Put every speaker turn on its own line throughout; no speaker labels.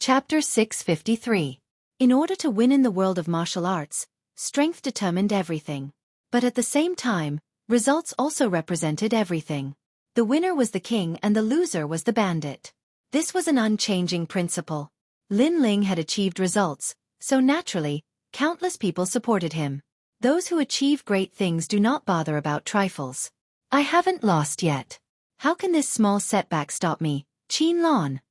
Chapter 653. In order to win in the world of martial arts, strength determined everything. But at the same time, results also represented everything. The winner was the king and the loser was the bandit. This was an unchanging principle. Lin Ling had achieved results, so naturally, countless people supported him. Those who achieve great things do not bother about trifles. I haven't lost yet. How can this small setback stop me, Qin Lan?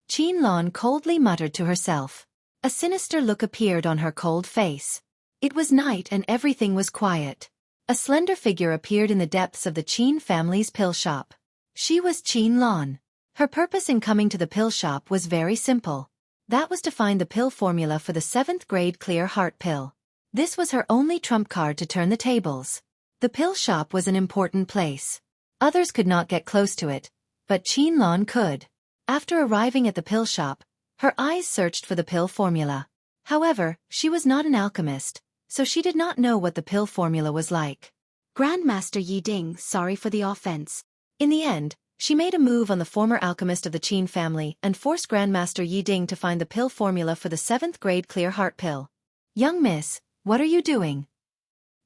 Qin Lan coldly muttered to herself. A sinister look appeared on her cold face. It was night and everything was quiet. A slender figure appeared in the depths of the Qin family's pill shop. She was Qin Lan. Her purpose in coming to the pill shop was very simple. That was to find the pill formula for the 7th grade clear heart pill. This was her only trump card to turn the tables. The pill shop was an important place. Others could not get close to it, but Qin Lan could. After arriving at the pill shop, her eyes searched for the pill formula. However, she was not an alchemist, so she did not know what the pill formula was like. Grandmaster Yi Ding, sorry for the offense. In the end, she made a move on the former alchemist of the Qin family and forced Grandmaster Yi Ding to find the pill formula for the 7th grade clear heart pill. Young miss, what are you doing?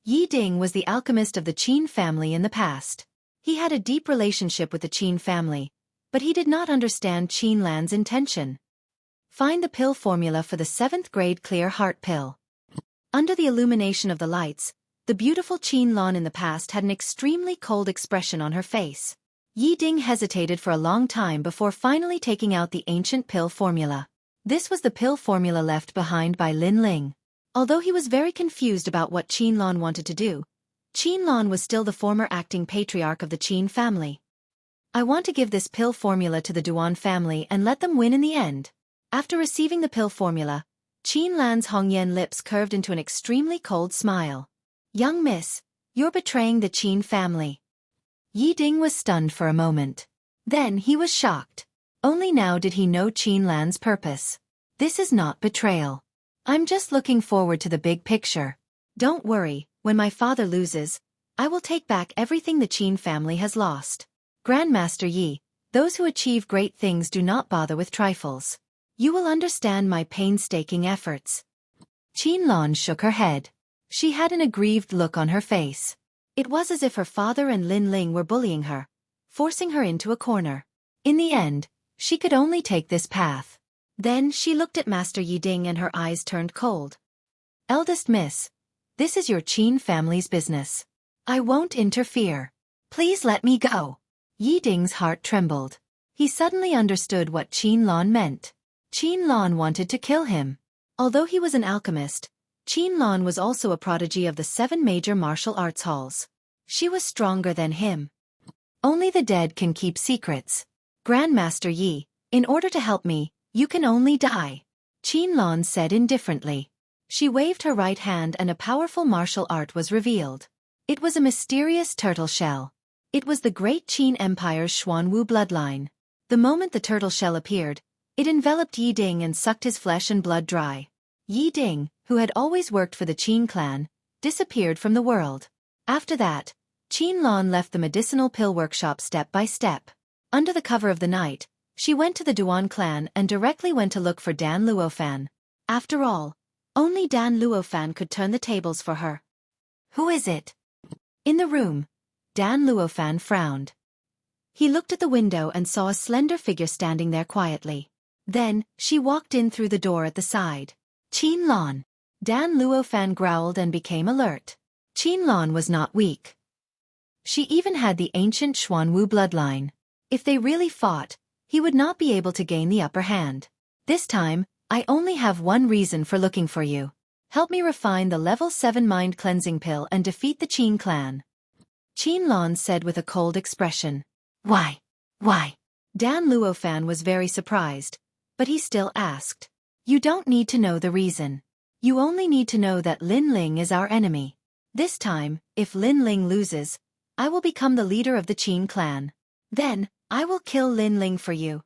Yi Ding was the alchemist of the Qin family in the past. He had a deep relationship with the Qin family, but he did not understand Qin Lan's intention. Find the pill formula for the 7th grade clear heart pill. Under the illumination of the lights, the beautiful Qin Lan in the past had an extremely cold expression on her face. Yi Ding hesitated for a long time before finally taking out the ancient pill formula. This was the pill formula left behind by Lin Ling. Although he was very confused about what Qin Lan wanted to do, Qin Lan was still the former acting patriarch of the Qin family. I want to give this pill formula to the Duan family and let them win in the end. After receiving the pill formula, Qin Lan's Hongyan lips curved into an extremely cold smile. Young miss, you're betraying the Qin family. Yi Ding was stunned for a moment. Then he was shocked. Only now did he know Qin Lan's purpose. This is not betrayal. I'm just looking forward to the big picture. Don't worry, when my father loses, I will take back everything the Qin family has lost. Grandmaster Yi, those who achieve great things do not bother with trifles. You will understand my painstaking efforts. Qin Lan shook her head. She had an aggrieved look on her face. It was as if her father and Lin Ling were bullying her, forcing her into a corner. In the end, she could only take this path. Then she looked at Master Yi Ding and her eyes turned cold. Eldest miss, this is your Qin family's business. I won't interfere. Please let me go. Yi Ding's heart trembled. He suddenly understood what Qin Lan meant. Qin Lan wanted to kill him. Although he was an alchemist, Qin Lan was also a prodigy of the 7 major martial arts halls. She was stronger than him. Only the dead can keep secrets. Grandmaster Yi, in order to help me, you can only die. Qin Lan said indifferently. She waved her right hand and a powerful martial art was revealed. It was a mysterious turtle shell. It was the great Qin Empire's Xuanwu bloodline. The moment the turtle shell appeared, it enveloped Yi Ding and sucked his flesh and blood dry. Yi Ding, who had always worked for the Qin clan, disappeared from the world. After that, Qin Lan left the medicinal pill workshop step by step. Under the cover of the night, she went to the Duan clan and directly went to look for Dan Luofan. After all, only Dan Luofan could turn the tables for her. Who is it? In the room, Dan Luofan frowned. He looked at the window and saw a slender figure standing there quietly. Then, she walked in through the door at the side. Qin Lan. Dan Luofan growled and became alert. Qin Lan was not weak. She even had the ancient Xuanwu bloodline. If they really fought, he would not be able to gain the upper hand. This time, I only have one reason for looking for you. Help me refine the level 7 mind cleansing pill and defeat the Qin clan. Qin Lan said with a cold expression. Why? Why? Dan Luofan was very surprised, but he still asked. You don't need to know the reason. You only need to know that Lin Ling is our enemy. This time, if Lin Ling loses, I will become the leader of the Qin clan. Then, I will kill Lin Ling for you.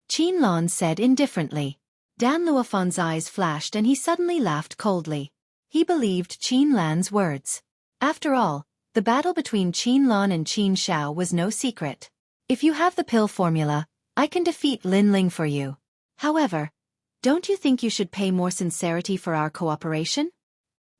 Qin Lan said indifferently. Dan Luofan's eyes flashed and he suddenly laughed coldly. He believed Qin Lan's words. After all, the battle between Qin Lan and Qin Shao was no secret. If you have the pill formula, I can defeat Lin Ling for you. However, Don't you think you should pay more sincerity for our cooperation?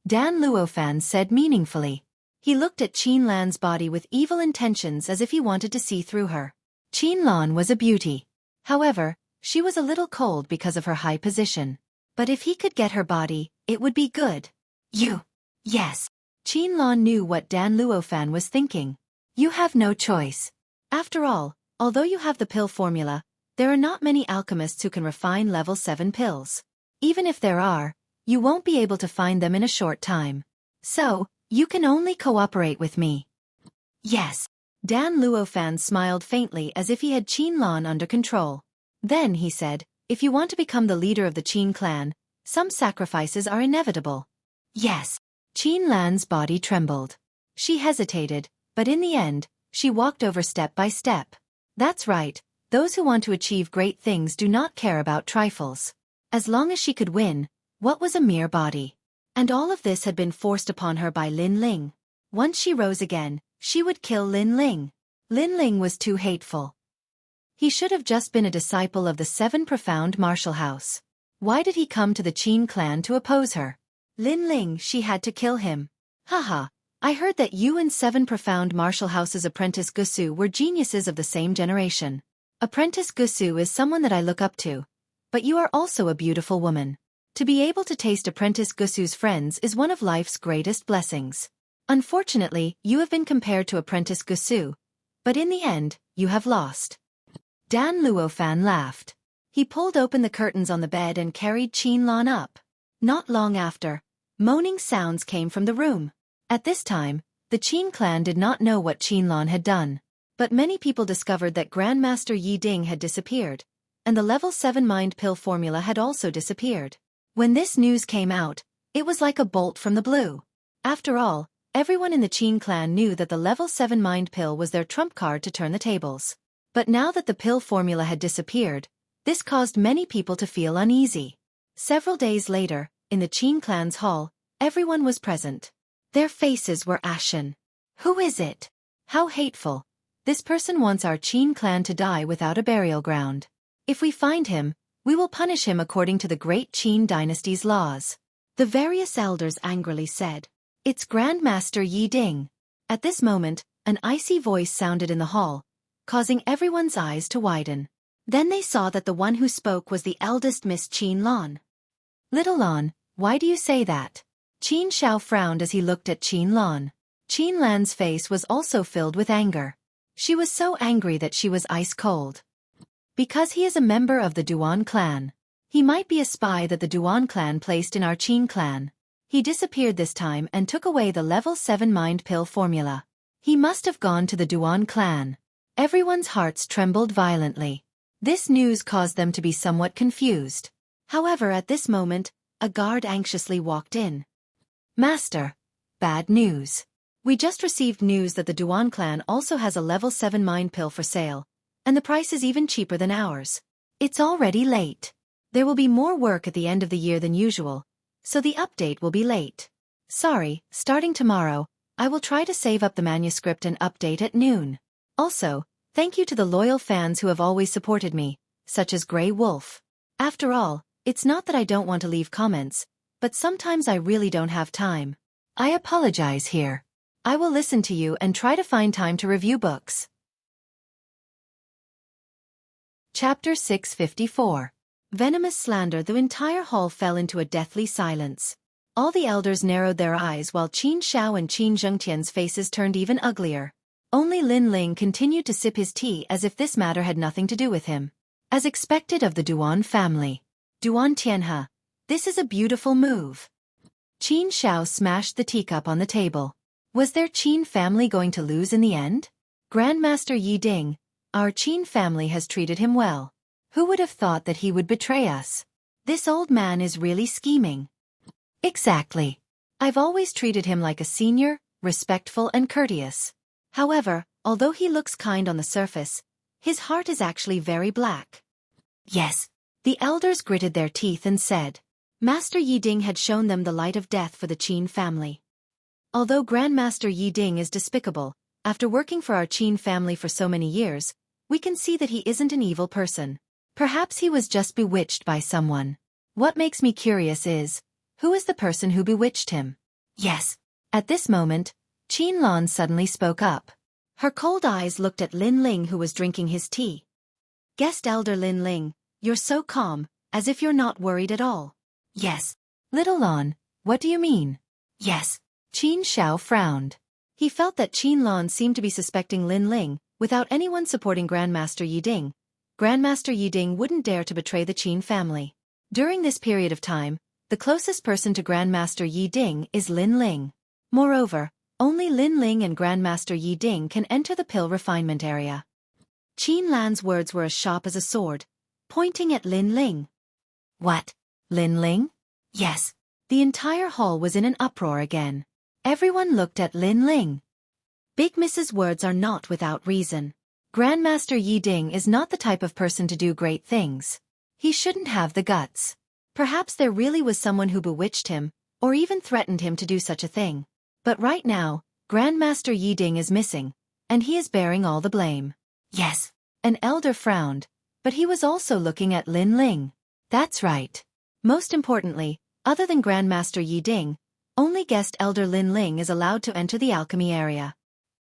Dan Luofan said meaningfully. He looked at Qin Lan's body with evil intentions as if he wanted to see through her. Qin Lan was a beauty. However, she was a little cold because of her high position. But if he could get her body, it would be good. Yes. Qin Lan knew what Dan Luofan was thinking. You have no choice. After all, although you have the pill formula, there are not many alchemists who can refine level 7 pills. Even if there are, you won't be able to find them in a short time. So, you can only cooperate with me. Yes. Dan Luofan smiled faintly as if he had Qin Lan under control. Then he said, if you want to become the leader of the Qin clan, some sacrifices are inevitable. Yes. Qin Lan's body trembled. She hesitated, but in the end, she walked over step by step. That's right, those who want to achieve great things do not care about trifles. As long as she could win, what was a mere body? And all of this had been forced upon her by Lin Ling. Once she rose again, she would kill Lin Ling. Lin Ling was too hateful. He should have just been a disciple of the 7 profound martial house. Why did he come to the Qin clan to oppose her? Lin Ling, she had to kill him. Haha, I heard that you and 7 profound martial house's apprentice Gusu were geniuses of the same generation. Apprentice Gusu is someone that I look up to. But you are also a beautiful woman. To be able to taste Apprentice Gusu's friends is one of life's greatest blessings. Unfortunately, you have been compared to Apprentice Gusu, but in the end, you have lost. Dan Luofan laughed. He pulled open the curtains on the bed and carried Qin Lan up. Not long after, moaning sounds came from the room. At this time, the Qin clan did not know what Qin Lan had done. But many people discovered that Grandmaster Yi Ding had disappeared, and the level 7 mind pill formula had also disappeared. When this news came out, it was like a bolt from the blue. After all, everyone in the Qin clan knew that the level 7 mind pill was their trump card to turn the tables. But now that the pill formula had disappeared, this caused many people to feel uneasy. Several days later, in the Qin clan's hall, everyone was present. Their faces were ashen. Who is it? How hateful. This person wants our Qin clan to die without a burial ground. If we find him, we will punish him according to the great Qin dynasty's laws. The various elders angrily said. It's Grandmaster Yi Ding. At this moment, an icy voice sounded in the hall, causing everyone's eyes to widen. Then they saw that the one who spoke was the eldest Miss Qin Lan. Little Lan, why do you say that? Qin Xiao frowned as he looked at Qin Lan. Qin Lan's face was also filled with anger. She was so angry that she was ice cold. Because he is a member of the Duan clan. He might be a spy that the Duan clan placed in our Qin clan. He disappeared this time and took away the level 7 mind pill formula. He must have gone to the Duan clan. Everyone's hearts trembled violently. This news caused them to be somewhat confused. However, at this moment, a guard anxiously walked in. Master, bad news. We just received news that the Duan clan also has a level 7 mind pill for sale. And the price is even cheaper than ours. It's already late. There will be more work at the end of the year than usual, so the update will be late. Sorry, starting tomorrow, I will try to save up the manuscript and update at noon. Also, thank you to the loyal fans who have always supported me, such as Grey Wolf. After all, it's not that I don't want to leave comments, but sometimes I really don't have time. I apologize here. I will listen to you and try to find time to review books. Chapter 654. Venomous slander. The entire hall fell into a deathly silence. All the elders narrowed their eyes while Qin Xiao and Qin Zhengtian's faces turned even uglier. Only Lin Ling continued to sip his tea as if this matter had nothing to do with him. As expected of the Duan family. Duan Tianhe. This is a beautiful move. Qin Xiao smashed the teacup on the table. Was their Qin family going to lose in the end? Grandmaster Yi Ding. Our Qin family has treated him well. Who would have thought that he would betray us? This old man is really scheming. Exactly. I've always treated him like a senior, respectful and courteous. However, although he looks kind on the surface, his heart is actually very black. Yes. The elders gritted their teeth and said. Master Yi Ding had shown them the light of death for the Qin family. Although Grandmaster Yi Ding is despicable, after working for our Qin family for so many years, we can see that he isn't an evil person. Perhaps he was just bewitched by someone. What makes me curious is, who is the person who bewitched him? Yes. At this moment, Qianlan suddenly spoke up. Her cold eyes looked at Lin Ling, who was drinking his tea. Guest Elder Lin Ling, you're so calm, as if you're not worried at all. Yes. Little Lan, what do you mean? Yes. Qin Xiao frowned. He felt that Qianlan seemed to be suspecting Lin Ling. Without anyone supporting Grandmaster Yiding, Grandmaster Yiding wouldn't dare to betray the Qin family. During this period of time, the closest person to Grandmaster Yiding is Lin Ling. Moreover, only Lin Ling and Grandmaster Yiding can enter the pill refinement area. Qianlan's words were as sharp as a sword, pointing at Lin Ling. What? Lin Ling? Yes. The entire hall was in an uproar again. Everyone looked at Lin Ling. Big Miss's words are not without reason. Grandmaster Yiding is not the type of person to do great things. He shouldn't have the guts. Perhaps there really was someone who bewitched him, or even threatened him to do such a thing. But right now, Grandmaster Yiding is missing, and he is bearing all the blame. Yes. An elder frowned, but he was also looking at Lin Ling. That's right. Most importantly, other than Grandmaster Yiding, only guest elder Lin Ling is allowed to enter the alchemy area.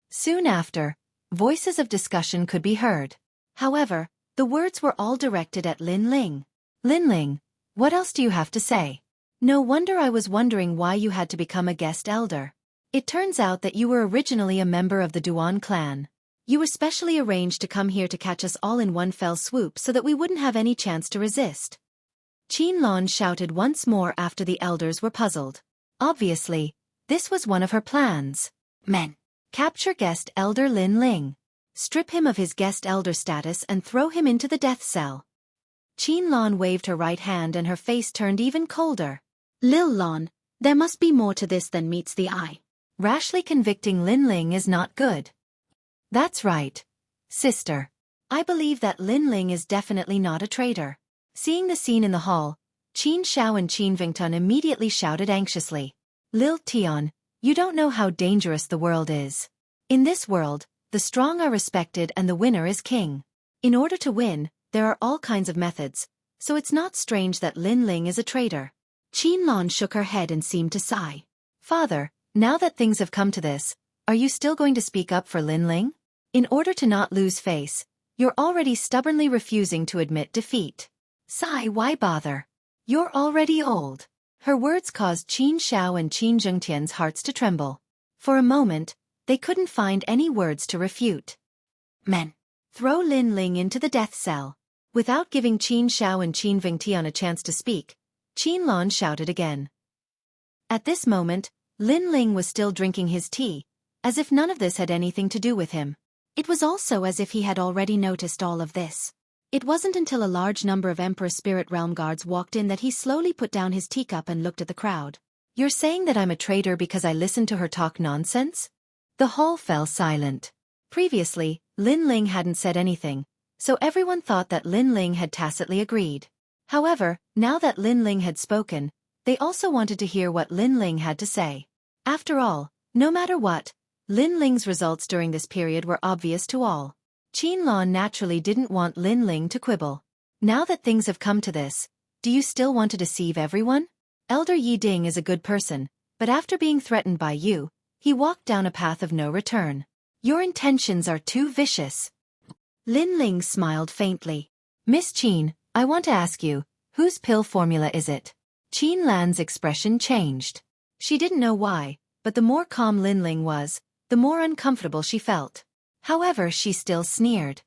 Soon after, voices of discussion could be heard. However, the words were all directed at Lin Ling. Lin Ling, what else do you have to say? No wonder I was wondering why you had to become a guest elder. It turns out that you were originally a member of the Duan clan. You were specially arranged to come here to catch us all in one fell swoop so that we wouldn't have any chance to resist. Qianlan shouted once more after the elders were puzzled. Obviously, this was one of her plans. Men. Capture guest elder Lin Ling. Strip him of his guest elder status and throw him into the death cell. Qianlan waved her right hand and her face turned even colder. Lil Lan, there must be more to this than meets the eye. Rashly convicting Lin Ling is not good. That's right. Sister. I believe that Lin Ling is definitely not a traitor. Seeing the scene in the hall, Qin Xiao and Qin Vington immediately shouted anxiously. Lil Tian, you don't know how dangerous the world is. In this world, the strong are respected and the winner is king. In order to win, there are all kinds of methods, so it's not strange that Lin Ling is a traitor. Qianlan shook her head and seemed to sigh. Father, now that things have come to this, are you still going to speak up for Lin Ling? In order to not lose face, you're already stubbornly refusing to admit defeat. Sigh, why bother? You're already old. Her words caused Qin Xiao and Qin Zhengtian's hearts to tremble. For a moment, they couldn't find any words to refute. Men. Throw Lin Ling into the death cell. Without giving Qin Xiao and Qin Vingtian a chance to speak, Qianlan shouted again. At this moment, Lin Ling was still drinking his tea, as if none of this had anything to do with him. It was also as if he had already noticed all of this. It wasn't until a large number of Emperor Spirit Realm guards walked in that he slowly put down his teacup and looked at the crowd. You're saying that I'm a traitor because I listened to her talk nonsense? The hall fell silent. Previously, Lin Ling hadn't said anything, so everyone thought that Lin Ling had tacitly agreed. However, now that Lin Ling had spoken, they also wanted to hear what Lin Ling had to say. After all, no matter what, Lin Ling's results during this period were obvious to all. Qianlan naturally didn't want Lin Ling to quibble. Now that things have come to this, do you still want to deceive everyone? Elder Yiding is a good person, but after being threatened by you, he walked down a path of no return. Your intentions are too vicious. Lin Ling smiled faintly. Miss Qin, I want to ask you, whose pill formula is it? Qianlan's expression changed. She didn't know why, but the more calm Lin Ling was, the more uncomfortable she felt. However, she still sneered.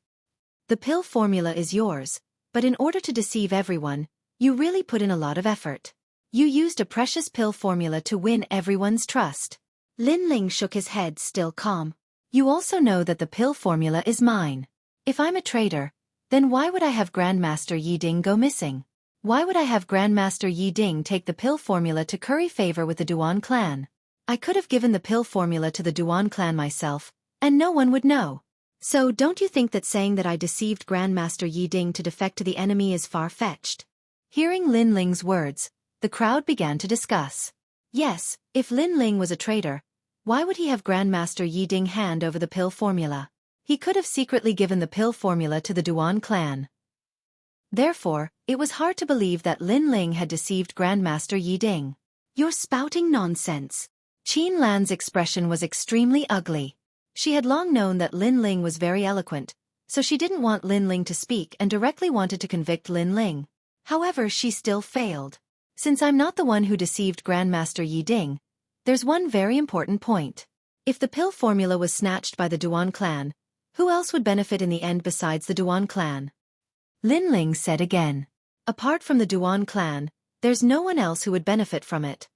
The pill formula is yours, but in order to deceive everyone, you really put in a lot of effort. You used a precious pill formula to win everyone's trust. Lin Ling shook his head, still calm. You also know that the pill formula is mine. If I'm a traitor, then why would I have Grandmaster Yiding go missing? Why would I have Grandmaster Yiding take the pill formula to curry favor with the Duan clan? I could have given the pill formula to the Duan clan myself, and no one would know. So don't you think that saying that I deceived Grandmaster Yiding to defect to the enemy is far-fetched? Hearing Lin Ling's words, the crowd began to discuss. Yes, if Lin Ling was a traitor, why would he have Grandmaster Yiding hand over the pill formula? He could have secretly given the pill formula to the Duan clan. Therefore, it was hard to believe that Lin Ling had deceived Grandmaster Yi Ding. "You're spouting nonsense." Qin Lan's expression was extremely ugly. She had long known that Lin Ling was very eloquent, so she didn't want Lin Ling to speak and directly wanted to convict Lin Ling. However, she still failed. "Since I'm not the one who deceived Grandmaster Yi Ding, there's one very important point. If the pill formula was snatched by the Duan clan, who else would benefit in the end besides the Duan clan?" Lin Ling said again. "Apart from the Duan clan, there's no one else who would benefit from it."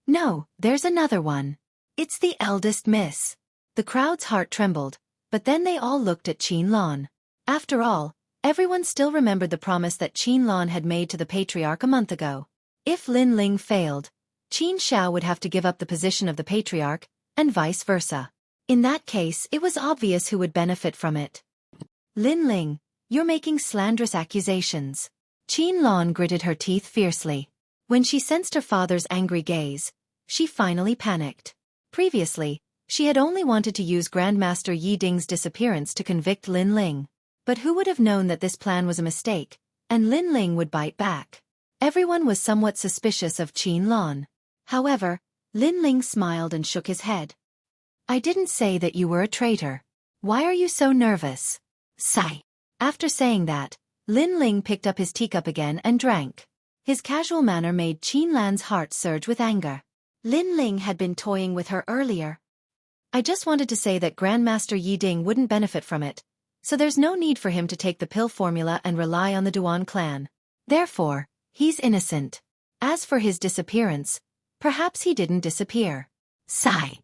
"No, there's another one. It's the eldest miss." The crowd's heart trembled, but then they all looked at Qin Lan. After all, everyone still remembered the promise that Qin Lan had made to the patriarch a month ago. If Lin Ling failed, Qin Xiao would have to give up the position of the patriarch, and vice versa. In that case, it was obvious who would benefit from it. "Lin Ling, you're making slanderous accusations." Qin Lan gritted her teeth fiercely. When she sensed her father's angry gaze, she finally panicked. Previously, she had only wanted to use Grandmaster Yi Ding's disappearance to convict Lin Ling. But who would have known that this plan was a mistake, and Lin Ling would bite back? Everyone was somewhat suspicious of Qin Lan. However, Lin Ling smiled and shook his head. "I didn't say that you were a traitor. Why are you so nervous?" Sigh. After saying that, Lin Ling picked up his teacup again and drank. His casual manner made Qin Lan's heart surge with anger. Lin Ling had been toying with her earlier. "I just wanted to say that Grandmaster Yi Ding wouldn't benefit from it, so there's no need for him to take the pill formula and rely on the Duan clan. Therefore, he's innocent. As for his disappearance, perhaps he didn't disappear." Sigh.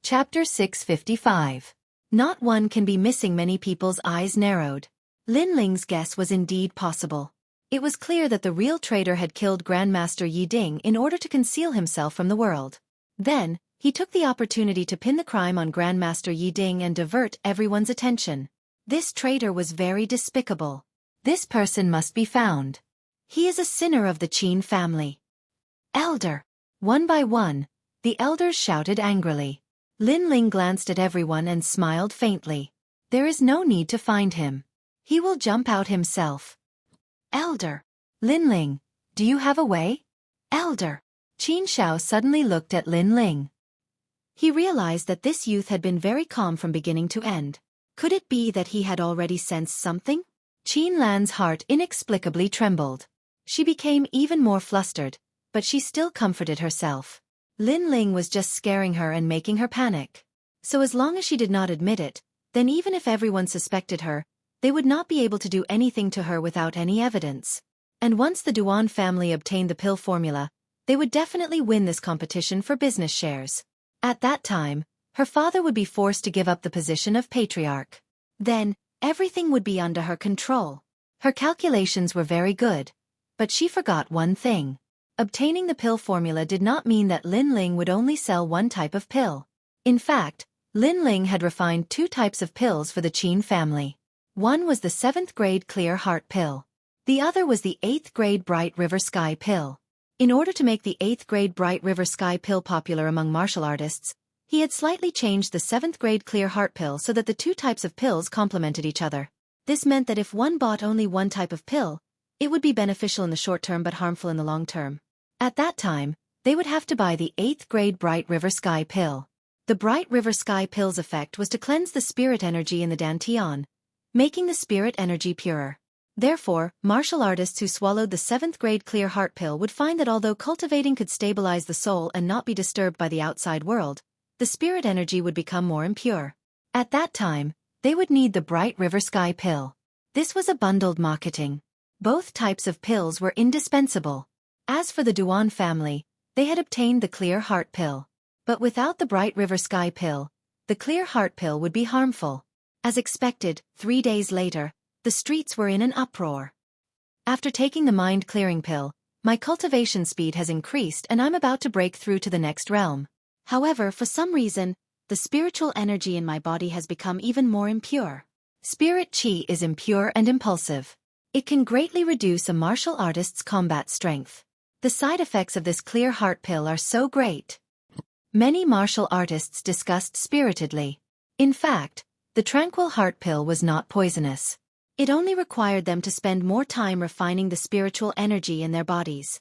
Chapter 655. Not one can be missing. Many people's eyes narrowed. Lin Ling's guess was indeed possible. It was clear that the real traitor had killed Grandmaster Yi Ding in order to conceal himself from the world. Then, he took the opportunity to pin the crime on Grandmaster Yi Ding and divert everyone's attention. This traitor was very despicable. This person must be found. He is a sinner of the Qin family. "Elder!" One by one, the elders shouted angrily. Lin Ling glanced at everyone and smiled faintly. "There is no need to find him. He will jump out himself." "Elder!" "Lin Ling, do you have a way?" "Elder!" Qin Xiao suddenly looked at Lin Ling. He realized that this youth had been very calm from beginning to end. Could it be that he had already sensed something? Qin Lan's heart inexplicably trembled. She became even more flustered, but she still comforted herself. Lin Ling was just scaring her and making her panic. So as long as she did not admit it, then even if everyone suspected her, they would not be able to do anything to her without any evidence. And once the Duan family obtained the pill formula, they would definitely win this competition for business shares. At that time, her father would be forced to give up the position of patriarch. Then, everything would be under her control. Her calculations were very good, but she forgot one thing. Obtaining the pill formula did not mean that Lin Ling would only sell one type of pill. In fact, Lin Ling had refined two types of pills for the Qin family. One was the 7th grade Clear Heart pill. The other was the 8th grade Bright River Sky pill. In order to make the 8th grade Bright River Sky pill popular among martial artists, he had slightly changed the 7th grade Clear Heart pill so that the two types of pills complemented each other. This meant that if one bought only one type of pill, it would be beneficial in the short term but harmful in the long term. At that time, they would have to buy the 8th grade Bright River Sky pill. The Bright River Sky pill's effect was to cleanse the spirit energy in the dantian, making the spirit energy purer. Therefore, martial artists who swallowed the 7th grade Clear Heart pill would find that although cultivating could stabilize the soul and not be disturbed by the outside world, the spirit energy would become more impure. At that time, they would need the Bright River Sky pill. This was a bundled marketing. Both types of pills were indispensable. As for the Duan family, they had obtained the Clear Heart pill. But without the Bright River Sky pill, the Clear Heart pill would be harmful. As expected, 3 days later, the streets were in an uproar. After taking the mind-clearing pill, my cultivation speed has increased and I'm about to break through to the next realm. However, for some reason, the spiritual energy in my body has become even more impure. Spirit chi is impure and impulsive. It can greatly reduce a martial artist's combat strength. The side effects of this Clear Heart pill are so great. Many martial artists discussed spiritedly. In fact, the Tranquil Heart pill was not poisonous. It only required them to spend more time refining the spiritual energy in their bodies.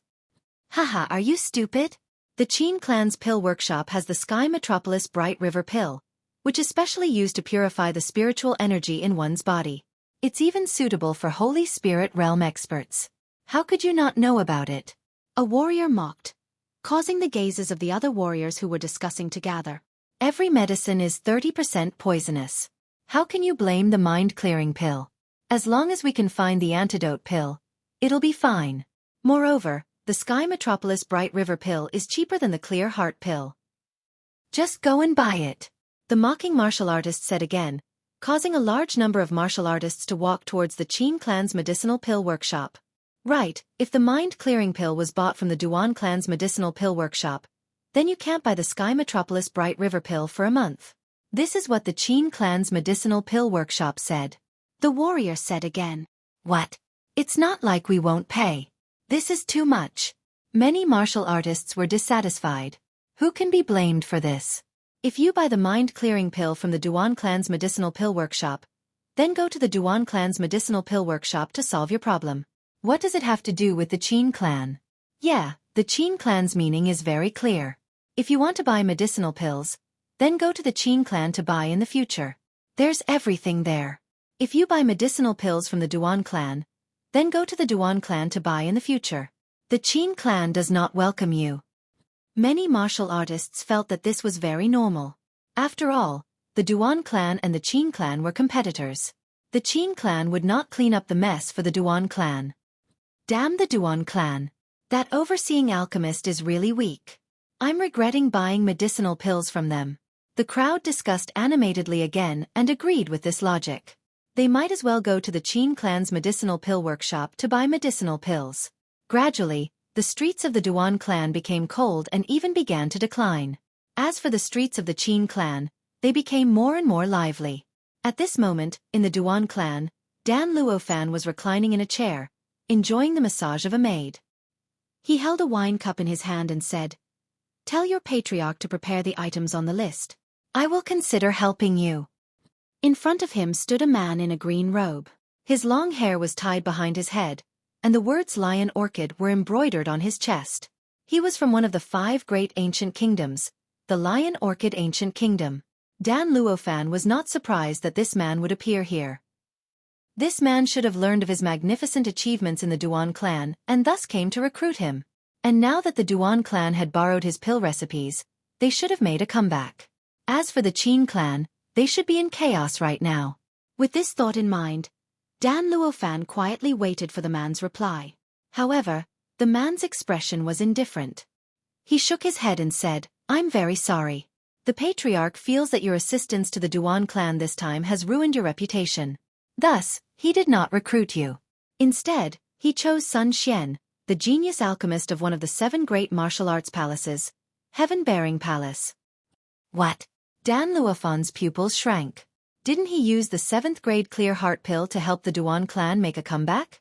Haha, are you stupid? The Qin clan's pill workshop has the Sky Metropolis Bright River pill, which is specially used to purify the spiritual energy in one's body. It's even suitable for Holy Spirit realm experts. How could you not know about it? A warrior mocked, causing the gazes of the other warriors who were discussing to gather. Every medicine is 30% poisonous. How can you blame the mind-clearing pill? As long as we can find the antidote pill, it'll be fine. Moreover, the Sky Metropolis Bright River pill is cheaper than the Clear Heart pill. Just go and buy it. The mocking martial artist said again, causing a large number of martial artists to walk towards the Qin clan's medicinal pill workshop. Right, if the mind-clearing pill was bought from the Duan clan's medicinal pill workshop, then you can't buy the Sky Metropolis Bright River pill for a month. This is what the Qin clan's medicinal pill workshop said. The warrior said again. What? It's not like we won't pay. This is too much. Many martial artists were dissatisfied. Who can be blamed for this? If you buy the mind-clearing pill from the Duan clan's medicinal pill workshop, then go to the Duan clan's medicinal pill workshop to solve your problem. What does it have to do with the Qin clan? Yeah, the Qin clan's meaning is very clear. If you want to buy medicinal pills, then go to the Qin clan to buy in the future. There's everything there. If you buy medicinal pills from the Duan clan, then go to the Duan clan to buy in the future. The Qin clan does not welcome you. Many martial artists felt that this was very normal. After all, the Duan clan and the Qin clan were competitors. The Qin clan would not clean up the mess for the Duan clan. Damn the Duan clan. That overseeing alchemist is really weak. I'm regretting buying medicinal pills from them. The crowd discussed animatedly again and agreed with this logic. They might as well go to the Qin clan's medicinal pill workshop to buy medicinal pills. Gradually, the streets of the Duan clan became cold and even began to decline. As for the streets of the Qin clan, they became more and more lively. At this moment, in the Duan clan, Dan Luofan was reclining in a chair, enjoying the massage of a maid. He held a wine cup in his hand and said, "Tell your patriarch to prepare the items on the list. I will consider helping you." In front of him stood a man in a green robe. His long hair was tied behind his head, and the words Lion Orchid were embroidered on his chest. He was from one of the 5 great ancient kingdoms, the Lion Orchid Ancient Kingdom. Dan Luofan was not surprised that this man would appear here. This man should have learned of his magnificent achievements in the Duan clan and thus came to recruit him. And now that the Duan clan had borrowed his pill recipes, they should have made a comeback. As for the Qin clan, they should be in chaos right now. With this thought in mind, Dan Luofan quietly waited for the man's reply. However, the man's expression was indifferent. He shook his head and said, "I'm very sorry. The patriarch feels that your assistance to the Duan clan this time has ruined your reputation. Thus, he did not recruit you. Instead, he chose Sun Xian, the genius alchemist of one of the 7 great martial arts palaces, Heaven-Bearing Palace." What? Dan Luofan's pupils shrank. Didn't he use the 7th grade Clear Heart pill to help the Duan clan make a comeback?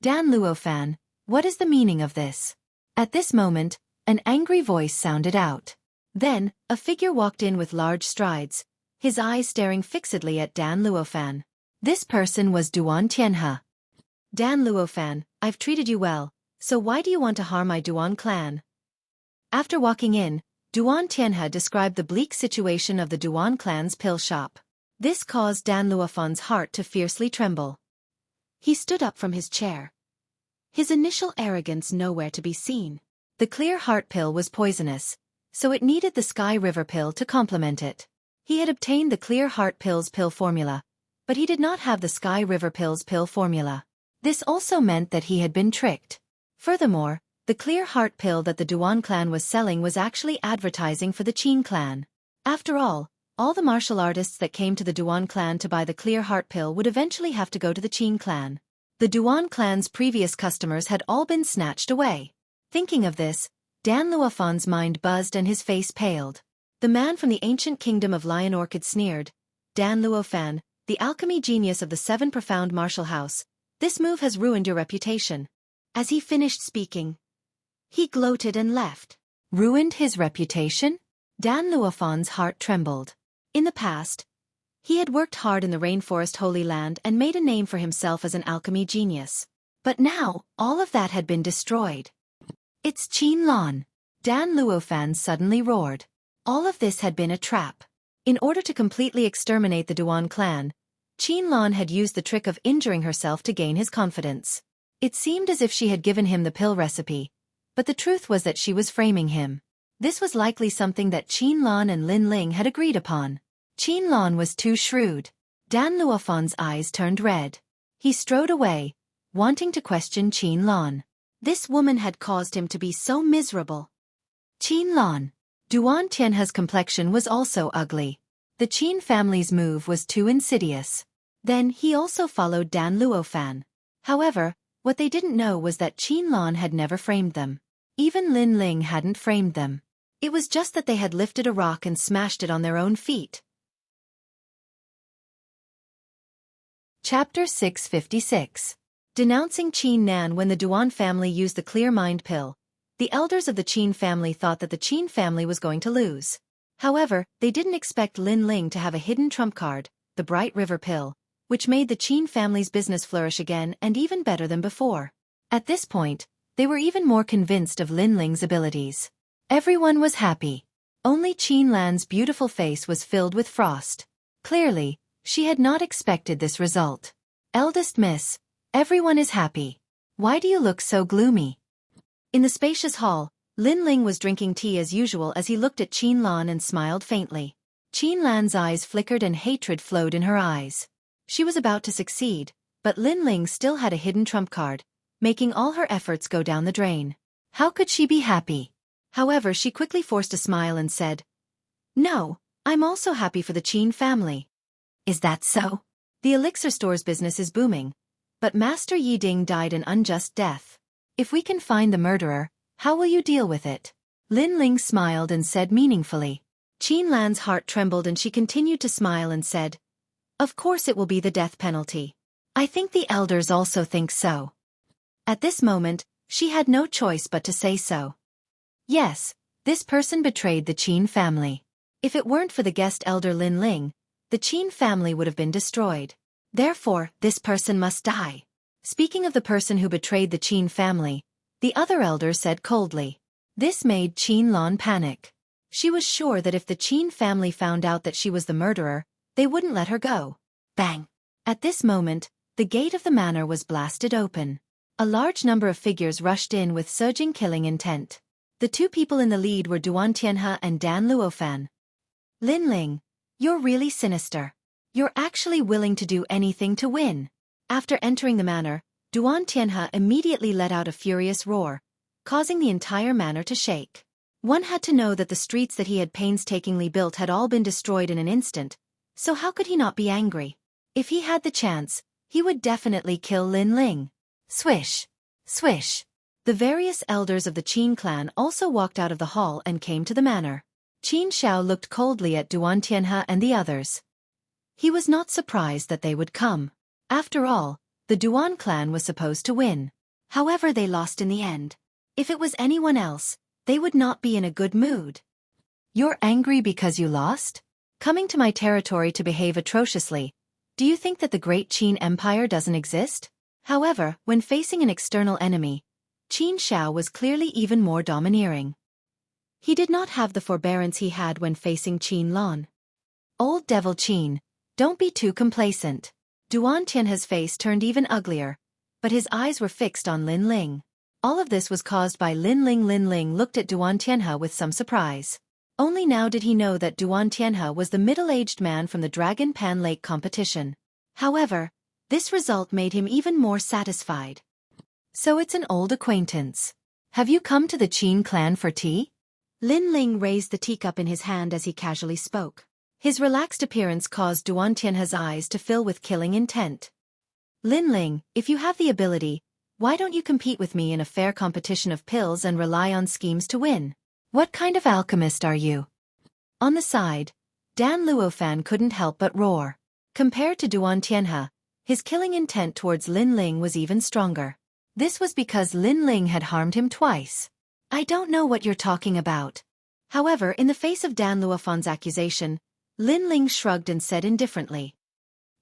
Dan Luofan, what is the meaning of this? At this moment, an angry voice sounded out. Then, a figure walked in with large strides, his eyes staring fixedly at Dan Luofan. This person was Duan Tianhe. Dan Luofan, I've treated you well, so why do you want to harm my Duan clan? After walking in, Duan Tianhe described the bleak situation of the Duan clan's pill shop. This caused Dan Luofan's heart to fiercely tremble. He stood up from his chair. His initial arrogance nowhere to be seen. The Clear Heart pill was poisonous, so it needed the Sky River pill to complement it. He had obtained the Clear Heart pill's pill formula, but he did not have the Sky River pill's pill formula. This also meant that he had been tricked. Furthermore, the Clear Heart pill that the Duan clan was selling was actually advertising for the Qin clan. After all the martial artists that came to the Duan clan to buy the Clear Heart pill would eventually have to go to the Qin clan. The Duan clan's previous customers had all been snatched away. Thinking of this, Dan Luofan's mind buzzed and his face paled. The man from the ancient kingdom of Lion Orchid sneered, "Dan Luofan, the alchemy genius of the 7 profound martial house, this move has ruined your reputation." As he finished speaking, he gloated and left. Ruined his reputation? Dan Luofan's heart trembled. In the past, He had worked hard in the rainforest Holy Land and made a name for himself as an alchemy genius. But now, all of that had been destroyed. It's Qianlan! Dan Luofan suddenly roared. All of this had been a trap. In order to completely exterminate the Duan clan, Qianlan had used the trick of injuring herself to gain his confidence. It seemed as if she had given him the pill recipe, but the truth was that she was framing him. This was likely something that Qianlan and Lin Ling had agreed upon. Qianlan was too shrewd. Dan Luofan's eyes turned red. He strode away, wanting to question Qianlan. This woman had caused him to be so miserable. Qianlan. Duan Tianhe's complexion was also ugly. The Qin family's move was too insidious. Then he also followed Dan Luofan. However, what they didn't know was that Qianlan had never framed them. Even Lin Ling hadn't framed them. It was just that they had lifted a rock and smashed it on their own feet. Chapter 656. Denouncing Qin Nan. When the Duan family used the clear mind pill, the elders of the Qin family thought that the Qin family was going to lose. However, they didn't expect Lin Ling to have a hidden trump card, the Bright River pill, which made the Qin family's business flourish again and even better than before. At this point, they were even more convinced of Lin Ling's abilities. Everyone was happy. Only Qianlan's beautiful face was filled with frost. Clearly, she had not expected this result. Eldest miss, everyone is happy. Why do you look so gloomy? In the spacious hall, Lin Ling was drinking tea as usual as he looked at Qianlan and smiled faintly. Qianlan's eyes flickered and hatred flowed in her eyes. She was about to succeed, but Lin Ling still had a hidden trump card, making all her efforts go down the drain. How could she be happy? However, she quickly forced a smile and said, "No, I'm also happy for the Qin family." Is that so? The elixir store's business is booming, but Master Yi Ding died an unjust death. If we can find the murderer, how will you deal with it? Lin Ling smiled and said meaningfully. Qianlan's heart trembled and she continued to smile and said, "Of course it will be the death penalty. I think the elders also think so." At this moment, she had no choice but to say so. Yes, this person betrayed the Qin family. If it weren't for the guest elder Lin Ling, the Qin family would have been destroyed. Therefore, this person must die. Speaking of the person who betrayed the Qin family, the other elder said coldly. This made Qianlan panic. She was sure that if the Qin family found out that she was the murderer, they wouldn't let her go. Bang! At this moment, the gate of the manor was blasted open. A large number of figures rushed in with surging killing intent. The two people in the lead were Duan Tianhe and Dan Luofan. Lin Ling, you're really sinister. You're actually willing to do anything to win. After entering the manor, Duan Tianhe immediately let out a furious roar, causing the entire manor to shake. One had to know that the streets that he had painstakingly built had all been destroyed in an instant, so how could he not be angry? If he had the chance, he would definitely kill Lin Ling. Swish! Swish! The various elders of the Qin clan also walked out of the hall and came to the manor. Qin Shao looked coldly at Duan Tianhe and the others. He was not surprised that they would come. After all, the Duan clan was supposed to win. However, they lost in the end. If it was anyone else, they would not be in a good mood. You're angry because you lost? Coming to my territory to behave atrociously. Do you think that the great Qin Empire doesn't exist? However, when facing an external enemy, Qin Shao was clearly even more domineering. He did not have the forbearance he had when facing Qianlan. Old devil Qin, don't be too complacent. Duan Tianhe's face turned even uglier, but his eyes were fixed on Lin Ling. All of this was caused by Lin Ling. Lin Ling looked at Duan Tianhe with some surprise. Only now did he know that Duan Tianhe was the middle-aged man from the Dragon Pan Lake competition. However, this result made him even more satisfied. So it's an old acquaintance. Have you come to the Qin clan for tea? Lin Ling raised the teacup in his hand as he casually spoke. His relaxed appearance caused Duan Tianhe's eyes to fill with killing intent. Lin Ling, if you have the ability, why don't you compete with me in a fair competition of pills and rely on schemes to win? What kind of alchemist are you? On the side, Dan Luofan couldn't help but roar. Compared to Duan Tianhe, his killing intent towards Lin Ling was even stronger. This was because Lin Ling had harmed him twice. I don't know what you're talking about. However, in the face of Dan Luofan's accusation, Lin Ling shrugged and said indifferently.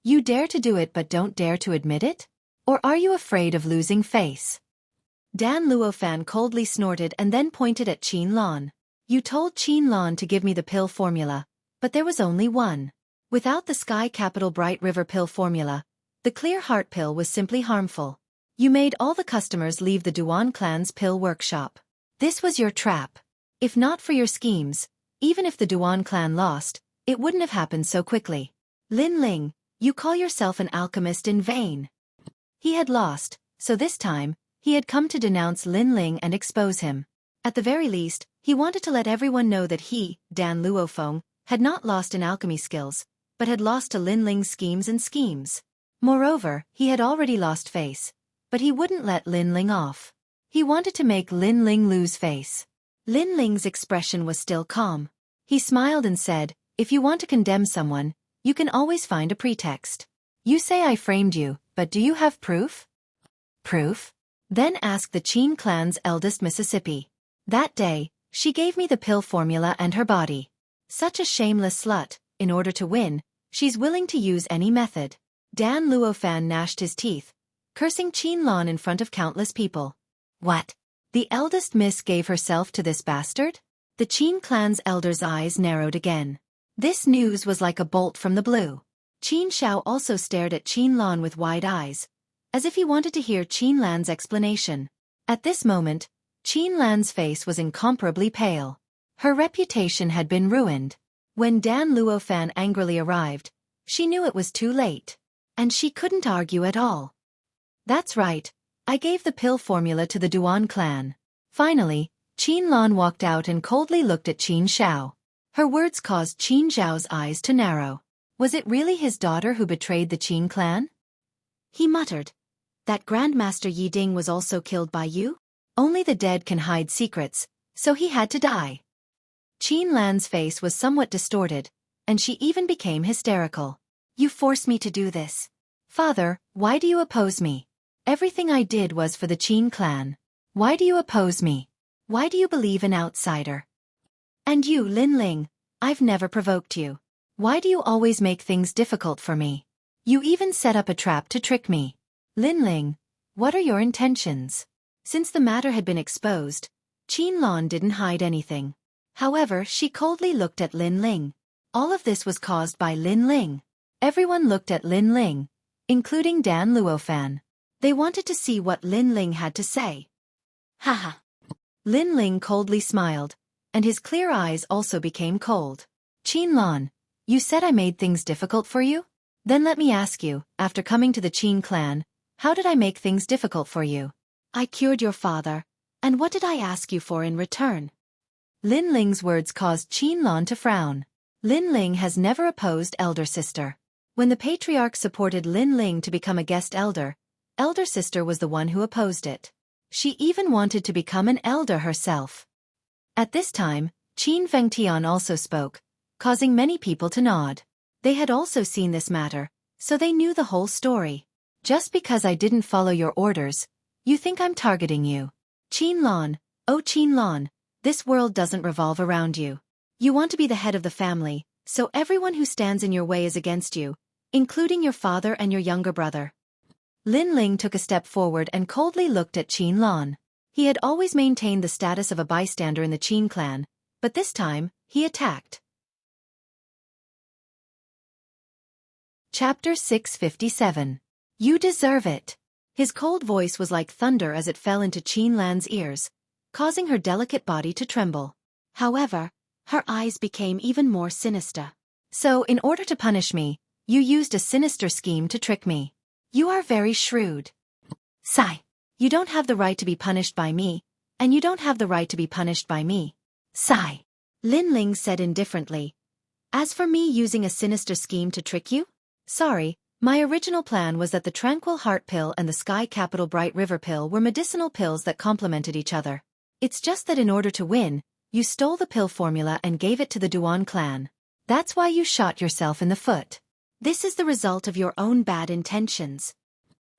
You dare to do it but don't dare to admit it? Or are you afraid of losing face? Dan Luofan coldly snorted and then pointed at Qin Lan. You told Qin Lan to give me the pill formula, but there was only one. Without the Sky Capital Bright River pill formula, the Clear Heart pill was simply harmful. You made all the customers leave the Duan clan's pill workshop. This was your trap. If not for your schemes, even if the Duan clan lost, it wouldn't have happened so quickly. Lin Ling, you call yourself an alchemist in vain. He had lost, so this time, he had come to denounce Lin Ling and expose him. At the very least, he wanted to let everyone know that he, Dan Luofeng, had not lost in alchemy skills, but had lost to Lin Ling's schemes. Moreover, he had already lost face, but he wouldn't let Lin Ling off. He wanted to make Lin Ling lose face. Lin Ling's expression was still calm. He smiled and said, if you want to condemn someone, you can always find a pretext. You say I framed you, but do you have proof? Proof? Then asked the Qin clan's eldest Mississippi. That day, she gave me the pill formula and her body. Such a shameless slut, in order to win, she's willing to use any method. Dan Luofan gnashed his teeth, cursing Qin Lan in front of countless people. What? The eldest miss gave herself to this bastard? The Qin clan's elder's eyes narrowed again. This news was like a bolt from the blue. Qin Shao also stared at Qin Lan with wide eyes, as if he wanted to hear Qin Lan's explanation. At this moment, Qin Lan's face was incomparably pale. Her reputation had been ruined. When Dan Luofan angrily arrived, she knew it was too late. And she couldn't argue at all. That's right, I gave the pill formula to the Duan clan. Finally, Qin Lan walked out and coldly looked at Qin Shao. Her words caused Qin Zhao's eyes to narrow. Was it really his daughter who betrayed the Qin clan? He muttered. That Grandmaster Yi Ding was also killed by you? Only the dead can hide secrets, so he had to die. Qin Lan's face was somewhat distorted, and she even became hysterical. You forced me to do this. Father, why do you oppose me? Everything I did was for the Qin clan. Why do you oppose me? Why do you believe an outsider? And you, Lin Ling, I've never provoked you. Why do you always make things difficult for me? You even set up a trap to trick me. Lin Ling, what are your intentions? Since the matter had been exposed, Qin Lan didn't hide anything. However, she coldly looked at Lin Ling. All of this was caused by Lin Ling. Everyone looked at Lin Ling, including Dan Luofan. They wanted to see what Lin Ling had to say. Haha. Lin Ling coldly smiled, and his clear eyes also became cold. Qin Lan, you said I made things difficult for you? Then let me ask you, after coming to the Qin clan, how did I make things difficult for you? I cured your father, and what did I ask you for in return? Lin Ling's words caused Qin Lan to frown. Lin Ling has never opposed elder sister. When the patriarch supported Lin Ling to become a guest elder sister was the one who opposed it. She even wanted to become an elder herself. At this time, Qin Fengtian also spoke, causing many people to nod. They had also seen this matter, so they knew the whole story. Just because I didn't follow your orders, you think I'm targeting you. Qin Lan, oh Qin Lan, this world doesn't revolve around you. You want to be the head of the family, so everyone who stands in your way is against you, including your father and your younger brother. Lin Ling took a step forward and coldly looked at Qin Lan. He had always maintained the status of a bystander in the Qin clan, but this time, he attacked. Chapter 657. You deserve it. His cold voice was like thunder as it fell into Qin Lan's ears, causing her delicate body to tremble. However, her eyes became even more sinister. So, in order to punish me, you used a sinister scheme to trick me. You are very shrewd. Sigh. You don't have the right to be punished by me, and you don't have the right to be punished by me. Sigh. Lin Ling said indifferently. As for me using a sinister scheme to trick you? Sorry, my original plan was that the Tranquil Heart pill and the Sky Capital Bright River pill were medicinal pills that complemented each other. It's just that in order to win, you stole the pill formula and gave it to the Duan clan. That's why you shot yourself in the foot. This is the result of your own bad intentions.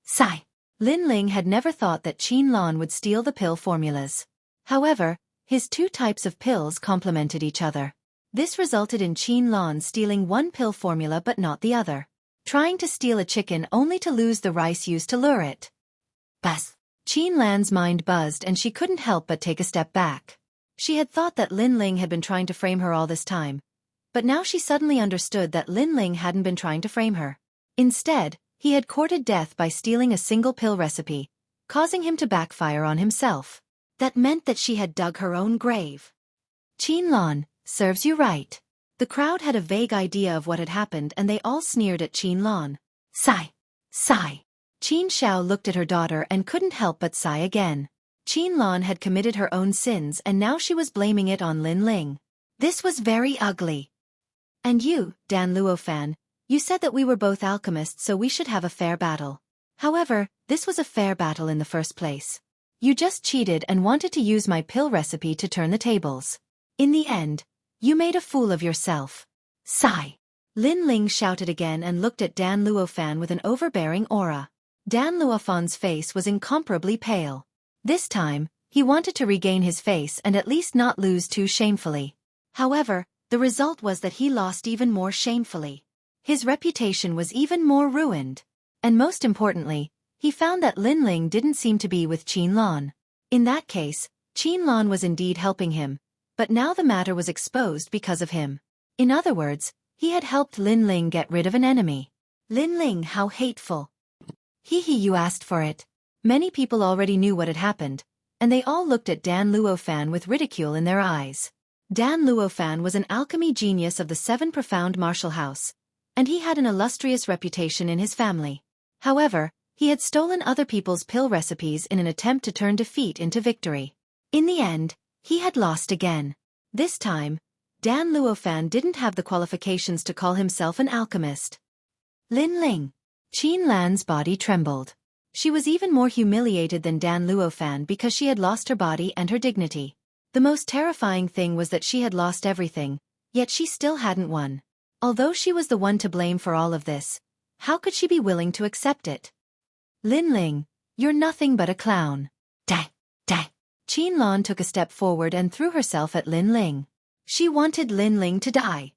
Sigh. Lin Ling had never thought that Qin Lan would steal the pill formulas. However, his two types of pills complemented each other. This resulted in Qin Lan stealing one pill formula but not the other. Trying to steal a chicken only to lose the rice used to lure it. Buzz. Qin Lan's mind buzzed and she couldn't help but take a step back. She had thought that Lin Ling had been trying to frame her all this time. But now she suddenly understood that Lin Ling hadn't been trying to frame her. Instead, he had courted death by stealing a single pill recipe, causing him to backfire on himself. That meant that she had dug her own grave. Qin Lan, serves you right. The crowd had a vague idea of what had happened and they all sneered at Qin Lan. Sigh. Sigh. Qin Xiao looked at her daughter and couldn't help but sigh again. Qin Lan had committed her own sins and now she was blaming it on Lin Ling. This was very ugly. And you, Dan Luofan, you said that we were both alchemists so we should have a fair battle. However, this was a fair battle in the first place. You just cheated and wanted to use my pill recipe to turn the tables. In the end, you made a fool of yourself. Sigh. Lin Ling shouted again and looked at Dan Luofan with an overbearing aura. Dan Luofan's face was incomparably pale. This time, he wanted to regain his face and at least not lose too shamefully. However, the result was that he lost even more shamefully. His reputation was even more ruined. And most importantly, he found that Lin Ling didn't seem to be with Qin Lan. In that case, Qin Lan was indeed helping him, but now the matter was exposed because of him. In other words, he had helped Lin Ling get rid of an enemy. Lin Ling, how hateful. Hee, you asked for it. Many people already knew what had happened, and they all looked at Dan Luofan with ridicule in their eyes. Dan Luofan was an alchemy genius of the 7 Profound Martial House, and he had an illustrious reputation in his family. However, he had stolen other people's pill recipes in an attempt to turn defeat into victory. In the end, he had lost again. This time, Dan Luofan didn't have the qualifications to call himself an alchemist. Lin Ling. Qin Lan's body trembled. She was even more humiliated than Dan Luofan because she had lost her body and her dignity. The most terrifying thing was that she had lost everything, yet she still hadn't won. Although she was the one to blame for all of this, how could she be willing to accept it? Lin Ling, you're nothing but a clown. Dang. Qin Lan took a step forward and threw herself at Lin Ling. She wanted Lin Ling to die.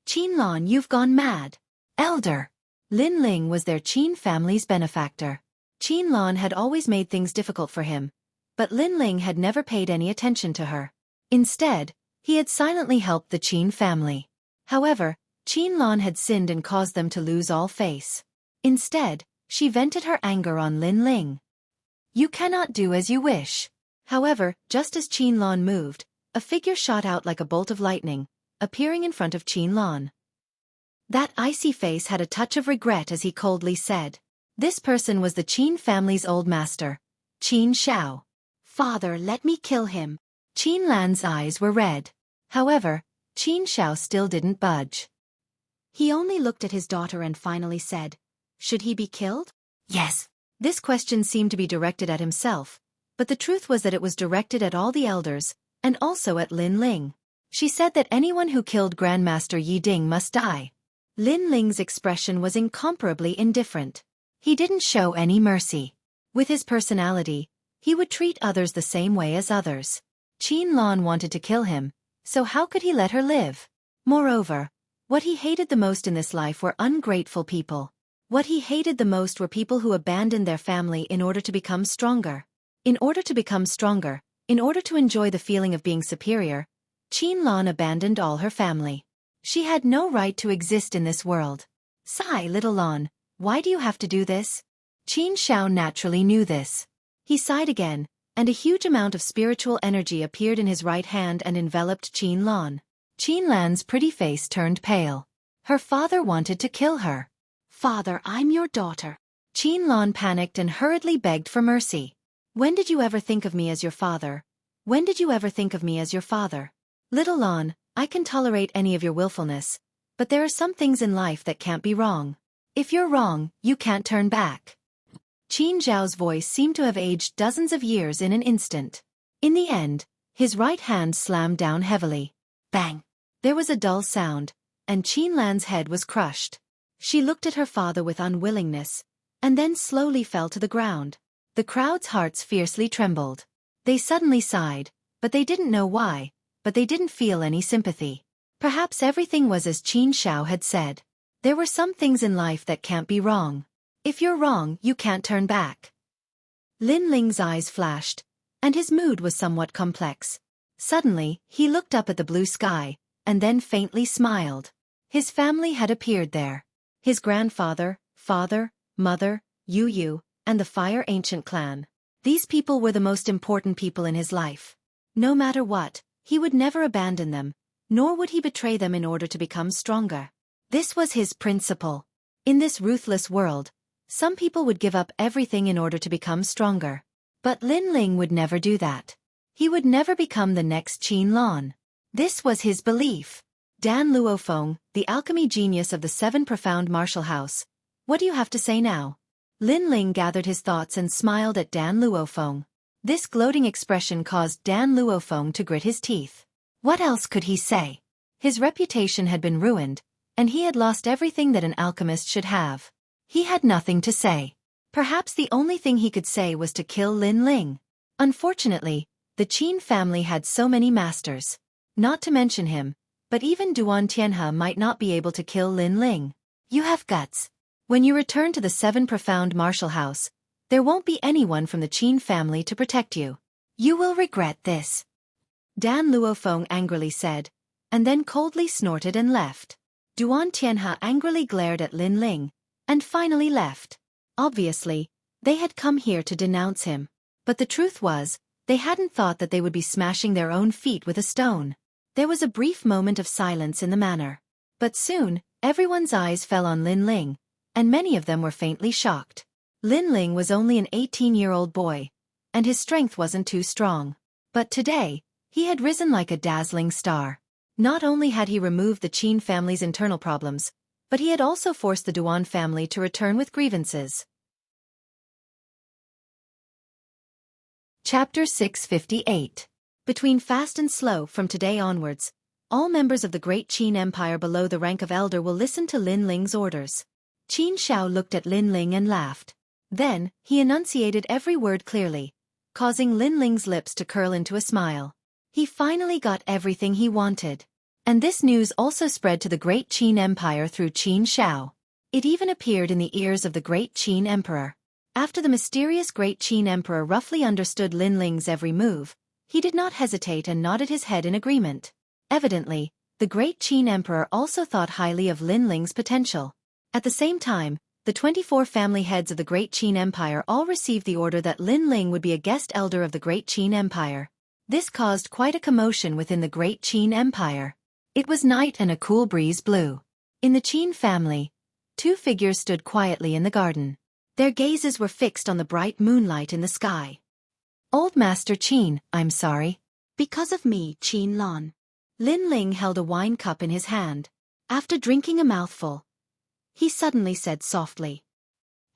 Qin Lan, you've gone mad. Elder. Lin Ling was their Qin family's benefactor. Qin Lan had always made things difficult for him, but Lin Ling had never paid any attention to her. Instead, he had silently helped the Qin family. However, Qin Lan had sinned and caused them to lose all face. Instead, she vented her anger on Lin Ling. You cannot do as you wish. However, just as Qin Lan moved, a figure shot out like a bolt of lightning, appearing in front of Qin Lan. That icy face had a touch of regret as he coldly said. This person was the Qin family's old master, Qin Xiao. Father, let me kill him. Qin Lan's eyes were red. However, Qin Xiao still didn't budge. He only looked at his daughter and finally said, should he be killed? Yes. This question seemed to be directed at himself, but the truth was that it was directed at all the elders, and also at Lin Ling. She said that anyone who killed Grandmaster Yi Ding must die. Lin Ling's expression was incomparably indifferent. He didn't show any mercy. With his personality, he would treat others the same way as others. Qin Lan wanted to kill him, so how could he let her live? Moreover, what he hated the most in this life were ungrateful people. What he hated the most were people who abandoned their family in order to become stronger. In order to become stronger, in order to enjoy the feeling of being superior, Qin Lan abandoned all her family. She had no right to exist in this world. Sigh, little Lan, why do you have to do this? Qin Xiao naturally knew this. He sighed again, and a huge amount of spiritual energy appeared in his right hand and enveloped Qin Lan. Qin Lan's pretty face turned pale. Her father wanted to kill her. Father, I'm your daughter. Qin Lan panicked and hurriedly begged for mercy. When did you ever think of me as your father? When did you ever think of me as your father? Little Lan, I can tolerate any of your willfulness, but there are some things in life that can't be wrong. If you're wrong, you can't turn back. Qin Zhao's voice seemed to have aged dozens of years in an instant. In the end, his right hand slammed down heavily. Bang! There was a dull sound, and Qin Lan's head was crushed. She looked at her father with unwillingness, and then slowly fell to the ground. The crowd's hearts fiercely trembled. They suddenly sighed, but they didn't know why, but they didn't feel any sympathy. Perhaps everything was as Qin Shao had said. There were some things in life that can't be wrong. If you're wrong, you can't turn back. Lin Ling's eyes flashed, and his mood was somewhat complex. Suddenly, he looked up at the blue sky, and then faintly smiled. His family had appeared there. His grandfather, father, mother, Yu, and the Fire Ancient clan. These people were the most important people in his life. No matter what, he would never abandon them, nor would he betray them in order to become stronger. This was his principle. In this ruthless world, some people would give up everything in order to become stronger. But Lin Ling would never do that. He would never become the next Qin Lan. This was his belief. Dan Luofeng, the alchemy genius of the 7 profound martial house. What do you have to say now? Lin Ling gathered his thoughts and smiled at Dan Luofeng. This gloating expression caused Dan Luofeng to grit his teeth. What else could he say? His reputation had been ruined, and he had lost everything that an alchemist should have. He had nothing to say. Perhaps the only thing he could say was to kill Lin Ling. Unfortunately, the Qin family had so many masters. Not to mention him, but even Duan Tianhe might not be able to kill Lin Ling. You have guts. When you return to the 7 profound martial house, there won't be anyone from the Qin family to protect you. You will regret this. Dan Luofeng angrily said, and then coldly snorted and left. Duan Tianhe angrily glared at Lin Ling, and finally left. Obviously, they had come here to denounce him. But the truth was, they hadn't thought that they would be smashing their own feet with a stone. There was a brief moment of silence in the manor. But soon, everyone's eyes fell on Lin Ling, and many of them were faintly shocked. Lin Ling was only an 18-year-old boy, and his strength wasn't too strong. But today, he had risen like a dazzling star. Not only had he removed the Qin family's internal problems, but he had also forced the Duan family to return with grievances. Chapter 658. Between fast and slow from today onwards, all members of the great Qin Empire below the rank of elder will listen to Lin Ling's orders. Qin Shao looked at Lin Ling and laughed. Then, he enunciated every word clearly, causing Lin Ling's lips to curl into a smile. He finally got everything he wanted. And this news also spread to the great Qin Empire through Qin Shao. It even appeared in the ears of the great Qin Emperor. After the mysterious great Qin Emperor roughly understood Lin Ling's every move, he did not hesitate and nodded his head in agreement. Evidently, the great Qin Emperor also thought highly of Lin Ling's potential. At the same time, the 24 family heads of the great Qin Empire all received the order that Lin Ling would be a guest elder of the great Qin Empire. This caused quite a commotion within the great Qin Empire. It was night and a cool breeze blew. In the Qin family, 2 figures stood quietly in the garden. Their gazes were fixed on the bright moonlight in the sky. Old Master Qin, I'm sorry. Because of me, Qin Lan. Lin Ling held a wine cup in his hand. After drinking a mouthful, he suddenly said softly,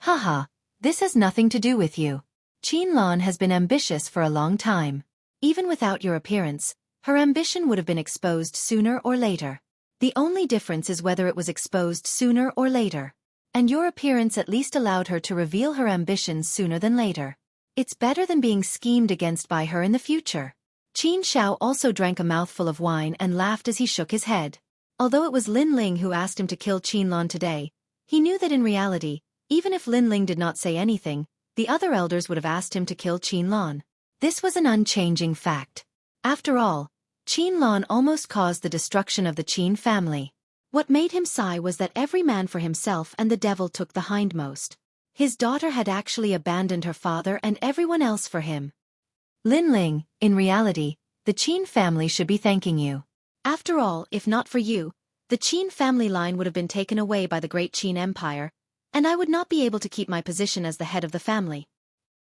Haha, this has nothing to do with you. Qin Lan has been ambitious for a long time. Even without your appearance, her ambition would have been exposed sooner or later. The only difference is whether it was exposed sooner or later. And your appearance at least allowed her to reveal her ambitions sooner than later. It's better than being schemed against by her in the future. Qin Shao also drank a mouthful of wine and laughed as he shook his head. Although it was Lin Ling who asked him to kill Qin Lan today, he knew that in reality, even if Lin Ling did not say anything, the other elders would have asked him to kill Qin Lan. This was an unchanging fact. After all, Qin Lan almost caused the destruction of the Qin family. What made him sigh was that every man for himself and the devil took the hindmost. His daughter had actually abandoned her father and everyone else for him. Lin Ling, in reality, the Qin family should be thanking you. After all, if not for you, the Qin family line would have been taken away by the great Qin Empire, and I would not be able to keep my position as the head of the family.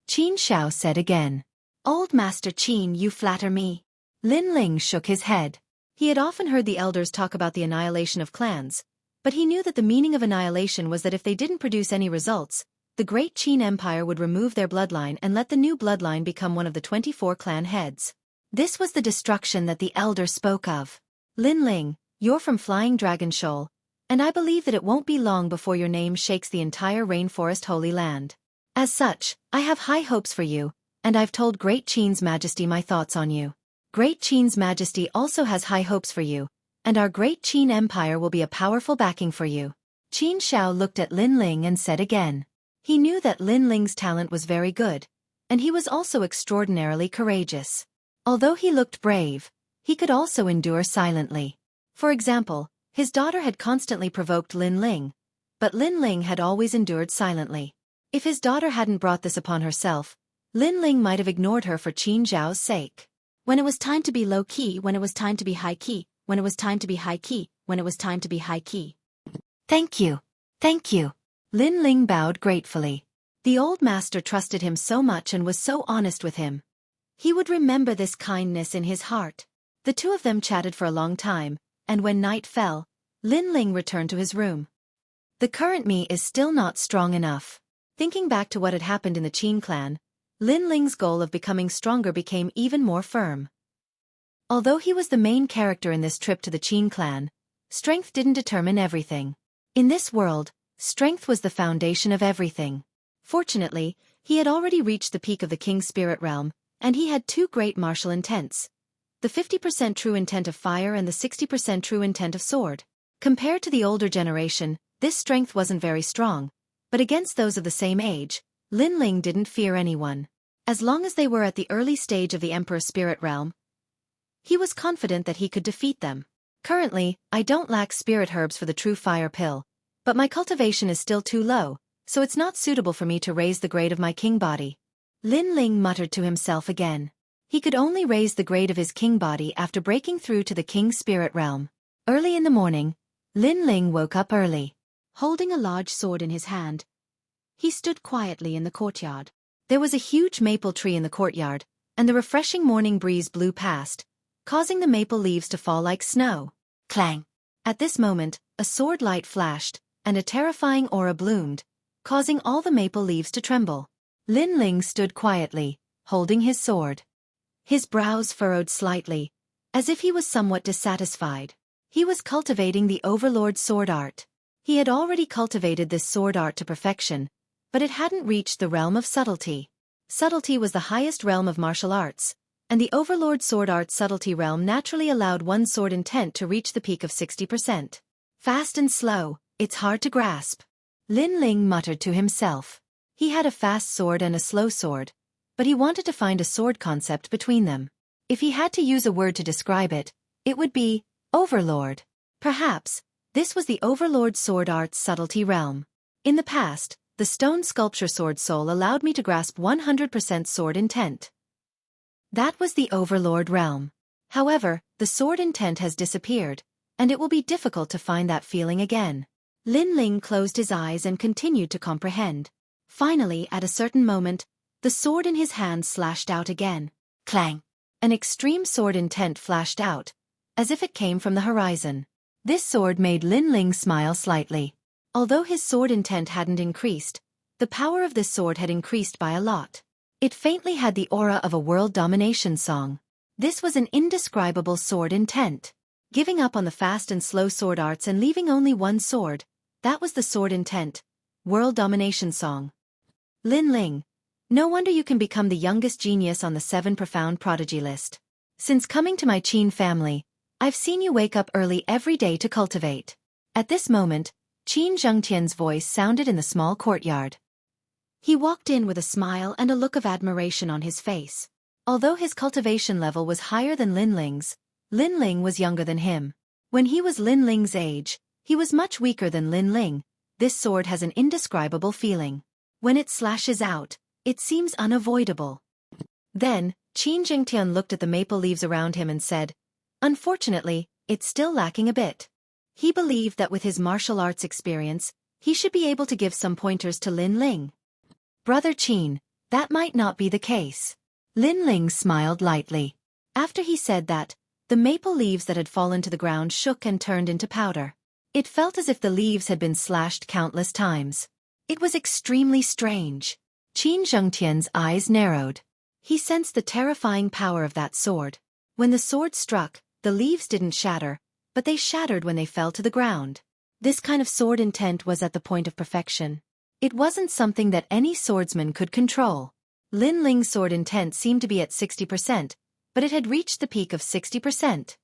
Qin Shao said again. Old Master Qin, you flatter me. Lin Ling shook his head. He had often heard the elders talk about the annihilation of clans, but he knew that the meaning of annihilation was that if they didn't produce any results, the great Qin Empire would remove their bloodline and let the new bloodline become one of the 24 clan heads. This was the destruction that the elder spoke of. Lin Ling, you're from Flying Dragon Shoal, and I believe that it won't be long before your name shakes the entire Rainforest Holy Land. As such, I have high hopes for you, and I've told Great Qin's Majesty my thoughts on you. Great Qin's Majesty also has high hopes for you, and our great Qin Empire will be a powerful backing for you. Qin Xiao looked at Lin Ling and said again. He knew that Lin Ling's talent was very good, and he was also extraordinarily courageous. Although he looked brave, he could also endure silently. For example, his daughter had constantly provoked Lin Ling, but Lin Ling had always endured silently. If his daughter hadn't brought this upon herself, Lin Ling might have ignored her for Qin Xiao's sake.
When it was time to be low-key, when it was time to be high-key, when it was time to be high-key, when it was time to be high-key.
Thank you. Thank you. Lin Ling bowed gratefully. The old master trusted him so much and was so honest with him. He would remember this kindness in his heart. The two of them chatted for a long time, and when night fell, Lin Ling returned to his room. The current me is still not strong enough. Thinking back to what had happened in the Qin clan, Lin Ling's goal of becoming stronger became even more firm. Although he was the main character in this trip to the Qin clan, strength didn't determine everything. In this world, strength was the foundation of everything. Fortunately, he had already reached the peak of the king's spirit realm, and he had two great martial intents. The 50% true intent of fire and the 60% true intent of sword. Compared to the older generation, this strength wasn't very strong, but against those of the same age, Lin Ling didn't fear anyone. As long as they were at the early stage of the Emperor's spirit realm, he was confident that he could defeat them. Currently, I don't lack spirit herbs for the true fire pill, but my cultivation is still too low, so it's not suitable for me to raise the grade of my king body. Lin Ling muttered to himself again. He could only raise the grade of his king body after breaking through to the king's spirit realm. Early in the morning, Lin Ling woke up early.
Holding a large sword in his hand, he stood quietly in the courtyard.
There was a huge maple tree in the courtyard, and the refreshing morning breeze blew past, causing the maple leaves to fall like snow. Clang! At this moment, a sword light flashed, and a terrifying aura bloomed, causing all the maple leaves to tremble. Lin Ling stood quietly, holding his sword. His brows furrowed slightly, as if he was somewhat dissatisfied. He was cultivating the Overlord sword art. He had already cultivated this sword art to perfection, but it hadn't reached the realm of subtlety. Subtlety was the highest realm of martial arts, and the Overlord sword art subtlety realm naturally allowed one sword intent to reach the peak of 60%. Fast and slow, it's hard to grasp. Lin Ling muttered to himself. He had a fast sword and a slow sword, but he wanted to find a sword concept between them. If he had to use a word to describe it, it would be Overlord. Perhaps this was the Overlord sword art's subtlety realm. In the past, the stone sculpture sword soul allowed me to grasp 100% sword intent. That was the Overlord realm. However, the sword intent has disappeared, and it will be difficult to find that feeling again. Lin Ling closed his eyes and continued to comprehend. Finally, at a certain moment, the sword in his hand slashed out again. Clang! An extreme sword intent flashed out, as if it came from the horizon. This sword made Lin Ling smile slightly. Although his sword intent hadn't increased, the power of this sword had increased by a lot. It faintly had the aura of a world domination song. This was an indescribable sword intent. Giving up on the fast and slow sword arts and leaving only one sword, that was the sword intent. World domination song. Lin Ling, no wonder you can become the youngest genius on the 7 profound prodigy list. Since coming to my Qin family, I've seen you wake up early every day to cultivate. At this moment, Qin Zhengtian's voice sounded in the small courtyard. He walked in with a smile and a look of admiration on his face. Although his cultivation level was higher than Lin Ling's, Lin Ling was younger than him. When he was Lin Ling's age, he was much weaker than Lin Ling. This sword has an indescribable feeling. When it slashes out, it seems unavoidable. Then, Qin Zhengtian looked at the maple leaves around him and said, "Unfortunately, it's still lacking a bit." He believed that with his martial arts experience, he should be able to give some pointers to Lin Ling. Brother Qin, that might not be the case. Lin Ling smiled lightly. After he said that, the maple leaves that had fallen to the ground shook and turned into powder. It felt as if the leaves had been slashed countless times. It was extremely strange. Qin Zhengtian's eyes narrowed. He sensed the terrifying power of that sword. When the sword struck, the leaves didn't shatter, but they shattered when they fell to the ground. This kind of sword intent was at the point of perfection. It wasn't something that any swordsman could control. Lin Ling's sword intent seemed to be at 60%, but it had reached the peak of 60%.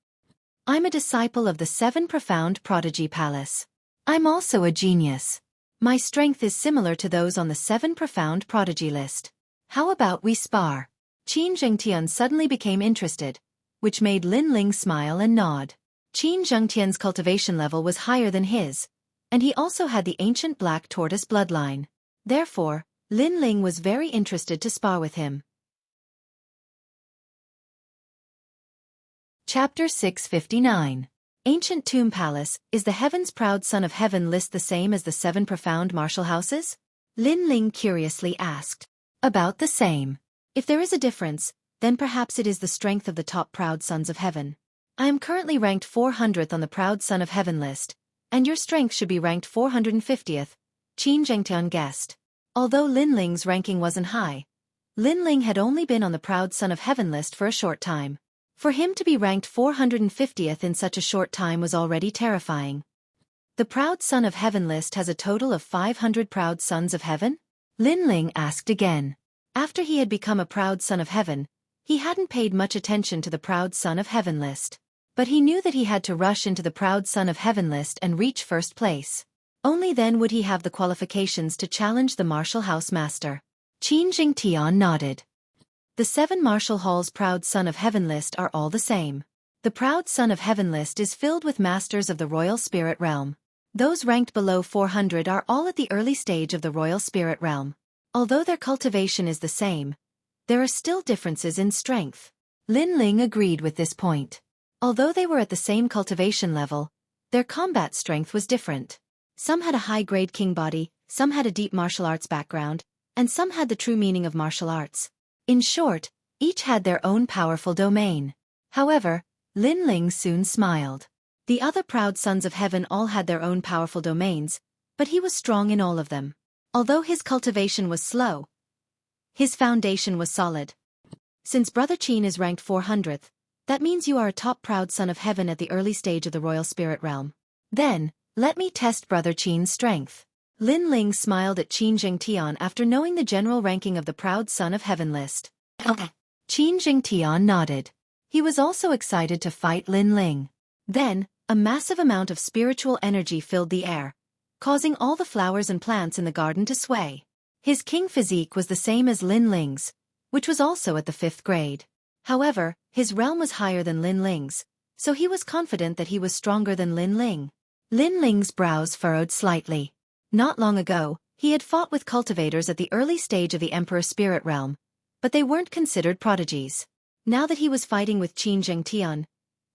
I'm a disciple of the 7 Profound Prodigy Palace. I'm also a genius. My strength is similar to those on the 7 Profound Prodigy list. How about we spar? Qin Zhengtian suddenly became interested, which made Lin Ling smile and nod. Qin Zhengtian's cultivation level was higher than his, and he also had the ancient black tortoise bloodline. Therefore, Lin Ling was very interested to spar with him. Chapter 659. Ancient Tomb Palace. Is the Heaven's Proud Son of Heaven list the same as the 7 Profound Martial Houses? Lin Ling curiously asked. About the same. If there is a difference, then perhaps it is the strength of the top Proud Sons of Heaven. I am currently ranked 400th on the Proud Son of Heaven list, and your strength should be ranked 450th, Qin Zhengtian guessed. Although Lin Ling's ranking wasn't high, Lin Ling had only been on the Proud Son of Heaven list for a short time. For him to be ranked 450th in such a short time was already terrifying. The Proud Son of Heaven list has a total of 500 Proud Sons of Heaven? Lin Ling asked again. After he had become a Proud Son of Heaven, he hadn't paid much attention to the Proud Son of Heaven list. But he knew that he had to rush into the Proud Son of Heaven list and reach first place. Only then would he have the qualifications to challenge the Martial House Master. Qin Zhengtian nodded. The 7 Martial Hall's Proud Son of Heaven list are all the same. The Proud Son of Heaven list is filled with masters of the Royal Spirit Realm. Those ranked below 400 are all at the early stage of the Royal Spirit Realm. Although their cultivation is the same, there are still differences in strength. Lin Ling agreed with this point. Although they were at the same cultivation level, their combat strength was different. Some had a high-grade king body, some had a deep martial arts background, and some had the true meaning of martial arts. In short, each had their own powerful domain. However, Lin Ling soon smiled. The other Proud Sons of Heaven all had their own powerful domains, but he was strong in all of them. Although his cultivation was slow, his foundation was solid. Since Brother Qin is ranked 400th, that means you are a top Proud Son of Heaven at the early stage of the Royal Spirit Realm. Then, let me test Brother Qin's strength. Lin Ling smiled at Qin Zhengtian after knowing the general ranking of the Proud Son of Heaven list. Qin Zhengtian nodded. He was also excited to fight Lin Ling. Then, a massive amount of spiritual energy filled the air, causing all the flowers and plants in the garden to sway. His king physique was the same as Lin Ling's, which was also at the 5th grade. However, his realm was higher than Lin Ling's, so he was confident that he was stronger than Lin Ling. Lin Ling's brows furrowed slightly. Not long ago, he had fought with cultivators at the early stage of the Emperor Spirit Realm, but they weren't considered prodigies. Now that he was fighting with Qin Zhengtian,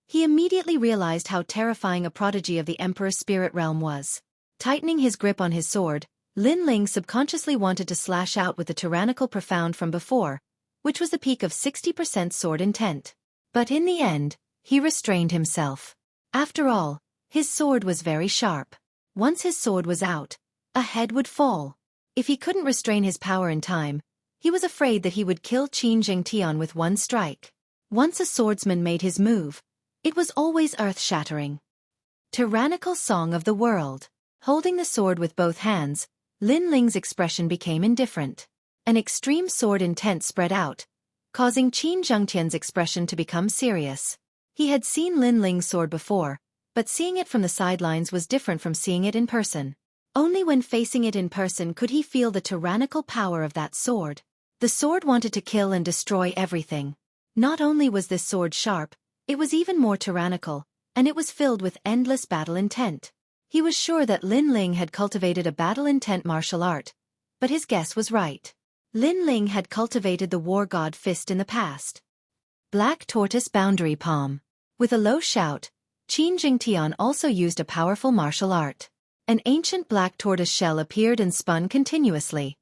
he immediately realized how terrifying a prodigy of the Emperor Spirit Realm was. Tightening his grip on his sword, Lin Ling subconsciously wanted to slash out with the tyrannical profound from before, which was the peak of 60% sword intent. But in the end, he restrained himself. After all, his sword was very sharp. Once his sword was out, a head would fall. If he couldn't restrain his power in time, he was afraid that he would kill Qin Zhengtian with one strike. Once a swordsman made his move, it was always earth-shattering. Tyrannical Song of the World. Holding the sword with both hands, Lin Ling's expression became indifferent. An extreme sword intent spread out, causing Qin Zhengtian's expression to become serious. He had seen Lin Ling's sword before, but seeing it from the sidelines was different from seeing it in person. Only when facing it in person could he feel the tyrannical power of that sword. The sword wanted to kill and destroy everything. Not only was this sword sharp, it was even more tyrannical, and it was filled with endless battle intent. He was sure that Lin Ling had cultivated a battle intent martial art, but his guess was right. Lin Ling had cultivated the war god fist in the past. Black Tortoise Boundary Palm. With a low shout, Qin Zhengtian also used a powerful martial art. An ancient black tortoise shell appeared and spun continuously.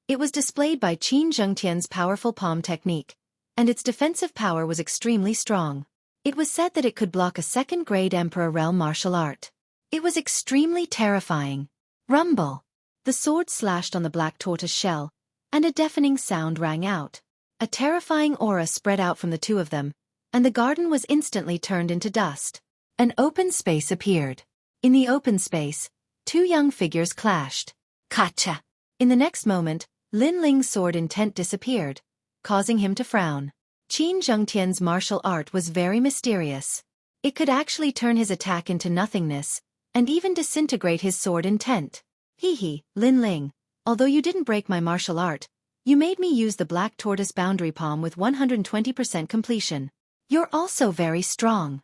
It was displayed by Qin Zhengtian's powerful palm technique, and its defensive power was extremely strong. It was said that it could block a 2nd-grade Emperor realm martial art. It was extremely terrifying. Rumble! The sword slashed on the black tortoise shell, and a deafening sound rang out. A terrifying aura spread out from the two of them, and the garden was instantly turned into dust. An open space appeared. In the open space, 2 young figures clashed. Kacha! In the next moment, Lin Ling's sword intent disappeared, causing him to frown. Qin Zhengtian's martial art was very mysterious. It could actually turn his attack into nothingness, and even disintegrate his sword intent. Hee, Lin Ling, although you didn't break my martial art, you made me use the black tortoise boundary palm with 120% completion. You're also very strong.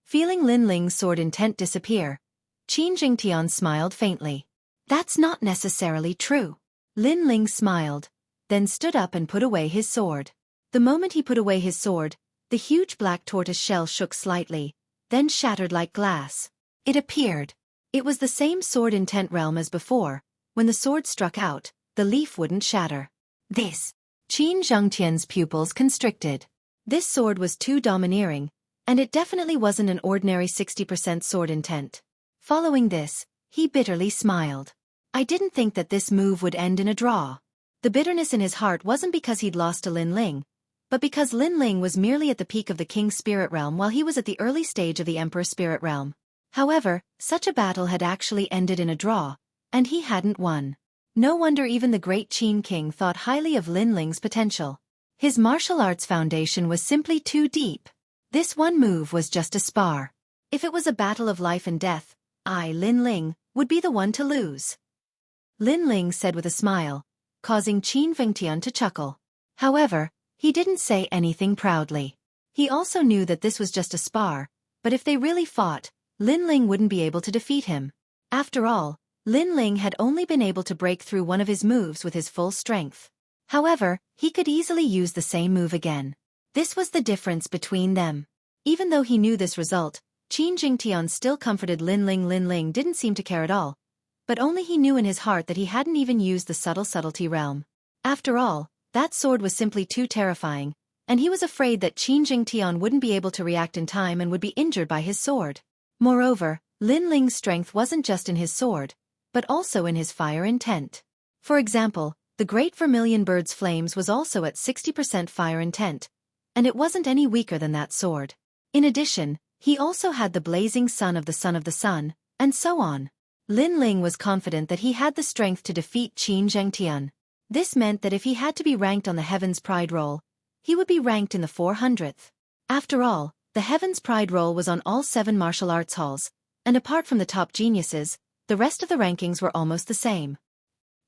Feeling Lin Ling's sword intent disappear, Qin Jingtian smiled faintly. That's not necessarily true. Lin Ling smiled, then stood up and put away his sword. The moment he put away his sword, the huge black tortoise shell shook slightly, then shattered like glass. It appeared. It was the same sword intent realm as before. When the sword struck out, the leaf wouldn't shatter. This. Qin Zhengtian's pupils constricted. This sword was too domineering, and it definitely wasn't an ordinary 60% sword intent. Following this, he bitterly smiled. I didn't think that this move would end in a draw. The bitterness in his heart wasn't because he'd lost to Lin Ling, but because Lin Ling was merely at the peak of the King's Spirit Realm while he was at the early stage of the Emperor's Spirit Realm. However, such a battle had actually ended in a draw, and he hadn't won. No wonder even the great Qin King thought highly of Lin Ling's potential. His martial arts foundation was simply too deep. This one move was just a spar. If it was a battle of life and death, I, Lin Ling, would be the one to lose. Lin Ling said with a smile, causing Qin Vengtian to chuckle. However, he didn't say anything proudly. He also knew that this was just a spar, but if they really fought, Lin Ling wouldn't be able to defeat him. After all, Lin Ling had only been able to break through one of his moves with his full strength. However, he could easily use the same move again. This was the difference between them. Even though he knew this result, Qin Jingtian still comforted Lin Ling. Lin Ling didn't seem to care at all, but only he knew in his heart that he hadn't even used the subtlety realm. After all, that sword was simply too terrifying, and he was afraid that Qin Jingtian wouldn't be able to react in time and would be injured by his sword. Moreover, Lin Ling's strength wasn't just in his sword, but also in his fire intent. For example, the Great Vermilion Bird's flames was also at 60% fire intent, and it wasn't any weaker than that sword. In addition, he also had the blazing sun of the sun, and so on. Lin Ling was confident that he had the strength to defeat Qin Zhengtian. This meant that if he had to be ranked on the Heaven's Pride roll, he would be ranked in the 400th. After all, the Heaven's Pride roll was on all 7 martial arts halls, and apart from the top geniuses, the rest of the rankings were almost the same.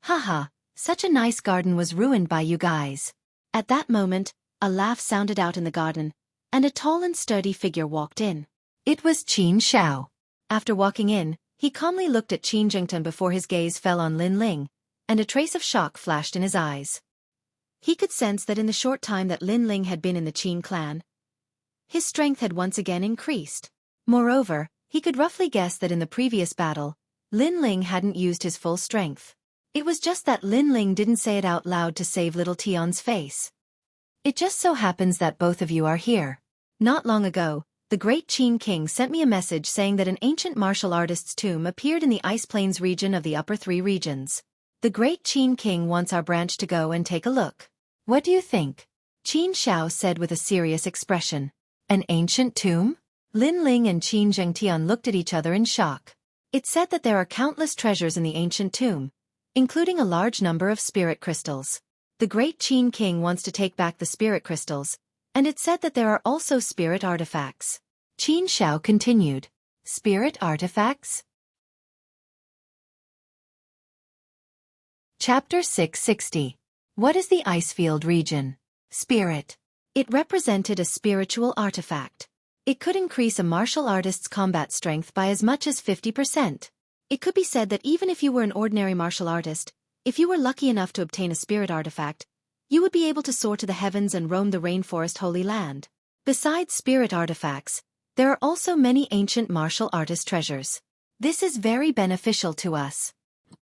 Haha, such a nice garden was ruined by you guys. At that moment, a laugh sounded out in the garden, and a tall and sturdy figure walked in. It was Qin Xiao. After walking in, he calmly looked at Qin Zhengtian before his gaze fell on Lin Ling, and a trace of shock flashed in his eyes. He could sense that in the short time that Lin Ling had been in the Qin clan, his strength had once again increased. Moreover, he could roughly guess that in the previous battle, Lin Ling hadn't used his full strength. It was just that Lin Ling didn't say it out loud to save little Tian's face. It just so happens that both of you are here. Not long ago, the great Qin King sent me a message saying that an ancient martial artist's tomb appeared in the Ice Plains region of the Upper 3 regions. The great Qin King wants our branch to go and take a look. What do you think? Qin Xiao said with a serious expression. An ancient tomb? Lin Ling and Qin Zhengtian looked at each other in shock. It said that there are countless treasures in the ancient tomb, including a large number of spirit crystals. The great Qin King wants to take back the spirit crystals, and it said that there are also spirit artifacts. Qin Xiao continued. Spirit artifacts? Chapter 660. What is the Icefield region? Spirit. It represented a spiritual artifact. It could increase a martial artist's combat strength by as much as 50%. It could be said that even if you were an ordinary martial artist, if you were lucky enough to obtain a spirit artifact, you would be able to soar to the heavens and roam the rainforest Holy Land. Besides spirit artifacts, there are also many ancient martial artist treasures. This is very beneficial to us.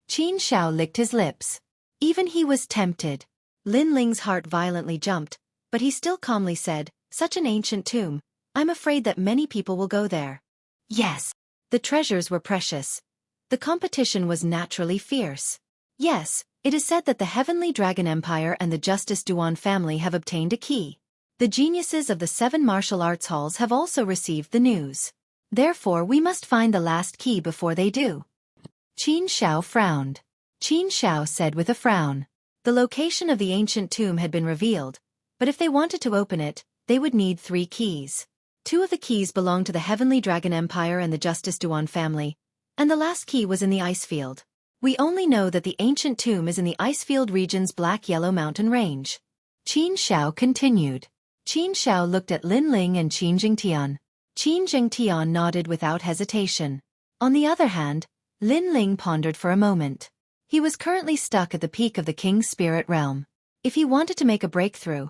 Qin Xiao licked his lips. Even he was tempted. Lin Ling's heart violently jumped, but he still calmly said, such an ancient tomb, I'm afraid that many people will go there. Yes. The treasures were precious. The competition was naturally fierce. Yes, it is said that the Heavenly Dragon Empire and the Justice Duan family have obtained a key. The geniuses of the 7 martial arts halls have also received the news. Therefore we must find the last key before they do. Qin Xiao frowned. Qin Xiao said with a frown. The location of the ancient tomb had been revealed, but if they wanted to open it, they would need 3 keys. 2 of the keys belonged to the Heavenly Dragon Empire and the Justice Duan family, and the last key was in the Icefield. We only know that the ancient tomb is in the Icefield region's Black-Yellow Mountain Range. Qin Shao continued. Qin Shao looked at Lin Ling and Qin Jingtian. Qin Jingtian nodded without hesitation. On the other hand, Lin Ling pondered for a moment. He was currently stuck at the peak of the King's Spirit Realm. If he wanted to make a breakthrough,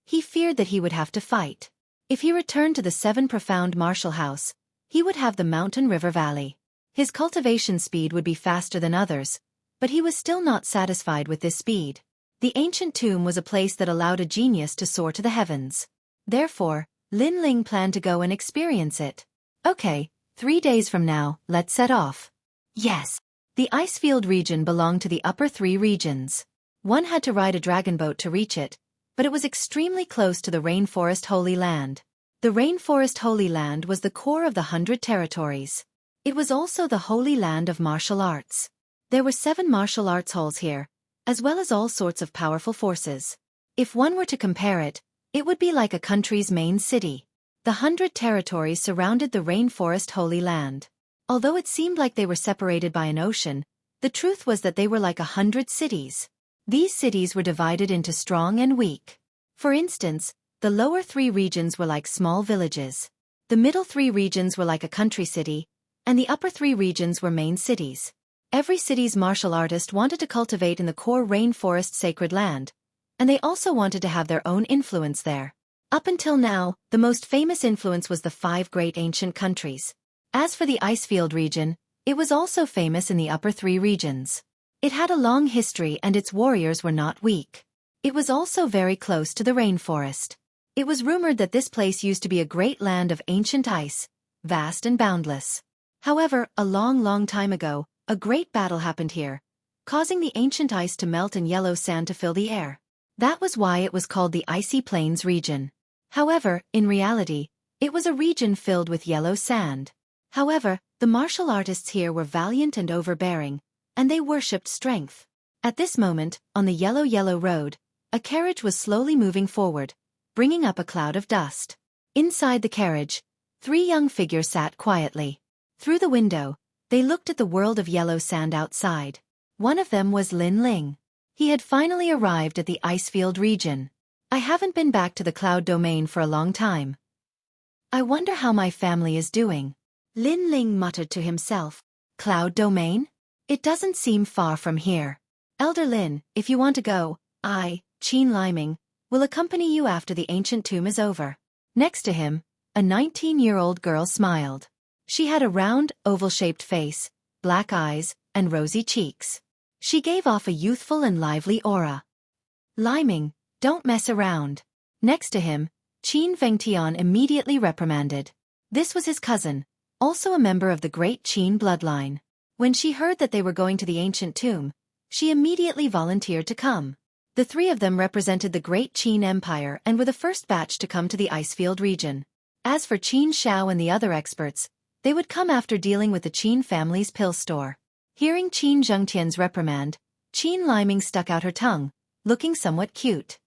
he feared that he would have to fight. If he returned to the 7 Profound Martial House, he would have the Mountain River Valley. His cultivation speed would be faster than others, but he was still not satisfied with this speed. The ancient tomb was a place that allowed a genius to soar to the heavens. Therefore, Lin Ling planned to go and experience it. Okay, 3 days from now, let's set off. Yes. The Icefield region belonged to the upper 3 regions. One had to ride a dragon boat to reach it, but it was extremely close to the Rainforest Holy Land. The Rainforest Holy Land was the core of the 100 territories. It was also the Holy Land of martial arts. There were 7 martial arts halls here, as well as all sorts of powerful forces. If one were to compare it, it would be like a country's main city. The 100 territories surrounded the Rainforest Holy Land. Although it seemed like they were separated by an ocean, the truth was that they were like 100 cities. These cities were divided into strong and weak. For instance, the lower 3 regions were like small villages. The middle 3 regions were like a country city, and the upper 3 regions were main cities. Every city's martial artist wanted to cultivate in the core rainforest sacred land, and they also wanted to have their own influence there. Up until now, the most famous influence was the 5 great ancient countries. As for the Icefield region, it was also famous in the upper 3 regions. It had a long history and its warriors were not weak. It was also very close to the rainforest. It was rumored that this place used to be a great land of ancient ice, vast and boundless. However, a long time ago, a great battle happened here, causing the ancient ice to melt and yellow sand to fill the air. That was why it was called the Icy Plains region. However, in reality, it was a region filled with yellow sand. However, the martial artists here were valiant and overbearing, and they worshipped strength. At this moment, on the yellow road, a carriage was slowly moving forward, bringing up a cloud of dust. Inside the carriage, 3 young figures sat quietly. Through the window, they looked at the world of yellow sand outside. One of them was Lin Ling. He had finally arrived at the Icefield region. I haven't been back to the cloud domain for a long time. I wonder how my family is doing. Lin Ling muttered to himself. Cloud domain? It doesn't seem far from here. Elder Lin, if you want to go, I, Qin Liming, will accompany you after the ancient tomb is over. Next to him, a 19-year-old girl smiled. She had a round, oval-shaped face, black eyes, and rosy cheeks. She gave off a youthful and lively aura. Liming, don't mess around. Next to him, Qin Vengtian immediately reprimanded. This was his cousin, also a member of the great Qin bloodline. When she heard that they were going to the ancient tomb, she immediately volunteered to come. The 3 of them represented the great Qin Empire and were the first batch to come to the Icefield region. As for Qin Shao and the other experts, they would come after dealing with the Qin family's pill store. Hearing Qin Zhengtian's reprimand, Qin Liming stuck out her tongue, looking somewhat cute.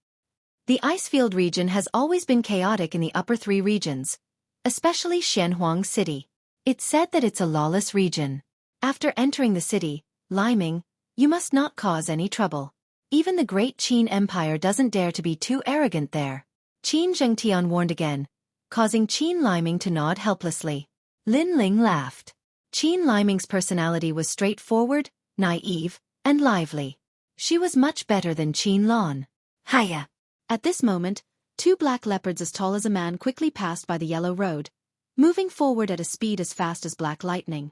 The Icefield region has always been chaotic in the upper 3 regions, especially Shenhuang City. It's said that it's a lawless region. After entering the city, Liming, you must not cause any trouble. Even the great Qin Empire doesn't dare to be too arrogant there. Qin Zhengtian warned again, causing Qin Liming to nod helplessly. Lin Ling laughed. Qin Liming's personality was straightforward, naive, and lively. She was much better than Qin Lan. Hiya! At this moment, 2 black leopards as tall as a man quickly passed by the yellow road, moving forward at a speed as fast as black lightning.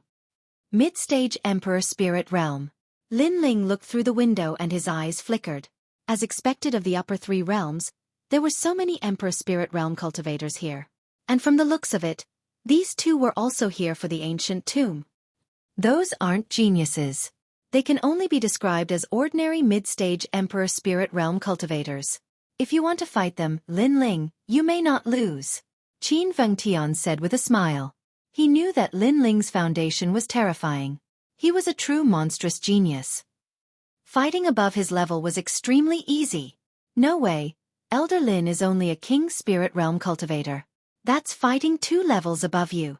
Mid-stage Emperor Spirit Realm. Lin Ling looked through the window and his eyes flickered. As expected of the upper 3 realms, there were so many Emperor Spirit Realm cultivators here. And from the looks of it, these 2 were also here for the ancient tomb. Those aren't geniuses. They can only be described as ordinary mid-stage Emperor Spirit Realm cultivators. If you want to fight them, Lin Ling, you may not lose. Qin Vengtian said with a smile. He knew that Lin Ling's foundation was terrifying. He was a true monstrous genius. Fighting above his level was extremely easy. No way, Elder Lin is only a King Spirit Realm cultivator. That's fighting 2 levels above you.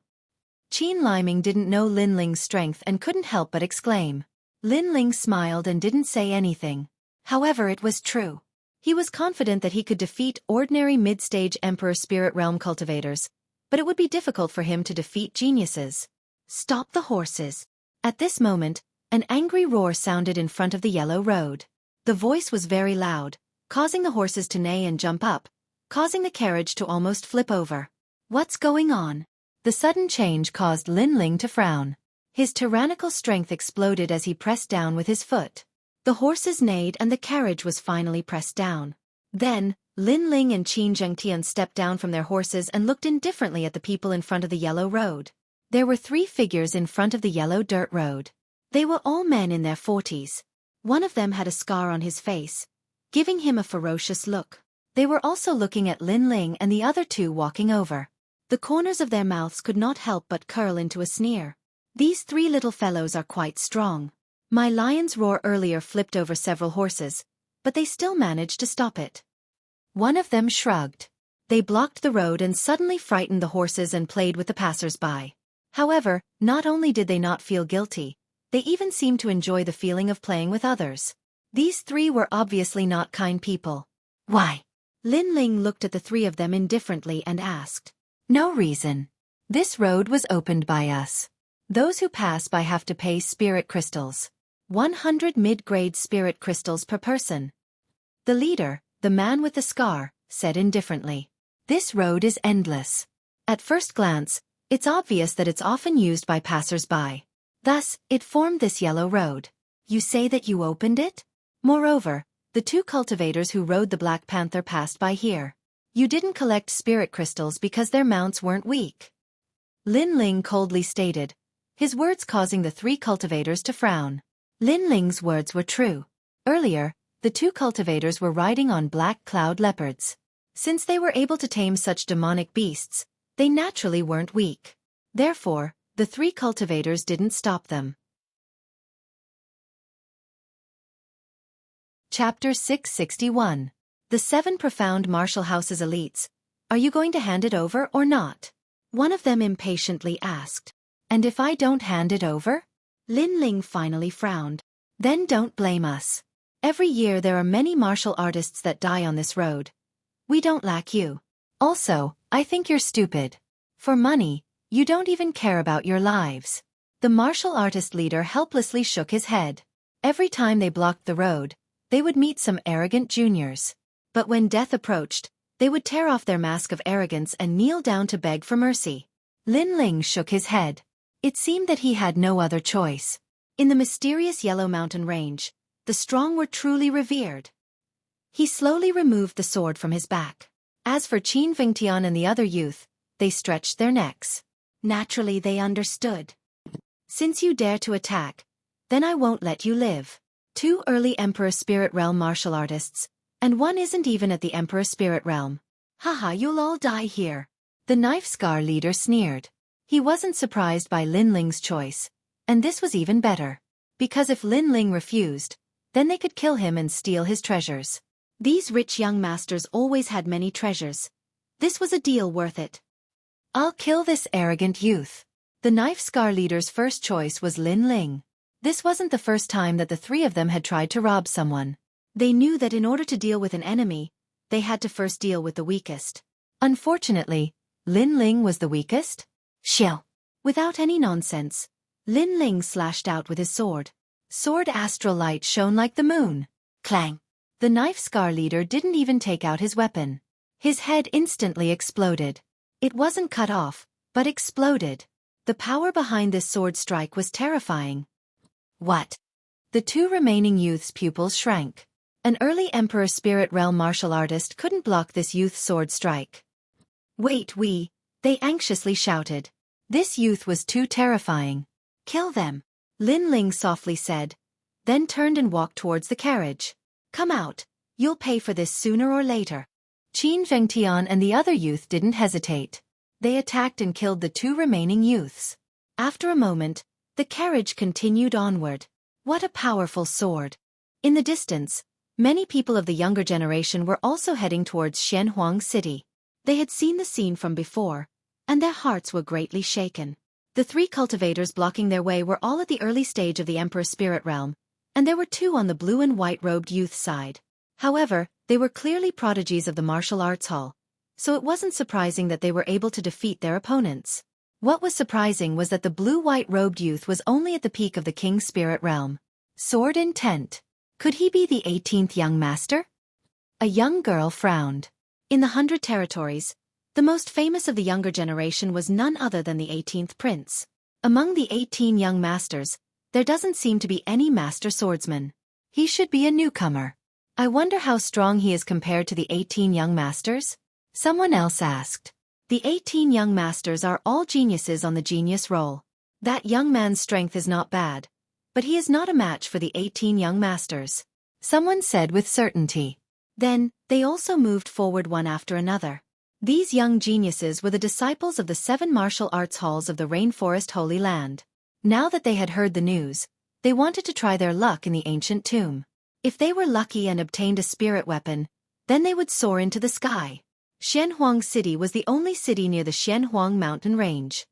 Qin Liming didn't know Lin Ling's strength and couldn't help but exclaim. Lin Ling smiled and didn't say anything. However, it was true. He was confident that he could defeat ordinary mid-stage Emperor Spirit Realm cultivators, but it would be difficult for him to defeat geniuses. Stop the horses. At this moment, an angry roar sounded in front of the yellow road. The voice was very loud, causing the horses to neigh and jump up, causing the carriage to almost flip over. What's going on? The sudden change caused Lin Ling to frown. His tyrannical strength exploded as he pressed down with his foot. The horses neighed and the carriage was finally pressed down. Then, Lin Ling and Qin Zhengtian stepped down from their horses and looked indifferently at the people in front of the yellow road. There were 3 figures in front of the yellow dirt road. They were all men in their 40s. One of them had a scar on his face, giving him a ferocious look. They were also looking at Lin Ling and the other 2 walking over. The corners of their mouths could not help but curl into a sneer. These 3 little fellows are quite strong. My lion's roar earlier flipped over several horses, but they still managed to stop it. One of them shrugged. They blocked the road and suddenly frightened the horses and played with the passers-by. However, not only did they not feel guilty, they even seemed to enjoy the feeling of playing with others. These 3 were obviously not kind people. Why? Lin Ling looked at the 3 of them indifferently and asked. No reason. This road was opened by us. Those who pass by have to pay spirit crystals. 100 mid-grade spirit crystals per person. The leader, the man with the scar, said indifferently. This road is endless. At first glance, it's obvious that it's often used by passers-by. Thus, it formed this yellow road. You say that you opened it? Moreover, the 2 cultivators who rode the Black Panther passed by here. You didn't collect spirit crystals because their mounts weren't weak. Lin Ling coldly stated, his words causing the 3 cultivators to frown. Lin Ling's words were true. Earlier, the 2 cultivators were riding on black cloud leopards. Since they were able to tame such demonic beasts, they naturally weren't weak. Therefore, the 3 cultivators didn't stop them. Chapter 661. The 7 Profound Martial House's elites. Are you going to hand it over or not? One of them impatiently asked. And if I don't hand it over? Lin Ling finally frowned. Then don't blame us. Every year there are many martial artists that die on this road. We don't lack you. Also, I think you're stupid. For money, you don't even care about your lives. The martial artist leader helplessly shook his head. Every time they blocked the road, they would meet some arrogant juniors. But when death approached, they would tear off their mask of arrogance and kneel down to beg for mercy. Lin Ling shook his head. It seemed that he had no other choice. In the mysterious Yellow Mountain Range, the strong were truly revered. He slowly removed the sword from his back. As for Qin Vingtian and the other youth, they stretched their necks. Naturally they understood. Since you dare to attack, then I won't let you live. 2 early Emperor Spirit Realm martial artists, and 1 isn't even at the Emperor Spirit Realm. Haha, you'll all die here. The Knife Scar leader sneered. He wasn't surprised by Lin Ling's choice, and this was even better. Because if Lin Ling refused, then they could kill him and steal his treasures. These rich young masters always had many treasures. This was a deal worth it. I'll kill this arrogant youth. The Knife Scar leader's first choice was Lin Ling. This wasn't the first time that the 3 of them had tried to rob someone. They knew that in order to deal with an enemy, they had to first deal with the weakest. Unfortunately, Lin Ling was the weakest. Shill. Without any nonsense, Lin Ling slashed out with his sword. Sword astral light shone like the moon. Clang. The Knife Scar leader didn't even take out his weapon. His head instantly exploded. It wasn't cut off, but exploded. The power behind this sword strike was terrifying. What? The 2 remaining youth's pupils shrank. An early Emperor Spirit Realm martial artist couldn't block this youth's sword strike. Wait, they anxiously shouted. This youth was too terrifying. Kill them, Lin Ling softly said, then turned and walked towards the carriage. Come out, you'll pay for this sooner or later. Qin Vengtian and the other youth didn't hesitate. They attacked and killed the 2 remaining youths. After a moment, the carriage continued onward. What a powerful sword. In the distance, many people of the younger generation were also heading towards Xianhuang City.
They had seen the scene from before, and their hearts were greatly shaken. The 3 cultivators blocking their way were all at the early stage of the Emperor's spirit realm, and there were 2 on the blue and white-robed youth side. However, they were clearly prodigies of the martial arts hall, so it wasn't surprising that they were able to defeat their opponents. What was surprising was that the blue-white-robed youth was only at the peak of the king's spirit realm. Sword intent. Could he be the 18th young master? A young girl frowned. In the 100 territories, the most famous of the younger generation was none other than the 18th prince. Among the 18 young masters, there doesn't seem to be any master swordsman. He should be a newcomer. I wonder how strong he is compared to the 18 young masters? Someone else asked. The 18 young masters are all geniuses on the genius roll. That young man's strength is not bad, but he is not a match for the 18 young masters. Someone said with certainty. Then, they also moved forward one after another. These young geniuses were the disciples of the 7 martial arts halls of the Rainforest Holy Land. Now that they had heard the news, they wanted to try their luck in the ancient tomb. If they were lucky and obtained a spirit weapon, then they would soar into the sky. Xianhuang City was the only city near the Xianhuang mountain range.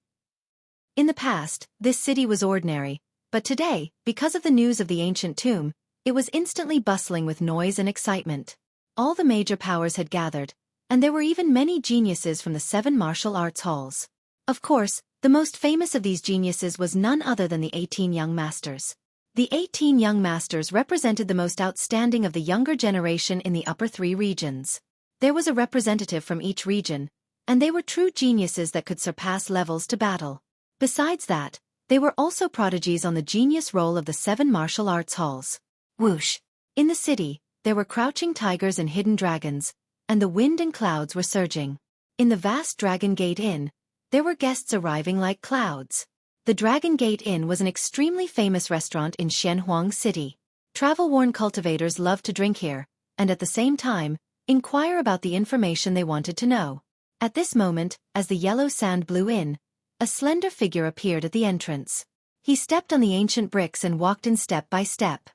In the past, this city was ordinary, but today, because of the news of the ancient tomb, it was instantly bustling with noise and excitement. All the major powers had gathered, and there were even many geniuses from the 7 martial arts halls. Of course, the most famous of these geniuses was none other than the 18 young masters. The 18 young masters represented the most outstanding of the younger generation in the upper 3 regions. There was a representative from each region, and they were true geniuses that could surpass levels to battle. Besides that, they were also prodigies on the genius roll of the 7 martial arts halls. Whoosh! In the city, there were crouching tigers and hidden dragons, and the wind and clouds were surging. In the vast Dragon Gate Inn, there were guests arriving like clouds. The Dragon Gate Inn was an extremely famous restaurant in Xianhuang City. Travel-worn cultivators loved to drink here, and at the same time, inquire about the information they wanted to know. At this moment, as the yellow sand blew in, a slender figure appeared at the entrance. He stepped on the ancient bricks and walked in step by step.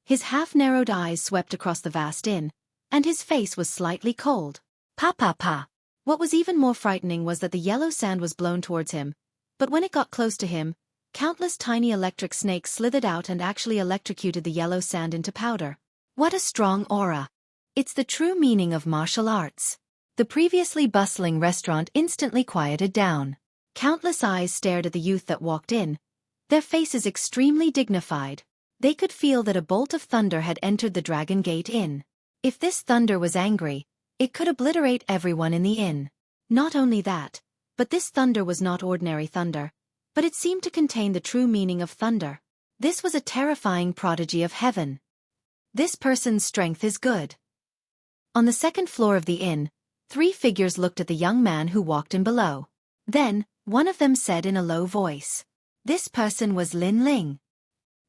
His half-narrowed eyes swept across the vast inn, and his face was slightly cold. Pa pa pa. What was even more frightening was that the yellow sand was blown towards him, but when it got close to him, countless tiny electric snakes slithered out and actually electrocuted the yellow sand into powder. What a strong aura! It's the true meaning of martial arts. The previously bustling restaurant instantly quieted down. Countless eyes stared at the youth that walked in, their faces extremely dignified. They could feel that a bolt of thunder had entered the Dragon Gate Inn. If this thunder was angry, it could obliterate everyone in the inn. Not only that, but this thunder was not ordinary thunder, but it seemed to contain the true meaning of thunder. This was a terrifying prodigy of heaven. This person's strength is good. On the second floor of the inn, 3 figures looked at the young man who walked in below. Then, one of them said in a low voice. This person was Lin Ling.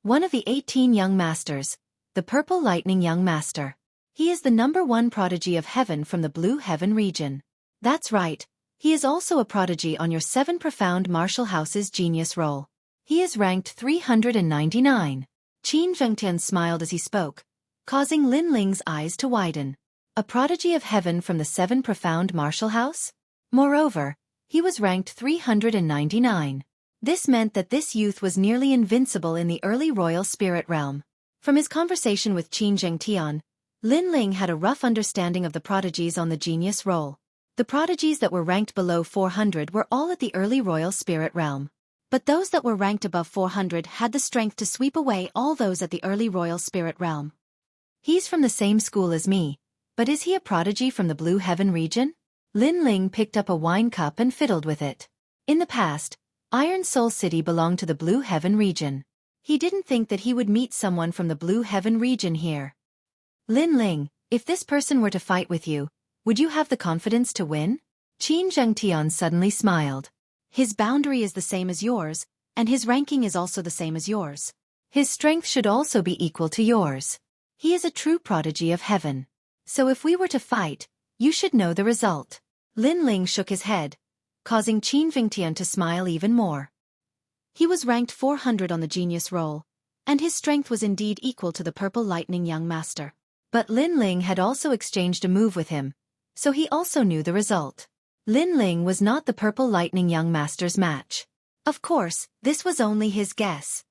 One of the 18 young masters, the Purple Lightning Young Master. He is the #1 prodigy of heaven from the Blue Heaven region. That's right, he is also a prodigy on your 7 profound martial houses genius roll. He is ranked 399. Qin Zhengtian smiled as he spoke, causing Lin Ling's eyes to widen. A prodigy of heaven from the 7 profound martial house? Moreover, he was ranked 399. This meant that this youth was nearly invincible in the early royal spirit realm. From his conversation with Qin Zhengtian, Lin Ling had a rough understanding of the prodigies on the genius roll. The prodigies that were ranked below 400 were all at the early royal spirit realm. But those that were ranked above 400 had the strength to sweep away all those at the early royal spirit realm. He's from the same school as me, but is he a prodigy from the Blue Heaven region? Lin Ling picked up a wine cup and fiddled with it. In the past, Iron Soul City belonged to the Blue Heaven region. He didn't think that he would meet someone from the Blue Heaven region here. Lin Ling, if this person were to fight with you, would you have the confidence to win? Qin Zhengtian suddenly smiled. His boundary is the same as yours, and his ranking is also the same as yours. His strength should also be equal to yours. He is a true prodigy of heaven. So if we were to fight, you should know the result. Lin Ling shook his head, causing Qin Zhengtian to smile even more. He was ranked 400 on the genius roll, and his strength was indeed equal to the Purple Lightning Young Master. But Lin Ling had also exchanged a move with him,
so he also knew the result. Lin Ling was not the Purple Lightning young master's match. Of course, this was only his guess.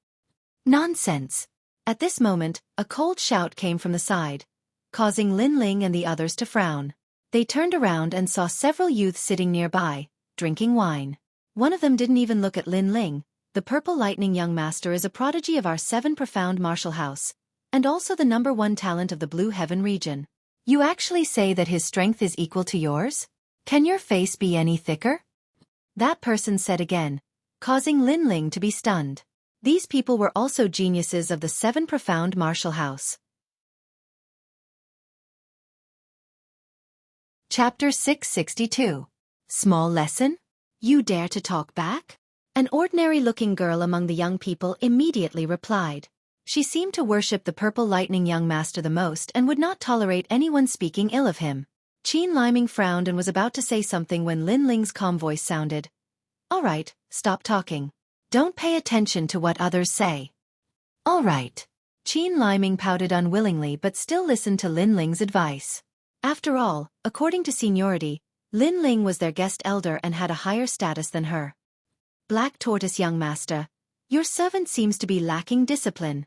Nonsense! At this moment, a cold shout came from the side, causing Lin Ling and the others to frown. They turned around and saw several youths sitting nearby, drinking wine. One of them didn't even look at Lin Ling. The Purple Lightning young master is a prodigy of our 7 profound martial house, and also the #1 talent of the Blue Heaven region. You actually say that his strength is equal to yours? Can your face be any thicker? That person said again, causing Lin Ling to be stunned. These people were also geniuses of the 7 profound martial house. Chapter 662. Small lesson? You dare to talk back? An ordinary-looking girl among the young people immediately replied. She seemed to worship the Purple Lightning young master the most and would not tolerate anyone speaking ill of him. Qin Liming frowned and was about to say something when Lin Ling's calm voice sounded. All right, stop talking. Don't pay attention to what others say. All right. Qin Liming pouted unwillingly but still listened to Lin Ling's advice. After all, according to seniority, Lin Ling was their guest elder and had a higher status than her. Black Tortoise young master, your servant seems to be lacking discipline.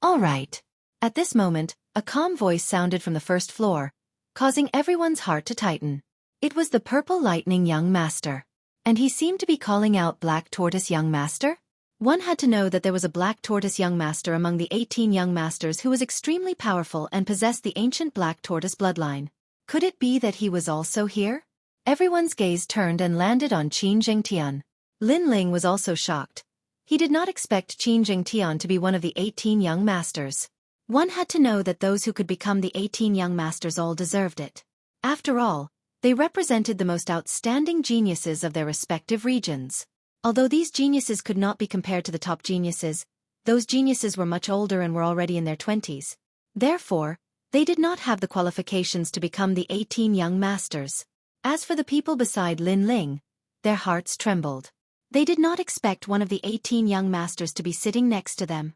All right. At this moment, a calm voice sounded from the first floor, causing everyone's heart to tighten. It was the Purple Lightning young master. And he seemed to be calling out Black Tortoise young master? One had to know that there was a Black Tortoise young master among the 18 young masters who was extremely powerful and possessed the ancient Black Tortoise bloodline. Could it be that he was also here? Everyone's gaze turned and landed on Qin Zhengtian. Lin Ling was also shocked. He did not expect Qin Zhengtian to be one of the 18 young masters. One had to know that those who could become the 18 young masters all deserved it. After all, they represented the most outstanding geniuses of their respective regions. Although these geniuses could not be compared to the top geniuses, those geniuses were much older and were already in their 20s. Therefore, they did not have the qualifications to become the 18 young masters. As for the people beside Lin Ling, their hearts trembled. They did not expect one of the 18 young masters to be sitting next to them.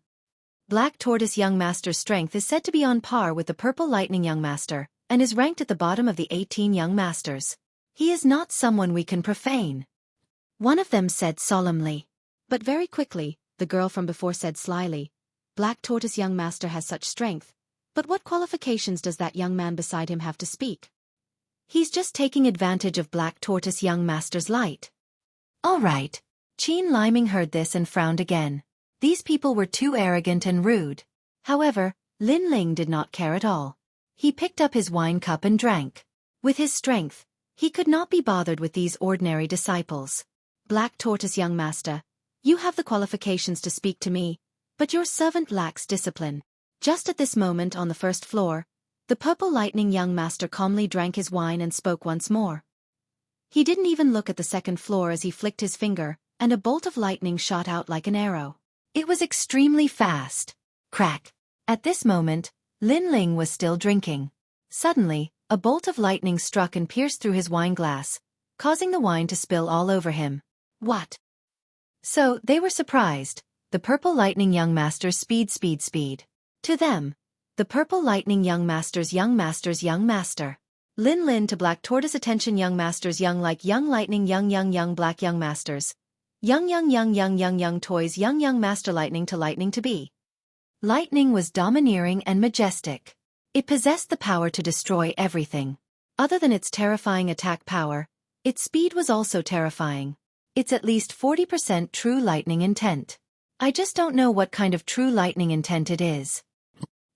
Black Tortoise young master's strength is said to be on par with the Purple Lightning young master, and is ranked at the bottom of the 18 young masters. He is not someone we can profane. One of them said solemnly. But very quickly, the girl from before said slyly, Black Tortoise young master has such strength, but what qualifications does that young man beside him have to speak? He's just taking advantage of Black Tortoise young master's light. All right. Qin Liming heard this and frowned again. These people were too arrogant and rude. However, Lin Ling did not care at all. He picked up his wine cup and drank. With his strength, he could not be bothered with these ordinary disciples. Black Tortoise young master, you have the qualifications to speak to me, but your servant lacks discipline. Just at this moment on the first floor, the Purple Lightning young master calmly drank his wine and spoke once more. He didn't even look at the second floor as he flicked his finger, and a bolt of lightning shot out like an arrow. It was extremely fast. Crack. At this moment, Lin Ling was still drinking. Suddenly, a bolt of lightning struck and pierced through his wine glass, causing the wine to spill all over him. What? So, they were surprised. The Purple Lightning young master's speed. To them, the Purple Lightning young master. Lin to Black Tortoise attention young masters young like young lightning young black young masters. Young toys young master lightning to be. Lightning was domineering and majestic. It possessed the power to destroy everything. Other than its terrifying attack power, its speed was also terrifying. It's at least 40% true lightning intent. I just don't know what kind of true lightning intent it is.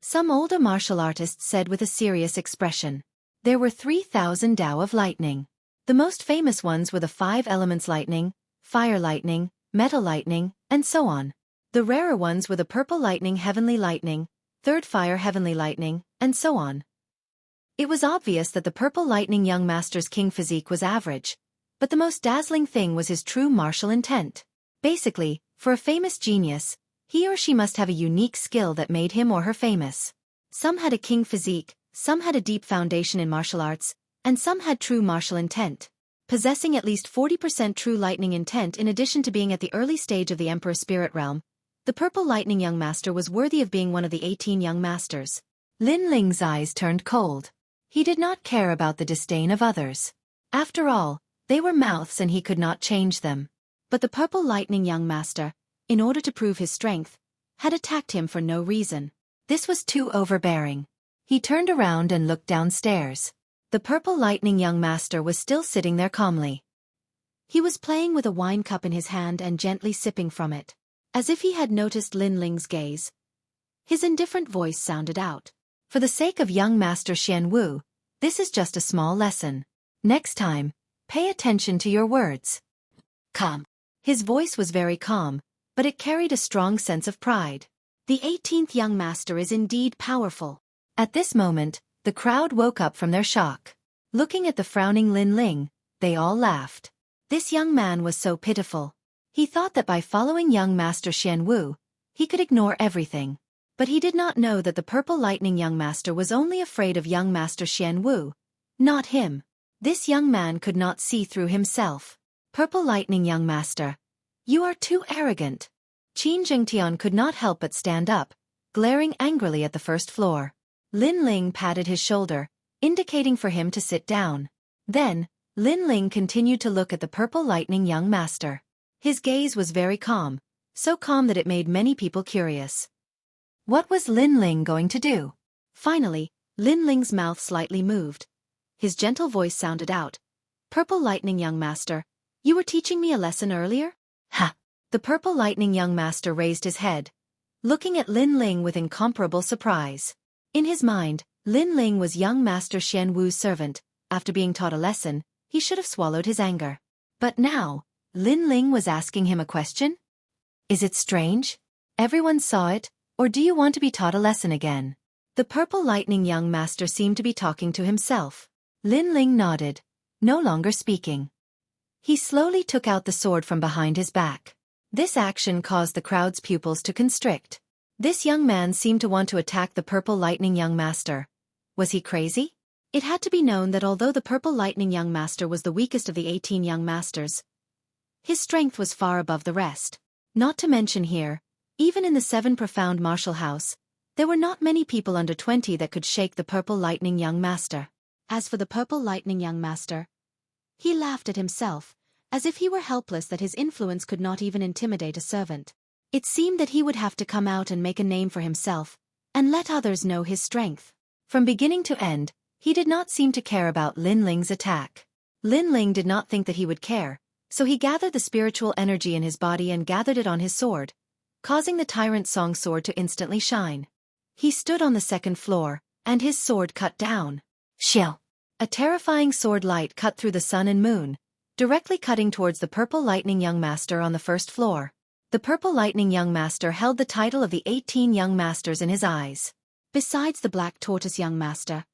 Some older martial artists said with a serious expression. There were 3,000 Dao of lightning. The most famous ones were the 5 elements lightning, fire lightning, metal lightning, and so on. The rarer ones were the purple lightning heavenly lightning, third fire heavenly lightning, and so on. It was obvious that the purple lightning young master's king physique was average, but the most dazzling thing was his true martial intent. Basically, for a famous genius, he or she must have a unique skill that made him or her famous. Some had a king physique, some had a deep foundation in martial arts, and some had true martial intent. Possessing at least 40% true lightning intent in addition to being at the early stage of the Emperor Spirit Realm, the Purple Lightning Young Master was worthy of being one of the 18 young masters. Lin Ling's eyes turned cold. He did not care about the disdain of others. After all, they were mouths and he could not change them.
But the purple lightning young master, in order to prove his strength, had attacked him for no reason.
This was too overbearing. He turned around and looked downstairs. The purple lightning young master was still sitting there calmly.
He was playing with a wine cup in his hand and gently sipping from it. As if he had noticed Lin Ling's gaze, his indifferent voice sounded out.
For the sake of young Master Xianwu, this is just a small lesson. Next time, pay attention to your words.
Calm.
His voice was very calm, but it carried a strong sense of pride.
The 18th young master is indeed powerful.
At this moment, the crowd woke up from their shock. Looking at the frowning Lin Ling, they all laughed. This young man was so pitiful. He thought that by following young Master Xianwu, he could ignore everything. But he did not know that the purple lightning young master was only afraid of young Master Xianwu, not him. This young man could not see through himself. Purple lightning young master, you are too arrogant. Qin Zhengtian could not help but stand up, glaring angrily at the first floor. Lin Ling patted his shoulder, indicating for him to sit down. Then, Lin Ling continued to look at the purple lightning young master. His gaze was very calm, so calm that it made many people curious. What was Lin Ling going to do?
Finally, Lin Ling's mouth slightly moved. His gentle voice sounded out. Purple lightning young master, you were teaching me a lesson earlier?
Ha! The purple lightning young master raised his head, looking at Lin Ling with incomparable surprise. In his mind, Lin Ling was young Master Xianwu's servant. After being taught a lesson, he should have swallowed his anger. But now, Lin Ling was asking him a question? Is it strange? Everyone saw it, or do you want to be taught a lesson again? The purple lightning young master seemed to be talking to himself. Lin Ling nodded, no longer speaking. He slowly took out the sword from behind his back. This action caused the crowd's pupils to constrict. This young man seemed to want to attack the purple lightning young master. Was he crazy? It had to be known that although the purple lightning young master was the weakest of the 18 young masters, his strength was far above the rest. Not to mention here, even in the 7 profound martial house, there were not many people under 20 that could shake the purple lightning young master. As for the purple lightning young master, he laughed at himself, as if he were helpless that his influence could not even intimidate a servant. It seemed that he would have to come out and make a name for himself, and let others know his strength. From beginning to end, he did not seem to care about Lin Ling's attack. Lin Ling did not think that he would care, so he gathered the spiritual energy in his body and gathered it on his sword, causing the tyrant song sword to instantly shine. He stood on the 2nd floor, and his sword cut down. Xiao! A terrifying sword light cut through the sun and moon, directly cutting towards the purple lightning young master on the 1st floor. The purple lightning young master held the title of the 18 young masters in his eyes. Besides the black tortoise young master,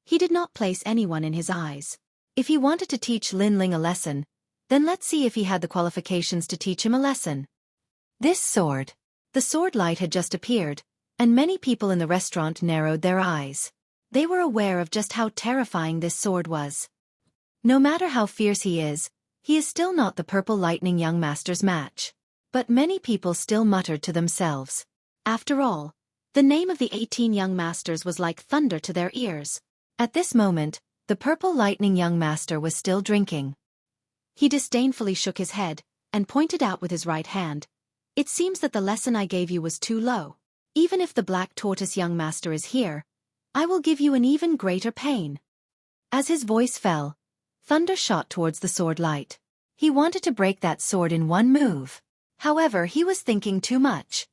he did not place anyone in his eyes. If he wanted to teach Lin Ling a lesson, then let's see if he had the qualifications to teach him a lesson. This sword. The sword light had just appeared, and many people in the restaurant narrowed their eyes. They were aware of just how terrifying this sword was. No matter how fierce he is still not the purple lightning young master's match. But many people still muttered to themselves. After all, the name of the 18 young masters was like thunder to their ears. At this moment, the purple lightning young master was still drinking. He disdainfully shook his head, and pointed out with his right hand. It seems that the lesson I gave you was too low. Even if the black tortoise young master is here, I will give you an even greater pain. As his voice fell, thunder shot towards the sword light. He wanted to break that sword in one move. However, he was thinking too much.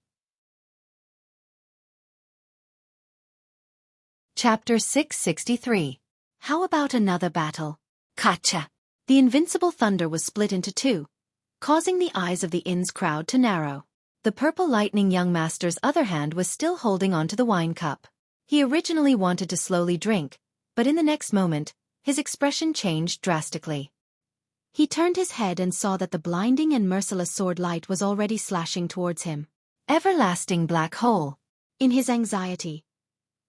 Chapter 663. How about another battle? Kacha! The invincible thunder was split into 2, causing the eyes of the inn's crowd to narrow. The purple lightning young master's other hand was still holding onto the wine cup. He originally wanted to slowly drink, but in the next moment, his expression changed drastically. He turned his head and saw that the blinding and merciless sword light was already slashing towards him. Everlasting black hole. In his anxiety,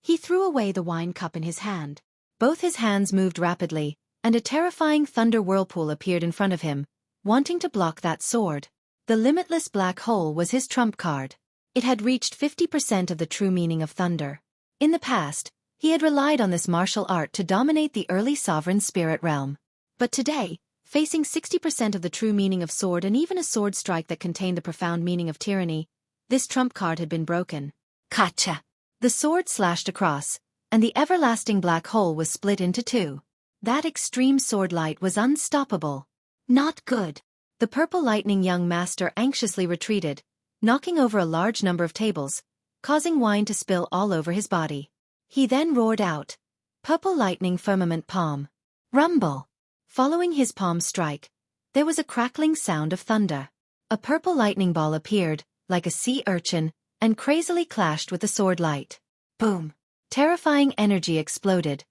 he threw away the wine cup in his hand. Both his hands moved rapidly, and a terrifying thunder whirlpool appeared in front of him, wanting to block that sword. The limitless black hole was his trump card. It had reached 50% of the true meaning of thunder. In the past, He had relied on this martial art to dominate the early sovereign spirit realm. But today, facing 60% of the true meaning of sword and even a sword strike that contained the profound meaning of tyranny, this trump card had been broken. Kacha! The sword slashed across, and the everlasting black hole was split into two. That extreme sword light was unstoppable. Not good. The purple lightning young master anxiously retreated, knocking over a large number of tables, causing wine to spill all over his body. He then roared out, "Purple lightning firmament palm. Rumble!" Following his palm strike, there was a crackling sound of thunder. A purple lightning ball appeared, like a sea urchin, and crazily clashed with the sword light. Boom! Terrifying energy exploded,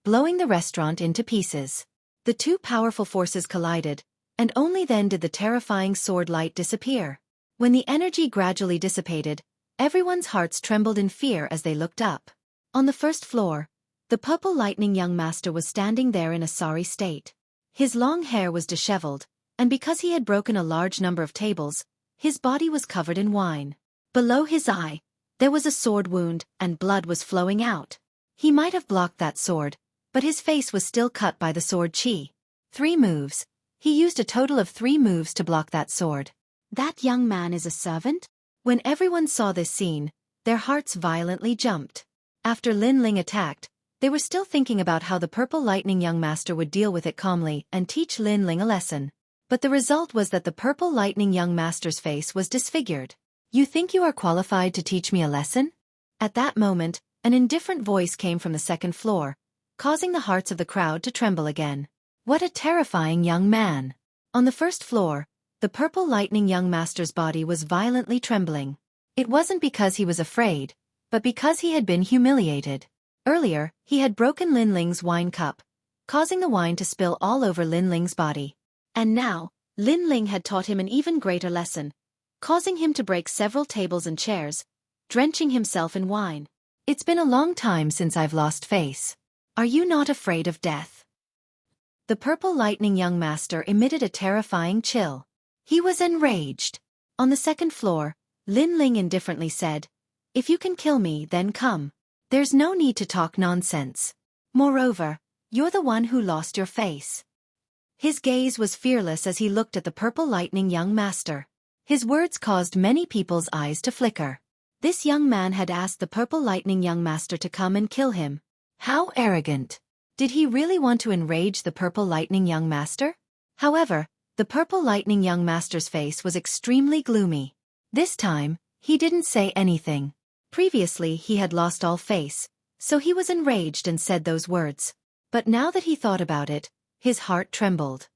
blowing the restaurant into pieces. The two powerful forces collided, and only then did the terrifying sword light disappear. When the energy gradually dissipated, everyone's hearts trembled in fear as they looked up. On the first floor, the purple lightning young master was standing there in a sorry state. His long hair was disheveled, and because he had broken a large number of tables, his body was covered in wine. Below his eye, there was a sword wound, and blood was flowing out. He might have blocked that sword, but his face was still cut by the sword chi. 3 moves. He used a total of 3 moves to block that sword. That young man is a servant? When everyone saw this scene, their hearts violently jumped. After Lin Ling attacked, they were still thinking about how the purple lightning young master would deal with it calmly and teach Lin Ling a lesson. But the result was that the purple lightning young master's face was disfigured. "You think you are qualified to teach me a lesson?" At that moment, an indifferent voice came from the second floor, causing the hearts of the crowd to tremble again. What a terrifying young man! On the first floor, the purple lightning young master's body was violently trembling. It wasn't because he was afraid, but because he had been humiliated. Earlier, he had broken Lin Ling's wine cup, causing the wine to spill all over Lin Ling's body. And now, Lin Ling had taught him an even greater lesson, causing him to break several tables and chairs, drenching himself in wine. "It's been a long time since I've lost face. Are you not afraid of death?" The purple lightning young master emitted a terrifying chill. He was enraged. On the second floor, Lin Ling indifferently said, "If you can kill me, then come. There's no need to talk nonsense. Moreover, you're the one who lost your face." His gaze was fearless as he looked at the purple lightning young master. His words caused many people's eyes to flicker. This young man had asked the purple lightning young master to come and kill him. How arrogant! Did he really want to enrage the purple lightning young master? However, the purple lightning young master's face was extremely gloomy. This time, he didn't say anything. Previously he had lost all face, so he was enraged and said those words. But now that he thought about it, his heart trembled.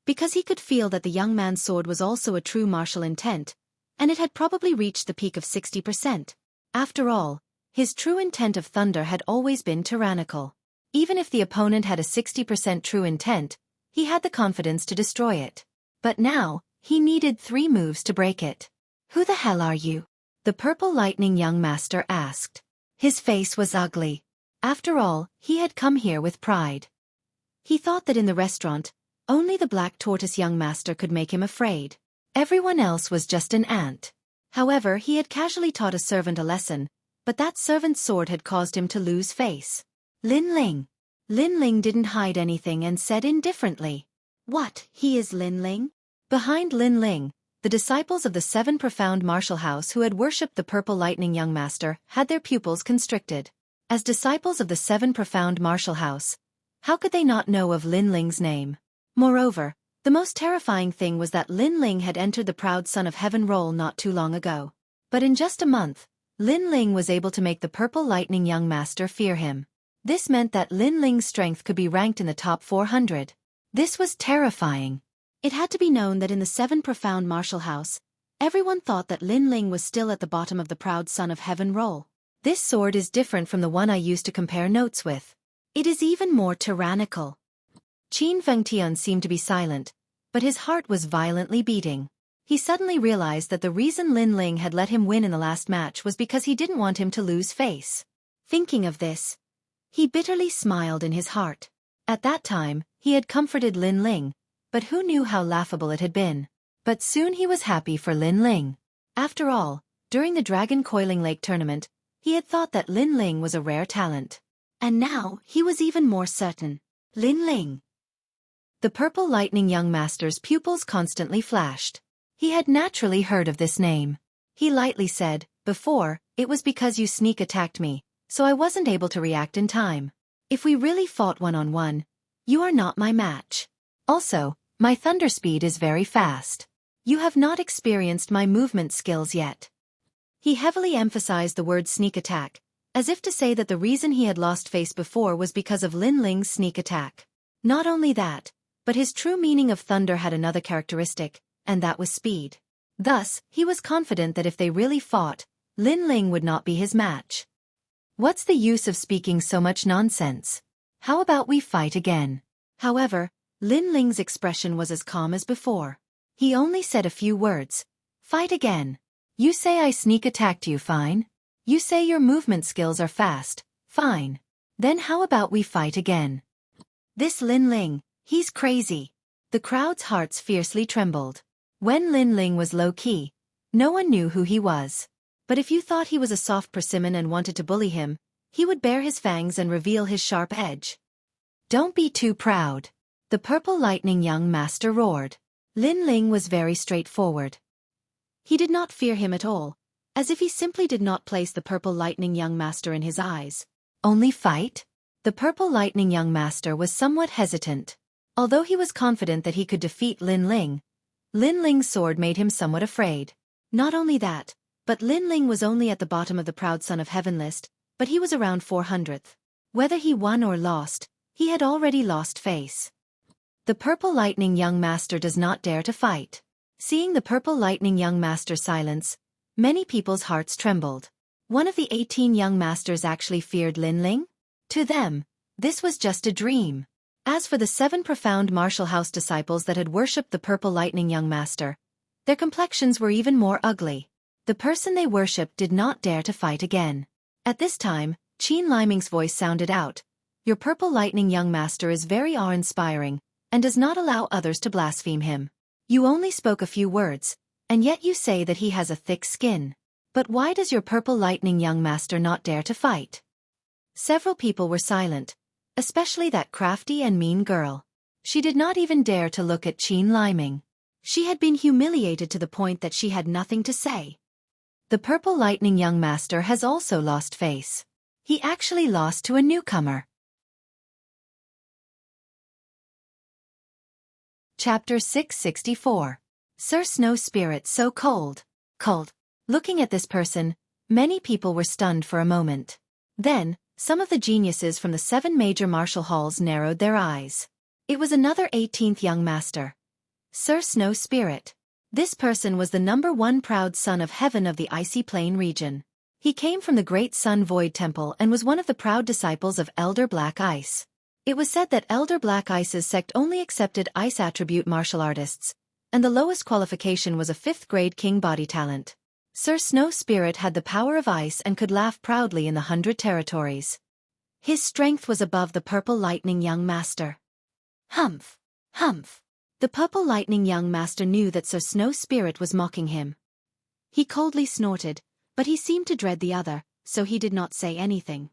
Because he could feel that the young man's sword was also a true martial intent, and it had probably reached the peak of 60%. After all, his true intent of thunder had always been tyrannical. Even if the opponent had a 60% true intent, he had the confidence to destroy it. But now, he needed 3 moves to break it. "Who the hell are you?" the purple lightning young master asked. His face was ugly. After all, he had come here with pride. He thought that in the restaurant, only the black tortoise young master could make him afraid. Everyone else was just an ant. However, he had casually taught a servant a lesson, but that servant's sword had caused him to lose face. "Lin Ling." Lin Ling didn't hide anything and said indifferently, "What, he is Lin Ling?" Behind Lin Ling, the disciples of the 7 profound martial house who had worshipped the purple lightning young master had their pupils constricted. As disciples of the 7 profound martial house, how could they not know of Lin Ling's name? Moreover, the most terrifying thing was that Lin Ling had entered the proud son of heaven role not too long ago. But in just a month, Lin Ling was able to make the purple lightning young master fear him. This meant that Lin Ling's strength could be ranked in the top 400. This was terrifying. It had to be known that in the 7 profound martial house, everyone thought that Lin Ling was still at the bottom of the proud son of heaven role. "This sword is different from the one I used to compare notes with. It is even more tyrannical." Qin Fengtian seemed to be silent, but his heart was violently beating. He suddenly realized that the reason Lin Ling had let him win in the last match was because he didn't want him to lose face. Thinking of this, he bitterly smiled in his heart. At that time, he had comforted Lin Ling, but who knew how laughable it had been. But soon he was happy for Lin Ling. After all, during the Dragon Coiling Lake tournament, he had thought that Lin Ling was a rare talent.
And now, he was even more certain. Lin Ling.
The purple lightning young master's pupils constantly flashed. He had naturally heard of this name. He lightly said, "Before, it was because you sneak attacked me, so I wasn't able to react in time. If we really fought one-on-one, you are not my match. Also, my thunder speed is very fast. You have not experienced my movement skills yet." He heavily emphasized the word sneak attack, as if to say that the reason he had lost face before was because of Lin Ling's sneak attack. Not only that, but his true meaning of thunder had another characteristic, and that was speed. Thus, he was confident that if they really fought, Lin Ling would not be his match. What's the use of speaking so much nonsense? How about we fight again? However, Lin Ling's expression was as calm as before. He only said a few words. Fight again. You say I sneak attacked you, fine. You say your movement skills are fast, fine. Then how about we fight again? This Lin Ling, he's crazy. The crowd's hearts fiercely trembled. When Lin Ling was low-key, no one knew who he was. But if you thought he was a soft persimmon and wanted to bully him, he would bare his fangs and reveal his sharp edge. Don't be too proud. The purple lightning young master roared. Lin Ling was very straightforward. He did not fear him at all, as if he simply did not place the purple lightning young master in his eyes. Only fight? The purple lightning young master was somewhat hesitant. Although he was confident that he could defeat Lin Ling's sword made him somewhat afraid. Not only that, but Lin Ling was only at the bottom of the proud son of heaven list, but he was around 400th. Whether he won or lost, he had already lost face. The purple lightning young master does not dare to fight. Seeing the purple lightning young master's silence, many people's hearts trembled. One of the 18 young masters actually feared Lin Ling? To them, this was just a dream. As for the 7 profound martial house disciples that had worshipped the purple lightning young master, their complexions were even more ugly. The person they worshipped did not dare to fight again. At this time, Qin Liming's voice sounded out. Your purple lightning young master is very awe-inspiring, and does not allow others to blaspheme him. You only spoke a few words, and yet you say that he has a thick skin. But why does your purple lightning young master not dare to fight? Several people were silent, especially that crafty and mean girl. She did not even dare to look at Qin Liming. She had been humiliated to the point that she had nothing to say. The purple lightning young master has also lost face. He actually lost to a newcomer. Chapter 664. Sir Snow Spirit so cold. Cold. Looking at this person, many people were stunned for a moment. Then, some of the geniuses from the 7 major martial halls narrowed their eyes. It was another 18th young master. Sir Snow Spirit. This person was the #1 proud son of heaven of the icy plain region. He came from the Great Sun Void Temple and was one of the proud disciples of Elder Black Ice. It was said that Elder Black Ice's sect only accepted ice attribute martial artists, and the lowest qualification was a 5th grade king body talent. Sir Snow Spirit had the power of ice and could laugh proudly in the 100 territories. His strength was above the purple lightning young master. Humph! Humph! The purple lightning young master knew that Sir Snow Spirit was mocking him. He coldly snorted, but he seemed to dread the other, so he did not say anything.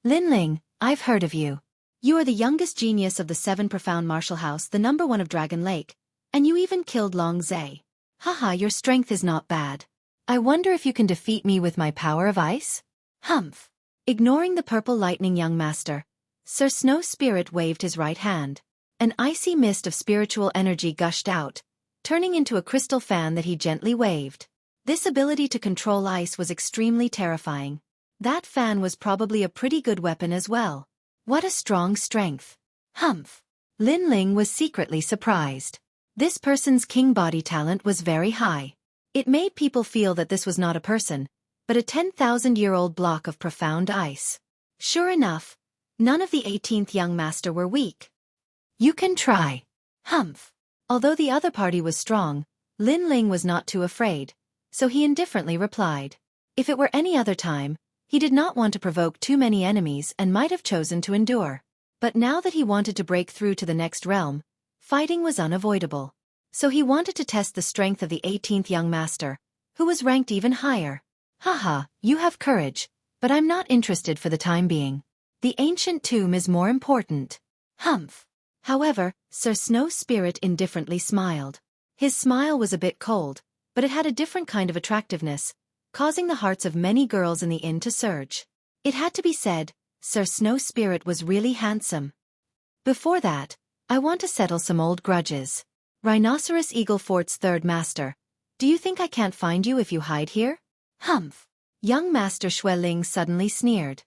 Lin Ling, I've heard of you. You are the youngest genius of the 7 profound martial house, the #1 of Dragon Lake, and you even killed Long Zhe. Haha, your strength is not bad. I wonder if you can defeat me with my power of ice? Humph! Ignoring the purple lightning young master, Sir Snow Spirit waved his right hand. An icy mist of spiritual energy gushed out, turning into a crystal fan that he gently waved. This ability to control ice was extremely terrifying. That fan was probably a pretty good weapon as well. What a strong strength. Humph! Lin Ling was secretly surprised. This person's king body talent was very high. It made people feel that this was not a person, but a 10,000-year-old block of profound ice. Sure enough, none of the 18th young master were weak. You can try. Humph! Although the other party was strong, Lin Ling was not too afraid, so he indifferently replied. If it were any other time, he did not want to provoke too many enemies and might have chosen to endure. But now that he wanted to break through to the next realm, fighting was unavoidable. So he wanted to test the strength of the 18th young master, who was ranked even higher. Haha, you have courage, but I'm not interested for the time being. The ancient tomb is more important. Humph. However, Sir Snow Spirit indifferently smiled. His smile was a bit cold, but it had a different kind of attractiveness, causing the hearts of many girls in the inn to surge. It had to be said, Sir Snow Spirit was really handsome. Before that, I want to settle some old grudges. Rhinoceros Eagle Fort's third master. Do you think I can't find you if you hide here? Humph. Young Master Xueqi suddenly sneered.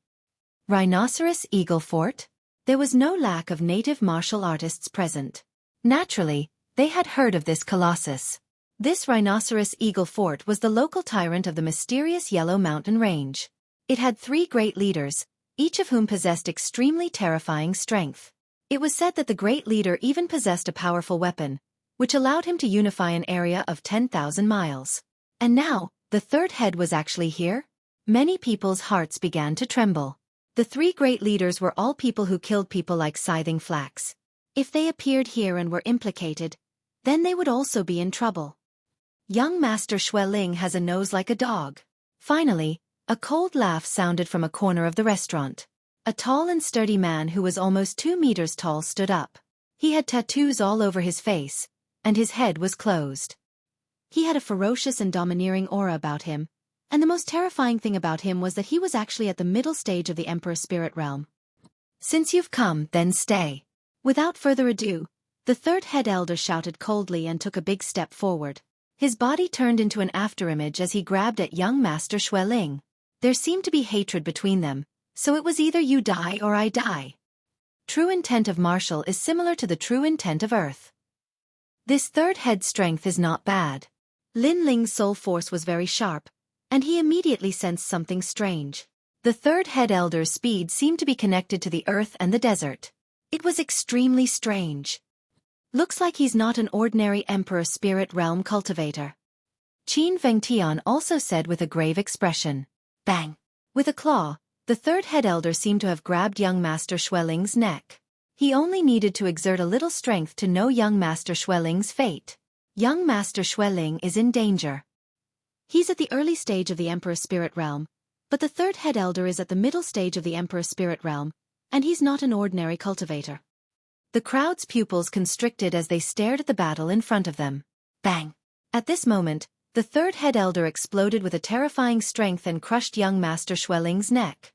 Rhinoceros Eagle Fort? There was no lack of native martial artists present. Naturally, they had heard of this colossus. This Rhinoceros Eagle Fort was the local tyrant of the mysterious Yellow Mountain Range. It had 3 great leaders, each of whom possessed extremely terrifying strength. It was said that the great leader even possessed a powerful weapon, which allowed him to unify an area of 10,000 miles. And now, the third head was actually here? Many people's hearts began to tremble. The 3 great leaders were all people who killed people like Scything Flax. If they appeared here and were implicated, then they would also be in trouble. Young Master Xueqi has a nose like a dog. Finally, a cold laugh sounded from a corner of the restaurant. A tall and sturdy man who was almost 2 meters tall stood up. He had tattoos all over his face, and his head was closed. He had a ferocious and domineering aura about him, and the most terrifying thing about him was that he was actually at the middle stage of the Emperor Spirit Realm. Since you've come, then stay. Without further ado, the third head elder shouted coldly and took a big step forward. His body turned into an afterimage as he grabbed at young Master Xueqi. There seemed to be hatred between them, so it was either you die or I die. True intent of martial is similar to the true intent of earth. This third head's strength is not bad. Lin Ling's soul force was very sharp, and he immediately sensed something strange. The third head elder's speed seemed to be connected to the earth and the desert. It was extremely strange. Looks like he's not an ordinary Emperor Spirit Realm cultivator. Qin Vengtian also said with a grave expression. Bang! With a claw, the third head elder seemed to have grabbed young Master Xueqing's neck. He only needed to exert a little strength to know young Master Xueqing's fate. Young Master Xueqing is in danger. He's at the early stage of the Emperor Spirit Realm, but the third head elder is at the middle stage of the Emperor Spirit Realm, and he's not an ordinary cultivator. The crowd's pupils constricted as they stared at the battle in front of them. Bang! At this moment, the third head elder exploded with a terrifying strength and crushed young Master Xueqing's neck.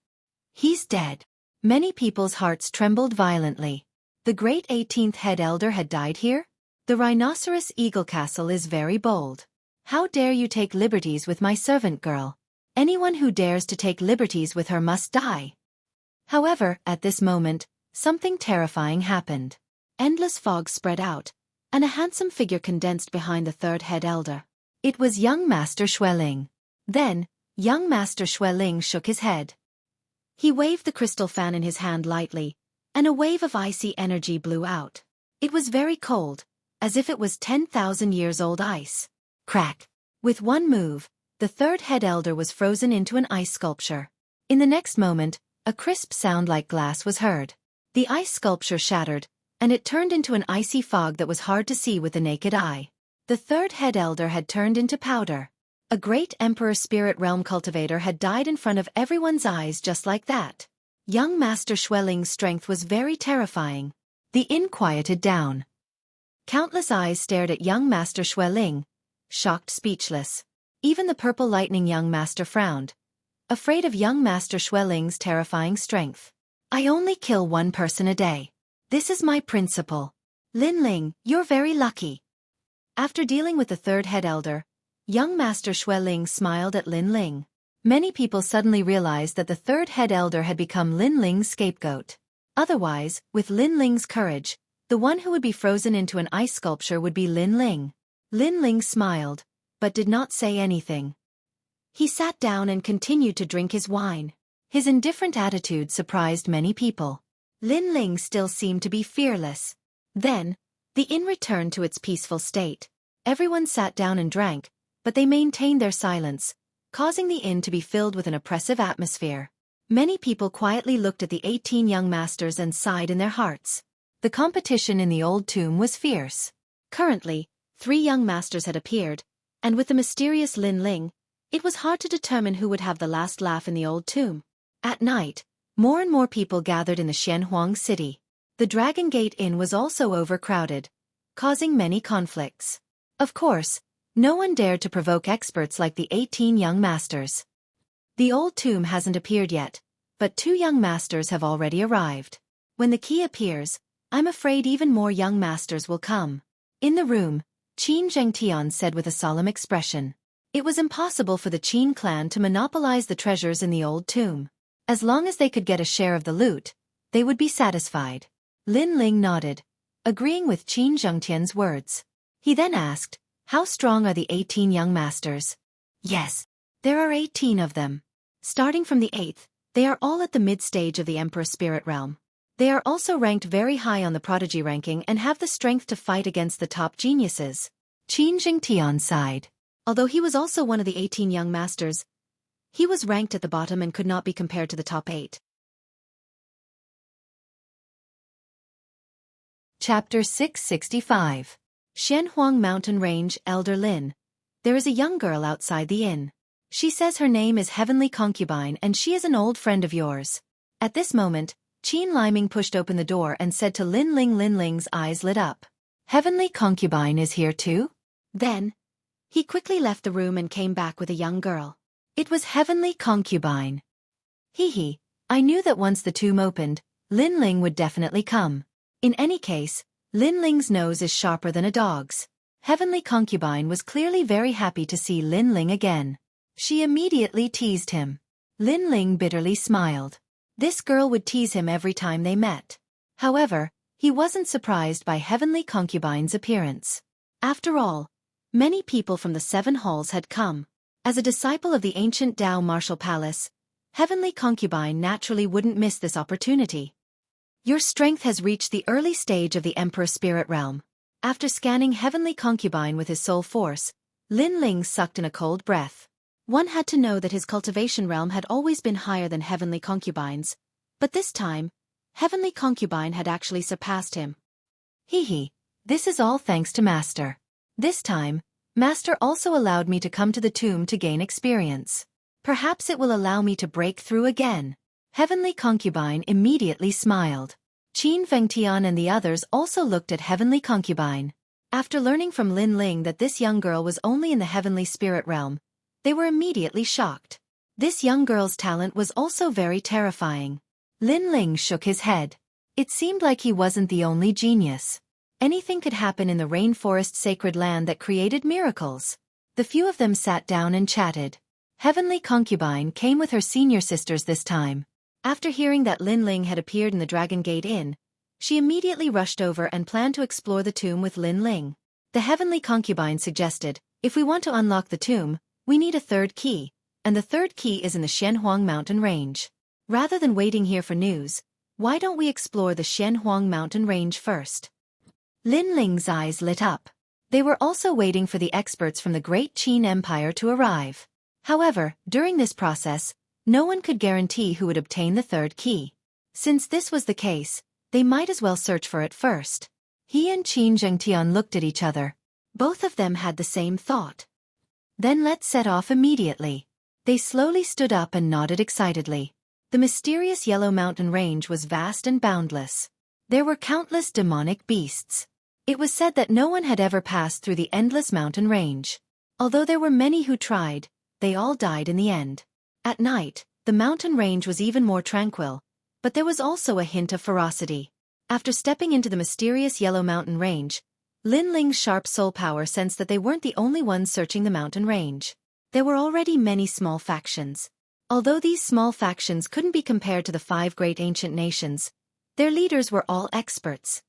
He's dead. Many people's hearts trembled violently. The great 18th head elder had died here? The Rhinoceros Eagle Castle is very bold. How dare you take liberties with my servant girl? Anyone who dares to take liberties with her must die. However, at this moment, something terrifying happened. Endless fog spread out, and a handsome figure condensed behind the third head elder. It was young Master Xueqi. Then, young Master Xueqi shook his head. He waved the crystal fan in his hand lightly, and a wave of icy energy blew out. It was very cold, as if it was 10,000 years old ice. Crack! With one move, the third head elder was frozen into an ice sculpture. In the next moment, a crisp sound like glass was heard. The ice sculpture shattered, and it turned into an icy fog that was hard to see with the naked eye. The third head elder had turned into powder. A great Emperor Spirit Realm cultivator had died in front of everyone's eyes just like that. Young Master Xueqing's strength was very terrifying. The inn quieted down. Countless eyes stared at young Master Xueqi, shocked, speechless. Even the purple lightning young master frowned, afraid of young Master Xueqing's terrifying strength. I only kill one person a day. This is my principle. Lin Ling, you're very lucky. After dealing with the third head elder, young Master Xueqi smiled at Lin Ling. Many people suddenly realized that the third head elder had become Lin Ling's scapegoat. Otherwise, with Lin Ling's courage, the one who would be frozen into an ice sculpture would be Lin Ling. Lin Ling smiled, but did not say anything. He sat down and continued to drink his wine. His indifferent attitude surprised many people. Lin Ling still seemed to be fearless. Then, the inn returned to its peaceful state. Everyone sat down and drank, but they maintained their silence, causing the inn to be filled with an oppressive atmosphere. Many people quietly looked at the 18 young masters and sighed in their hearts. The competition in the old tomb was fierce. Currently, 3 young masters had appeared, and with the mysterious Lin Ling, it was hard to determine who would have the last laugh in the old tomb. At night,
More and more people gathered in the Xianhuang city. The Dragon Gate Inn was also overcrowded, causing many conflicts. Of course, no one dared to provoke experts like the 18 young masters. The old tomb hasn't appeared yet, but 2 young masters have already arrived. When the key appears, I'm afraid even more young masters will come. In the room, Qin Zhengtian said with a solemn expression. It was impossible for the Qin clan to monopolize the treasures in the old tomb. As long as they could get a share of the loot, they would be satisfied. Lin Ling nodded, agreeing with Qin Zhengtian's words. He then asked, how strong are the 18 young masters? Yes, there are 18 of them. Starting from the 8th, they are all at the mid-stage of the Emperor's spirit realm. They are also ranked very high on the prodigy ranking and have the strength to fight against the top geniuses. Qin Zhengtian sighed. Although he was also one of the 18 young masters, he was ranked at the bottom and could not be compared to the top 8. Chapter 665. Xianhuang Mountain Range, Elder Lin. There is a young girl outside the inn. She says her name is Heavenly Concubine and she is an old friend of yours. At this moment, Qin Liming pushed open the door and said to Lin Ling. Lin Ling's eyes lit up. Heavenly Concubine is here too? Then, he quickly left the room and came back with a young girl. It was Heavenly Concubine. Hee, I knew that once the tomb opened, Lin Ling would definitely come. In any case, Lin Ling's nose is sharper than a dog's. Heavenly Concubine was clearly very happy to see Lin Ling again. She immediately teased him. Lin Ling bitterly smiled. This girl would tease him every time they met. However, he wasn't surprised by Heavenly Concubine's appearance. After all, many people from the 7 halls had come. As a disciple of the ancient Dao Martial Palace, Heavenly Concubine naturally wouldn't miss this opportunity. Your strength has reached the early stage of the Emperor Spirit Realm. After scanning Heavenly Concubine with his soul force, Lin Ling sucked in a cold breath. One had to know that his cultivation realm had always been higher than Heavenly Concubine's, but this time, Heavenly Concubine had actually surpassed him. This is all thanks to Master. This time, Master also allowed me to come to the tomb to gain experience. Perhaps it will allow me to break through again. Heavenly Concubine immediately smiled. Qin Fengtian and the others also looked at Heavenly Concubine. After learning from Lin Ling that this young girl was only in the Heavenly Spirit Realm, they were immediately shocked. This young girl's talent was also very terrifying. Lin Ling shook his head. It seemed like he wasn't the only genius. Anything could happen in the rainforest sacred land that created miracles. The few of them sat down and chatted. Heavenly Concubine came with her senior sisters this time. After hearing that Lin Ling had appeared in the Dragon Gate Inn, she immediately rushed over and planned to explore the tomb with Lin Ling. The Heavenly Concubine suggested, if we want to unlock the tomb, we need a 3rd key, and the 3rd key is in the Xianhuang Mountain Range. Rather than waiting here for news, why don't we explore the Xianhuang Mountain Range first? Lin Ling's eyes lit up. They were also waiting for the experts from the Great Qin Empire to arrive. However, during this process, no one could guarantee who would obtain the 3rd key. Since this was the case, they might as well search for it first. He and Qin Zhengtian looked at each other. Both of them had the same thought. Then let's set off immediately. They slowly stood up and nodded excitedly. The mysterious Yellow Mountain Range was vast and boundless. There were countless demonic beasts. It was said that no one had ever passed through the endless mountain range. Although there were many who tried, they all died in the end. At night, the mountain range was even more tranquil, but there was also a hint of ferocity. After stepping into the mysterious Yellow Mountain Range, Lin Ling's sharp soul power sensed that they weren't the only ones searching the mountain range. There were already many small factions. Although these small factions couldn't be compared to the 5 great ancient nations, their leaders were all experts.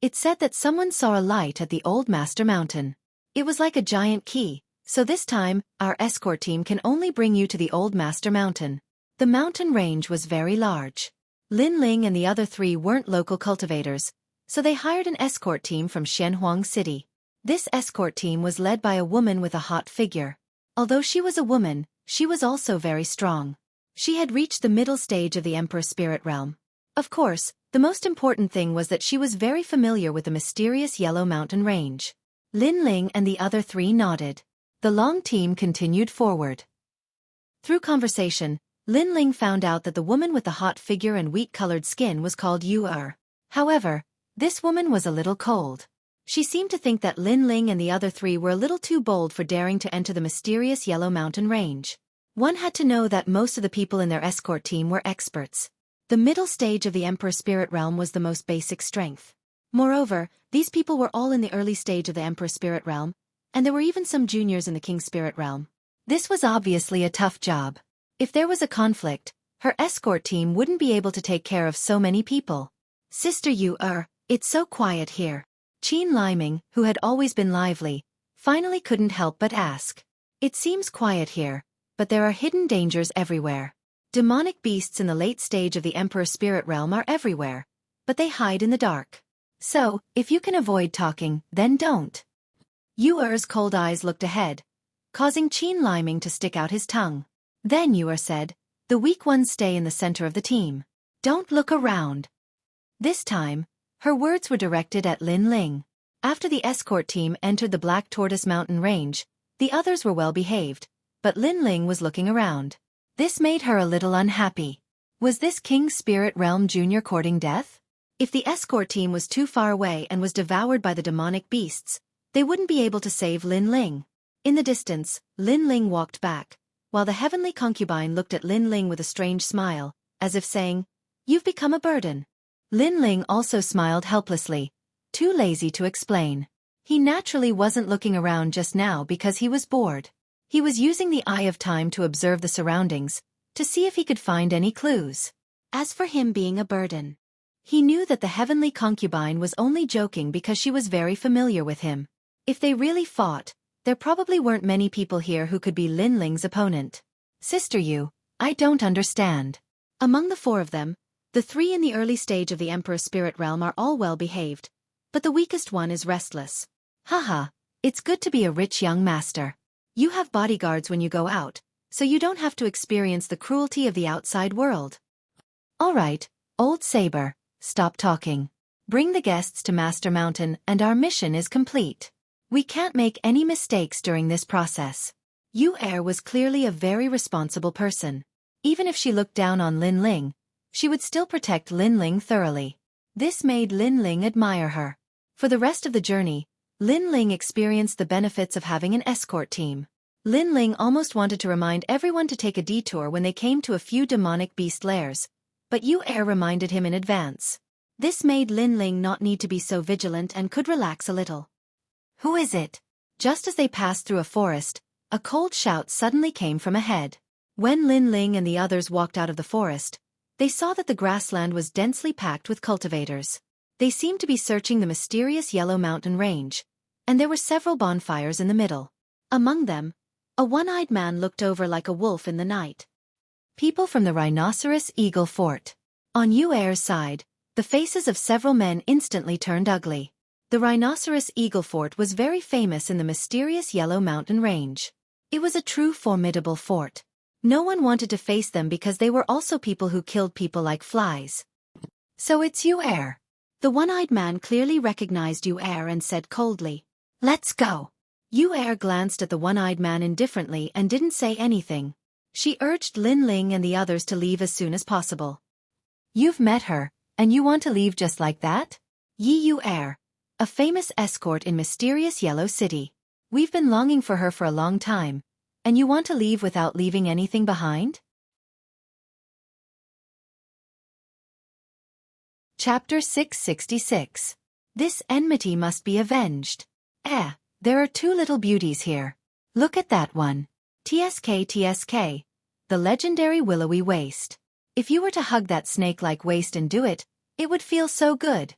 It said that someone saw a light at the Old Master Mountain. It was like a giant key. So this time, our escort team can only bring you to the Old Master Mountain. The mountain range was very large. Lin Ling and the other 3 weren't local cultivators, so they hired an escort team from Xianhuang City. This escort team was led by a woman with a hot figure. Although she was a woman, she was also very strong. She had reached the middle stage of the Emperor Spirit Realm. Of course, the most important thing was that she was very familiar with the mysterious Yellow Mountain Range. Lin Ling and the other 3 nodded. The long team continued forward. Through conversation, Lin Ling found out that the woman with the hot figure and wheat-colored skin was called Yu. However, this woman was a little cold. She seemed to think that Lin Ling and the other three were a little too bold for daring to enter the mysterious Yellow Mountain Range. One had to know that most of the people in their escort team were experts. The middle stage of the Emperor Spirit Realm was the most basic strength. Moreover, these people were all in the early stage of the Emperor Spirit Realm, and there were even some juniors in the King Spirit Realm. This was obviously a tough job. If there was a conflict, her escort team wouldn't be able to take care of so many people. Sister Yu, it's so quiet here. Qin Liming, who had always been lively, finally couldn't help but ask. It seems quiet here, but there are hidden dangers everywhere. Demonic beasts in the late stage of the Emperor Spirit Realm are everywhere, but they hide in the dark. So, if you can avoid talking, then don't. Yuer's cold eyes looked ahead, causing Qin Liming to stick out his tongue. Then Yuer said, "The weak ones stay in the center of the team. Don't look around." This time, her words were directed at Lin Ling. After the escort team entered the Black Tortoise Mountain Range, the others were well behaved, but Lin Ling was looking around. This made her a little unhappy. Was this King Spirit Realm Junior courting death? If the escort team was too far away and was devoured by the demonic beasts, they wouldn't be able to save Lin Ling. In the distance, Lin Ling walked back, while the heavenly concubine looked at Lin Ling with a strange smile, as if saying, "You've become a burden." Lin Ling also smiled helplessly, too lazy to explain. He naturally wasn't looking around just now because he was bored. He was using the Eye of Time to observe the surroundings, to see if he could find any clues. As for him being a burden, he knew that the heavenly concubine was only joking because she was very familiar with him. If they really fought, there probably weren't many people here who could be Lin Ling's opponent. Sister Yu, I don't understand. Among the four of them, the three in the early stage of the Emperor Spirit Realm are all well behaved, but the weakest one is restless. Haha, it's good to be a rich young master. You have bodyguards when you go out, so you don't have to experience the cruelty of the outside world. Alright, Old Saber, stop talking. Bring the guests to Master Mountain and our mission is complete. We can't make any mistakes during this process. Yu was clearly a very responsible person. Even if she looked down on Lin Ling, she would still protect Lin Ling thoroughly. This made Lin Ling admire her. For the rest of the journey, Lin Ling experienced the benefits of having an escort team. Lin Ling almost wanted to remind everyone to take a detour when they came to a few demonic beast lairs, but Yu reminded him in advance. This made Lin Ling not need to be so vigilant and could relax a little. Who is it? Just as they passed through a forest, a cold shout suddenly came from ahead. When Lin Ling and the others walked out of the forest, they saw that the grassland was densely packed with cultivators. They seemed to be searching the mysterious Yellow Mountain Range, and there were several bonfires in the middle. Among them, a one-eyed man looked over like a wolf in the night. People from the Rhinoceros Eagle Fort. On Yuer's side, the faces of several men instantly turned ugly. The Rhinoceros Eagle Fort was very famous in the mysterious Yellow Mountain Range. It was a true formidable fort. No one wanted to face them because they were also people who killed people like flies. So it's Yuer. The one-eyed man clearly recognized Yuer and said coldly, "Let's go." Yuer glanced at the one-eyed man indifferently and didn't say anything. She urged Lin Ling and the others to leave as soon as possible. "You've met her, and you want to leave just like that?" Yi Yuer, a famous escort in mysterious Yellow City. "We've been longing for her for a long time, and you want to leave without leaving anything behind?" Chapter 666. This enmity must be avenged. There are two little beauties here. Look at that one. TSK, the legendary willowy waist. If you were to hug that snake-like waist and do it, it would feel so good.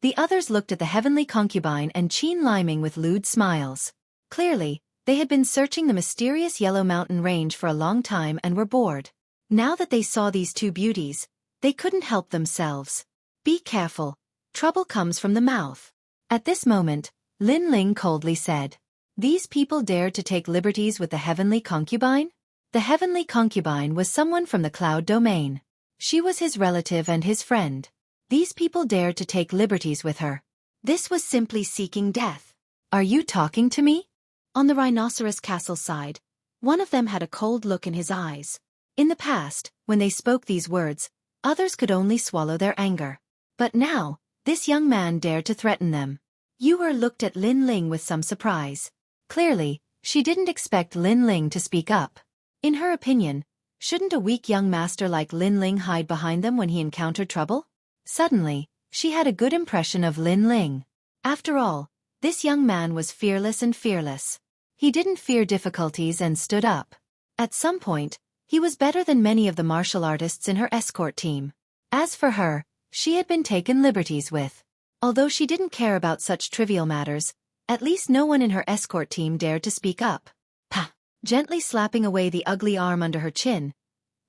The others looked at the heavenly concubine and Qin Liming with lewd smiles. Clearly, they had been searching the mysterious Yellow Mountain Range for a long time and were bored. Now that they saw these two beauties, they couldn't help themselves. Be careful. Trouble comes from the mouth. At this moment, Lin Ling coldly said, "These people dared to take liberties with the heavenly concubine?" The heavenly concubine was someone from the cloud domain. She was his relative and his friend. These people dared to take liberties with her. This was simply seeking death. Are you talking to me? On the Rhinoceros Castle side, one of them had a cold look in his eyes. In the past, when they spoke these words, others could only swallow their anger. But now, this young man dared to threaten them. Yue looked at Lin Ling with some surprise. Clearly, she didn't expect Lin Ling to speak up. In her opinion, shouldn't a weak young master like Lin Ling hide behind them when he encountered trouble? Suddenly, she had a good impression of Lin Ling. After all, this young man was fearless and fearless. He didn't fear difficulties and stood up. At some point, he was better than many of the martial artists in her escort team. As for her, she had been taken liberties with. Although she didn't care about such trivial matters, at least no one in her escort team dared to speak up. Pah! Gently slapping away the ugly arm under her chin,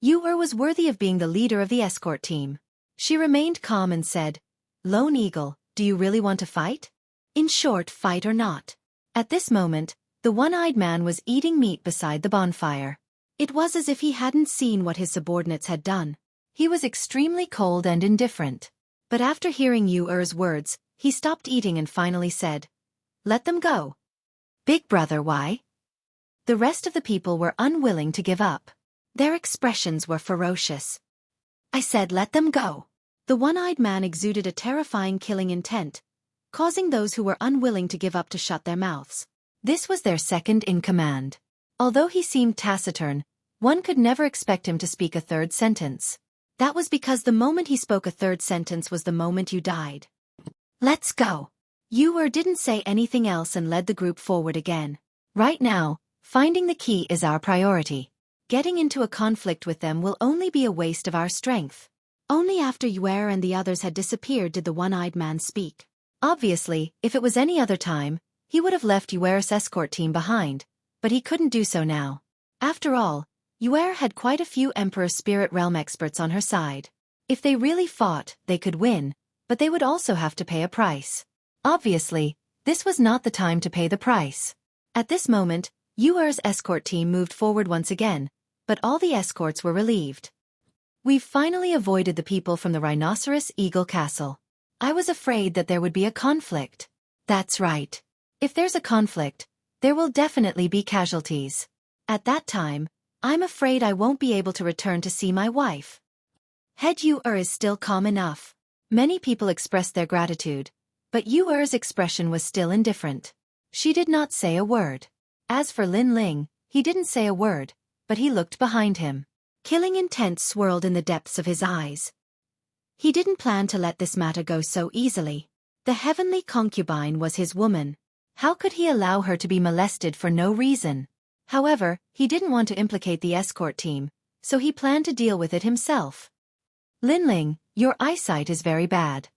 Yue was worthy of being the leader of the escort team. She remained calm and said, "Lone Eagle, do you really want to fight? In short, fight or not." At this moment, the one-eyed man was eating meat beside the bonfire. It was as if he hadn't seen what his subordinates had done. He was extremely cold and indifferent. But after hearing Yue's words, he stopped eating and finally said, "Let them go." "Big brother, why?" The rest of the people were unwilling to give up. Their expressions were ferocious. "I said let them go." The one-eyed man exuded a terrifying killing intent, causing those who were unwilling to give up to shut their mouths. This was their second in command. Although he seemed taciturn, one could never expect him to speak a third sentence. That was because the moment he spoke a third sentence was the moment you died. "Let's go." Yue didn't say anything else and led the group forward again. "Right now, finding the key is our priority. Getting into a conflict with them will only be a waste of our strength." Only after Yue and the others had disappeared did the one-eyed man speak. Obviously, if it was any other time, he would have left Yue's escort team behind, but he couldn't do so now. After all, Yue had quite a few Emperor Spirit Realm experts on her side. If they really fought, they could win, but they would also have to pay a price. Obviously, this was not the time to pay the price. At this moment, Yue's escort team moved forward once again, but all the escorts were relieved. "We've finally avoided the people from the Rhinoceros Eagle Castle. I was afraid that there would be a conflict." "That's right. If there's a conflict, there will definitely be casualties. At that time, I'm afraid I won't be able to return to see my wife." Head Yue is still calm enough. Many people expressed their gratitude, but Yue's expression was still indifferent. She did not say a word. As for Lin Ling, he didn't say a word, but he looked behind him. Killing intent swirled in the depths of his eyes. He didn't plan to let this matter go so easily. The heavenly concubine was his woman. How could he allow her to be molested for no reason? However, he didn't want to implicate the escort team, so he planned to deal with it himself. "Lin Ling, your eyesight is very bad.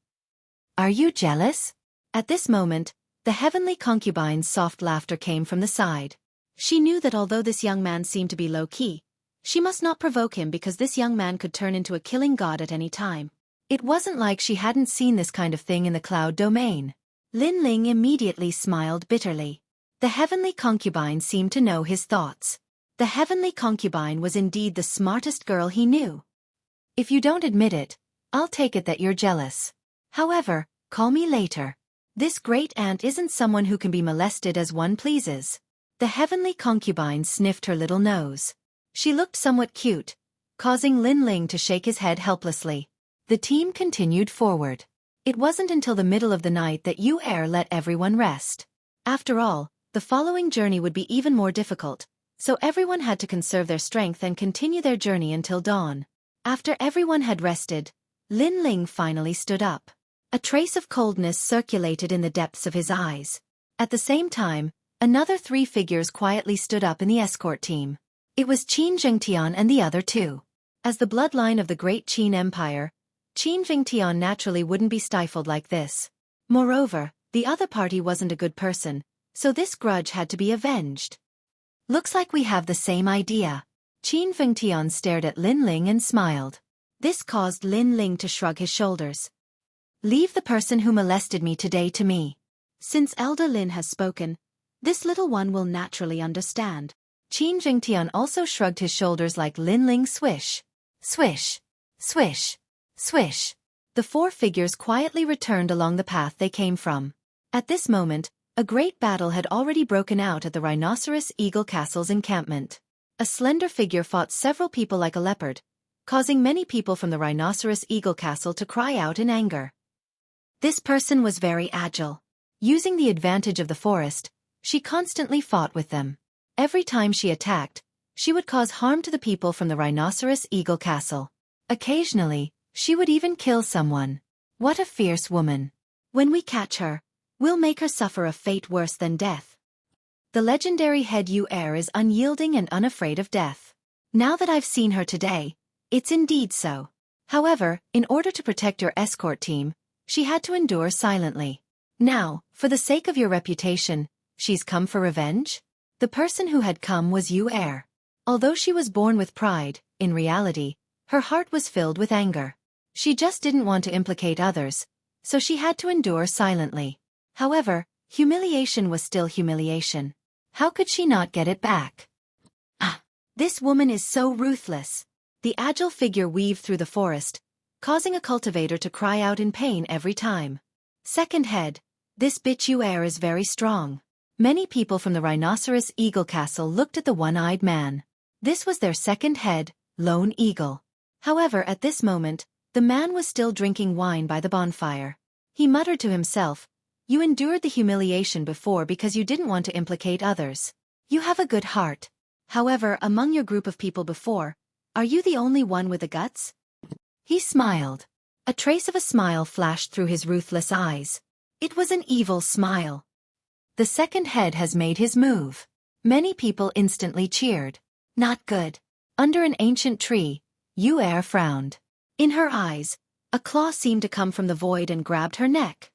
Are you jealous?" At this moment, the heavenly concubine's soft laughter came from the side. She knew that although this young man seemed to be low-key, she must not provoke him because this young man could turn into a killing god at any time. It wasn't like she hadn't seen this kind of thing in the cloud domain. Lin Ling immediately smiled bitterly. The heavenly concubine seemed to know his thoughts. The heavenly concubine was indeed the smartest girl he knew. "If you don't admit it, I'll take it that you're jealous. However, call me later. This great aunt isn't someone who can be molested as one pleases." The heavenly concubine sniffed her little nose. She looked somewhat cute, causing Lin Ling to shake his head helplessly. The team continued forward. It wasn't until the middle of the night that Yue let everyone rest. After all, the following journey would be even more difficult, so everyone had to conserve their strength and continue their journey until dawn. After everyone had rested, Lin Ling finally stood up. A trace of coldness circulated in the depths of his eyes. At the same time, another 3 figures quietly stood up in the escort team. It was Qin Zhengtian and the other 2. As the bloodline of the great Qin Empire, Qin Zhengtian naturally wouldn't be stifled like this. Moreover, the other party wasn't a good person, so this grudge had to be avenged. "Looks like we have the same idea." Qin Zhengtian stared at Lin Ling and smiled. This caused Lin Ling to shrug his shoulders. "Leave the person who molested me today to me. Since Elder Lin has spoken, this little one will naturally understand." Qin Zhengtian also shrugged his shoulders like Lin Ling swish. Swish. Swish. Swish. The 4 figures quietly returned along the path they came from. At this moment, a great battle had already broken out at the Rhinoceros Eagle Castle's encampment. A slender figure fought several people like a leopard, causing many people from the Rhinoceros Eagle Castle to cry out in anger. This person was very agile. Using the advantage of the forest, she constantly fought with them. Every time she attacked, she would cause harm to the people from the Rhinoceros Eagle Castle. Occasionally, she would even kill someone. What a fierce woman. When we catch her, we'll make her suffer a fate worse than death. The legendary head Xueqi is unyielding and unafraid of death. Now that I've seen her today, it's indeed so. However, in order to protect your escort team, she had to endure silently. Now, for the sake of your reputation, she's come for revenge? The person who had come was Xueqi. Although she was born with pride, in reality, her heart was filled with anger. She just didn't want to implicate others, so she had to endure silently. However, humiliation was still humiliation. How could she not get it back? Ah! This woman is so ruthless. The agile figure weaved through the forest, causing a cultivator to cry out in pain every time. Second head, this bitch Xueqi is very strong. Many people from the Rhinoceros Eagle Castle looked at the one-eyed man. This was their second head, Lone Eagle. However, at this moment, the man was still drinking wine by the bonfire. He muttered to himself, "You endured the humiliation before because you didn't want to implicate others. You have a good heart. However, among your group of people before, are you the only one with the guts?" He smiled. A trace of a smile flashed through his ruthless eyes. It was an evil smile. The second head has made his move. Many people instantly cheered. Not good. Under an ancient tree, Xueqi frowned. In her eyes, a claw seemed to come from the void and grabbed her neck.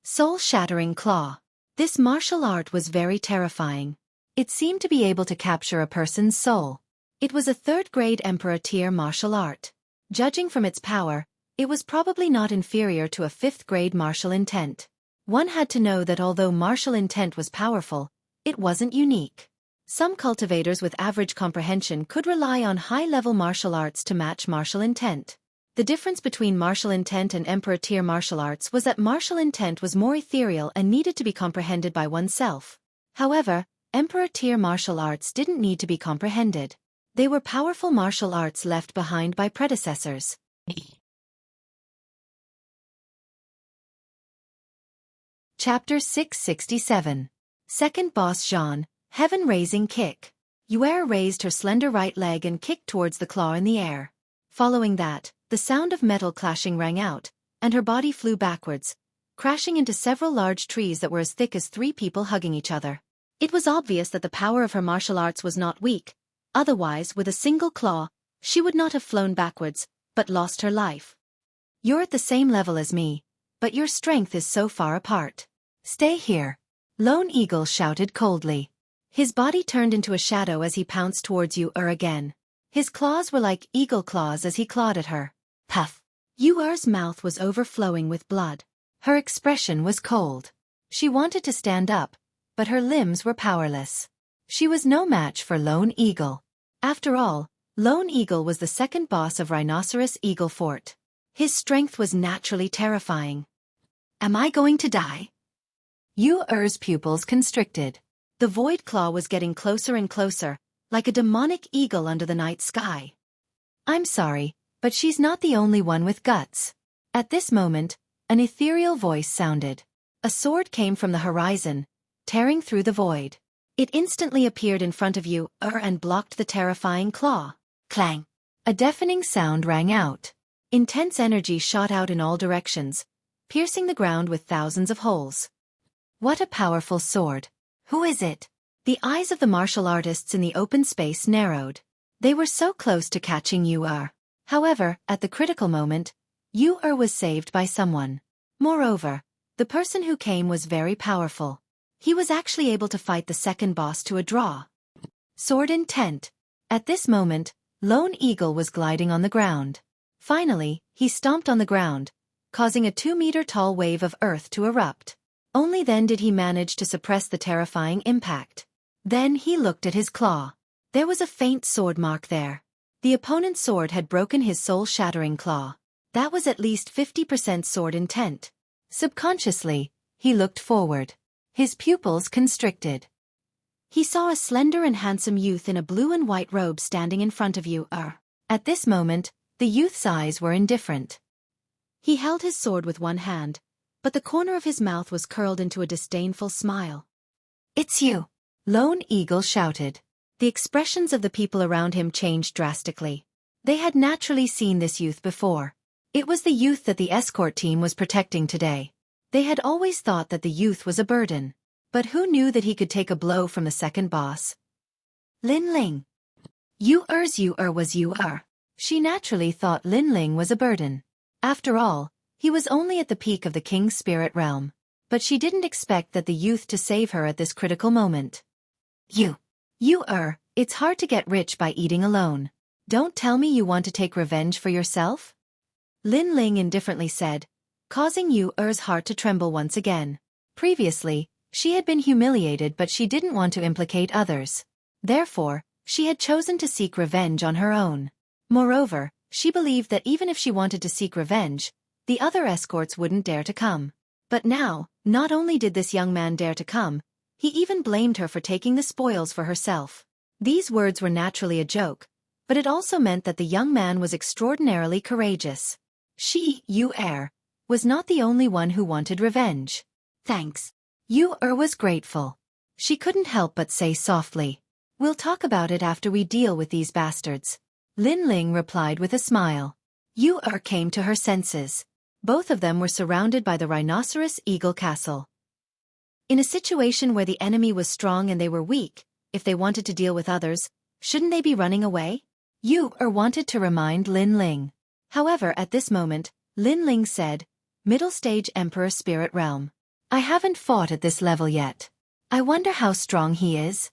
Soul-shattering claw. This martial art was very terrifying. It seemed to be able to capture a person's soul. It was a third-grade Emperor tier martial art. Judging from its power, it was probably not inferior to a fifth-grade martial intent. One had to know that although martial intent was powerful, it wasn't unique. Some cultivators with average comprehension could rely on high-level martial arts to match martial intent. The difference between martial intent and Emperor tier martial arts was that martial intent was more ethereal and needed to be comprehended by oneself. However, Emperor tier martial arts didn't need to be comprehended. They were powerful martial arts left behind by predecessors. Chapter 667. Second Boss Jean, Heaven-Raising Kick. Xueqi raised her slender right leg and kicked towards the claw in the air. Following that, the sound of metal clashing rang out, and her body flew backwards, crashing into several large trees that were as thick as 3 people hugging each other. It was obvious that the power of her martial arts was not weak. Otherwise, with a single claw, she would not have flown backwards, but lost her life. You're at the same level as me, but your strength is so far apart. Stay here. Lone Eagle shouted coldly. His body turned into a shadow as he pounced towards Xueqi again. His claws were like eagle claws as he clawed at her. Puff! Xueqi's mouth was overflowing with blood. Her expression was cold. She wanted to stand up, but her limbs were powerless. She was no match for Lone Eagle. After all, Lone Eagle was the second boss of Rhinoceros Eagle Fort. His strength was naturally terrifying. Am I going to die? Xueqi's pupils constricted. The void claw was getting closer and closer, like a demonic eagle under the night sky. I'm sorry, but she's not the only one with guts. At this moment, an ethereal voice sounded. A sword came from the horizon, tearing through the void. It instantly appeared in front of Xueqi and blocked the terrifying claw. Clang! A deafening sound rang out. Intense energy shot out in all directions, piercing the ground with thousands of holes. What a powerful sword! Who is it? The eyes of the martial artists in the open space narrowed. They were so close to catching Xueqi. However, at the critical moment, Xueqi was saved by someone. Moreover, the person who came was very powerful. He was actually able to fight the second boss to a draw. Sword intent. At this moment, Lone Eagle was gliding on the ground. Finally, he stomped on the ground, causing a 2-meter-tall wave of earth to erupt. Only then did he manage to suppress the terrifying impact. Then he looked at his claw. There was a faint sword mark there. The opponent's sword had broken his soul-shattering claw. That was at least 50% sword intent. Subconsciously, he looked forward. His pupils constricted. He saw a slender and handsome youth in a blue and white robe standing in front of you.
At this moment, the youth's eyes were indifferent.
He held his sword with one hand, but the corner of his mouth was curled into a disdainful smile.
It's you! Lone Eagle shouted.
The expressions of the people around him changed drastically. They had naturally seen this youth before.
It was the youth that the escort team was protecting today. They had always thought that the youth was a burden. But who knew that he could take a blow from the second boss?
Lin Ling.
You was you. She naturally thought Lin Ling was a burden. After all, he was only at the peak of the king's spirit realm. But she didn't expect that the youth to save her at this critical moment. It's hard to get rich by eating alone. Don't tell me you want to take revenge for yourself?
Lin Ling indifferently said, causing Yu's heart to tremble once again.
Previously, she had been humiliated, but she didn't want to implicate others. Therefore, she had chosen to seek revenge on her own. Moreover, she believed that even if she wanted to seek revenge, the other escorts wouldn't dare to come. But now, not only did this young man dare to come, he even blamed her for taking the spoils for herself. These words were naturally a joke, but it also meant that the young man was extraordinarily courageous. Yu was not the only one who wanted revenge.
Thanks.
Yu was grateful. She couldn't help but say softly, "We'll talk about it after we deal with these bastards." Lin Ling replied with a smile. Yu came to her senses. Both of them were surrounded by the rhinoceros eagle castle. In a situation where the enemy was strong and they were weak, if they wanted to deal with others, shouldn't they be running away? Yu wanted to remind Lin Ling. However, at this moment, Lin Ling said, "Middle stage Emperor Spirit Realm. I haven't fought at this level yet. I wonder how strong he is.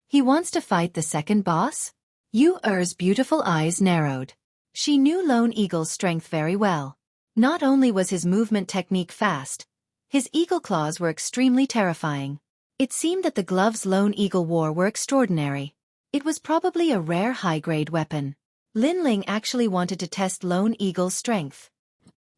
He wants to fight the second boss?" Yu's beautiful eyes narrowed. She knew Lone Eagle's strength very well. Not only was his movement technique fast, his eagle claws were extremely terrifying. It seemed that the gloves Lone Eagle wore were extraordinary. It was probably a rare high-grade weapon. Lin Ling actually wanted to test Lone Eagle's strength.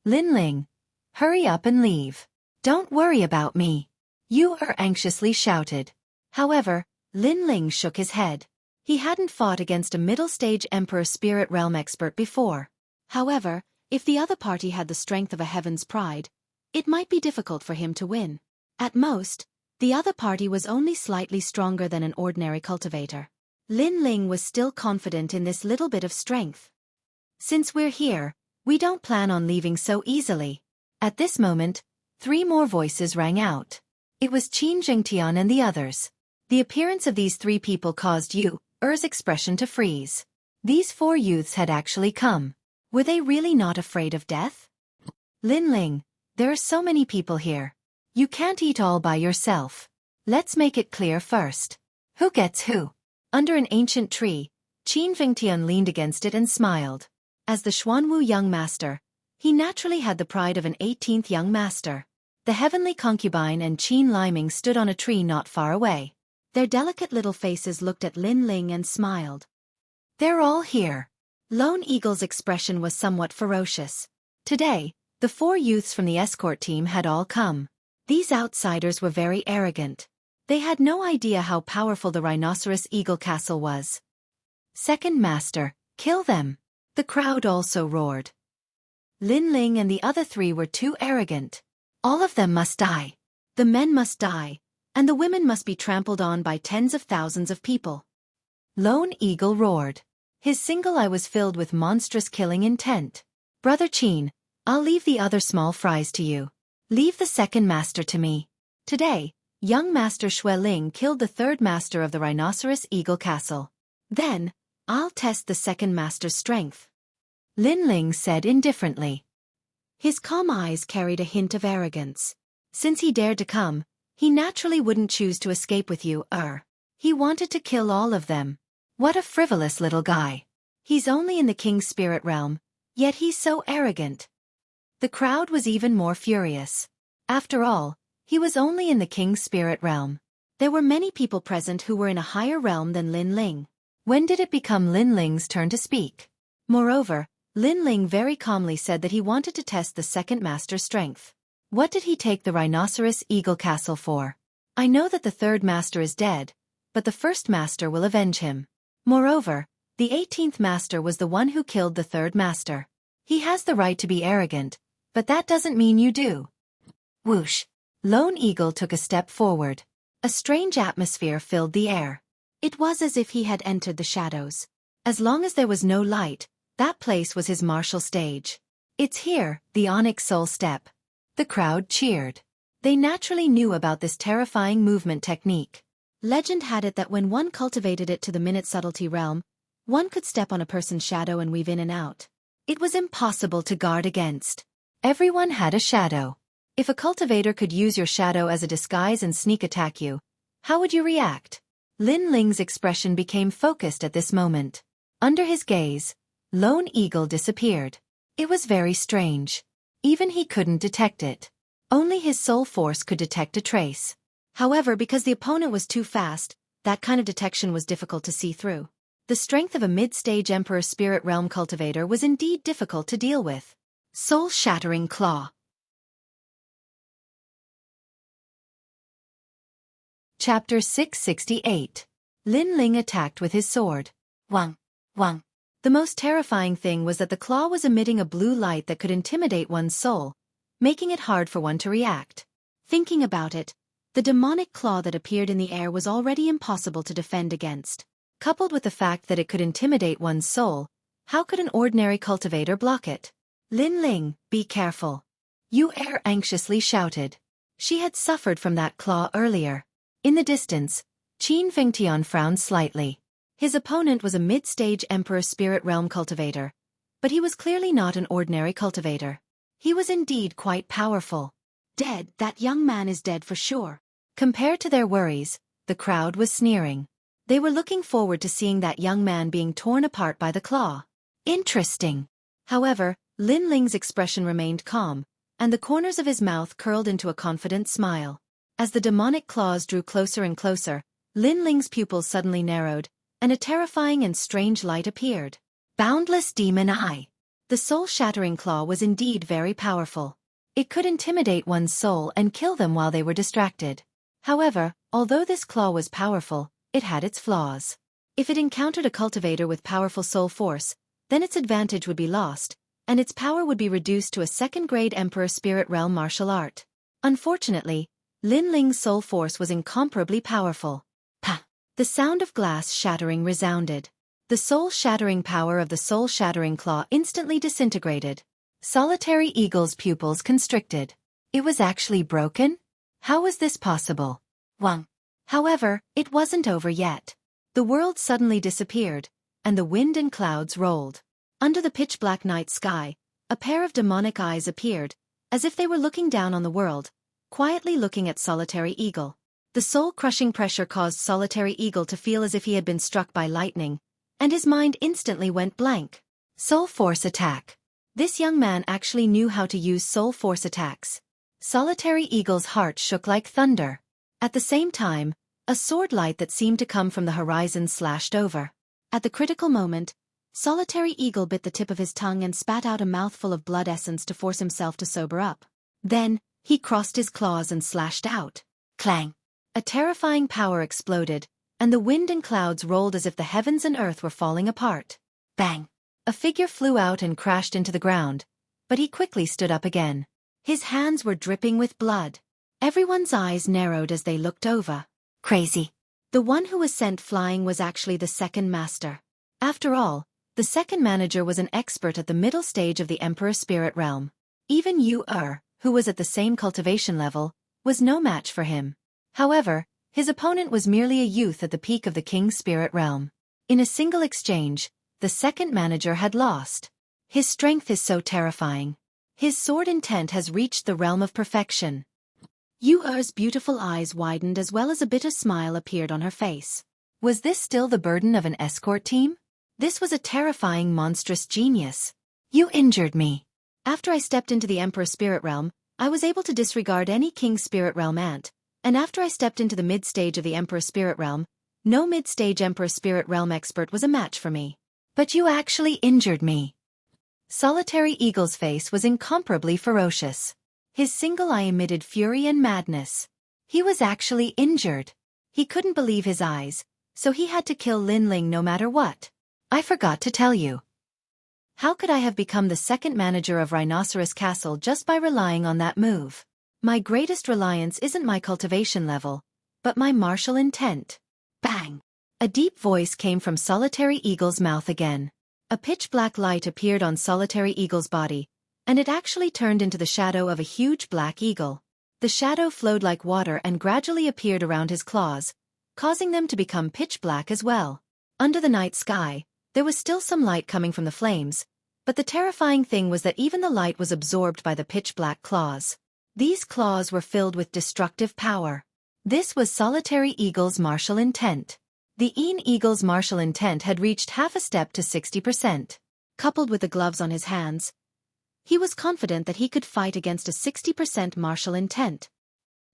"Lin Ling, hurry up and leave. Don't worry about me," Yu anxiously shouted. However, Lin Ling shook his head. He hadn't fought against a middle-stage Emperor Spirit Realm expert before.
However, if the other party had the strength of a Heaven's Pride, it might be difficult for him to win. At most, the other party was only slightly stronger than an ordinary cultivator. Lin Ling was still confident in this little bit of strength.
"Since we're here, we don't plan on leaving so easily." At this moment, 3 more voices rang out. It was Qin Zhengtian and the others. The appearance of these 3 people caused Yu's expression to freeze. These 4 youths had actually come. Were they really not afraid of death? "Lin Ling, there are so many people here. You can't eat all by yourself. Let's make it clear first. Who gets who?" Under an ancient tree, Qin Zhengtian leaned against it and smiled. As the Xuanwu young master, he naturally had the pride of an 18th young master. The heavenly concubine and Qin Liming stood on a tree not far away.
Their delicate little faces looked at Lin Ling and smiled.
"They're all here."
Lone Eagle's expression was somewhat ferocious.
Today, the 4 youths from the escort team had all come. These outsiders were very arrogant. They had no idea how powerful the rhinoceros eagle castle was. "Second master, kill them." The crowd also roared. Lin Ling and the other 3 were too arrogant. "All of them must die.
The men must die, and the women must be trampled on by tens of thousands of people."
Lone Eagle roared. His single eye was filled with monstrous killing intent. "Brother Qin, I'll leave the other small fries to you. Leave the second master to me. Today, young Master Xueqi killed the 3rd master of the rhinoceros eagle castle. Then, I'll test the second master's strength," Lin Ling said indifferently.
His calm eyes carried a hint of arrogance.
Since he dared to come, he naturally wouldn't choose to escape with you. He wanted to kill all of them. What a frivolous little guy. He's only in the king's spirit realm, yet he's so arrogant. The crowd was even more furious. After all, he was only in the king's spirit realm.
There were many people present who were in a higher realm than Lin Ling.
When did it become Lin Ling's turn to speak? Moreover, Lin Ling very calmly said that he wanted to test the second master's strength. What did he take the rhinoceros eagle castle for? I know that the 3rd master is dead, but the first master will avenge him. Moreover, the 18th master was the one who killed the third master. He has the right to be arrogant, but that doesn't mean you do. Whoosh! Lone Eagle took a step forward. A strange atmosphere filled the air. It was as if he had entered the shadows. As long as there was no light, that place was his martial stage. It's here, the Onyx Soul Step. The crowd cheered. They naturally knew about this terrifying movement technique. Legend had it that when one cultivated it to the minute subtlety realm, one could step on a person's shadow and weave in and out. It was impossible to guard against. Everyone had a shadow. If a cultivator could use your shadow as a disguise and sneak attack you, how would you react? Lin Ling's expression became focused at this moment. Under his gaze, Lone Eagle disappeared. It was very strange. Even he couldn't detect it. Only his soul force could detect a trace. However, because the opponent was too fast, that kind of detection was difficult to see through. The strength of a mid-stage Emperor Spirit Realm cultivator was indeed difficult to deal with. Soul-shattering claw. Chapter 668. Lin Ling attacked with his sword. Wang, wang. The most terrifying thing was that the claw was emitting a blue light that could intimidate one's soul, making it hard for one to react. Thinking about it, the demonic claw that appeared in the air was already impossible to defend against. Coupled with the fact that it could intimidate one's soul, how could an ordinary cultivator block it? Lin Ling, be careful. Yu-Er anxiously shouted. She had suffered from that claw earlier. In the distance, Qin Fengtian frowned slightly. His opponent was a mid-stage Emperor Spirit Realm cultivator, but he was clearly not an ordinary cultivator. He was indeed quite powerful. Dead, that young man is dead for sure. Compared to their worries, the crowd was sneering. They were looking forward to seeing that young man being torn apart by the claw. Interesting. However, Lin Ling's expression remained calm, and the corners of his mouth curled into a confident smile. As the demonic claws drew closer and closer, Lin Ling's pupils suddenly narrowed, and a terrifying and strange light appeared. Boundless Demon Eye. The soul-shattering claw was indeed very powerful. It could intimidate one's soul and kill them while they were distracted. However, although this claw was powerful, it had its flaws. If it encountered a cultivator with powerful soul force, then its advantage would be lost, and its power would be reduced to a second-grade Emperor Spirit Realm martial art. Unfortunately, Lin Ling's soul force was incomparably powerful. Pa! The sound of glass shattering resounded. The soul-shattering power of the soul-shattering claw instantly disintegrated. Solitary Eagle's pupils constricted. It was actually broken? How was this possible? Wang. However, it wasn't over yet. The world suddenly disappeared, and the wind and clouds rolled. Under the pitch-black night sky, a pair of demonic eyes appeared, as if they were looking down on the world, quietly looking at Solitary Eagle. The soul-crushing pressure caused Solitary Eagle to feel as if he had been struck by lightning, and his mind instantly went blank. Soul Force Attack. This young man actually knew how to use soul force attacks. Solitary Eagle's heart shook like thunder. At the same time, a sword light that seemed to come from the horizon slashed over. At the critical moment, Solitary Eagle bit the tip of his tongue and spat out a mouthful of blood essence to force himself to sober up. Then, he crossed his claws and slashed out. Clang! A terrifying power exploded, and the wind and clouds rolled as if the heavens and earth were falling apart. Bang! A figure flew out and crashed into the ground, but he quickly stood up again. His hands were dripping with blood. Everyone's eyes narrowed as they looked over. Crazy. The one who was sent flying was actually the second master. After all, the second manager was an expert at the middle stage of the Emperor Spirit Realm. Even Yu-Er, who was at the same cultivation level, was no match for him. However, his opponent was merely a youth at the peak of the King's Spirit Realm. In a single exchange, the second manager had lost. His strength is so terrifying. His sword intent has reached the realm of perfection. Yu-Er's beautiful eyes widened as well as a bitter smile appeared on her face. Was this still the burden of an escort team? This was a terrifying monstrous genius. You injured me. After I stepped into the Emperor Spirit Realm, I was able to disregard any King Spirit Realm ant, and after I stepped into the mid-stage of the Emperor Spirit Realm, no mid-stage Emperor Spirit Realm expert was a match for me. But you actually injured me. Solitary Eagle's face was incomparably ferocious. His single eye emitted fury and madness. He was actually injured. He couldn't believe his eyes, so he had to kill Lin Ling no matter what. I forgot to tell you. How could I have become the second manager of Rhinoceros Castle just by relying on that move? My greatest reliance isn't my cultivation level, but my martial intent. Bang! A deep voice came from Solitary Eagle's mouth again. A pitch-black light appeared on Solitary Eagle's body, and it actually turned into the shadow of a huge black eagle. The shadow flowed like water and gradually appeared around his claws, causing them to become pitch-black as well. Under the night sky, there was still some light coming from the flames, but the terrifying thing was that even the light was absorbed by the pitch-black claws. These claws were filled with destructive power. This was Solitary Eagle's martial intent. The Eagle's martial intent had reached half a step to 60%. Coupled with the gloves on his hands, he was confident that he could fight against a 60% martial intent.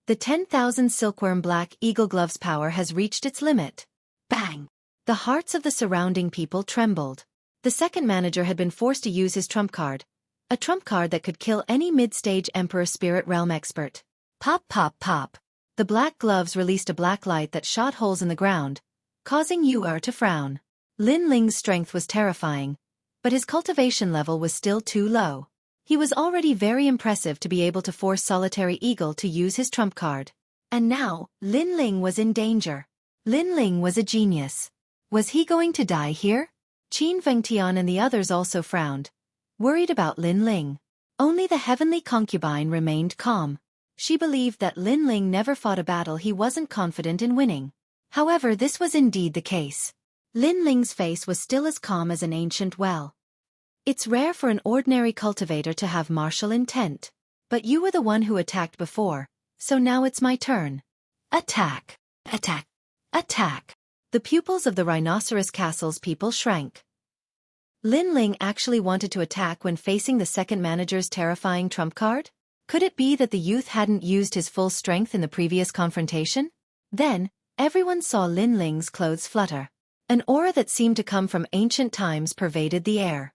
The 10,000 silkworm black eagle gloves power has reached its limit. Bang! The hearts of the surrounding people trembled. The second manager had been forced to use his trump card, a trump card that could kill any mid-stage Emperor Spirit Realm expert. Pop pop pop. The black gloves released a black light that shot holes in the ground, causing Yu to frown. Lin Ling's strength was terrifying, but his cultivation level was still too low. He was already very impressive to be able to force Solitary Eagle to use his trump card. And now, Lin Ling was in danger. Lin Ling was a genius. Was he going to die here? Qin Vengtian and the others also frowned, worried about Lin Ling. Only the heavenly concubine remained calm. She believed that Lin Ling never fought a battle he wasn't confident in winning. However, this was indeed the case. Lin Ling's face was still as calm as an ancient well. It's rare for an ordinary cultivator to have martial intent. But you were the one who attacked before, so now it's my turn. Attack! Attack! Attack! The pupils of the Rhinoceros Castle's people shrank. Lin Ling actually wanted to attack when facing the second manager's terrifying trump card? Could it be that the youth hadn't used his full strength in the previous confrontation? Then, everyone saw Lin Ling's clothes flutter. An aura that seemed to come from ancient times pervaded the air.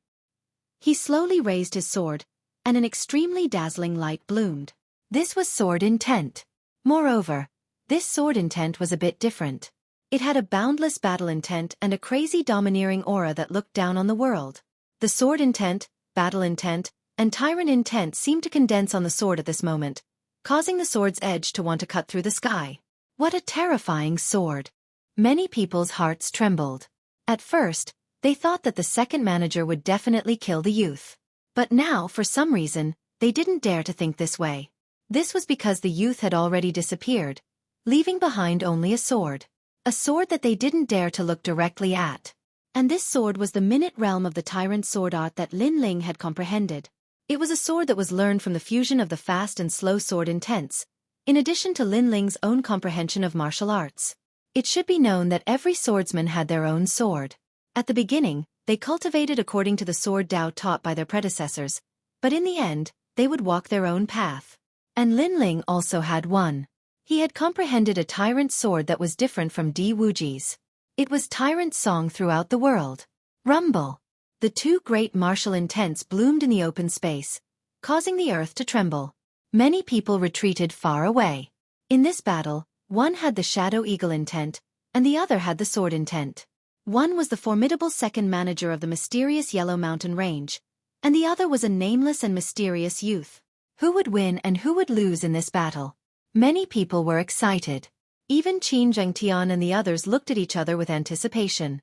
He slowly raised his sword, and an extremely dazzling light bloomed. This was sword intent. Moreover, this sword intent was a bit different. It had a boundless battle intent and a crazy domineering aura that looked down on the world. The sword intent, battle intent, and tyrant intent seemed to condense on the sword at this moment, causing the sword's edge to want to cut through the sky. What a terrifying sword! Many people's hearts trembled. At first, they thought that the second manager would definitely kill the youth. But now, for some reason, they didn't dare to think this way. This was because the youth had already disappeared, leaving behind only a sword. A sword that they didn't dare to look directly at. And this sword was the minute realm of the tyrant sword art that Lin Ling had comprehended. It was a sword that was learned from the fusion of the fast and slow sword intents, in addition to Lin Ling's own comprehension of martial arts. It should be known that every swordsman had their own sword. At the beginning, they cultivated according to the sword Tao taught by their predecessors, but in the end, they would walk their own path. And Lin Ling also had one. He had comprehended a tyrant sword that was different from Di Wuji's. It was tyrant song throughout the world. Rumble! The two great martial intents bloomed in the open space, causing the earth to tremble. Many people retreated far away. In this battle, one had the Shadow Eagle intent, and the other had the sword intent. One was the formidable second manager of the mysterious Yellow Mountain Range, and the other was a nameless and mysterious youth. Who would win and who would lose in this battle? Many people were excited. Even Qin Zhengtian and the others looked at each other with anticipation.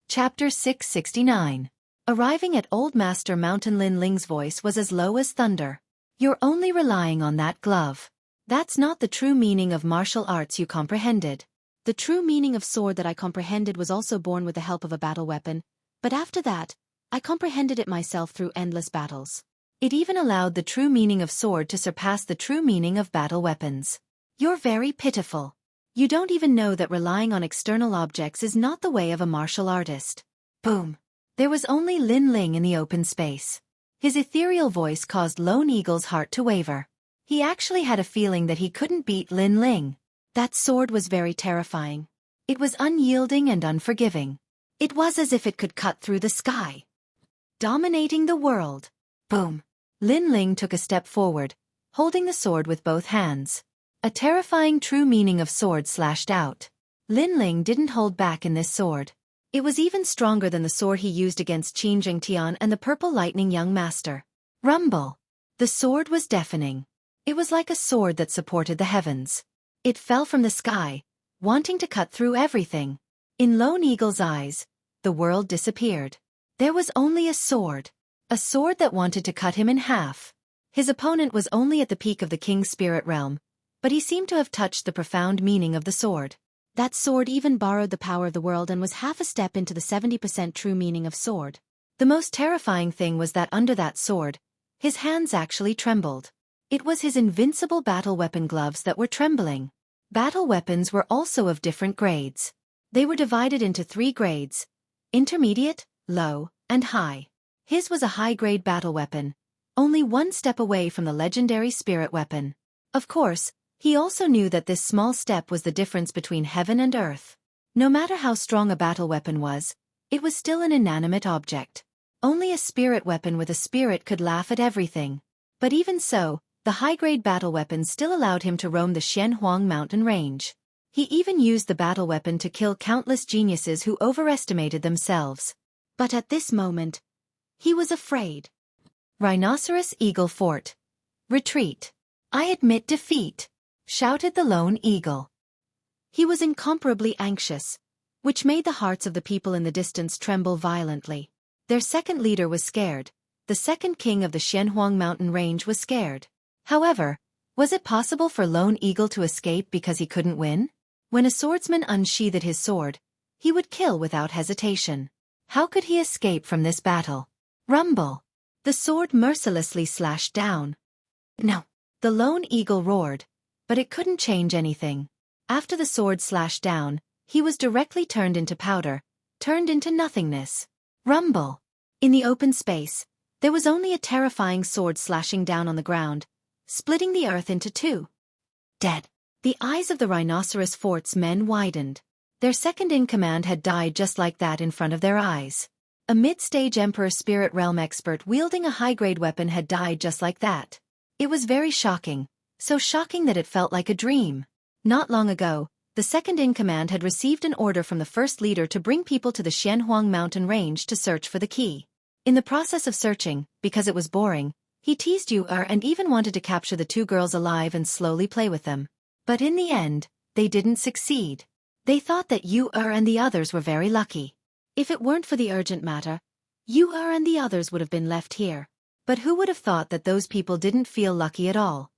Chapter 669. Arriving at Old Master Mountain, Lin Ling's voice was as low as thunder. You're only relying on that glove. That's not the true meaning of martial arts you comprehended. The true meaning of sword that I comprehended was also born with the help of a battle weapon, but after that, I comprehended it myself through endless battles. It even allowed the true meaning of sword to surpass the true meaning of battle weapons. You're very pitiful. You don't even know that relying on external objects is not the way of a martial artist. Boom. There was only Lin Ling in the open space. His ethereal voice caused Lone Eagle's heart to waver. He actually had a feeling that he couldn't beat Lin Ling. That sword was very terrifying. It was unyielding and unforgiving. It was as if it could cut through the sky, dominating the world. Boom! Lin Ling took a step forward, holding the sword with both hands. A terrifying true meaning of sword slashed out. Lin Ling didn't hold back in this sword. It was even stronger than the sword he used against Qin Zhengtian and the Purple Lightning young master. Rumble. The sword was deafening. It was like a sword that supported the heavens. It fell from the sky, wanting to cut through everything. In Lone Eagle's eyes, the world disappeared. There was only a sword that wanted to cut him in half. His opponent was only at the peak of the king's spirit realm, but he seemed to have touched the profound meaning of the sword. That sword even borrowed the power of the world and was half a step into the 70% true meaning of sword. The most terrifying thing was that under that sword, his hands actually trembled. It was his invincible battle weapon gloves that were trembling. Battle weapons were also of different grades. They were divided into 3 grades: intermediate, low, and high. His was a high-grade battle weapon, only 1 step away from the legendary spirit weapon. Of course, he also knew that this small step was the difference between heaven and earth. No matter how strong a battle weapon was, it was still an inanimate object. Only a spirit weapon with a spirit could laugh at everything. But even so, the high-grade battle weapon still allowed him to roam the Xianhuang mountain range. He even used the battle weapon to kill countless geniuses who overestimated themselves. But at this moment, he was afraid. Rhinoceros Eagle Fort. Retreat. I admit defeat, shouted the Lone Eagle. He was incomparably anxious, which made the hearts of the people in the distance tremble violently. Their second leader was scared. The second king of the Xianhuang mountain range was scared. However, was it possible for Lone Eagle to escape because he couldn't win? When a swordsman unsheathed his sword, he would kill without hesitation. How could he escape from this battle? Rumble. The sword mercilessly slashed down. No. The Lone Eagle roared, but it couldn't change anything. After the sword slashed down, he was directly turned into powder, turned into nothingness. Rumble. In the open space, there was only a terrifying sword slashing down on the ground, splitting the earth into 2. Dead. The eyes of the Rhinoceros Fort's men widened. Their second-in-command had died just like that in front of their eyes. A mid-stage Emperor Spirit Realm expert wielding a high-grade weapon had died just like that. It was very shocking, so shocking that it felt like a dream. Not long ago, the second-in-command had received an order from the first leader to bring people to the Xianhuang mountain range to search for the key. In the process of searching, because it was boring, he teased Yu-Er and even wanted to capture the 2 girls alive and slowly play with them. But in the end, they didn't succeed. They thought that Yu-Er and the others were very lucky. If it weren't for the urgent matter, Yu-Er and the others would have been left here. But who would have thought that those people didn't feel lucky at all?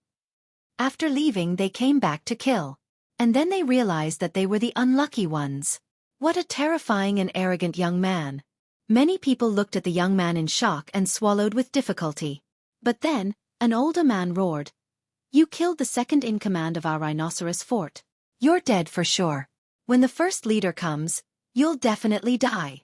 After leaving, they came back to kill. And then they realized that they were the unlucky ones. What a terrifying and arrogant young man. Many people looked at the young man in shock and swallowed with difficulty. But then, an older man roared, "You killed the second-in-command of our Rhinoceros Fort. You're dead for sure. When the first leader comes, you'll definitely die."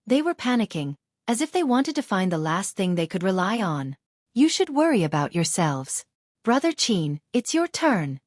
They were panicking, as if they wanted to find the last thing they could rely on. "You should worry about yourselves. Brother Qin, it's your turn."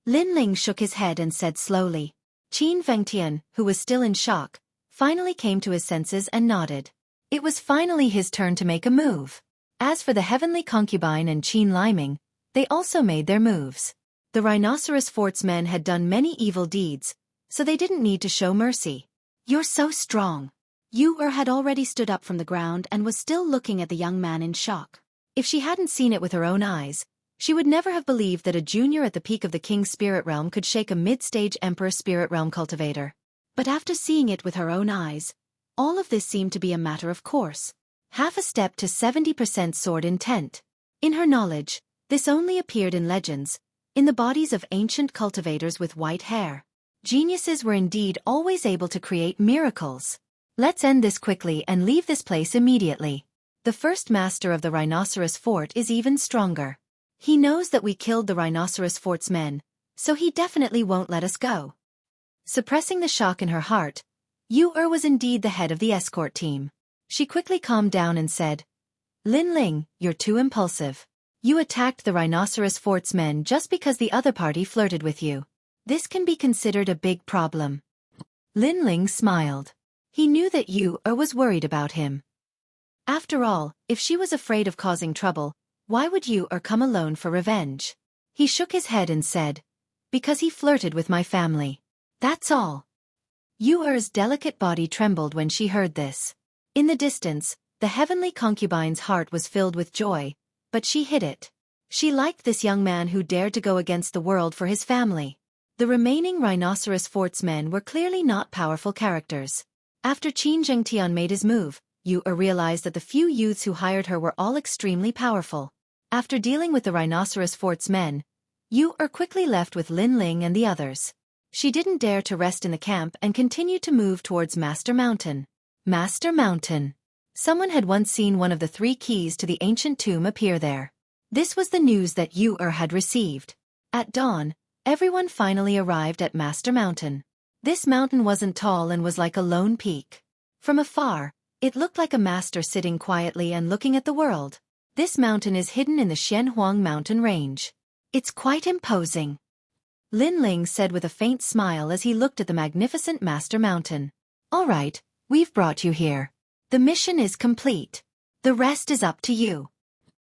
Lin Ling shook his head and said slowly. Qin Zhengtian, who was still in shock, finally came to his senses and nodded. It was finally his turn to make a move. As for the Heavenly Concubine and Qin Liming, they also made their moves. The Rhinoceros Fort's men had done many evil deeds, so they didn't need to show mercy. "You're so strong." Yu-Er had already stood up from the ground and was still looking at the young man in shock. If she hadn't seen it with her own eyes, she would never have believed that a junior at the peak of the King's Spirit Realm could shake a mid-stage Emperor Spirit Realm cultivator. But after seeing it with her own eyes, all of this seemed to be a matter of course. Half a step to 70% sword intent. In her knowledge, this only appeared in legends, in the bodies of ancient cultivators with white hair. Geniuses were indeed always able to create miracles. Let's end this quickly and leave this place immediately. The first master of the Rhinoceros Fort is even stronger. He knows that we killed the Rhinoceros Fort's men, so he definitely won't let us go. Suppressing the shock in her heart, Yu-Er was indeed the head of the escort team. She quickly calmed down and said, "Lin Ling, you're too impulsive. You attacked the Rhinoceros Fort's men just because the other party flirted with you. This can be considered a big problem." Lin Ling smiled. He knew that Yu-Er was worried about him. After all, if she was afraid of causing trouble,
Why would you come alone for revenge? He shook his head and said, because he flirted with my family. That's all. Yuer's delicate body trembled when she heard this. In the distance, the heavenly concubine's heart was filled with joy, but she hid it. She liked this young man who dared to go against the world for his family. The remaining Rhinoceros Fort's men were clearly not powerful characters. After Qin Zhengtian made his move, Yuer realized that the few youths who hired her were all extremely powerful. After dealing with the Rhinoceros Fort's men, Yuer quickly left with Lin Ling and the others. She didn't dare to rest in the camp and continued to move towards Master Mountain. Master Mountain. Someone had once seen one of the 3 keys to the ancient tomb appear there. This was the news that Yuer had received. At dawn, everyone finally arrived at Master Mountain. This mountain wasn't tall and was like a lone peak. From afar, it looked like a master sitting quietly and looking at the world. This mountain is hidden in the Xianhuang mountain range. It's quite imposing. Lin Ling said with a faint smile as he looked at the magnificent Master Mountain. All right, we've brought you here. The mission is complete. The rest is up to you.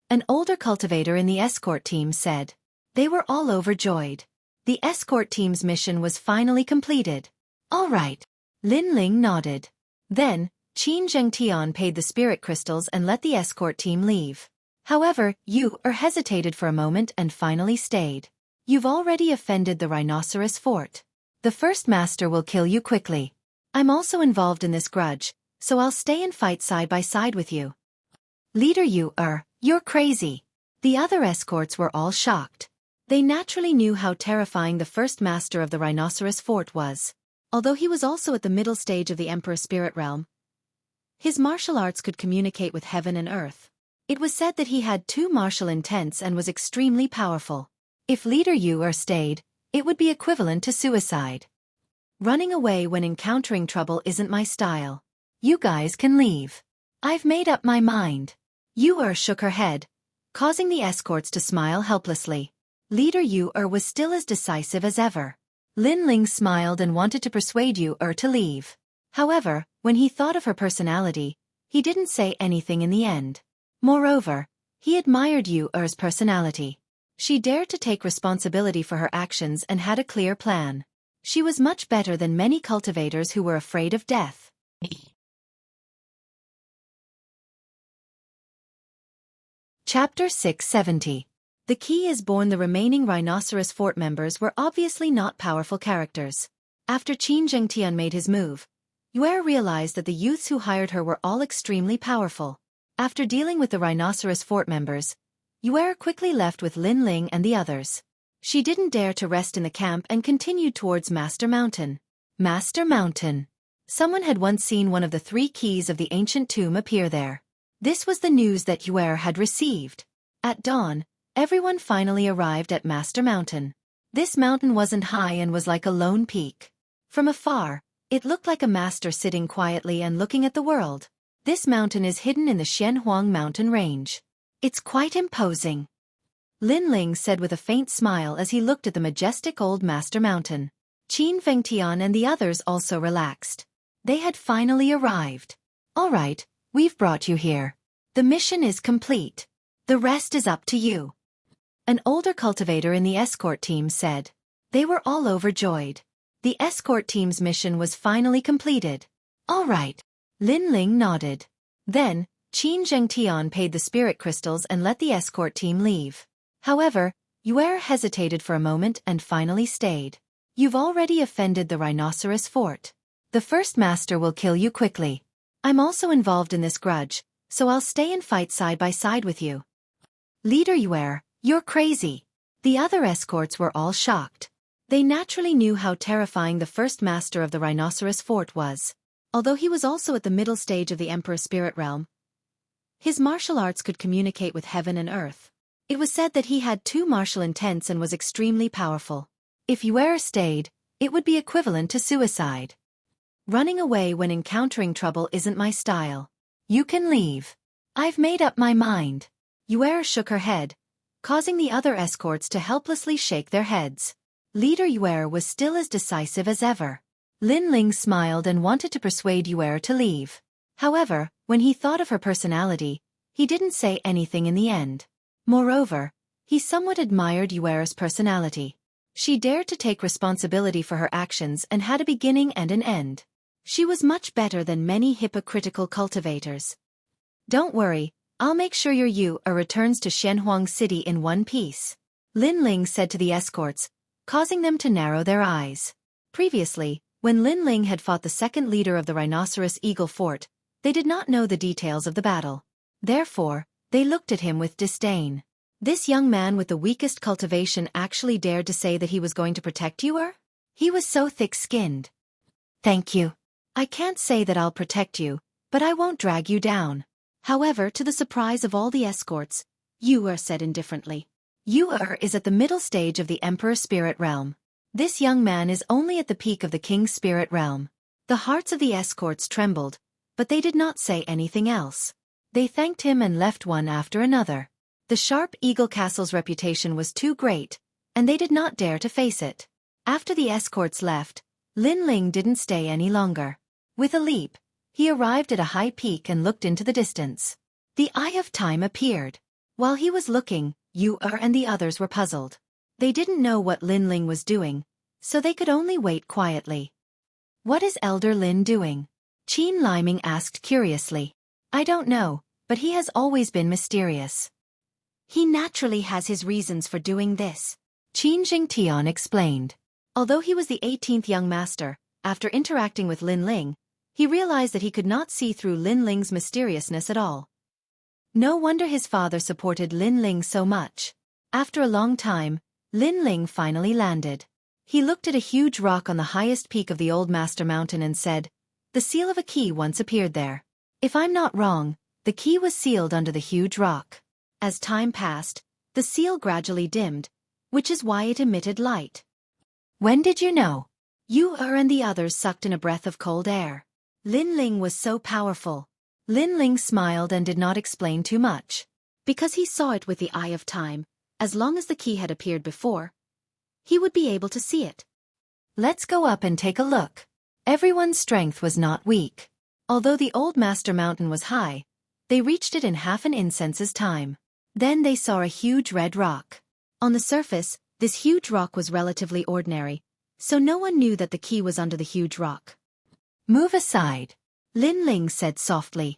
An older cultivator in the escort team said. They were all overjoyed. The escort team's mission was finally completed. All right. Lin Ling nodded. Then, Qin Zhengtian paid the spirit crystals and let the escort team leave. However, Yuer hesitated for a moment and finally stayed. You've already offended the Rhinoceros Fort. The first master will kill you quickly. I'm also involved in this grudge, so I'll stay and fight side by side with you. Leader Yuer, you're crazy. The other escorts were all shocked. They naturally knew how terrifying the first master of the Rhinoceros Fort was. Although he was also at the middle stage of the Emperor Spirit Realm, his martial arts could communicate with heaven and earth. It was said that he had 2 martial intents and was extremely powerful. If Leader Yuer stayed, it would be equivalent to suicide. Running away when encountering trouble isn't my style. You guys can leave. I've made up my mind. Yuer shook her head, causing the escorts to smile helplessly. Leader Yuer was still as decisive as ever. Lin Ling smiled and wanted to persuade Yuer to leave. However, when he thought of her personality, he didn't say anything in the end. Moreover, he admired Yuer's personality. She dared to take responsibility for her actions and had a clear plan. She was much better than many cultivators who were afraid of death. Chapter 670. The key is born. The remaining Rhinoceros Fort members were obviously not powerful characters. After Qin Zhengtian made his move, Yuer realized that the youths who hired her were all extremely powerful. After dealing with the Rhinoceros Fort members, Yuer quickly left with Lin Ling and the others. She didn't dare to rest in the camp and continued towards Master Mountain. Master Mountain. Someone had once seen one of the 3 keys of the ancient tomb appear there. This was the news that Yuer had received. At dawn, everyone finally arrived at Master Mountain. This mountain wasn't high and was like a lone peak. From afar, it looked like a master sitting quietly and looking at the world. This mountain is hidden in the Xianhuang mountain range. It's quite imposing. Lin Ling said with a faint smile as he looked at the majestic old Master Mountain. Qin Zhengtian and the others also relaxed. They had finally arrived. All right, we've brought you here. The mission is complete. The rest is up to you. An older cultivator in the escort team said. They were all overjoyed. The escort team's mission was finally completed. All right. Lin Ling nodded. Then, Qin Zhengtian paid the spirit crystals and let the escort team leave. However, Yuer hesitated for a moment and finally stayed. You've already offended the Rhinoceros Fort. The first master will kill you quickly. I'm also involved in this grudge, so I'll stay and fight side by side with you. Leader Yuer, you're crazy. The other escorts were all shocked. They naturally knew how terrifying the first master of the Rhinoceros Fort was. Although he was also at the middle stage of the Emperor Spirit Realm, his martial arts could communicate with heaven and earth. It was said that he had 2 martial intents and was extremely powerful. If Yuer stayed, it would be equivalent to suicide. Running away when encountering trouble isn't my style. You can leave. I've made up my mind. Yuer shook her head, causing the other escorts to helplessly shake their heads. Leader Yuer was still as decisive as ever. Lin Ling smiled and wanted to persuade Yuer to leave. However, when he thought of her personality, he didn't say anything in the end.
Moreover, he somewhat admired Yuera's personality. She dared to take responsibility for her actions and had a beginning and an end. She was much better than many hypocritical cultivators. Don't worry, I'll make sure your Yu returns to Shenhuang City in one piece, Lin Ling said to the escorts, causing them to narrow their eyes. Previously, when Lin Ling had fought the second leader of the Rhinoceros Eagle Fort, they did not know the details of the battle. Therefore, they looked at him with disdain. This young man with the weakest cultivation actually dared to say that he was going to protect you? He was so thick-skinned. Thank you. I can't say that I'll protect you, but I won't drag you down. However, to the surprise of all the escorts, Yu said indifferently. Yu is at the middle stage of the Emperor Spirit Realm. This young man is only at the peak of the King's Spirit Realm. The hearts of the escorts trembled, but they did not say anything else. They thanked him and left one after another. The Sharp Eagle Castle's reputation was too great, and they did not dare to face it. After the escorts left, Lin Ling didn't stay any longer. With a leap, he arrived at a high peak and looked into the distance. The Eye of Time appeared. While he was looking, Yu and the others were puzzled. They didn't know what Lin Ling was doing, so they could only wait quietly. What is Elder Lin doing? Qin Liming asked curiously. I don't know, but he has always been mysterious. He naturally has his reasons for doing this, Qin Jingtian explained. Although he was the 18th young master, after interacting with Lin Ling, he realized that he could not see through Lin Ling's mysteriousness at all. No wonder his father supported Lin Ling so much. After a long time, Lin Ling finally landed. He looked at a huge rock on the highest peak of the Old Master Mountain and said, "The seal of a key once appeared there. If I'm not wrong, the key was sealed under the huge rock." As time passed, the seal gradually dimmed, which is why it emitted light. When did you know? Yu and the others sucked in a breath of cold air. Lin Ling was so powerful. Lin Ling smiled and did not explain too much. Because he saw it with the Eye of Time, as long as the key had appeared before, he would be able to see it. Let's go up and take a look. Everyone's strength was not weak. Although the Old Master Mountain was high, they reached it in half an incense's time. Then they saw a huge red rock. On the surface, this huge rock was relatively ordinary, so no one knew that the key was under the huge rock. Move aside, Lin Ling said softly.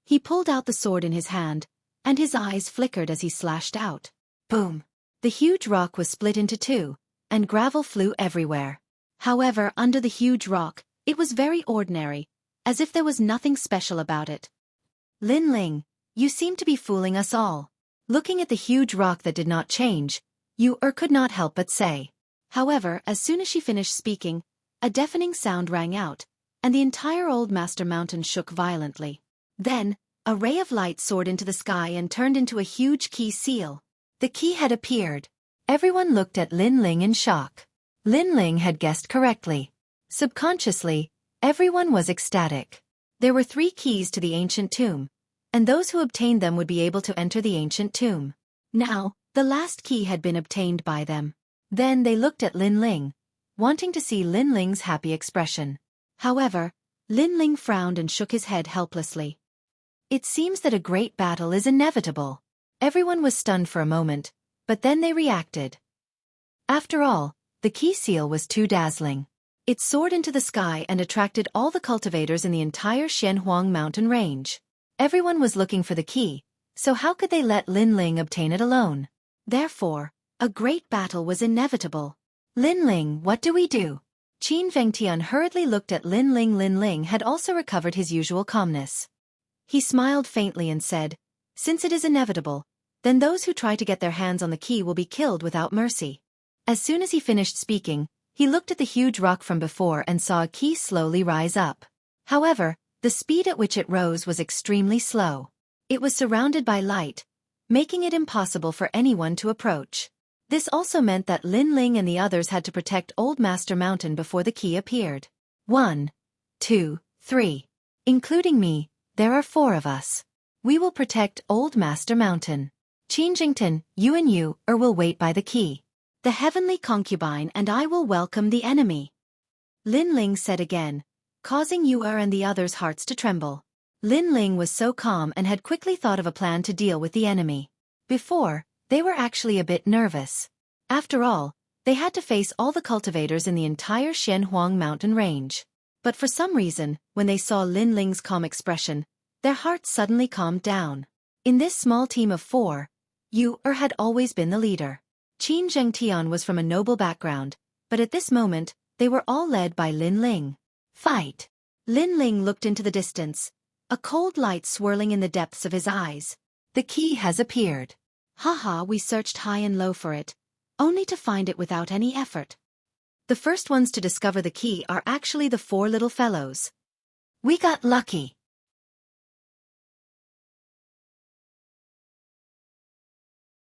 He pulled out the sword in his hand, and his eyes flickered as he slashed out. Boom! The huge rock was split into two, and gravel flew everywhere. However, under the huge rock, it was very ordinary, as if there was nothing special about it. Lin Ling, you seem to be fooling us all. Looking at the huge rock that did not change, Yu could not help but say. However, as soon as she finished speaking, a deafening sound rang out, and the entire Old Master Mountain shook violently. Then, a ray of light soared into the sky and turned into a huge key seal. The key had appeared. Everyone looked at Lin Ling in shock. Lin Ling had guessed correctly. Subconsciously, everyone was ecstatic. There were 3 keys to the ancient tomb, and those who obtained them would be able to enter the ancient tomb. Now, the last key had been obtained by them. Then they looked at Lin Ling, wanting to see Lin Ling's happy expression. However, Lin Ling frowned and shook his head helplessly. It seems that a great battle is inevitable. Everyone was stunned for a moment, but then they reacted. After all, the key seal was too dazzling. It soared into the sky and attracted all the cultivators in the entire Shenhuang mountain range. Everyone was looking for the key, so how could they let Lin Ling obtain it alone? Therefore, a great battle was inevitable. Lin Ling, what do we do? Qin Vengtian hurriedly looked at Lin Ling. Lin Ling had also recovered his usual calmness. He smiled faintly and said, "Since it is inevitable, then those who try to get their hands on the key will be killed without mercy." As soon as he finished speaking, he looked at the huge rock from before and saw a key slowly rise up. However, the speed at which it rose was extremely slow. It was surrounded by light, making it impossible for anyone to approach. This also meant that Lin Ling and the others had to protect Old Master Mountain before the key appeared. 1, 2, 3. Including me, there are 4 of us. We will protect Old Master Mountain. Qin Jingtian, you and Yu will wait by the key. The heavenly concubine and I will welcome the enemy. Lin Ling said again, causing Yu and the others' hearts to tremble. Lin Ling was so calm and had quickly thought of a plan to deal with the enemy. Before, they were actually a bit nervous. After all, they had to face all the cultivators in the entire Xianhuang mountain range. But for some reason, when they saw Lin Ling's calm expression, their hearts suddenly calmed down. In this small team of 4, Yu had always been the leader. Qin Zhengtian was from a noble background, but at this moment, they were all led by Lin Ling. Fight! Lin Ling looked into the distance, a cold light swirling in the depths of his eyes. The key has appeared. Haha, we searched high and low for it, only to find it without any effort. The first ones to discover the key are actually the 4 little fellows. We got lucky.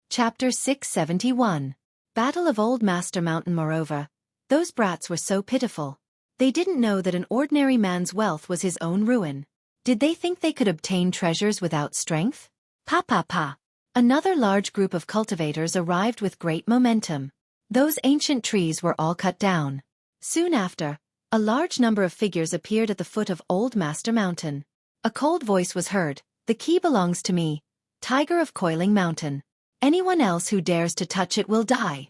Chapter 671. Battle of Old Master Mountain. Moreover, those brats were so pitiful. They didn't know that an ordinary man's wealth was his own ruin. Did they think they could obtain treasures without strength? Pa pa pa. Another large group of cultivators arrived with great momentum. Those ancient trees were all cut down. Soon after, a large number of figures appeared at the foot of Old Master Mountain. A cold voice was heard. The key belongs to me, Tiger of Coiling Mountain. Anyone else who dares to touch it will die.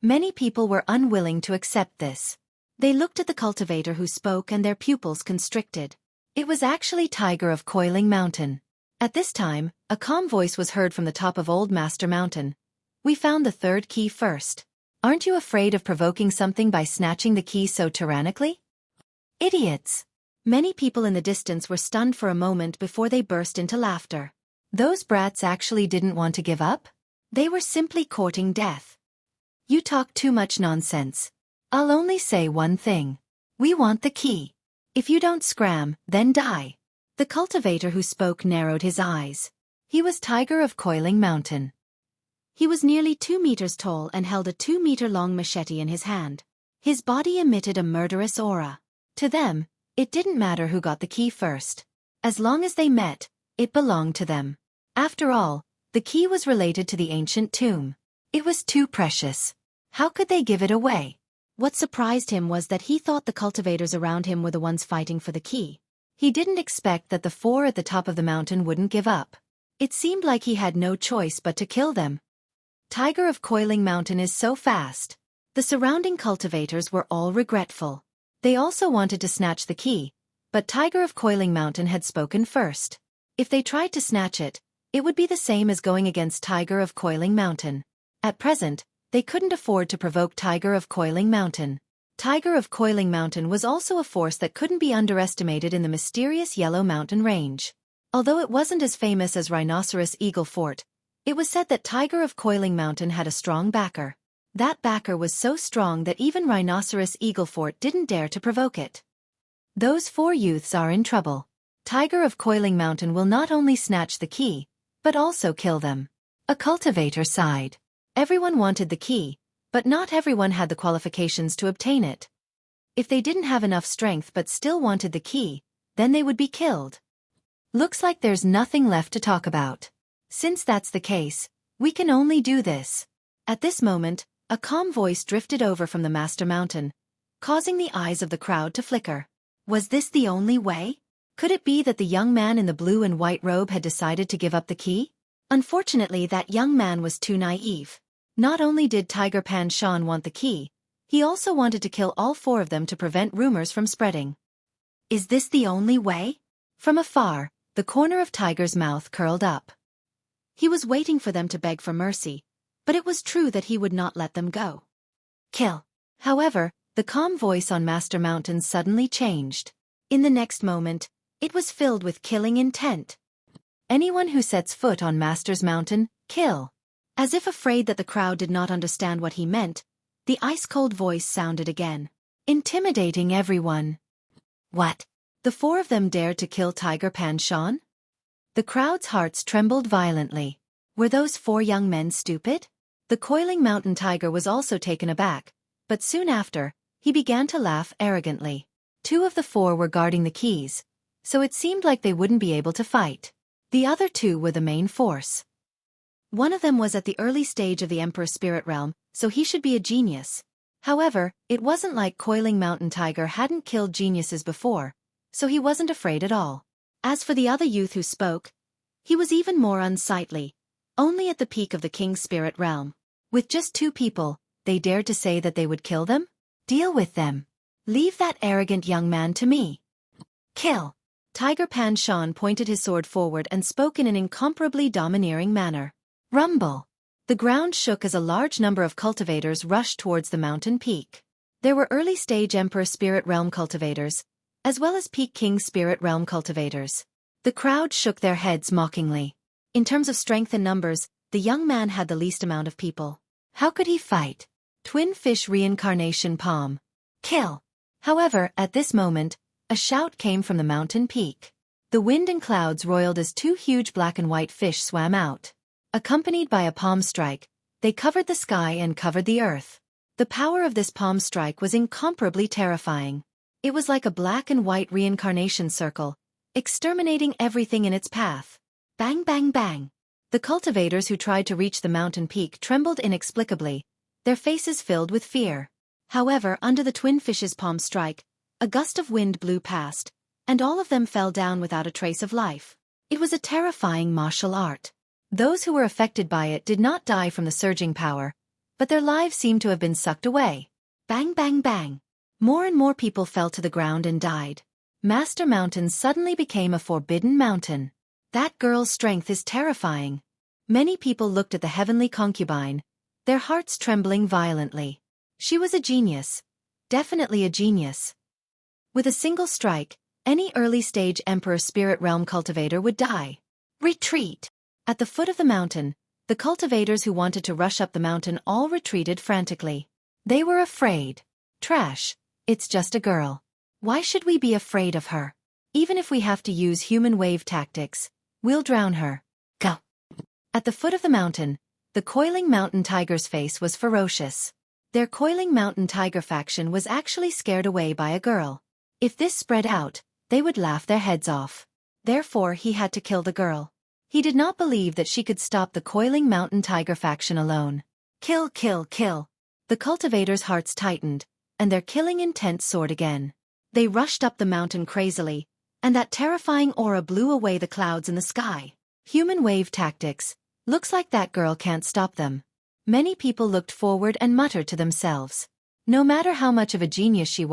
Many people were unwilling to accept this. They looked at the cultivator who spoke and their pupils constricted. It was actually Tiger of Coiling Mountain. At this time, a calm voice was heard from the top of Old Master Mountain. We found the 3rd key first. Aren't you afraid of provoking something by snatching the key so tyrannically? Idiots! Many people in the distance were stunned for a moment before they burst into laughter. Those brats actually didn't want to give up? They were simply courting death. You talk too much nonsense. I'll only say one thing. We want the key. If you don't scram, then die. The cultivator who spoke narrowed his eyes. He was Tiger of Coiling Mountain. He was nearly 2 meters tall and held a 2-meter-long machete in his hand. His body emitted a murderous aura. To them, it didn't matter who got the key first. As long as they met, it belonged to them. After all, the key was related to the ancient tomb. It was too precious. How could they give it away? What surprised him was that he thought the cultivators around him were the ones fighting for the key. He didn't expect that the 4 at the top of the mountain wouldn't give up. It seemed like he had no choice but to kill them. Tiger of Coiling Mountain is so fast. The surrounding cultivators were all regretful. They also wanted to snatch the key, but Tiger of Coiling Mountain had spoken first. If they tried to snatch it, it would be the same as going against Tiger of Coiling Mountain. At present, they couldn't afford to provoke Tiger of Coiling Mountain. Tiger of Coiling Mountain was also a force that couldn't be underestimated in the mysterious Yellow Mountain Range. Although it wasn't as famous as Rhinoceros Eagle Fort, it was said that Tiger of Coiling Mountain had a strong backer. That backer was so strong that even Rhinoceros Eagle Fort didn't dare to provoke it. Those 4 youths are in trouble. Tiger of Coiling Mountain will not only snatch the key, but also kill them. A cultivator sighed. Everyone wanted the key, but not everyone had the qualifications to obtain it. If they didn't have enough strength but still wanted the key, then they would be killed. Looks like there's nothing left to talk about. Since that's the case, we can only do this. At this moment, a calm voice drifted over from the Master Mountain, causing the eyes of the crowd to flicker. Was this the only way? Could it be that the young man in the blue and white robe had decided to give up the key? Unfortunately, that young man was too naive. Not only did Tiger Pan Shan want the key, he also wanted to kill all 4 of them to prevent rumors from spreading. Is this the only way? From afar, the corner of Tiger's mouth curled up. He was waiting for them to beg for mercy, but it was true that he would not let them go. Kill. However, the calm voice on Master Mountain suddenly changed. In the next moment, it was filled with killing intent. Anyone who sets foot on Master's Mountain, kill. As if afraid that the crowd did not understand what he meant, the ice-cold voice sounded again, intimidating everyone. What? The 4 of them dared to kill Tiger Pan Shan? The crowd's hearts trembled violently. Were those 4 young men stupid? The Coiling Mountain Tiger was also taken aback, but soon after, he began to laugh arrogantly. 2 of the 4 were guarding the keys, so it seemed like they wouldn't be able to fight. The other 2 were the main force. One of them was at the early stage of the Emperor's spirit realm, so he should be a genius. However, it wasn't like Coiling Mountain Tiger hadn't killed geniuses before, so he wasn't afraid at all. As for the other youth who spoke, he was even more unsightly.
only at the peak of the king's spirit realm. With just 2 people, they dared to say that they would kill them? Deal with them. Leave that arrogant young man to me. Kill. Tiger Pan Shan pointed his sword forward and spoke in an incomparably domineering manner. Rumble. The ground shook as a large number of cultivators rushed towards the mountain peak. There were early-stage Emperor Spirit Realm cultivators, as well as peak King Spirit Realm cultivators. The crowd shook their heads mockingly. In terms of strength and numbers, the young man had the least amount of people. How could he fight? Twin Fish Reincarnation Palm. Kill. However, at this moment, a shout came from the mountain peak. The wind and clouds roiled as 2 huge black and white fish swam out. Accompanied by a palm strike, they covered the sky and covered the earth. The power of this palm strike was incomparably terrifying. It was like a black and white reincarnation circle, exterminating everything in its path. Bang bang bang. The cultivators who tried to reach the mountain peak trembled inexplicably, their faces filled with fear. However, under the twin fish's palm strike, a gust of wind blew past, and all of them fell down without a trace of life. It was a terrifying martial art. Those who were affected by it did not die from the surging power, but their lives seemed to have been sucked away. Bang bang bang. More and more people fell to the ground and died. Master Mountain suddenly became a forbidden mountain. That girl's strength is terrifying. Many people looked at the heavenly concubine, their hearts trembling violently. She was a genius. Definitely a genius. With a single strike, any early-stage Emperor Spirit Realm cultivator would die. Retreat! At the foot of the mountain, the cultivators who wanted to rush up the mountain all retreated frantically. They were afraid. Trash. It's just a girl. Why should we be afraid of her? Even if we have to use human wave tactics, we'll drown her. Go. At the foot of the mountain, the Coiling Mountain Tiger's face was ferocious. Their Coiling Mountain Tiger faction was actually scared away by a girl. If this spread out, they would laugh their heads off. Therefore he had to kill the girl. He did not believe that she could stop the Coiling Mountain Tiger faction alone. Kill, kill, kill. The cultivators' hearts tightened, and their killing intent soared again. They rushed up the mountain crazily, and that terrifying aura blew away the clouds in the sky. Human wave tactics. Looks like that girl can't stop them. Many people looked forward and muttered to themselves. No matter how much of a genius she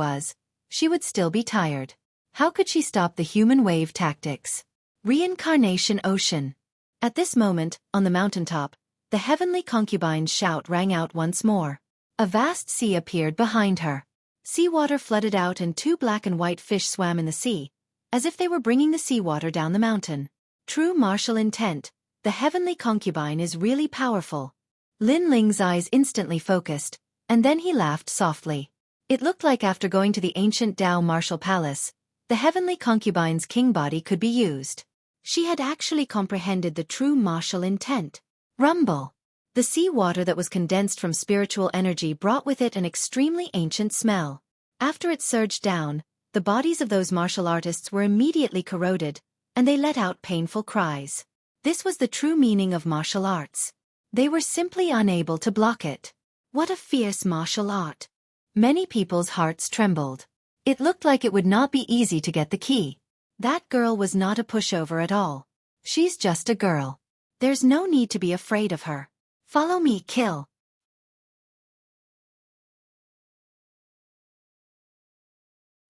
would still be tired. How could she stop the human wave tactics? Reincarnation Ocean. At this moment, on the mountaintop, the heavenly concubine's shout rang out once more. A vast sea appeared behind her. Seawater flooded out and 2 black and white fish swam in the sea, as if they were bringing the seawater down the mountain. True martial intent. The heavenly concubine is really powerful. Lin Ling's eyes instantly focused, and then he laughed softly. It looked like after going to the ancient Dao martial palace, the heavenly concubine's king body could be used. She had actually comprehended the true martial intent. Rumble. The sea water that was condensed from spiritual energy brought with it an extremely ancient smell. After it surged down, the bodies of those martial artists were immediately corroded, and they let out painful cries. This was the true meaning of martial arts. They were simply unable to block it. What a fierce martial art. Many people's hearts trembled. It looked like it would not be easy to get the key. That girl was not a pushover at all. She's just a girl. There's no need to be afraid of her. Follow me, kill.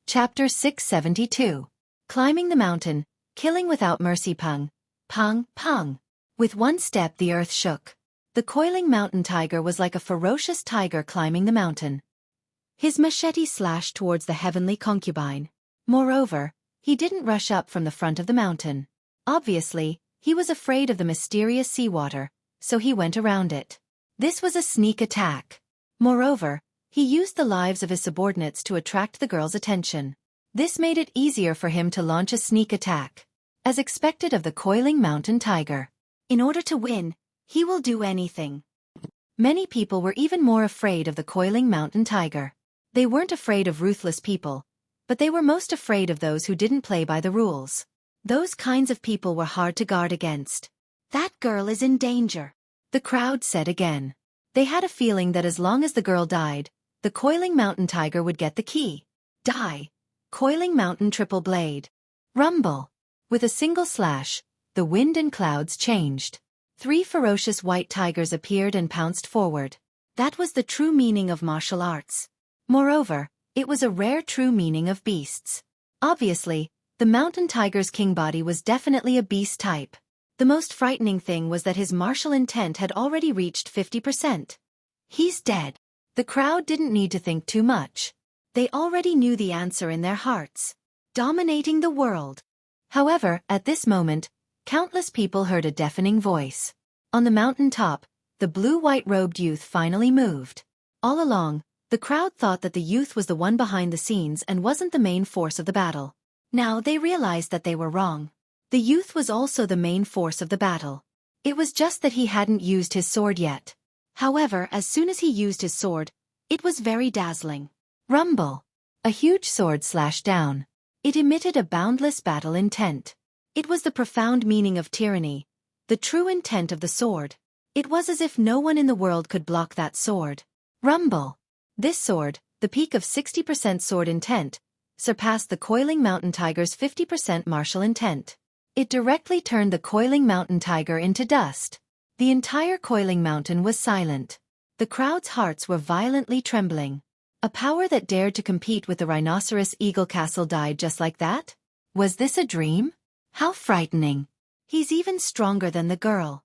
Chapter 672. Climbing the mountain, killing without mercy. Pung, pung, pung. With one step the earth shook. The Coiling Mountain Tiger was like a ferocious tiger climbing the mountain. His machete slashed towards the heavenly concubine. Moreover, he didn't rush up from the front of the mountain. Obviously, he was afraid of the mysterious seawater, so he went around it. This was a sneak attack. Moreover, he used the lives of his subordinates to attract the girl's attention. This made it easier for him to launch a sneak attack. As expected of the Coiling Mountain Tiger. In order to win, he will do anything. Many people were even more afraid of the Coiling Mountain Tiger. They weren't afraid of ruthless people, but they were most afraid of those who didn't play by the rules. Those kinds of people were hard to guard against. That girl is in danger, the crowd said again. They had a feeling that as long as the girl died, the Coiling Mountain Tiger would get the key. Die. Coiling Mountain Triple Blade. Rumble. With a single slash, the wind and clouds changed.
3 ferocious white tigers appeared and pounced forward. That was the true meaning of martial arts. Moreover, it was a rare true meaning of beasts. Obviously, the mountain tiger's king body was definitely a beast type. The most frightening thing was that his martial intent had already reached 50%. He's dead. The crowd didn't need to think too much. They already knew the answer in their hearts. Dominating the world. However, at this moment, countless people heard a deafening voice. On the mountain top, the blue-white-robed youth finally moved. All along, the crowd thought that the youth was the one behind the scenes and wasn't the main force of the battle. Now they realized that they were wrong. The youth was also the main force of the battle. It was just that he hadn't used his sword yet. However, as soon as he used his sword, it was very dazzling. Rumble! A huge sword slashed down. It emitted a boundless battle intent. It was the profound meaning of tyranny, the true intent of the sword. It was as if no one in the world could block that sword. Rumble! This sword, the peak of 60% sword intent, surpassed the coiling mountain tiger's 50% martial intent. It directly turned the coiling mountain tiger into dust. The entire coiling mountain was silent. The crowd's hearts were violently trembling. A power that dared to compete with the rhinoceros eagle castle died just like that? Was this a dream? How frightening. He's even stronger than the girl.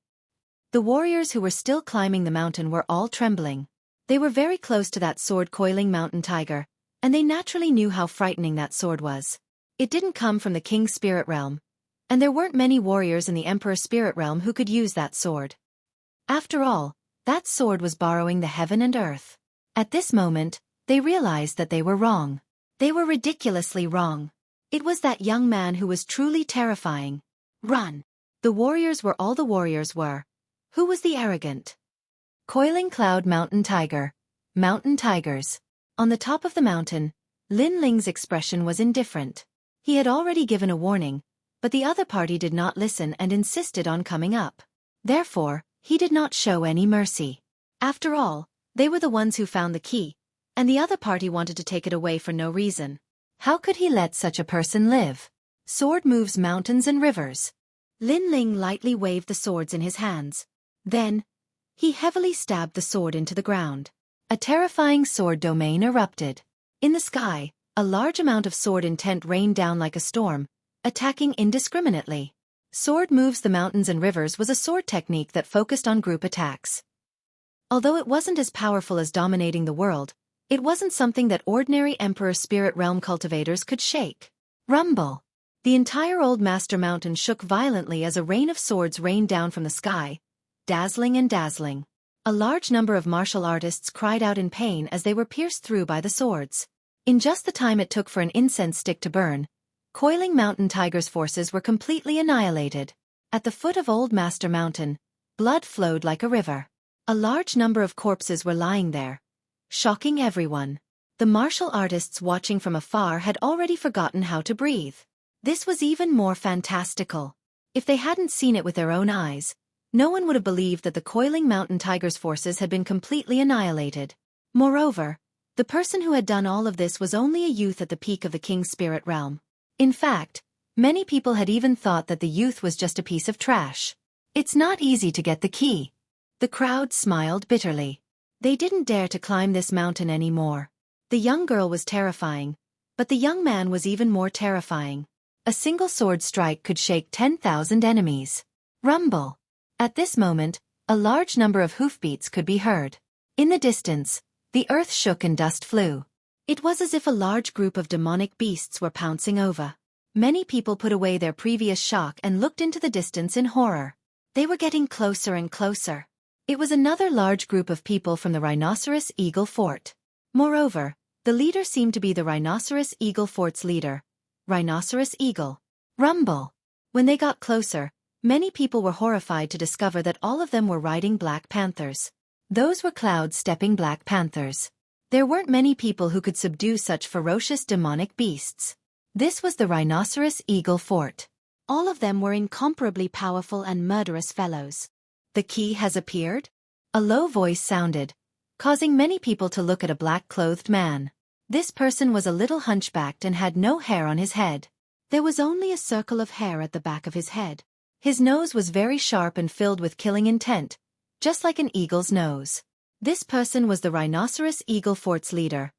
The warriors who were still climbing the mountain were all trembling. They were very close to that sword-coiling mountain tiger, and they naturally knew how frightening that sword was. It didn't come from the king's spirit realm, and there weren't many warriors in the emperor's spirit realm who could use that sword. After all, that sword was borrowing the heaven and earth. At this moment, they realized that they were wrong. They were ridiculously wrong. It was that young man who was truly terrifying. Run! The warriors were all the warriors were. Who was the arrogant? Coiling Cloud Mountain Tiger. Mountain tigers. On the top of the mountain, Lin Ling's expression was indifferent. He had already given a warning, but the other party did not listen and insisted on coming up. Therefore, he did not show any mercy. After all, they were the ones who found the key, and the other party wanted to take it away for no reason. How could he let such a person live? Sword moves mountains and rivers. Lin Ling lightly waved the swords in his hands. Then, he heavily stabbed the sword into the ground. A terrifying sword domain erupted. In the sky, a large amount of sword intent rained down like a storm, attacking indiscriminately. Sword moves the mountains and rivers was a sword technique that focused on group attacks. Although it wasn't as powerful as dominating the world, it wasn't something that ordinary Emperor Spirit Realm cultivators could shake. Rumble! The entire Old Master Mountain shook violently as a rain of swords rained down from the sky, dazzling and dazzling. A large number of martial artists cried out in pain as they were pierced through by the swords. In just the time it took for an incense stick to burn, Coiling Mountain Tiger's forces were completely annihilated. At the foot of Old Master Mountain, blood flowed like a river. A large number of corpses were lying there, shocking everyone. The martial artists watching from afar had already forgotten how to breathe. This was even more fantastical. If they hadn't seen it with their own eyes, no one would have believed that the Coiling Mountain Tiger's forces had been completely annihilated. Moreover, the person who had done all of this was only a youth at the peak of the King's Spirit Realm. In fact, many people had even thought that the youth was just a piece of trash. It's not easy to get the key. The crowd smiled bitterly. They didn't dare to climb this mountain anymore. The young girl was terrifying, but the young man was even more terrifying. A single sword strike could shake 10,000 enemies. Rumble! At this moment, a large number of hoofbeats could be heard. In the distance, the earth shook and dust flew. It was as if a large group of demonic beasts were pouncing over. Many people put away their previous shock and looked into the distance in horror. They were getting closer and closer. It was another large group of people from the Rhinoceros Eagle Fort. Moreover, the leader seemed to be the Rhinoceros Eagle Fort's leader, Rhinoceros Eagle. Rumble! When they got closer, many people were horrified to discover that all of them were riding black panthers. Those were cloud-stepping black panthers. There weren't many people who could subdue such ferocious demonic beasts. This was the Rhinoceros Eagle Fort. All of them were incomparably powerful and murderous fellows. The key has appeared? A low voice sounded, causing many people to look at a black-clothed man. This person was a little hunchbacked and had no hair on his head. There was only a circle of hair at the back of his head. His nose was very sharp and filled with killing intent, just like an eagle's nose. This person was the Rhinoceros Eagle Fort's leader.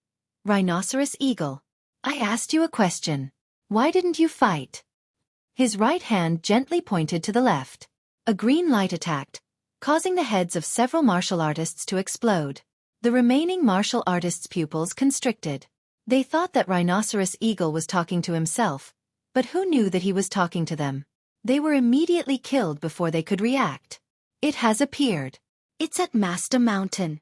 Rhinoceros Eagle. I asked you a question. Why didn't you fight? His right hand gently pointed to the left. A green light attacked, causing the heads of several martial artists to explode. The remaining martial artists' pupils constricted. They thought that Rhinoceros Eagle was talking to himself, but who knew that he was talking to them? They were immediately killed before they could react. It has appeared. It's at Master Mountain.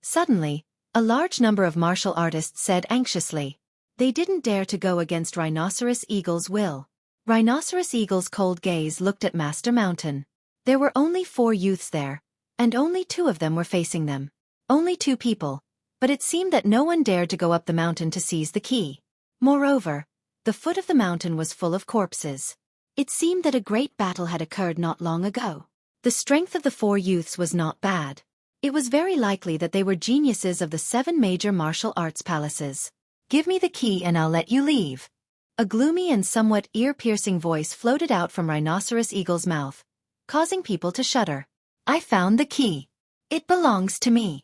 Suddenly, a large number of martial artists said anxiously. They didn't dare to go against Rhinoceros Eagle's will. Rhinoceros Eagle's cold gaze looked at Master Mountain. There were only 4 youths there, and only 2 of them were facing them. Only 2 people, but it seemed that no one dared to go up the mountain to seize the key. Moreover, the foot of the mountain was full of corpses. It seemed that a great battle had occurred not long ago. The strength of the 4 youths was not bad. It was very likely that they were geniuses of the 7 major martial arts palaces. Give me the key and I'll let you leave. A gloomy and somewhat ear-piercing voice floated out from Rhinoceros Eagle's mouth, causing people to shudder. I found the key. It belongs to me.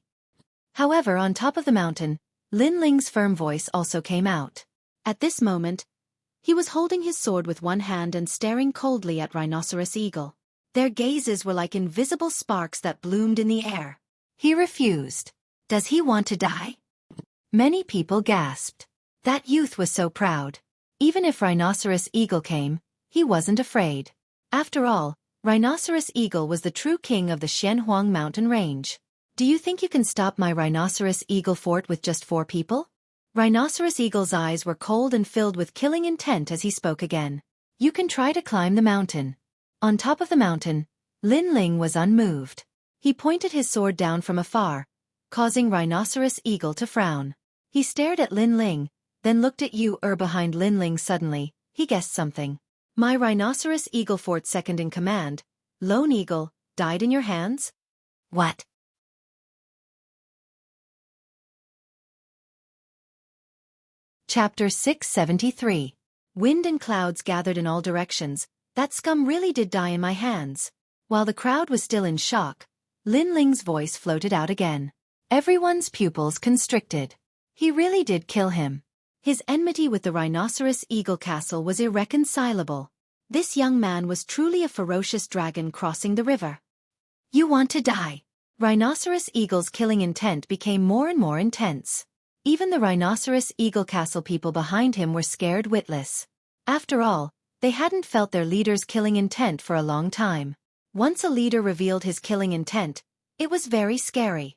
However, on top of the mountain, Lin Ling's firm voice also came out. At this moment, he was holding his sword with one hand and staring coldly at Rhinoceros Eagle. Their gazes were like invisible sparks that bloomed in the air. He refused. Does he want to die? Many people gasped. That youth was so proud. Even if Rhinoceros Eagle came, he wasn't afraid. After all, Rhinoceros Eagle was the true king of the Xianhuang mountain range. Do you think you can stop my Rhinoceros Eagle fort with just 4 people? Rhinoceros Eagle's eyes were cold and filled with killing intent as he spoke again. You can try to climb the mountain. On top of the mountain, Lin Ling was unmoved. He pointed his sword down from afar, causing Rhinoceros Eagle to frown. He stared at Lin Ling, then looked at Yu behind Lin Ling suddenly. He guessed something. My Rhinoceros Eagle Fort second in command, Lone Eagle, died in your hands? What? Chapter 673. Wind and clouds gathered in all directions. That scum really did die in my hands. While the crowd was still in shock, Lin Ling's voice floated out again. Everyone's pupils constricted. He really did kill him. His enmity with the Rhinoceros Eagle Castle was irreconcilable. This young man was truly a ferocious dragon crossing the river. You want to die. Rhinoceros Eagle's killing intent became more and more intense. Even the Rhinoceros Eagle Castle people behind him were scared witless. After all, they hadn't felt their leader's killing intent for a long time. Once a leader revealed his killing intent, it was very scary.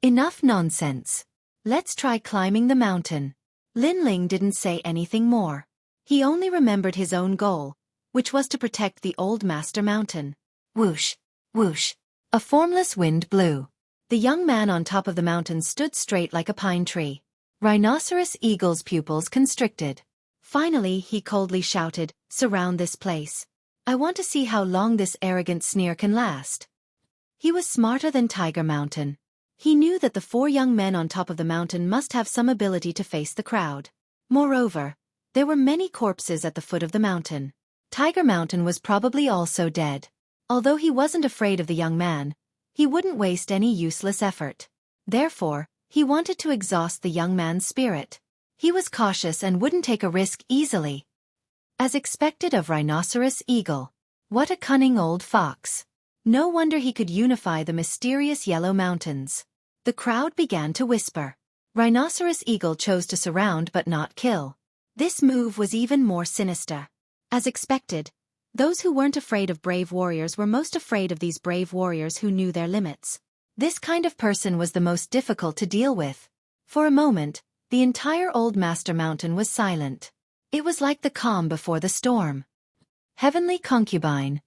Enough nonsense. Let's try climbing the mountain. Lin Ling didn't say anything more. He only remembered his own goal, which was to protect the old Master Mountain. Whoosh, whoosh. A formless wind blew. The young man on top of the mountain stood straight like a pine tree. Rhinoceros Eagle's pupils constricted. Finally, he coldly shouted, "Surround this place. I want to see how long this arrogant sneer can last." He was smarter than Tiger Mountain. He knew that the 4 young men on top of the mountain must have some ability to face the crowd. Moreover, there were many corpses at the foot of the mountain. Tiger Mountain was probably also dead. Although he wasn't afraid of the young man, he wouldn't waste any useless effort. Therefore, he wanted to exhaust the young man's spirit. He was cautious and wouldn't take a risk easily. As expected of Rhinoceros Eagle. What a cunning old fox. No wonder he could unify the mysterious Yellow Mountains. The crowd began to whisper. Rhinoceros Eagle chose to surround but not kill. This move was even more sinister. As expected, those who weren't afraid of brave warriors were most afraid of these brave warriors who knew their limits. This kind of person was the most difficult to deal with. For a moment, the entire old Master Mountain was silent. It was like the calm before the storm. Heavenly concubine.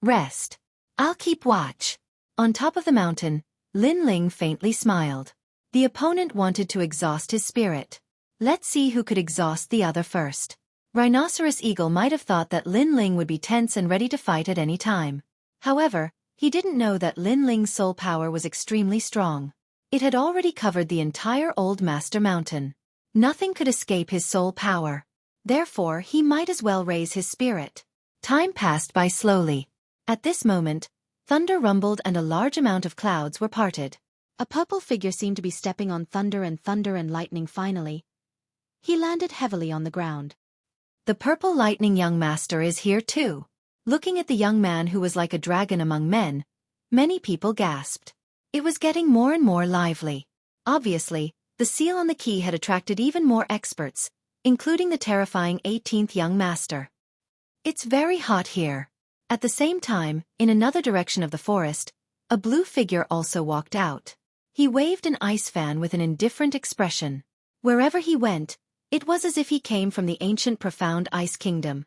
Rest. I'll keep watch. On top of the mountain, Lin Ling faintly smiled. The opponent wanted to exhaust his spirit. Let's see who could exhaust the other first. Rhinoceros Eagle might have thought that Lin Ling would be tense and ready to fight at any time. However, he didn't know that Lin Ling's soul power was extremely strong. It had already covered the entire old Master Mountain. Nothing could escape his soul power. Therefore, he might as well raise his spirit. Time passed by slowly. At this moment, thunder rumbled and a large amount of clouds were parted.
A purple figure seemed to be stepping on thunder and lightning finally. He landed heavily on the ground.
The purple lightning young master is here too. Looking at the young man who was like a dragon among men, many people gasped. It was getting more and more lively. Obviously, the seal on the key had attracted even more experts, including the terrifying 18th young master. It's very hot here. At the same time, in another direction of the forest, a blue figure also walked out. He waved an ice fan with an indifferent expression. Wherever he went, it was as if he came from the ancient profound ice kingdom.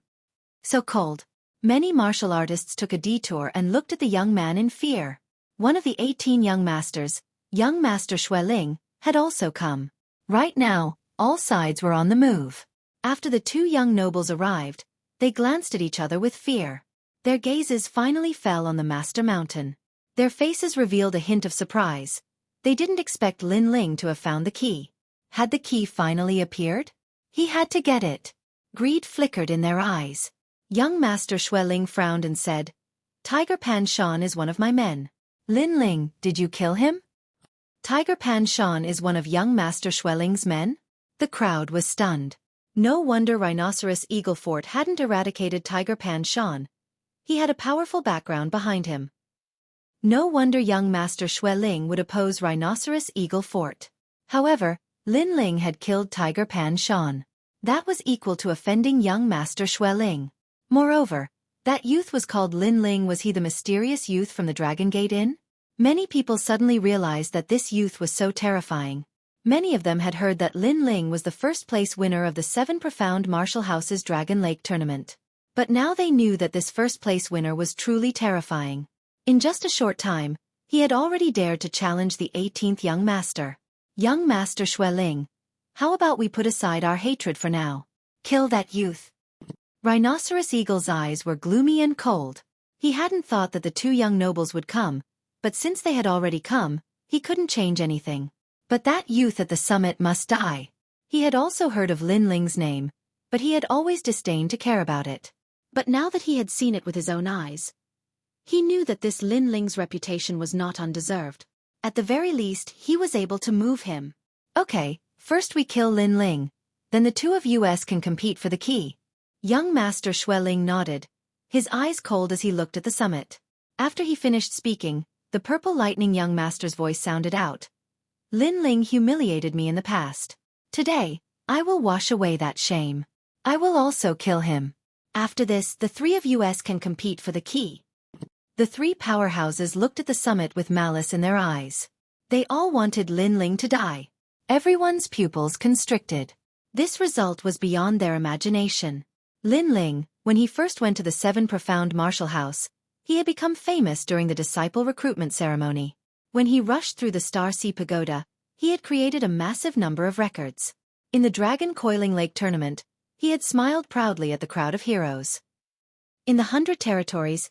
So cold. Many martial artists took a detour and looked at the young man in fear. One of the 18 young masters, young master Xueqi, had also come. Right now, all sides were on the move. After the two young nobles arrived, they glanced at each other with fear. Their gazes finally fell on the master mountain. Their faces revealed a hint of surprise. They didn't expect Lin Ling to have found the key. Had the key finally appeared? He had to get it. Greed flickered in their eyes. Young master Xueqi frowned and said, Tiger Pan Shan is one of my men. Lin Ling, did you kill him? Tiger Pan Shan is one of young master Xueqing's men? The crowd was stunned. No wonder Rhinoceros Eagle Fort hadn't eradicated Tiger Pan Shan. He had a powerful background behind him. No wonder young master Xueqi would oppose Rhinoceros Eagle Fort. However, Lin Ling had killed Tiger Pan Shan. That was equal to offending young master Xueqi. Moreover, that youth was called Lin Ling. Was he the mysterious youth from the Dragon Gate Inn? Many people suddenly realized that this youth was so terrifying. Many of them had heard that Lin Ling was the first-place winner of the 7 Profound Martial House's Dragon Lake tournament. But now they knew that this first-place winner was truly terrifying. In just a short time, he had already dared to challenge the 18th young master. Young master Xueqi, how about we put aside our hatred for now? Kill that youth. Rhinoceros Eagle's eyes were gloomy and cold. He hadn't thought that the two young nobles would come, but since they had already come, he couldn't change anything. But that youth at the summit must die. He had also heard of Lin Ling's name, but he had always disdained to care about it.
But now that he had seen it with his own eyes, he knew that this Lin Ling's reputation was not undeserved. At the very least, he was able to move him.
Okay, first we kill Lin Ling, then the two of us can compete for the key. Young master Xueqi nodded, his eyes cold as he looked at the summit. After he finished speaking, the purple lightning young master's voice sounded out. Lin Ling humiliated me in the past. Today, I will wash away that shame. I will also kill him. After this, the three of us can compete for the key. The 3 powerhouses looked at the summit with malice in their eyes. They all wanted Lin Ling to die. Everyone's pupils constricted. This result was beyond their imagination. Lin Ling, when he first went to the 7 Profound Martial House, he had become famous during the disciple recruitment ceremony. When he rushed through the Star Sea Pagoda, he had created a massive number of records. In the Dragon Coiling Lake tournament, he had smiled proudly at the crowd of heroes. In the 100 territories,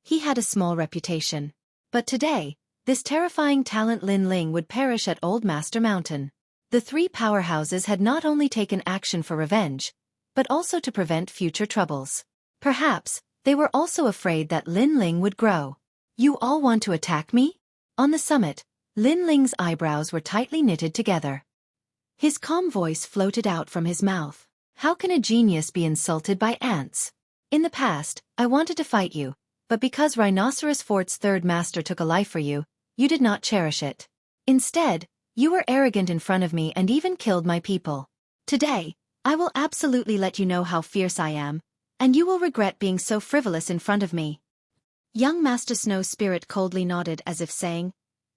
he had a small reputation. But today, this terrifying talent Lin Ling would perish at Old Master Mountain. The 3 powerhouses had not only taken action for revenge, but also to prevent future troubles. Perhaps, they were also afraid that Lin Ling would grow. You all want to attack me? On the summit, Lin Ling's eyebrows were tightly knitted together. His calm voice floated out from his mouth. How can a genius be insulted by ants? In the past, I wanted to fight you, but because Rhinoceros Fort's 3rd master took a life for you, you did not cherish it. Instead, you were arrogant in front of me and even killed my people. Today, I will absolutely let you know how fierce I am, and you will regret being so frivolous in front of me. Young Master Snow Spirit coldly nodded as if saying,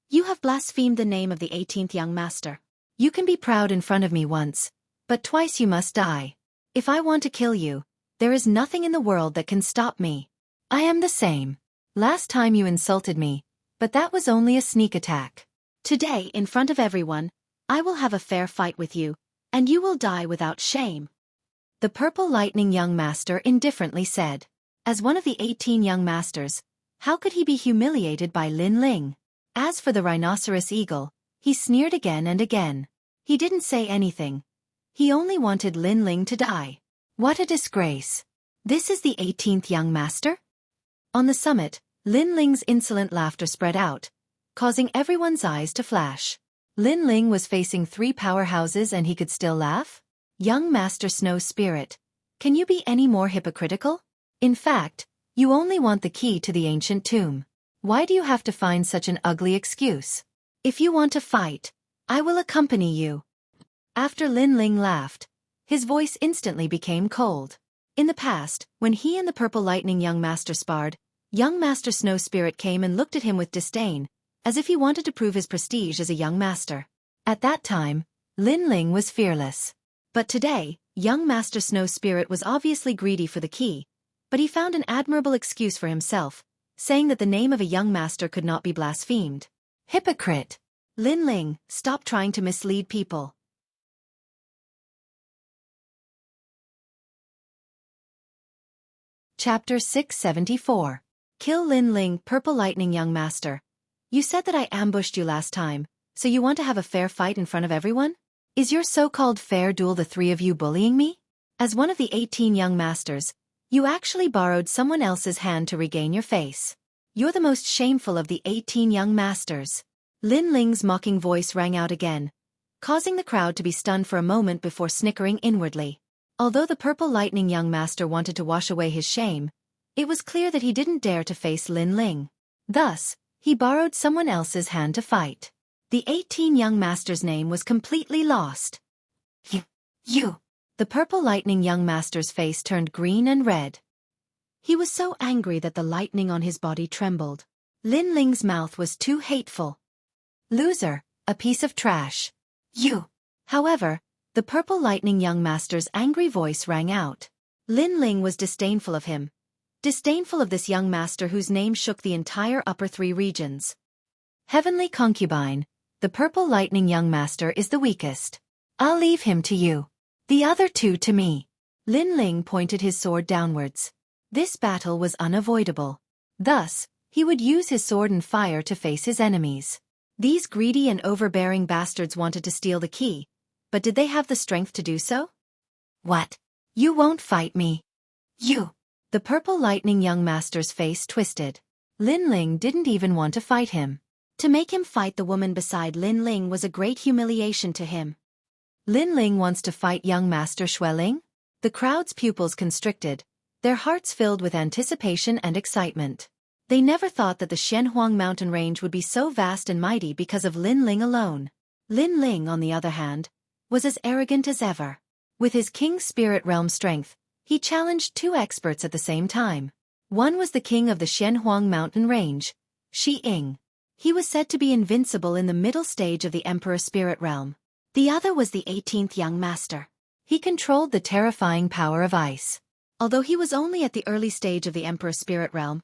You have blasphemed the name of the 18th young master. You can be proud in front of me once, but twice you must die. If I want to kill you, there is nothing in the world that can stop me. I am the same. Last time you insulted me, but that was only a sneak attack. Today, in front of everyone, I will have a fair fight with you, and you will die without shame. The purple lightning young master indifferently said. As one of the 18 young masters, how could he be humiliated by Lin Ling? As for the rhinoceros eagle, he sneered again and again. He didn't say anything. He only wanted Lin Ling to die. What a disgrace.
This is the 18th young master? On the summit, Lin Ling's insolent laughter spread out, causing everyone's eyes to flash. Lin Ling was facing 3 powerhouses and he could still laugh? Young Master Snow Spirit, can you be any more hypocritical? In fact, you only want the key to the ancient tomb. Why do you have to find such an ugly excuse? If you want to fight, I will accompany you. After Lin Ling laughed, his voice instantly became cold. In the past, when he and the Purple Lightning young master sparred, young Master Snow Spirit came and looked at him with disdain, as if he wanted to prove his prestige as a young master. At that time, Lin Ling was fearless. But today, young Master Snow Spirit was obviously greedy for the key, but he found an admirable excuse for himself, saying that the name of a young master could not be blasphemed. Hypocrite! Lin Ling, stop trying to mislead people. Chapter 674. Kill Lin Ling, Purple Lightning young master. You said that I ambushed you last time, so you want to have a fair fight in front of everyone? Is your so-called fair duel the 3 of you bullying me? As one of the 18 young masters, you actually borrowed someone else's hand to regain your face. You're the most shameful of the 18 young masters. Lin Ling's mocking voice rang out again, causing the crowd to be stunned for a moment before snickering inwardly. Although the Purple Lightning young master wanted to wash away his shame, it was clear that he didn't dare to face Lin Ling. Thus, he borrowed someone else's hand to fight. The 18 young master's name was completely lost. You! The Purple Lightning young master's face turned green and red. He was so angry that the lightning on his body trembled. Lin Ling's mouth was too hateful. Loser, a piece of trash. You! However, the Purple Lightning young master's angry voice rang out. Lin Ling was disdainful of him. Disdainful of this young master whose name shook the entire upper 3 regions. Heavenly Concubine, the Purple Lightning young master is the weakest. I'll leave him to you. The other 2 to me. Lin Ling pointed his sword downwards. This battle was unavoidable. Thus, he would use his sword and fire to face his enemies. These greedy and overbearing bastards wanted to steal the key, but did they have the strength to do so? What? You won't fight me. You! The Purple Lightning young master's face twisted. Lin Ling didn't even want to fight him. To make him fight the woman beside Lin Ling was a great humiliation to him. Lin Ling wants to fight young Master Xueqi? The crowd's pupils constricted, their hearts filled with anticipation and excitement. They never thought that the Xianhuang mountain range would be so vast and mighty because of Lin Ling alone. Lin Ling, on the other hand, was as arrogant as ever. With his King Spirit Realm strength, he challenged 2 experts at the same time. One was the king of the Xianhuang mountain range, Xueqi. He was said to be invincible in the middle stage of the Emperor Spirit Realm. The other was the 18th young master. He controlled the terrifying power of ice. Although he was only at the early stage of the Emperor Spirit Realm,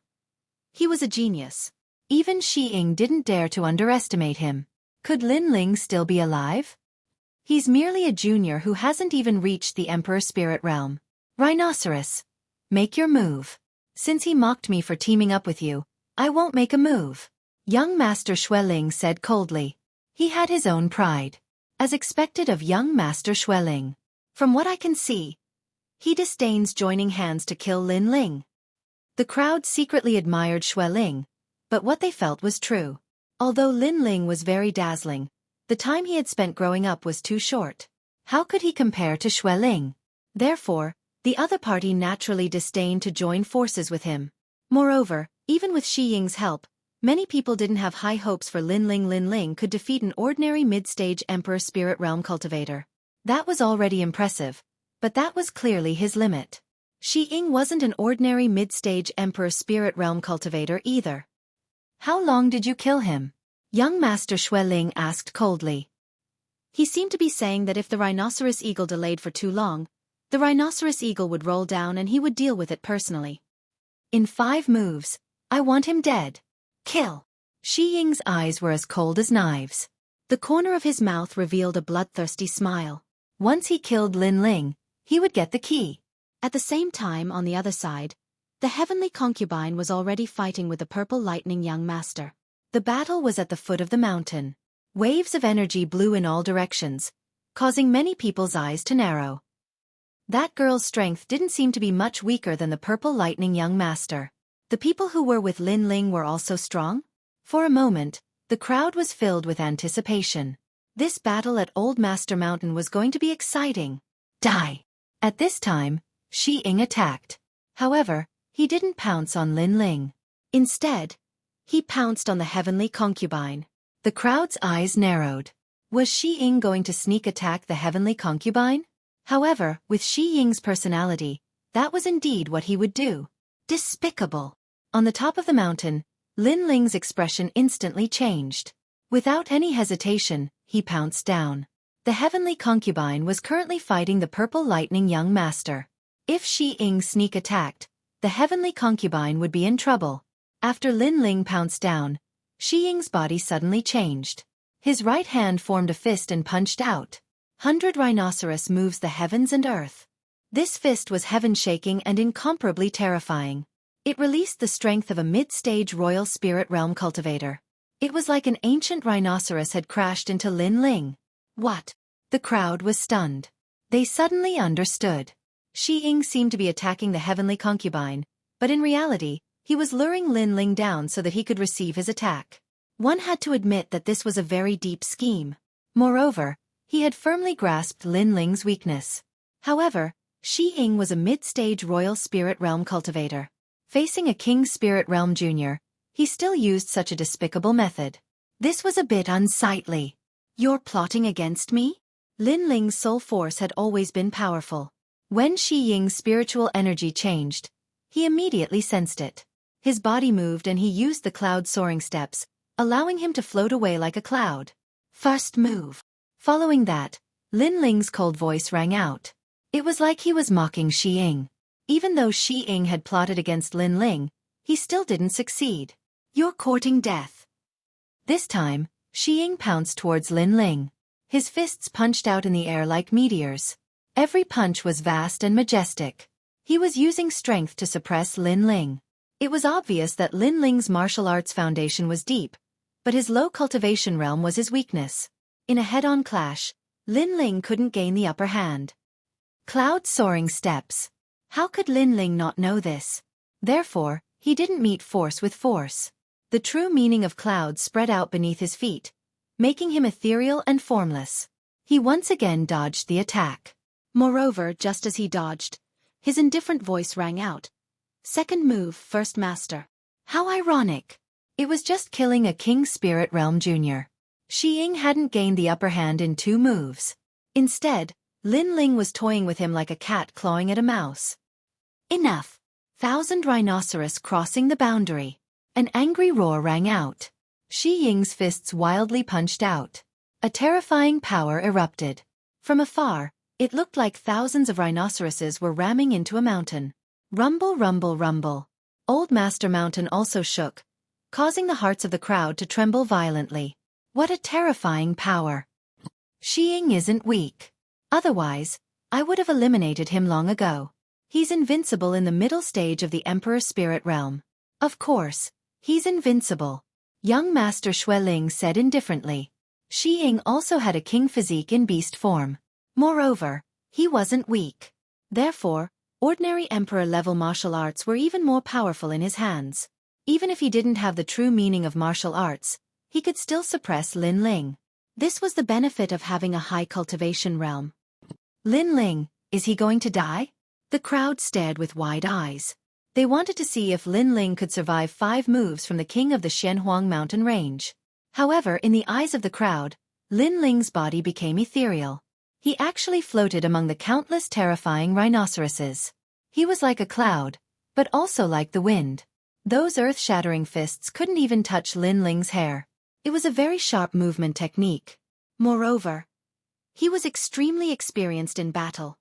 he was a genius. Even Xueqi didn't dare to underestimate him. Could Lin Ling still be alive? He's merely a junior who hasn't even reached the Emperor Spirit Realm. Rhinoceros, make your move. Since he mocked me for teaming up with you, I won't make a move. Young Master Xueqi said coldly. He had his own pride. As expected of young Master Xueqi. From what I can see, he disdains joining hands to kill Lin Ling. The crowd secretly admired Xueqi, but what they felt was true. Although Lin Ling was very dazzling, the time he had spent growing up was too short. How could he compare to Xueqi? Therefore, the other party naturally disdained to join forces with him. Moreover, even with Xueqi's help, many people didn't have high hopes for Lin Ling. Lin Ling could defeat an ordinary mid-stage Emperor Spirit Realm cultivator. That was already impressive, but that was clearly his limit. Xueqi wasn't an ordinary mid-stage Emperor Spirit Realm cultivator either. How long did you kill him? Young Master Xueqi asked coldly. He seemed to be saying that if the rhinoceros eagle delayed for too long, the rhinoceros eagle would roll down and he would deal with it personally. In 5 moves, I want him dead. Kill. Xueqi's eyes were as cold as knives. The corner of his mouth revealed a bloodthirsty smile. Once he killed Lin Ling, he would get the key. At the same time, on the other side, the Heavenly Concubine was already fighting with the Purple Lightning young master. The battle was at the foot of the mountain. Waves of energy blew in all directions, causing many people's eyes to narrow. That girl's strength didn't seem to be much weaker than the purple lightning young master. The people who were with Lin Ling were also strong? For a moment, the crowd was filled with anticipation. This battle at Old Master Mountain was going to be exciting. Die! At this time, Xueqi attacked. However, he didn't pounce on Lin Ling. Instead, he pounced on the heavenly concubine. The crowd's eyes narrowed. Was Xueqi going to sneak attack the heavenly concubine? However, with Xueqi's personality, that was indeed what he would do. Despicable! On the top of the mountain, Lin Ling's expression instantly changed. Without any hesitation, he pounced down. The heavenly concubine was currently fighting the purple lightning young master. If Xueqi sneak attacked, the heavenly concubine would be in trouble. After Lin Ling pounced down, Xueqi's body suddenly changed. His right hand formed a fist and punched out. 100 Rhinoceros moves the heavens and earth. This fist was heaven-shaking and incomparably terrifying. It released the strength of a mid-stage royal spirit realm cultivator. It was like an ancient rhinoceros had crashed into Lin Ling. What? The crowd was stunned. They suddenly understood. Xueqi seemed to be attacking the heavenly concubine, but in reality, he was luring Lin Ling down so that he could receive his attack. One had to admit that this was a very deep scheme. Moreover, he had firmly grasped Lin Ling's weakness. However, Xueqi was a mid-stage royal spirit realm cultivator. Facing a king spirit realm junior, he still used such a despicable method. This was a bit unsightly. You're plotting against me? Lin Ling's soul force had always been powerful. When Xueqi's spiritual energy changed, he immediately sensed it. His body moved and he used the cloud soaring steps, allowing him to float away like a cloud. First move. Following that, Lin Ling's cold voice rang out. It was like he was mocking Xueqi. Even though Xueqi had plotted against Lin Ling, he still didn't succeed. You're courting death. This time, Xueqi pounced towards Lin Ling. His fists punched out in the air like meteors. Every punch was vast and majestic. He was using strength to suppress Lin Ling. It was obvious that Lin Ling's martial arts foundation was deep, but his low cultivation realm was his weakness. In a head-on clash, Lin Ling couldn't gain the upper hand. Cloud soaring steps. How could Lin Ling not know this? Therefore, he didn't meet force with force. The true meaning of clouds spread out beneath his feet, making him ethereal and formless. He once again dodged the attack. Moreover, just as he dodged, his indifferent voice rang out. Second move, first master. How ironic. It was just killing a king spirit realm junior. Xueqi hadn't gained the upper hand in 2 moves. Instead, Lin Ling was toying with him like a cat clawing at a mouse. Enough! 1,000 rhinoceros crossing the boundary. An angry roar rang out. Xueqi's fists wildly punched out. A terrifying power erupted. From afar, it looked like thousands of rhinoceroses were ramming into a mountain. Rumble, rumble, rumble. Old Master Mountain also shook, causing the hearts of the crowd to tremble violently. What a terrifying power. Xueqi isn't weak. Otherwise, I would have eliminated him long ago. He's invincible in the middle stage of the Emperor Spirit Realm. Of course, he's invincible. Young Master Xueqi said indifferently. Xueqi also had a king physique in beast form. Moreover, he wasn't weak. Therefore, ordinary Emperor-level martial arts were even more powerful in his hands. Even if he didn't have the true meaning of martial arts, he could still suppress Lin Ling. This was the benefit of having a high cultivation realm. Lin Ling, is he going to die? The crowd stared with wide eyes. They wanted to see if Lin Ling could survive 5 moves from the king of the Xianhuang mountain range. However, in the eyes of the crowd, Lin Ling's body became ethereal. He actually floated among the countless terrifying rhinoceroses. He was like a cloud, but also like the wind. Those earth-shattering fists couldn't even touch Lin Ling's hair. It was a very sharp movement technique. Moreover, he was extremely experienced in battle.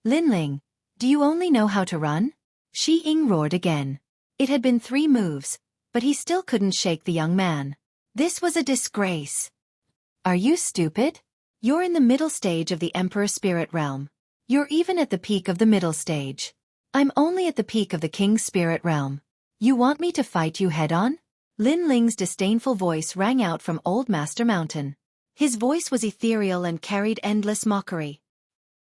Lin Ling, do you only know how to run? Xueqi roared again. It had been 3 moves, but he still couldn't shake the young man. This was a disgrace. Are you stupid? You're in the middle stage of the Emperor Spirit Realm. You're even at the peak of the middle stage. I'm only at the peak of the King's Spirit Realm. You want me to fight you head-on? Lin Ling's disdainful voice rang out from Old Master Mountain. His voice was ethereal and carried endless mockery.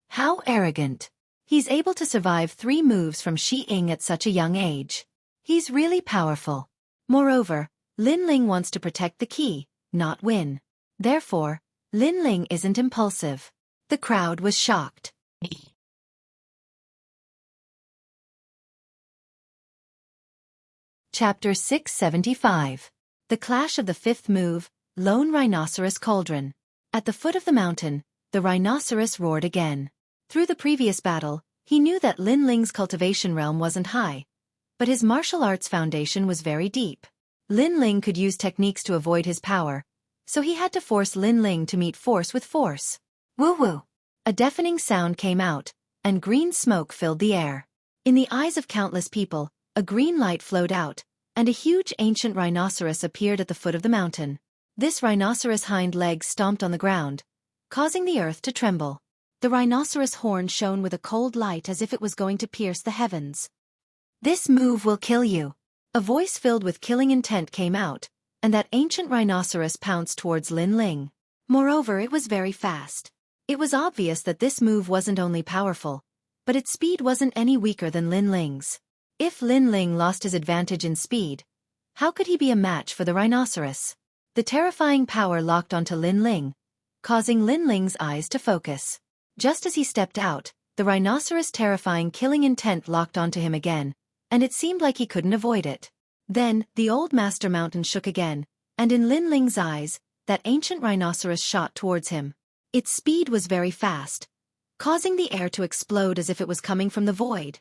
How arrogant!
He's able to survive 3 moves from Xueqi at such a young age. He's really powerful. Moreover, Lin Ling wants to protect the key, not win. Therefore, Lin Ling isn't impulsive. The crowd was shocked. Chapter 675. The Clash of the Fifth Move, Lone Rhinoceros Cauldron. At the foot of the mountain, the rhinoceros roared again. Through the previous battle, he knew that Lin Ling's cultivation realm wasn't high, but his martial arts foundation was very deep. Lin Ling could use techniques to avoid his power, so he had to force Lin Ling to meet force with force. Woo-woo! A deafening sound came out, and green smoke filled the air. In the eyes of countless people, a green light flowed out, and a huge ancient rhinoceros appeared at the foot of the mountain. This rhinoceros' hind legs stomped on the ground, causing the earth to tremble. The rhinoceros' horn shone with a cold light as if it was going to pierce the heavens. "This move will kill you." A voice filled with killing intent came out, and that ancient rhinoceros pounced towards Lin Ling. Moreover, it was very fast. It was obvious that this move wasn't only powerful, but its speed wasn't any weaker than Lin Ling's. If Lin Ling lost his advantage in speed, how could he be a match for the rhinoceros? The terrifying power locked onto Lin Ling, causing Lin Ling's eyes to focus. Just as he stepped out, the rhinoceros' terrifying killing intent locked onto him again, and it seemed like he couldn't avoid it. Then, the old master mountain shook again, and in Lin Ling's eyes, that ancient rhinoceros shot towards him. Its speed was very fast, causing the air to explode as if it was coming from the void.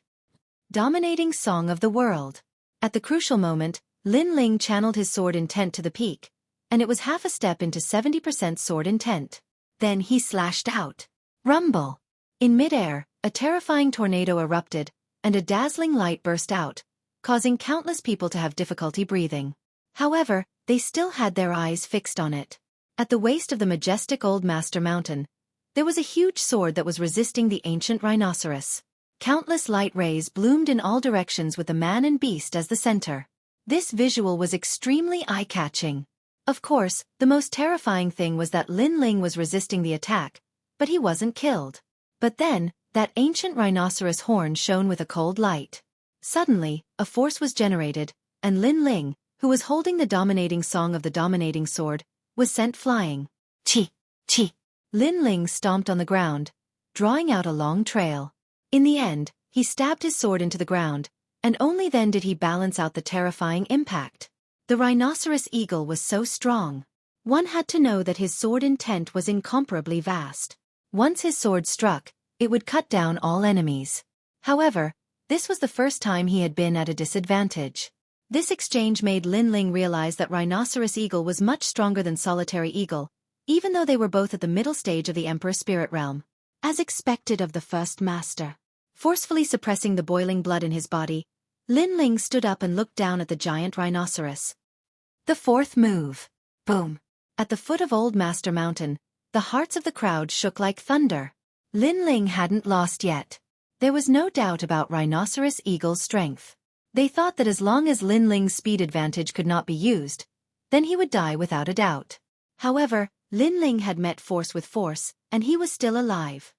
Dominating Song of the World. At the crucial moment, Lin Ling channeled his sword intent to the peak, and it was half a step into 70% sword intent. Then he slashed out. Rumble! In midair, a terrifying tornado erupted, and a dazzling light burst out, causing countless people to have difficulty breathing. However, they still had their eyes fixed on it. At the waist of the majestic old master mountain, there was a huge sword that was resisting the ancient rhinoceros. Countless light rays bloomed in all directions with the man and beast as the center. This visual was extremely eye-catching. Of course, the most terrifying thing was that Lin Ling was resisting the attack, but he wasn't killed. But then, that ancient rhinoceros horn shone with a cold light. Suddenly, a force was generated, and Lin Ling, who was holding the dominating song of the dominating sword, was sent flying. Chi! Chi! Lin Ling stomped on the ground, drawing out a long trail. In the end, he stabbed his sword into the ground, and only then did he balance out the terrifying impact. The rhinoceros eagle was so strong. One had to know that his sword intent was incomparably vast. Once his sword struck, it would cut down all enemies. However, this was the first time he had been at a disadvantage. This exchange made Lin Ling realize that rhinoceros eagle was much stronger than solitary eagle, even though they were both at the middle stage of the emperor spirit realm. As expected of the first master. Forcefully suppressing the boiling blood in his body, Lin Ling stood up and looked down at the giant rhinoceros. The fourth move. Boom! At the foot of Old Master Mountain, the hearts of the crowd shook like thunder. Lin Ling hadn't lost yet. There was no doubt about rhinoceros eagle's strength. They thought that as long as Lin Ling's speed advantage could not be used, then he would die without a doubt. However, Lin Ling had met force with force, and he was still alive.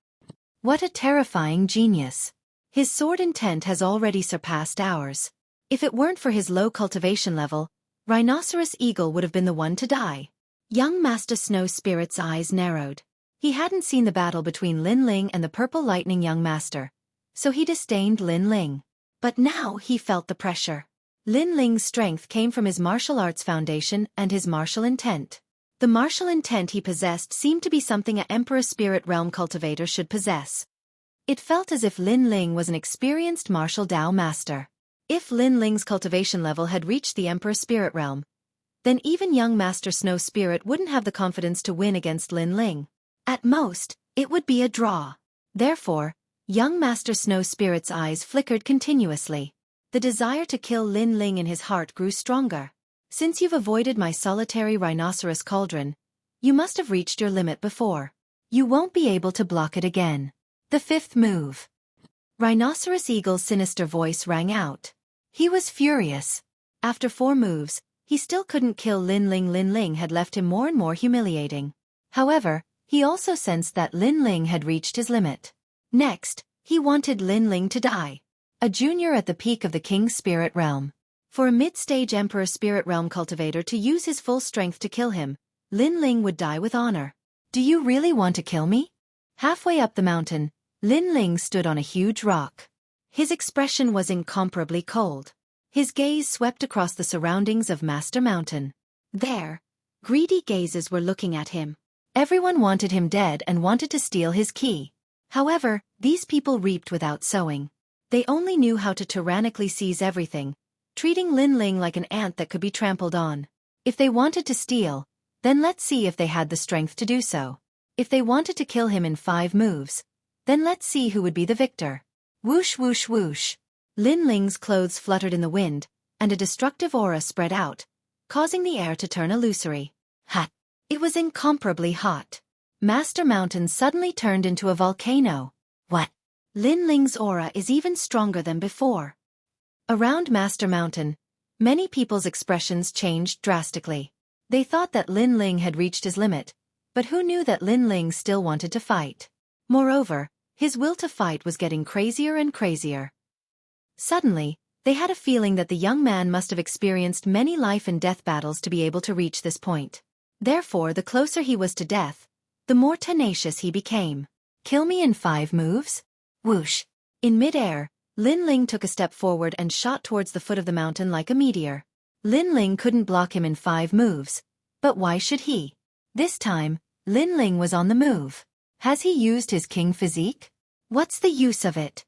What a terrifying genius. His sword intent has already surpassed ours. If it weren't for his low cultivation level, Rhinoceros Eagle would have been the one to die. Young Master Snow Spirit's eyes narrowed. He hadn't seen the battle between Lin Ling and the Purple Lightning Young Master, so he disdained Lin Ling. But now he felt the pressure. Lin Ling's strength came from his martial arts foundation and his martial intent. The martial intent he possessed seemed to be something an Emperor Spirit Realm cultivator should possess. It felt as if Lin Ling was an experienced martial Dao master. If Lin Ling's cultivation level had reached the Emperor Spirit Realm, then even young Master Snow Spirit wouldn't have the confidence to win against Lin Ling. At most, it would be a draw. Therefore, young Master Snow Spirit's eyes flickered continuously. The desire to kill Lin Ling in his heart grew stronger. Since you've avoided my solitary rhinoceros cauldron, you must have reached your limit before. You won't be able to block it again. The fifth move. Rhinoceros Eagle's sinister voice rang out. He was furious. After 4 moves, he still couldn't kill Lin Ling. Lin Ling had left him more and more humiliating. However, he also sensed that Lin Ling had reached his limit. Next, He wanted Lin Ling to die. A junior at the peak of the king's spirit realm. For a mid-stage emperor spirit realm cultivator to use his full strength to kill him, Lin Ling would die with honor. Do you really want to kill me? Halfway up the mountain, Lin Ling stood on a huge rock. His expression was incomparably cold. His gaze swept across the surroundings of Master Mountain. There, greedy gazes were looking at him. Everyone wanted him dead and wanted to steal his key. However, these people reaped without sowing. They only knew how to tyrannically seize everything, treating Lin Ling like an ant that could be trampled on. If they wanted to steal, then let's see if they had the strength to do so. If they wanted to kill him in 5 moves, then let's see who would be the victor. Whoosh whoosh whoosh. Lin Ling's clothes fluttered in the wind, and a destructive aura spread out, causing the air to turn illusory. Hot. It was incomparably hot. Master Mountain suddenly turned into a volcano. What? Lin Ling's aura is even stronger than before. Around Master Mountain, many people's expressions changed drastically. They thought that Lin Ling had reached his limit, but who knew that Lin Ling still wanted to fight? Moreover, his will to fight was getting crazier and crazier. Suddenly, they had a feeling that the young man must have experienced many life and death battles to be able to reach this point. Therefore, the closer he was to death, the more tenacious he became. Kill me in 5 moves? Whoosh. In mid-air, Lin Ling took a step forward and shot towards the foot of the mountain like a meteor. Lin Ling couldn't block him in 5 moves. But why should he? This time, Lin Ling was on the move. Has he used his king physique? What's the use of it?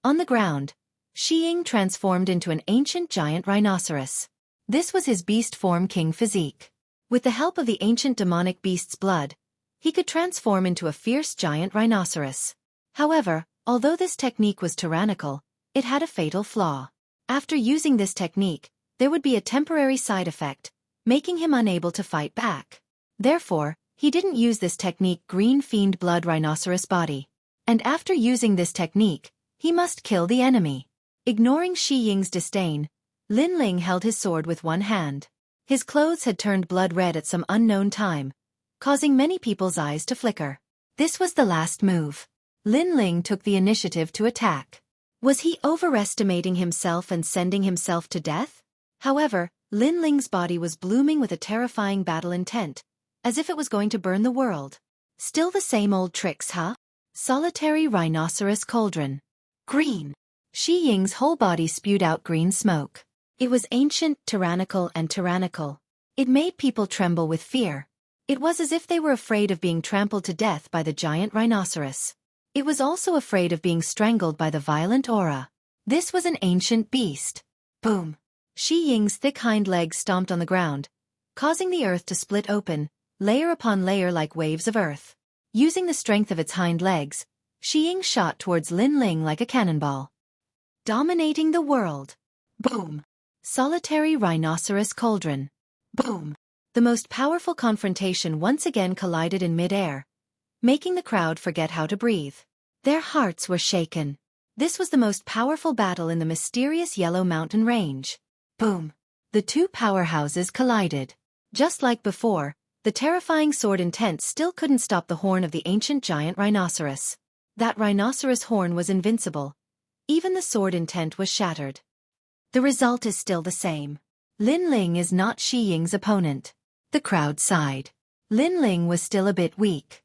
On the ground, Xueqi transformed into an ancient giant rhinoceros. This was his beast form king physique. With the help of the ancient demonic beast's blood, he could transform into a fierce giant rhinoceros. However, although this technique was tyrannical, it had a fatal flaw. After using this technique, there would be a temporary side effect, making him unable to fight back. Therefore, he didn't use this technique green fiend blood rhinoceros body. And after using this technique, he must kill the enemy. Ignoring Xueqi's disdain, Lin Ling held his sword with one hand. His clothes had turned blood red at some unknown time, causing many people's eyes to flicker. This was the last move. Lin Ling took the initiative to attack. Was he overestimating himself and sending himself to death? However, Lin Ling's body was blooming with a terrifying battle intent, as if it was going to burn the world. Still the same old tricks, huh? Solitary rhinoceros cauldron. Green. Xueqi's whole body spewed out green smoke. It was ancient, tyrannical, and tyrannical. It made people tremble with fear. It was as if they were afraid of being trampled to death by the giant rhinoceros. It was also afraid of being strangled by the violent aura. This was an ancient beast. Boom. Xueqi's thick hind legs stomped on the ground, causing the earth to split open, layer upon layer like waves of earth. Using the strength of its hind legs, Xueqi shot towards Lin Ling like a cannonball. Dominating the world. Boom. Solitary rhinoceros cauldron. Boom. The most powerful confrontation once again collided in mid-air, making the crowd forget how to breathe. Their hearts were shaken. This was the most powerful battle in the mysterious Yellow Mountain Range. Boom. The two powerhouses collided. Just like before, the terrifying sword intent still couldn't stop the horn of the ancient giant rhinoceros. That rhinoceros horn was invincible. Even the sword intent was shattered. The result is still the same. Lin Ling is not Xueqi's opponent. The crowd sighed. Lin Ling was still a bit weak.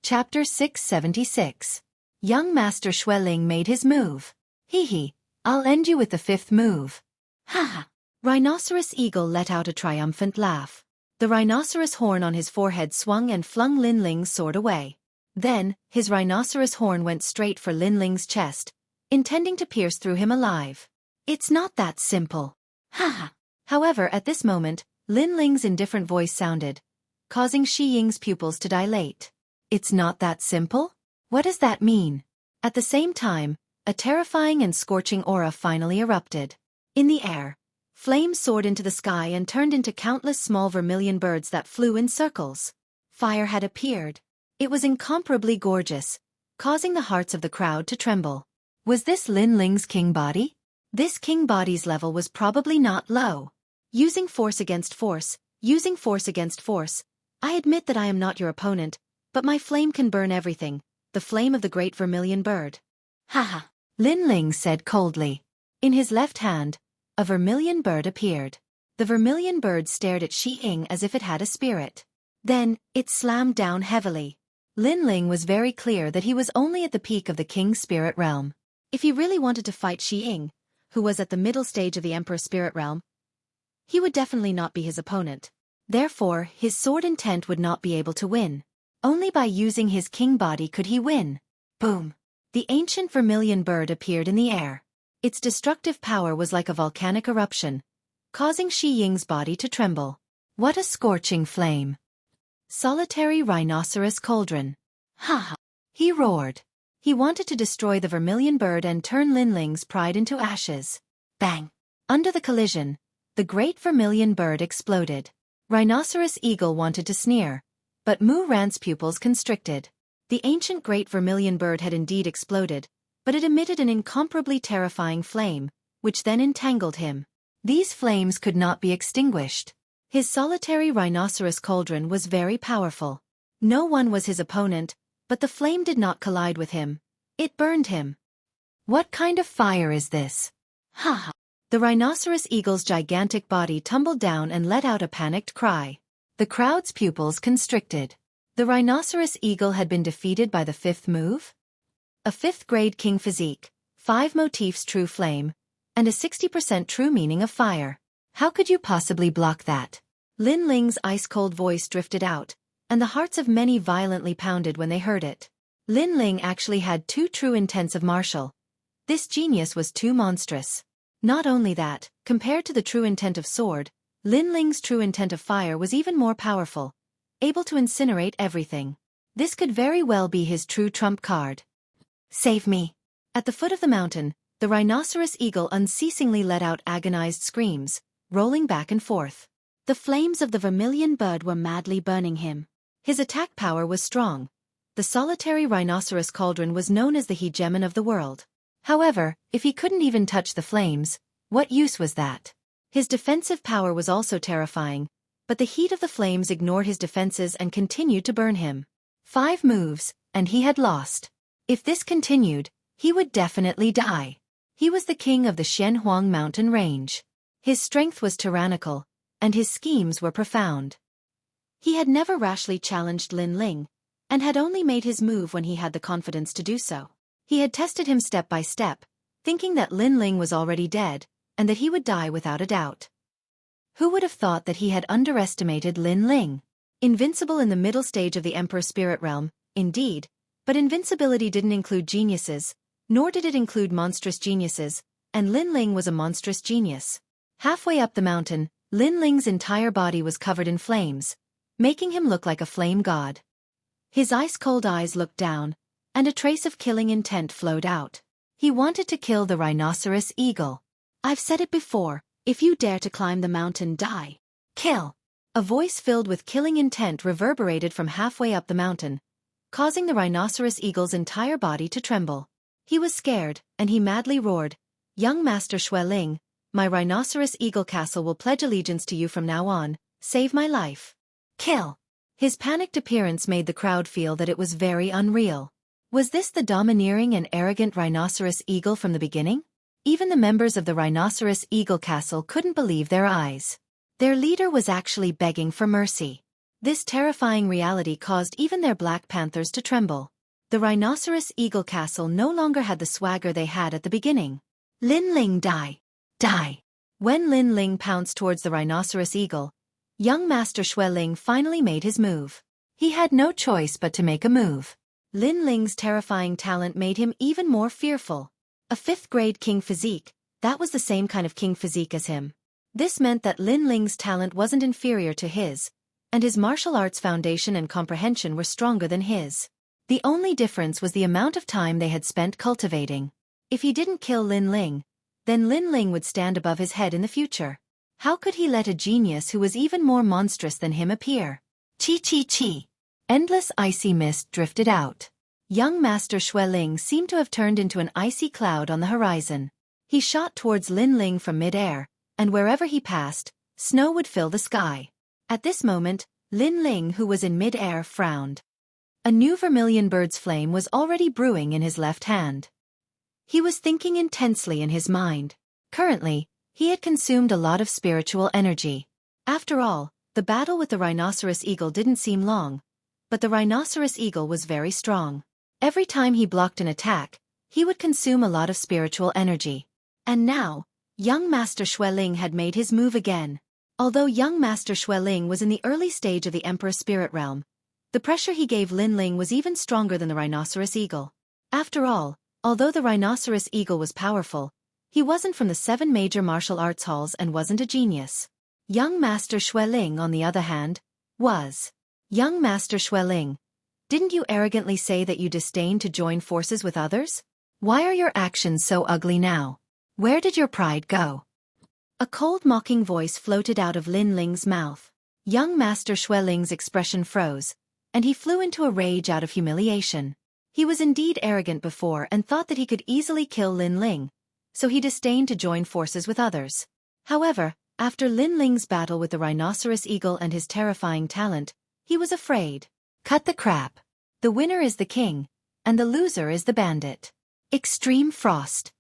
Chapter 676. Young Master Xueqi made his move. Hee, I'll end you with the 5th move. Ha ha. Rhinoceros Eagle let out a triumphant laugh. The rhinoceros horn on his forehead swung and flung Lin Ling's sword away. Then, his rhinoceros horn went straight for Lin Ling's chest, intending to pierce through him alive. It's not that simple. Ha ha. However, at this moment, Lin Ling's indifferent voice sounded, causing Xueqi's pupils to dilate. It's not that simple? What does that mean? At the same time, a terrifying and scorching aura finally erupted. In the air, flames soared into the sky and turned into countless small vermilion birds that flew in circles. Fire had appeared. It was incomparably gorgeous, causing the hearts of the crowd to tremble. Was this Lin Ling's king body? This king body's level was probably not low. Using force against force,
I admit that I am not your opponent, but my flame can burn everything, the flame of the great vermilion bird.
Haha, Lin Ling said coldly. In his left hand, a vermilion bird appeared. The vermilion bird stared at Xueqi as if it had a spirit. Then, it slammed down heavily. Lin Ling was very clear that he was only at the peak of the king's spirit realm.
If he really wanted to fight Xueqi, who was at the middle stage of the emperor's spirit realm, he would definitely not be his opponent.
Therefore, his sword intent would not be able to win. Only by using his king body could he win. Boom! The ancient vermilion bird appeared in the air. Its destructive power was like a volcanic eruption, causing Xueqi's body to tremble. What a scorching flame! Solitary rhinoceros cauldron. Ha ha! He roared. He wanted to destroy the vermilion bird and turn Lin Ling's pride into ashes. Bang! Under the collision, the great vermilion bird exploded. Rhinoceros Eagle wanted to sneer, but Mu Ran's pupils constricted. The ancient great vermilion bird had indeed exploded, but it emitted an incomparably terrifying flame, which then entangled him. These flames could not be extinguished. His solitary rhinoceros cauldron was very powerful. No one was his opponent, but the flame did not collide with him. It burned him. What kind of fire is this? Ha ha! The rhinoceros eagle's gigantic body tumbled down and let out a panicked cry. The crowd's pupils constricted. The rhinoceros eagle had been defeated by the fifth move? A fifth-grade king physique, 5 motifs true flame, and a 60% true meaning of fire. How could you possibly block that? Lin Ling's ice-cold voice drifted out, and the hearts of many violently pounded when they heard it. Lin Ling actually had 2 true intents of martial. This genius was too monstrous. Not only that, compared to the true intent of sword, Lin Ling's true intent of fire was even more powerful, able to incinerate everything. This could very well be his true trump card. Save me! At the foot of the mountain, the rhinoceros eagle unceasingly let out agonized screams, rolling back and forth. The flames of the vermilion bird were madly burning him. His attack power was strong. The solitary rhinoceros cauldron was known as the hegemon of the world. However, if he couldn't even touch the flames, what use was that? His defensive power was also terrifying, but the heat of the flames ignored his defenses and continued to burn him. 5 moves, and he had lost. If this continued, he would definitely die. He was the king of the Xianhuang mountain range. His strength was tyrannical, and his schemes were profound. He had never rashly challenged Lin Ling, and had only made his move when he had the confidence to do so. He had tested him step by step, thinking that Lin Ling was already dead, and that he would die without a doubt. Who would have thought that he had underestimated Lin Ling? Invincible in the middle stage of the Emperor's spirit realm, indeed, but invincibility didn't include geniuses, nor did it include monstrous geniuses, and Lin Ling was a monstrous genius. Halfway up the mountain, Lin Ling's entire body was covered in flames, making him look like a flame god. His ice-cold eyes looked down, and a trace of killing intent flowed out. He wanted to kill the rhinoceros eagle. I've said it before, if you dare to climb the mountain, die. Kill! A voice filled with killing intent reverberated from halfway up the mountain, causing the rhinoceros eagle's entire body to tremble. He was scared, and he madly roared, "Young Master Xueqi, my rhinoceros eagle castle will pledge allegiance to you from now on. Save my life." Kill! His panicked appearance made the crowd feel that it was very unreal. Was this the domineering and arrogant rhinoceros eagle from the beginning? Even the members of the rhinoceros eagle castle couldn't believe their eyes. Their leader was actually begging for mercy. This terrifying reality caused even their black panthers to tremble. The rhinoceros eagle castle no longer had the swagger they had at the beginning. Lin Ling, die! Die! When Lin Ling pounced towards the rhinoceros eagle, young Master Xueqi finally made his move. He had no choice but to make a move. Lin Ling's terrifying talent made him even more fearful. A 5th-grade king physique, that was the same kind of king physique as him. This meant that Lin Ling's talent wasn't inferior to his, and his martial arts foundation and comprehension were stronger than his. The only difference was the amount of time they had spent cultivating. If he didn't kill Lin Ling, then Lin Ling would stand above his head in the future. How could he let a genius who was even more monstrous than him appear? Chi chi chi! Endless icy mist drifted out. Young Master Xueqi seemed to have turned into an icy cloud on the horizon. He shot towards Lin Ling from mid-air, and wherever he passed, snow would fill the sky. At this moment,
Lin Ling, who was in mid-air, frowned. A new vermilion bird's flame was already brewing in his left hand. He was thinking intensely in his mind. Currently, he had consumed a lot of spiritual energy. After all, the battle with the rhinoceros eagle didn't seem long, but the rhinoceros eagle was very strong. Every time he blocked an attack, he would consume a lot of spiritual energy. And now, young Master Xueqi had made his move again. Although young Master Xueqi was in the early stage of the Emperor's spirit realm, the pressure he gave Lin Ling was even stronger than the rhinoceros eagle. After all, although the rhinoceros eagle was powerful, he wasn't from the 7 major martial arts halls and wasn't a genius. Young Master Xueqi, on the other hand, was. Young Master Xueqi, didn't you arrogantly say that you disdain to join forces with others? Why are your actions so ugly now? Where did your pride go? A cold mocking voice floated out of Lin Ling's mouth. Young Master Xueqing's expression froze, and he flew into a rage out of humiliation. He was indeed arrogant before and thought that he could easily kill Lin Ling, so he disdained to join forces with others. However, after Lin Ling's battle with the rhinoceros eagle and his terrifying talent, he was afraid. Cut the crap. The winner is the king, and the loser is the bandit. Extreme frost.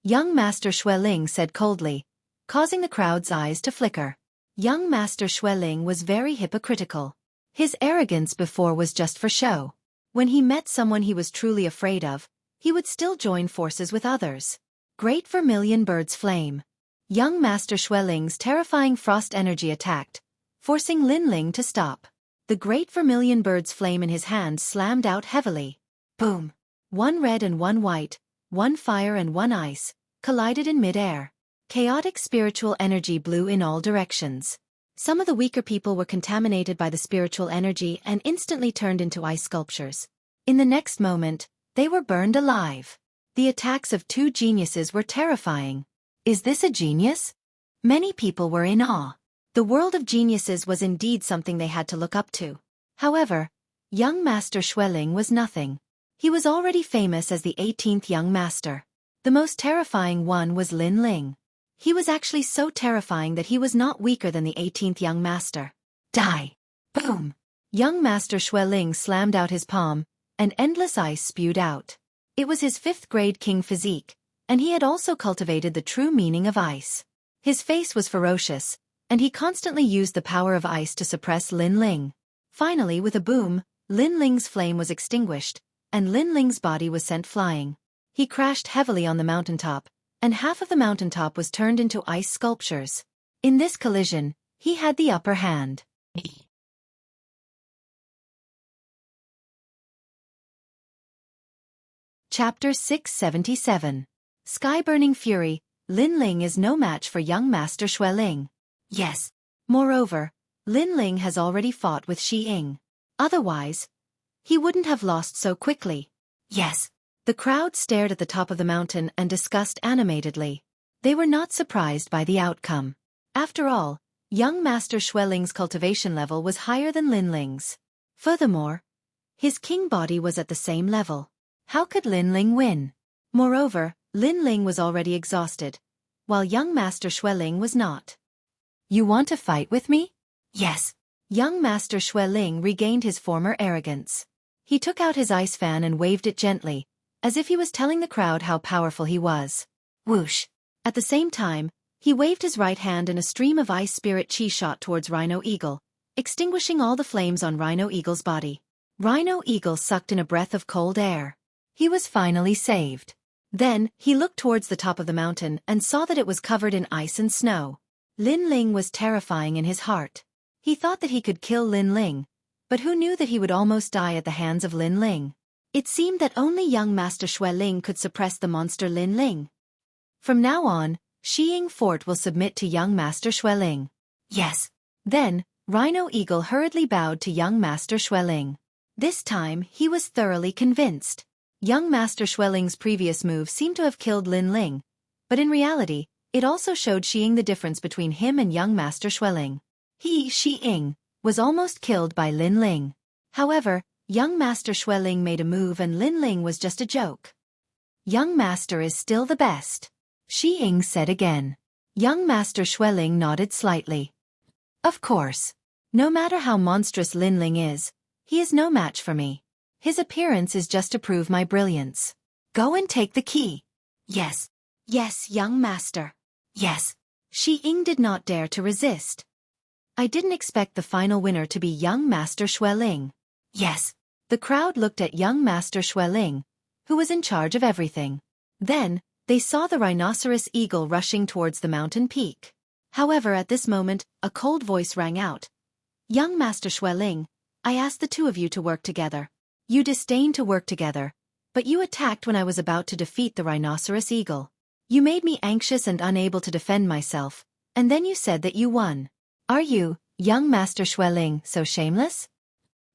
Young Master Xueqi said coldly, causing the crowd's eyes to flicker. Young Master Xueqi was very hypocritical. His arrogance before was just for show. When he met someone he was truly afraid of, he would still join forces with others. Great vermilion bird's flame. Young Master Xueqing's terrifying frost energy attacked, forcing Lin Ling to stop. The great vermilion bird's flame in his hand slammed out heavily. Boom! 1 red and 1 white, 1 fire and 1 ice, collided in mid-air. Chaotic spiritual energy blew in all directions. Some of the weaker people were contaminated by the spiritual energy and instantly turned into ice sculptures. In the next moment, they were burned alive. The attacks of 2 geniuses were terrifying. Is this a genius? Many people were in awe. The world of geniuses was indeed something they had to look up to. However, young Master Xueqi was nothing. He was already famous as the 18th young master. The most terrifying one was Lin Ling. He was actually so terrifying that he was not weaker than the 18th young master. Die! Boom! Young Master Xueqi slammed out his palm, and endless ice spewed out. It was his 5th grade king physique, and he had also cultivated the true meaning of ice. His face was ferocious, and he constantly used the power of ice to suppress Lin Ling. Finally, with a boom, Lin Ling's flame was extinguished, and Lin Ling's body was sent flying. He crashed heavily on the mountaintop, and half of the mountaintop was turned into ice sculptures. In this collision, he had the upper hand. Chapter 677. Sky-burning fury. Lin Ling is no match for young Master Xueqi. Yes. Moreover, Lin Ling has already fought with Xi Ying. Otherwise, he wouldn't have lost so quickly. Yes. The crowd stared at the top of the mountain and discussed animatedly. They were not surprised by the outcome. After all, young Master Xueqing's cultivation level was higher than Lin Ling's. Furthermore, his king body was at the same level. How could Lin Ling win? Moreover, Lin Ling was already exhausted, while young Master Xueqi was not. You want to fight with me? Yes. Young Master Xueqi regained his former arrogance. He took out his ice fan and waved it gently, as if he was telling the crowd how powerful he was. Whoosh! At the same time, he waved his right hand and a stream of ice spirit chi shot towards Rhino Eagle, extinguishing all the flames on Rhino Eagle's body. Rhino Eagle sucked in a breath of cold air. He was finally saved. Then, he looked towards the top of the mountain and saw that it was covered in ice and snow. Lin Ling was terrifying in his heart. He thought that he could kill Lin Ling, but who knew that he would almost die at the hands of Lin Ling? It seemed that only young Master Xueqi could suppress the monster Lin Ling. From now on, Xiying Fort will submit to young Master Xueqi. Yes. Then, Rhino Eagle hurriedly bowed to young Master Xueqi. This time, he was thoroughly convinced. Young Master Xueqing's previous move seemed to have killed Lin Ling, but in reality, it also showed Xiying the difference between him and young Master Xueqi. He, Xiying, was almost killed by Lin Ling. However, young Master Xueqi made a move and Lin Ling was just a joke. Young Master is still the best, Xiying said again. Young Master Xueqi nodded slightly. Of course.
No matter how monstrous Lin Ling is, he is no match for me. His appearance is just to prove my brilliance. Go and take the key.
Yes. Yes, young master.
Yes.
Xueqi did not dare to resist.
I didn't expect the final winner to be young Master Xueling.
Yes.
The crowd looked at young Master Xueling, who was in charge of everything. Then, they saw the rhinoceros eagle rushing towards the mountain peak.
However, at this moment, a cold voice rang out. Young Master Xueling, I asked the two of you to work together.
You disdained to work together, but you attacked when I was about to defeat the rhinoceros eagle. You made me anxious and unable to defend myself, and then you said that you won. Are you, young Master Xueling, so shameless?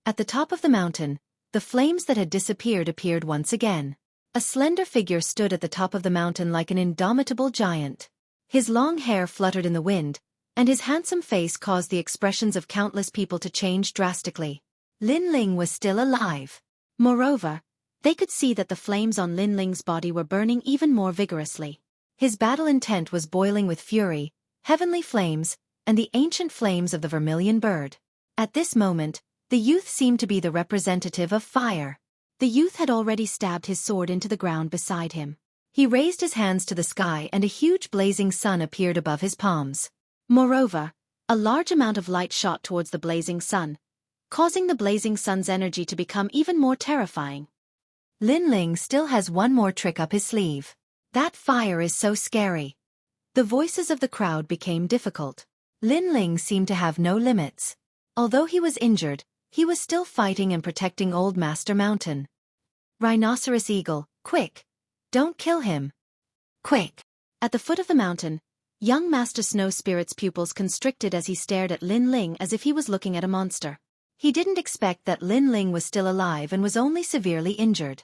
At the top of the mountain, the flames that had disappeared appeared once again. A slender figure stood at the top of the mountain like an indomitable giant. His long hair fluttered in the wind, and his handsome face caused the expressions of countless people to change drastically. Lin Ling was still alive.
Moreover, they could see that the flames on Lin Ling's body were burning even more vigorously.
His battle intent was boiling with fury, heavenly flames, and the ancient flames of the vermilion bird. At this moment, the youth seemed to be the representative of fire.
The youth had already stabbed his sword into the ground beside him.
He raised his hands to the sky and a huge blazing sun appeared above his palms.
Moreover, a large amount of light shot towards the blazing sun, causing the blazing sun's energy to become even more terrifying.
Lin Ling still has one more trick up his sleeve. That fire is so scary. The voices of the crowd became difficult. Lin Ling seemed to have no limits. Although he was injured, he was still fighting and protecting Old Master Mountain. Rhinoceros Eagle, quick! Don't kill him. Quick!
At the foot of the mountain, young Master Snow Spirit's pupils constricted as he stared at Lin Ling as if he was looking at a monster.
He didn't expect that Lin Ling was still alive and was only severely injured.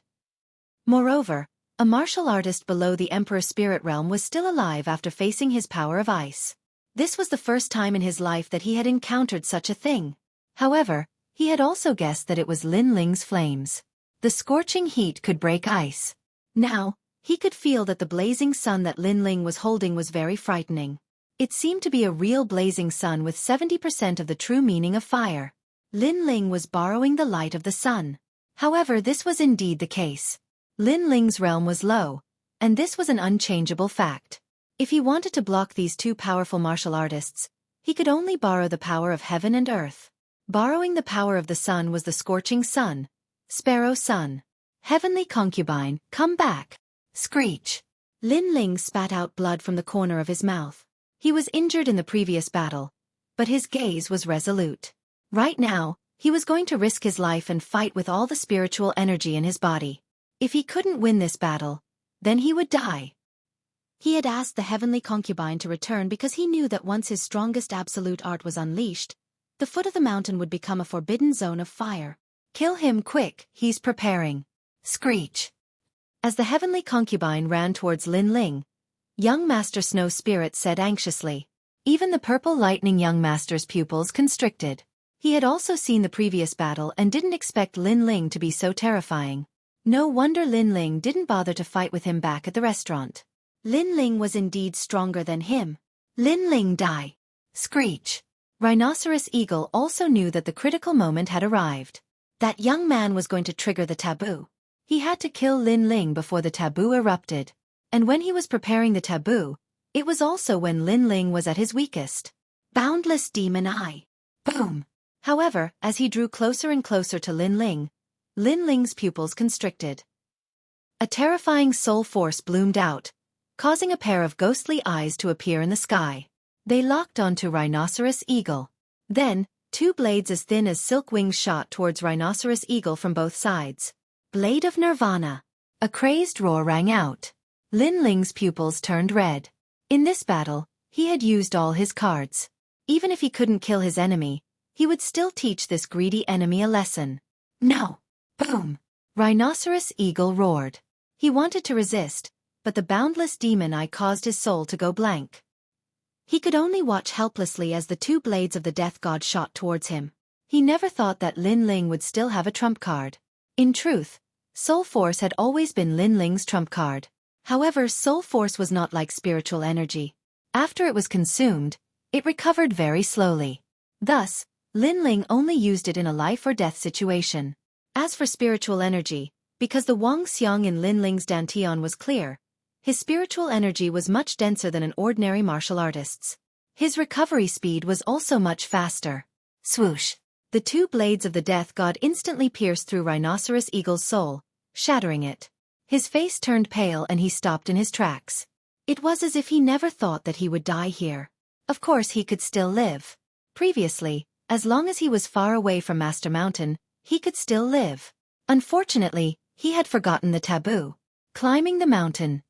Moreover, a martial artist below the Emperor's spirit realm was still alive after facing his power of ice. This was the first time in his life that he had encountered such a thing. However, he had also guessed that it was Lin Ling's flames. The scorching heat could break ice. Now, he could feel that the blazing sun that Lin Ling was holding was very frightening. It seemed to be a real blazing sun with 70% of the true meaning of fire. Lin Ling was borrowing the light of the sun. However, this was indeed the case. Lin Ling's realm was low, and this was an unchangeable fact. If he wanted to block these two powerful martial artists, he could only borrow the power of heaven and earth. Borrowing the power of the sun was the scorching sun. Sparrow sun. Heavenly concubine, come back. Screech.
Lin Ling spat out blood from the corner of his mouth.
He was injured in the previous battle, but his gaze was resolute. Right now, he was going to risk his life and fight with all the spiritual energy in his body. If he couldn't win this battle, then he would die.
He had asked the heavenly concubine to return because he knew that once his strongest absolute art was unleashed, the foot of the mountain would become a forbidden zone of fire.
Kill him quick, he's preparing. Screech. As the heavenly concubine ran towards Lin Ling, young Master Snow Spirit said anxiously. Even the purple lightning young master's pupils constricted. He had also seen the previous battle and didn't expect Lin Ling to be so terrifying. No wonder Lin Ling didn't bother to fight with him back at the restaurant.
Lin Ling was indeed stronger than him.
Lin Ling die. Screech. Rhinoceros Eagle also knew that the critical moment had arrived. That young man was going to trigger the taboo. He had to kill Lin Ling before the taboo erupted. And when he was preparing the taboo, it was also when Lin Ling was at his weakest. Boundless Demon Eye. Boom. However, as he drew closer and closer to Lin Ling's pupils constricted. A terrifying soul force bloomed out, causing a pair of ghostly eyes to appear in the sky. They locked onto Rhinoceros Eagle. Then, two blades as thin as silk wings shot towards Rhinoceros Eagle from both sides. Blade of Nirvana. A crazed roar rang out. Lin Ling's pupils turned red. In this battle, he had used all his cards. Even if he couldn't kill his enemy, he would still teach this greedy enemy a lesson. No! Boom! Rhinoceros Eagle roared. He wanted to resist, but the boundless demon eye caused his soul to go blank. He could only watch helplessly as the two blades of the death god shot towards him. He never thought that Lin Ling would still have a trump card. In truth, Soul Force had always been Lin Ling's trump card. However, Soul Force was not like spiritual energy. After it was consumed, it recovered very slowly. Thus, Lin Ling only used it in a life-or-death situation. As for spiritual energy, because the Wang Xiang in Lin Ling's dantian was clear, his spiritual energy was much denser than an ordinary martial artist's. His recovery speed was also much faster. Swoosh! The two blades of the death god instantly pierced through Rhinoceros Eagle's soul, shattering it. His face turned pale and he stopped in his tracks. It was as if he never thought that he would die here. Of course he could still live. Previously, as long as he was far away from Master Mountain, he could still live. Unfortunately, he had forgotten the taboo. Climbing the mountain.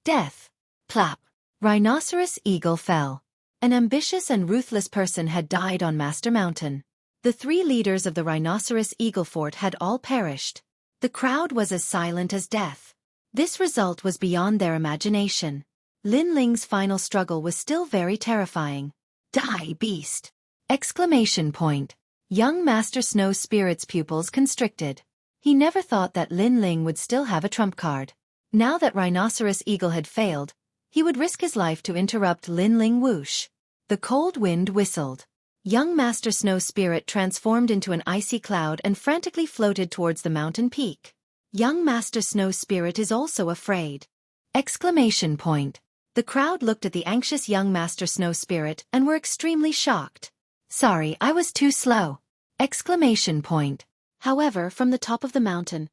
Death. Plop. Rhinoceros Eagle fell. An ambitious and ruthless person had died on Master Mountain. The three leaders of the Rhinoceros Eagle Fort had all perished. The crowd was as silent as death. This result was beyond their imagination. Lin Ling's final struggle was still very terrifying. Die, beast! Exclamation point. Young Master Snow Spirit's pupils constricted. He never thought that Lin Ling would still have a trump card. Now that Rhinoceros Eagle had failed, he would risk his life to interrupt Lin Ling. Whoosh! The cold wind whistled. Young Master Snow Spirit transformed into an icy cloud and frantically floated towards the mountain peak. Young Master Snow Spirit is also afraid. Exclamation point. The crowd looked at the anxious young Master Snow Spirit and were extremely shocked. Sorry, I was too slow. Exclamation point. However, from the top of the mountain,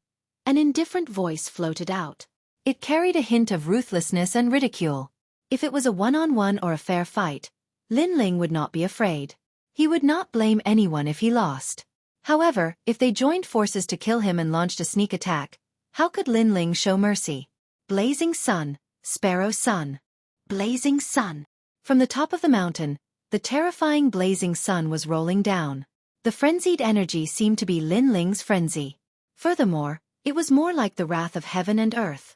an indifferent voice floated out. It carried a hint of ruthlessness and ridicule. If it was a one-on-one or a fair fight, Lin Ling would not be afraid. He would not blame anyone if he lost. However, if they joined forces to kill him and launched a sneak attack, how could Lin Ling show mercy? Blazing Sun, Sparrow Sun. Blazing Sun. From the top of the mountain, the terrifying blazing sun was rolling down. The frenzied energy seemed to be Lin Ling's frenzy. Furthermore, it was more like the wrath of heaven and earth.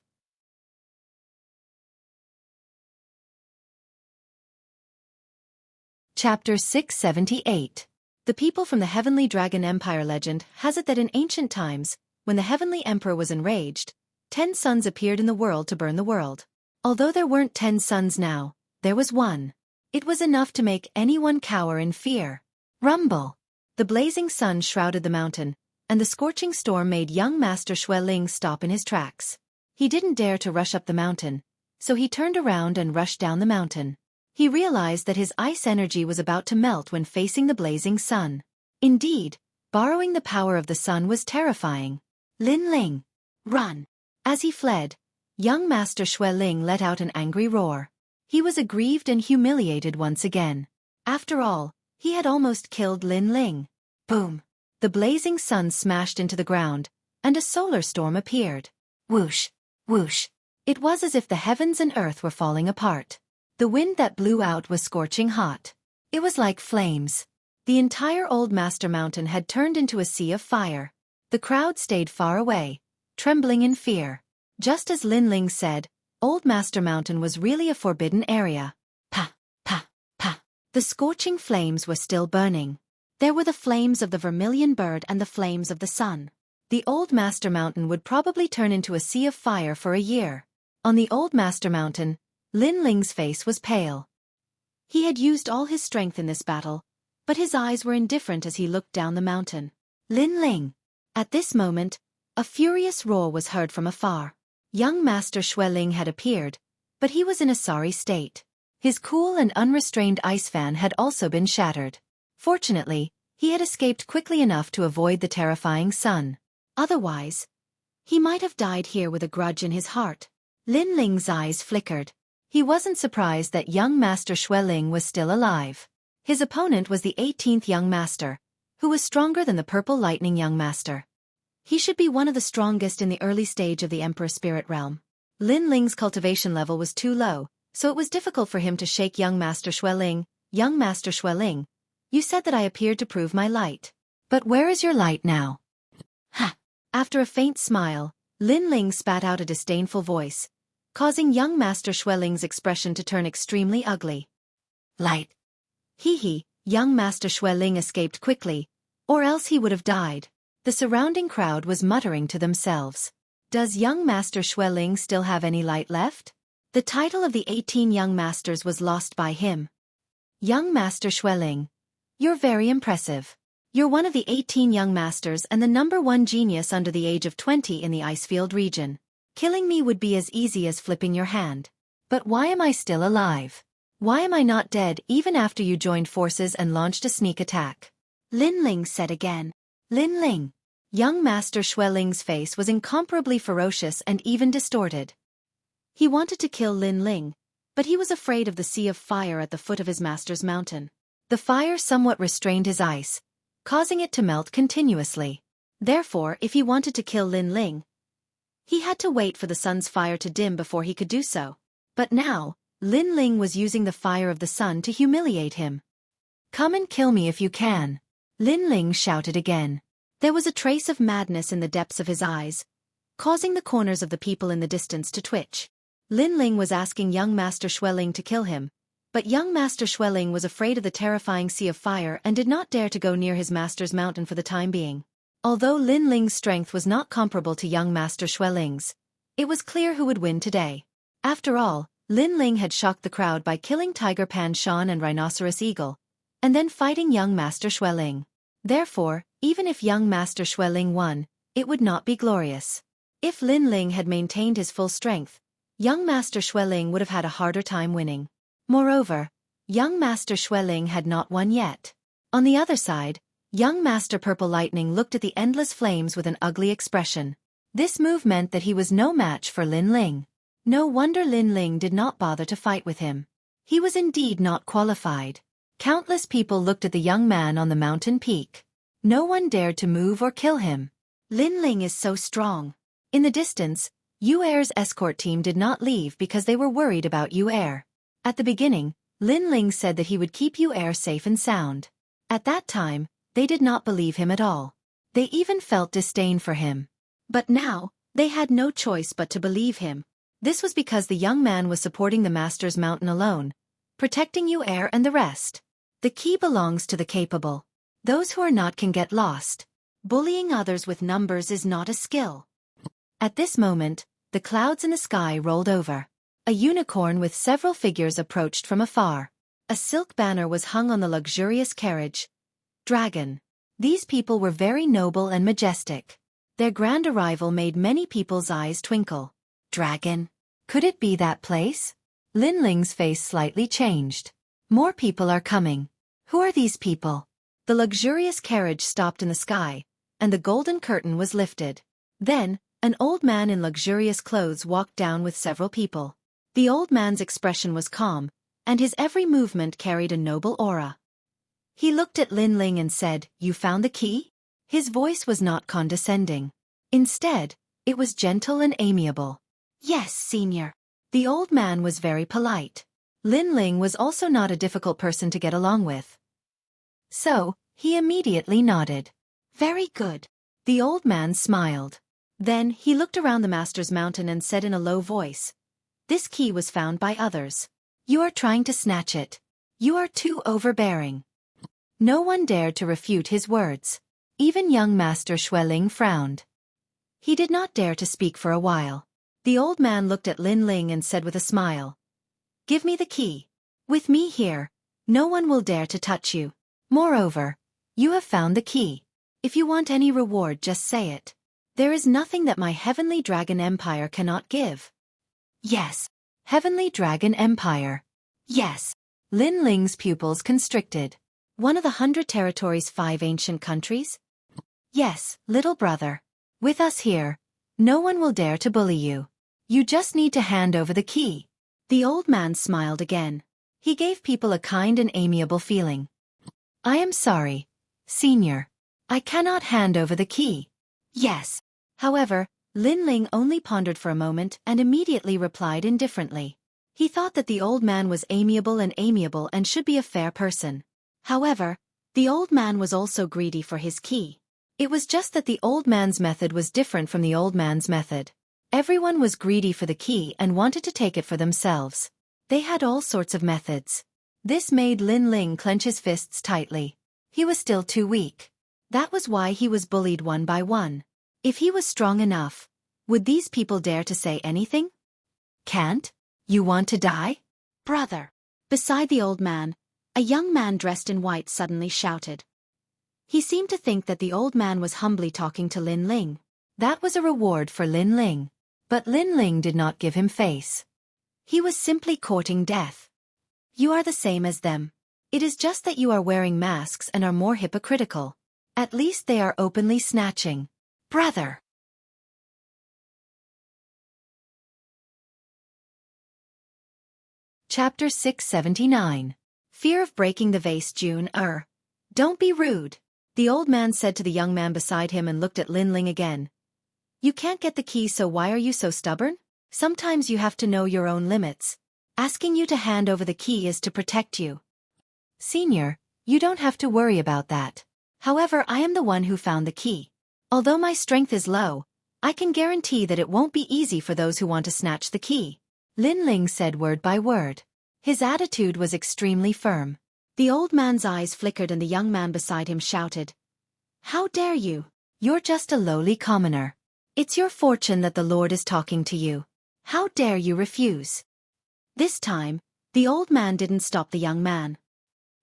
Chapter 678. The people from the Heavenly Dragon Empire legend has it that in ancient times, when the Heavenly Emperor was enraged, 10 suns appeared in the world to burn the world. Although there weren't 10 suns now, there was one. It was enough to make anyone cower in fear. Rumble. The blazing sun shrouded the mountain, and the scorching storm made young Master Xueqi stop in his tracks. He didn't dare to rush up the mountain, so he turned around and rushed down the mountain. He realized that his ice energy was about to melt when facing the blazing sun. Indeed, borrowing the power of the sun was terrifying. Lin Ling. Run! As he fled, young Master Xueqi let out an angry roar. He was aggrieved and humiliated once again. After all, he had almost killed Lin Ling. Boom! The blazing sun smashed into the ground, and a solar storm appeared. Whoosh! Whoosh! It was as if the heavens and earth were falling apart. The wind that blew out was scorching hot. It was like flames. The entire old Master Mountain had turned into a sea of fire. The crowd stayed far away, trembling in fear. Just as Lin Ling said, Old Master Mountain was really a forbidden area. Pa, pa, pa. The scorching flames were still burning. There were the flames of the vermilion bird and the flames of the sun. The Old Master Mountain would probably turn into a sea of fire for a year. On the Old Master Mountain, Lin Ling's face was pale. He had used all his strength in this battle, but his eyes were indifferent as he looked down the mountain. Lin Ling. At this moment, a furious roar was heard from afar. Young Master Xueqi had appeared, but he was in a sorry state. His cool and unrestrained ice fan had also been shattered. Fortunately, he had escaped quickly enough to avoid the terrifying sun. Otherwise, he might have died here with a grudge in his heart. Lin Ling's eyes flickered. He wasn't surprised that young Master Xueqi was still alive. His opponent was the 18th young master, who was stronger than the Purple Lightning young master. He should be one of the strongest in the early stage of the Emperor Spirit Realm. Lin Ling's cultivation level was too low, so it was difficult for him to shake young Master Xueqi. Young Master Xueqi, you said that I appeared to prove my light. But where is your light now? Ha! After a faint smile, Lin Ling spat out a disdainful voice, causing young Master Xueqi's expression to turn extremely ugly. Light. Hee. Young Master Xueqi escaped quickly, or else he would have died. The surrounding crowd was muttering to themselves. Does young Master Xueqi still have any light left? The title of the 18 young masters was lost by him. Young Master Xueqi. You're very impressive. You're one of the 18 young masters and the #1 genius under the age of 20 in the Icefield region. Killing me would be as easy as flipping your hand. But why am I still alive? Why am I not dead even after you joined forces and launched a sneak attack?
Lin Ling said again.
Lin Ling. Young Master Xueling's face was incomparably ferocious and even distorted. He wanted to kill Lin Ling, but he was afraid of the sea of fire at the foot of his master's mountain. The fire somewhat restrained his ice, causing it to melt continuously. Therefore, if he wanted to kill Lin Ling, he had to wait for the sun's fire to dim before he could do so. But now, Lin Ling was using the fire of the sun to humiliate him. Come and kill me if you can. Lin Ling shouted again. There was a trace of madness in the depths of his eyes, causing the corners of the people in the distance to twitch. Lin Ling was asking young Master Xueling to kill him, but young Master Xueling was afraid of the terrifying sea of fire and did not dare to go near his master's mountain for the time being. Although Lin Ling's strength was not comparable to young Master Xueling's, it was clear who would win today. After all, Lin Ling had shocked the crowd by killing Tiger Pan Shan and Rhinoceros Eagle, and then fighting young Master Xueling. Therefore, even if young Master Xueling won, it would not be glorious. If Lin Ling had maintained his full strength, young Master Xueling would have had a harder time winning. Moreover, young Master Xueling had not won yet. On the other side, young Master Purple Lightning looked at the endless flames with an ugly expression. This move meant that he was no match for Lin Ling. No wonder Lin Ling did not bother to fight with him. He was indeed not qualified. Countless people looked at the young man on the mountain peak. No one dared to move or kill him.
Lin Ling is so strong.
In the distance, Yu Er's escort team did not leave because they were worried about Yu Er. At the beginning, Lin Ling said that he would keep Yu Er safe and sound. At that time, they did not believe him at all. They even felt disdain for him. But now, they had no choice but to believe him. This was because the young man was supporting the Master's mountain alone, protecting Yu Er and the rest. The key belongs to the capable. Those who are not can get lost.
Bullying others with numbers is not a skill.
At this moment, the clouds in the sky rolled over. A unicorn with several figures approached from afar. A silk banner was hung on the luxurious carriage. Dragon. These people were very noble and majestic. Their grand arrival made many people's eyes twinkle. Dragon? Could it be that place? Lin Ling's face slightly changed. More people are coming. Who are these people? The luxurious carriage stopped in the sky, and the golden curtain was lifted. Then, an old man in luxurious clothes walked down with several people. The old man's expression was calm, and his every movement carried a noble aura. He looked at Lin Ling and said, "You found the key?" His voice was not condescending. Instead, it was gentle and amiable.
Yes, senior.
The old man was very polite. Lin Ling was also not a difficult person to get along with. So, he immediately nodded.
Very good.
The old man smiled. Then, he looked around the Master's mountain and said in a low voice, "This key was found by others. You are trying to snatch it. You are too overbearing." No one dared to refute his words. Even young Master Xueling frowned. He did not dare to speak for a while. The old man looked at Lin Ling and said with a smile, "Give me the key. With me here, no one will dare to touch you. Moreover, you have found the key. If you want any reward, just say it. There is nothing that my Heavenly Dragon Empire cannot give."
Yes.
Heavenly Dragon Empire.
Yes.
Lin Ling's pupils constricted. One of the 100 territories' 5 ancient countries? Yes, little brother. With us here, no one will dare to bully you. You just need to hand over the key. The old man smiled again. He gave people a kind and amiable feeling. "I am sorry, senior. I cannot hand over the key."
Yes.
However, Lin Ling only pondered for a moment and immediately replied indifferently. He thought that the old man was amiable and should be a fair person. However, the old man was also greedy for his key. It was just that the old man's method was different from the old man's method. Everyone was greedy for the key and wanted to take it for themselves. They had all sorts of methods. This made Lin Ling clench his fists tightly. He was still too weak. That was why he was bullied one by one. If he was strong enough, would these people dare to say anything? "Can't? You want to die?"
Brother.
Beside the old man,
A young man dressed in white suddenly shouted. He seemed to think that the old man was humbly talking to Lin Ling.
That was a reward for Lin Ling. But Lin Ling did not give him face.
He was simply courting death. You are the same as them. It is just that you are wearing masks and are more hypocritical.
At least they are openly snatching.
Brother!
Chapter 679.
Fear of breaking the vase. June. Don't be rude. The old man said to the young man beside him and looked at Lin Ling again. You can't get the key, so why are you so stubborn? Sometimes you have to know your own limits. Asking you to hand over the key is to protect you.
Senior, you don't have to worry about that.
However, I am the one who found the key. Although my strength is low, I can guarantee that it won't be easy for those who want to snatch the key.
Lin Ling said word by word. His attitude was extremely firm.
The old man's eyes flickered and the young man beside him shouted. How dare you?
You're just a lowly commoner. It's your fortune that the Lord is talking to you. How dare you refuse?
This time, the old man didn't stop the young man.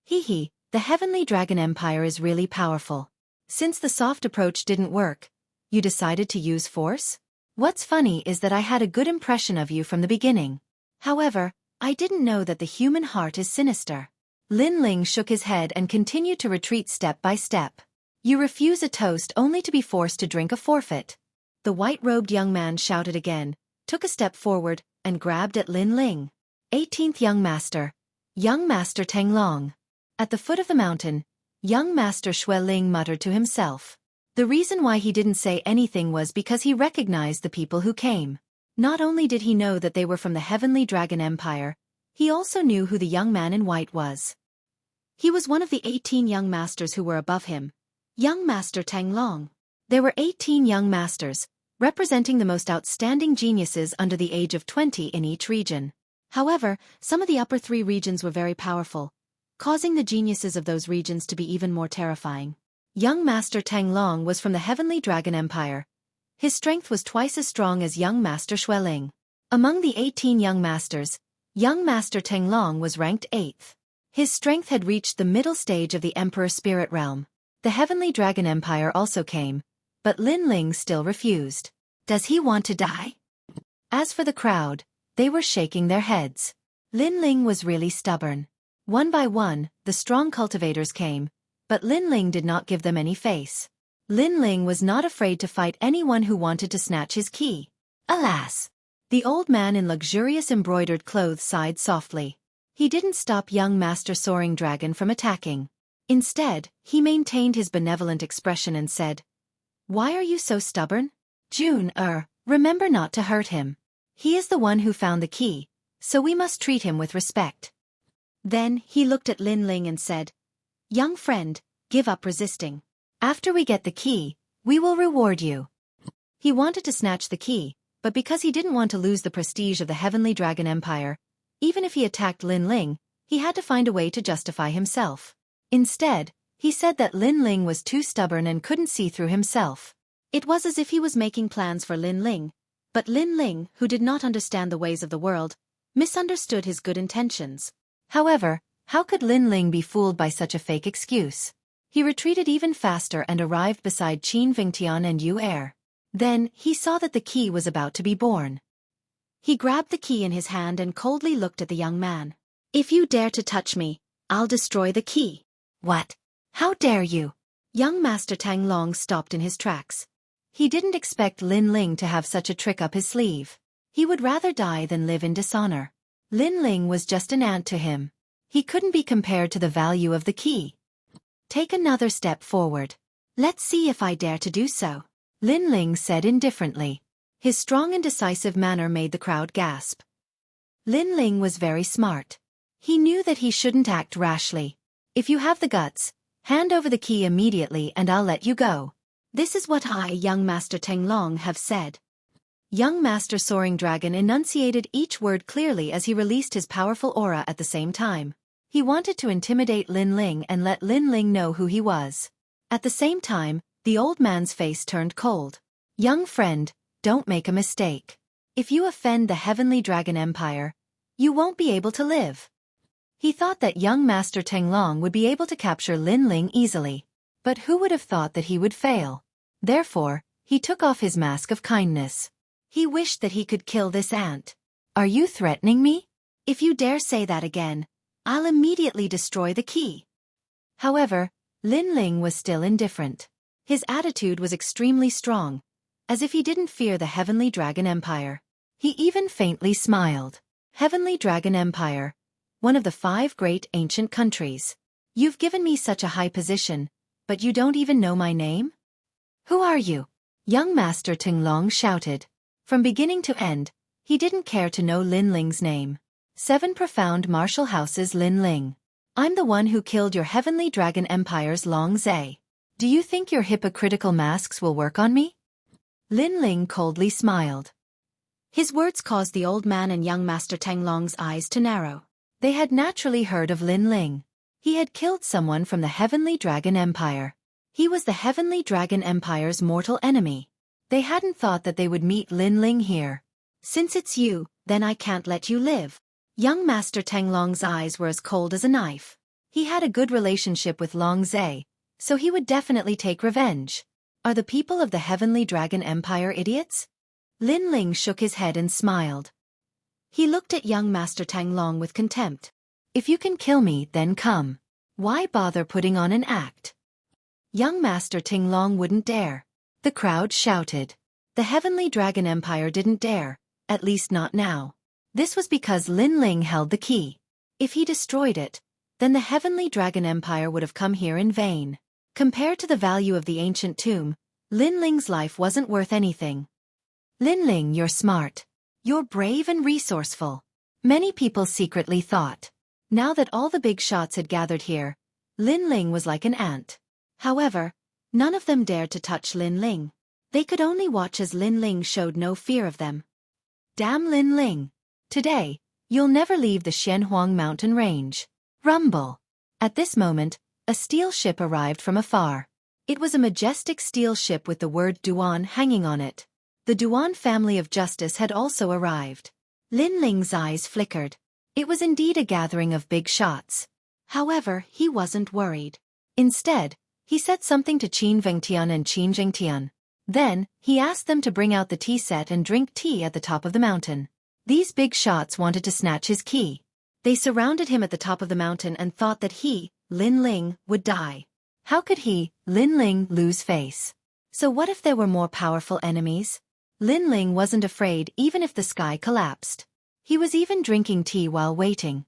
The Heavenly Dragon Empire is really powerful. Since the soft approach didn't work, you decided to use force? What's funny is that I had a good impression of you from the beginning.
However, I didn't know that the human heart is sinister.
Lin Ling shook his head and continued to retreat step by step. You refuse a toast only to be forced to drink a forfeit.
The white-robed young man shouted again, took a step forward, and grabbed at Lin Ling.
18th Young Master Teng Long. At the foot of the mountain, young Master Xueqi muttered to himself. The reason why he didn't say anything was because he recognized the people who came. Not only did he know that they were from the Heavenly Dragon Empire, he also knew who the young man in white was.
He was one of the 18 young masters who were above him, young Master Teng Long.
There were 18 young masters, representing the most outstanding geniuses under the age of 20 in each region.
However, some of the upper 3 regions were very powerful, causing the geniuses of those regions to be even more terrifying.
Young Master Teng Long was from the Heavenly Dragon Empire. His strength was twice as strong as young Master Xueqi. Among the 18 young masters, young Master Teng Long was ranked 8th. His strength had reached the middle stage of the Emperor Spirit Realm. The Heavenly Dragon Empire also came, but Lin Ling still refused.
Does he want to die?
As for the crowd, they were shaking their heads. Lin Ling was really stubborn. One by one, the strong cultivators came, but Lin Ling did not give them any face. Lin Ling was not afraid to fight anyone who wanted to snatch his key.
Alas!
The old man in luxurious embroidered clothes sighed softly. He didn't stop young Master Soaring Dragon from attacking. Instead, he maintained his benevolent expression and said, Why are you so stubborn? June, remember not to hurt him. He is the one who found the key, so we must treat him with respect.
Then he looked at Lin Ling and said, Young friend, give up resisting.
After we get the key, we will reward you. He wanted to snatch the key, but because he didn't want to lose the prestige of the Heavenly Dragon Empire, even if he attacked Lin Ling, he had to find a way to justify himself. Instead, he said that Lin Ling was too stubborn and couldn't see through himself.
It was as if he was making plans for Lin Ling, but Lin Ling, who did not understand the ways of the world, misunderstood his good intentions.
However, how could Lin Ling be fooled by such a fake excuse? He retreated even faster and arrived beside Qin Vingtian and Yu Er. Then, he saw that the key was about to be born.
He grabbed the key in his hand and coldly looked at the young man. If you dare to touch me, I'll destroy the key.
What? How dare you?
Young Master Teng Long stopped in his tracks.
He didn't expect Lin Ling to have such a trick up his sleeve. He would rather die than live in dishonor. Lin Ling was just an ant to him. He couldn't be compared to the value of the key. Take another step forward.
Let's see if I dare to do so,
Lin Ling said indifferently. His strong and decisive manner made the crowd gasp. Lin Ling was very smart. He knew that he shouldn't act rashly. If you have the guts, hand over the key immediately and I'll let you go.
This is what I, young Master Teng Long, have said.
Young Master Soaring Dragon enunciated each word clearly as he released his powerful aura at the same time. He wanted to intimidate Lin Ling and let Lin Ling know who he was. At the same time, the old man's face turned cold. Young friend, don't make a mistake. If you offend the Heavenly Dragon Empire, you won't be able to live. He thought that young Master Tenglong would be able to capture Lin Ling easily. But who would have thought that he would fail? Therefore, he took off his mask of kindness. He wished that he could kill this ant. Are you threatening me? If you dare say that again, I'll immediately destroy the key. However, Lin Ling was still indifferent. His attitude was extremely strong, as if he didn't fear the Heavenly Dragon Empire. He even faintly smiled. Heavenly Dragon Empire, one of the 5 great ancient countries. You've given me such a high position, but you don't even know my name? Who are you? Young Master Tenglong shouted. From beginning to end, he didn't care to know Lin Ling's name. 7 profound martial houses Lin Ling. I'm the one who killed your Heavenly Dragon Empire's Long Zhe. Do you think your hypocritical masks will work on me? Lin Ling coldly smiled. His words caused the old man and young Master Tenglong's eyes to narrow. They had naturally heard of Lin Ling. He had killed someone from the Heavenly Dragon Empire. He was the Heavenly Dragon Empire's mortal enemy. They hadn't thought that they would meet Lin Ling here. Since it's you, then I can't let you live. Young Master Tenglong's eyes were as cold as a knife. He had a good relationship with Long Zhe, so he would definitely take revenge. Are the people of the Heavenly Dragon Empire idiots? Lin Ling shook his head and smiled. He looked at young Master Tenglong with contempt. If you can kill me, then come. Why bother putting on an act? Young Master Tenglong wouldn't dare. The crowd shouted. The Heavenly Dragon Empire didn't dare, at least not now. This was because Lin Ling held the key. If he destroyed it, then the Heavenly Dragon Empire would have come here in vain. Compared to the value of the ancient tomb, Lin Ling's life wasn't worth anything. Lin Ling, you're smart. You're brave and resourceful. Many people secretly thought. Now that all the big shots had gathered here, Lin Ling was like an ant. However, none of them dared to touch Lin Ling. They could only watch as Lin Ling showed no fear of them. Damn Lin Ling. Today, you'll never leave the Xianhuang mountain range. Rumble. At this moment, a steel ship arrived from afar. It was a majestic steel ship with the word Duan hanging on it. The Duan family of justice had also arrived. Lin Ling's eyes flickered. It was indeed a gathering of big shots. However, he wasn't worried. Instead, he said something to Qin Vengtian and Qin Zhengtian. Then, he asked them to bring out the tea set and drink tea at the top of the mountain. These big shots wanted to snatch his key. They surrounded him at the top of the mountain and thought that he, Lin Ling, would die. How could he, Lin Ling, lose face? So what if there were more powerful enemies? Lin Ling wasn't afraid even if the sky collapsed. He was even drinking tea while waiting.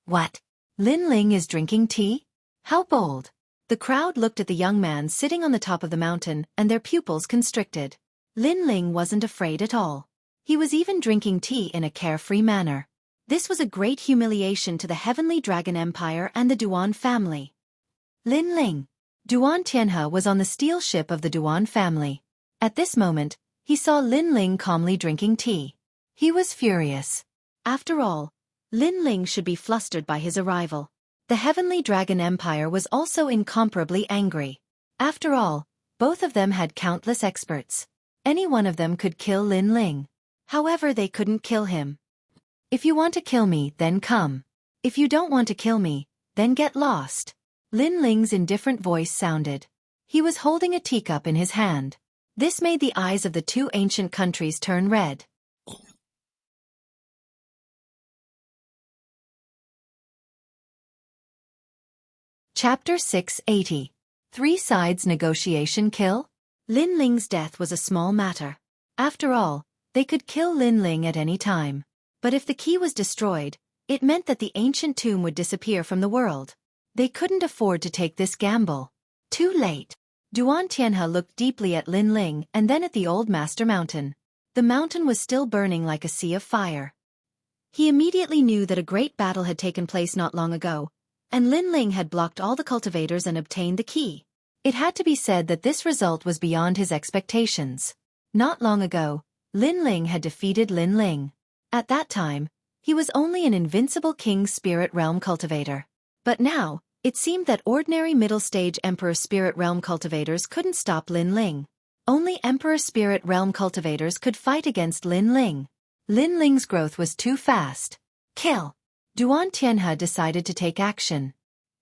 What? Lin Ling is drinking tea? How bold! The crowd looked at the young man sitting on the top of the mountain and their pupils constricted. Lin Ling wasn't afraid at all. He was even drinking tea in a carefree manner. This was a great humiliation to the Heavenly Dragon Empire and the Duan family. Lin Ling. Duan Tianhe was on the steel ship of the Duan family. At this moment, he saw Lin Ling calmly drinking tea. He was furious. After all, Lin Ling should be flustered by his arrival. The Heavenly Dragon Empire was also incomparably angry. After all, both of them had countless experts. Any one of them could kill Lin Ling. However, they couldn't kill him. If you want to kill me, then come. If you don't want to kill me, then get lost. Lin Ling's indifferent voice sounded. He was holding a teacup in his hand. This made the eyes of the 2 ancient countries turn red. Chapter 680. 3 Sides Negotiation Kill? Lin Ling's death was a small matter. After all, they could kill Lin Ling at any time. But if the key was destroyed, it meant that the ancient tomb would disappear from the world. They couldn't afford to take this gamble. Too late. Duan Tianhe looked deeply at Lin Ling and then at the old master mountain. The mountain was still burning like a sea of fire. He immediately knew that a great battle had taken place not long ago, and Lin Ling had blocked all the cultivators and obtained the key. It had to be said that this result was beyond his expectations. Not long ago, Lin Ling had defeated Lin Ling. At that time, he was only an invincible King Spirit Realm cultivator. But now, it seemed that ordinary middle-stage Emperor Spirit Realm cultivators couldn't stop Lin Ling. Only Emperor Spirit Realm cultivators could fight against Lin Ling. Lin Ling's growth was too fast. Kill! Duan Tianhe decided to take action.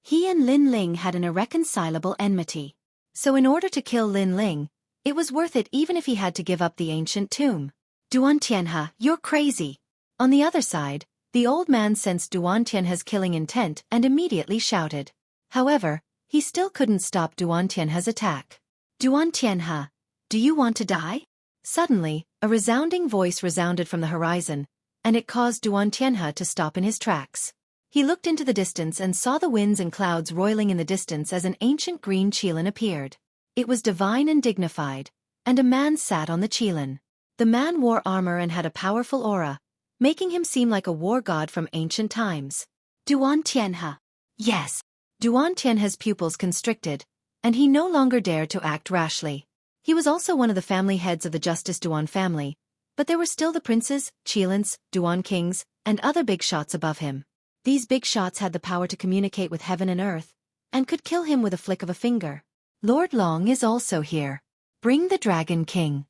He and Lin Ling had an irreconcilable enmity. So in order to kill Lin Ling, it was worth it even if he had to give up the ancient tomb. Duan Tianhe, you're crazy. On the other side, the old man sensed Duan Tianhe's killing intent and immediately shouted. However, he still couldn't stop Duan Tianhe's attack. Duan Tianhe, do you want to die? Suddenly, a resounding voice resounded from the horizon, and it caused Duan Tianhe to stop in his tracks. He looked into the distance and saw the winds and clouds roiling in the distance as an ancient green qilin appeared. It was divine and dignified, and a man sat on the qilin. The man wore armor and had a powerful aura, making him seem like a war god from ancient times. Duan Tianhe. Yes. Duan Tianhe's pupils constricted, and he no longer dared to act rashly. He was also one of the family heads of the Justice Duan family, but there were still the princes, qilins, Duan kings, and other big shots above him. These big shots had the power to communicate with heaven and earth, and could kill him with a flick of a finger. Lord Long is also here. Bring the Dragon King.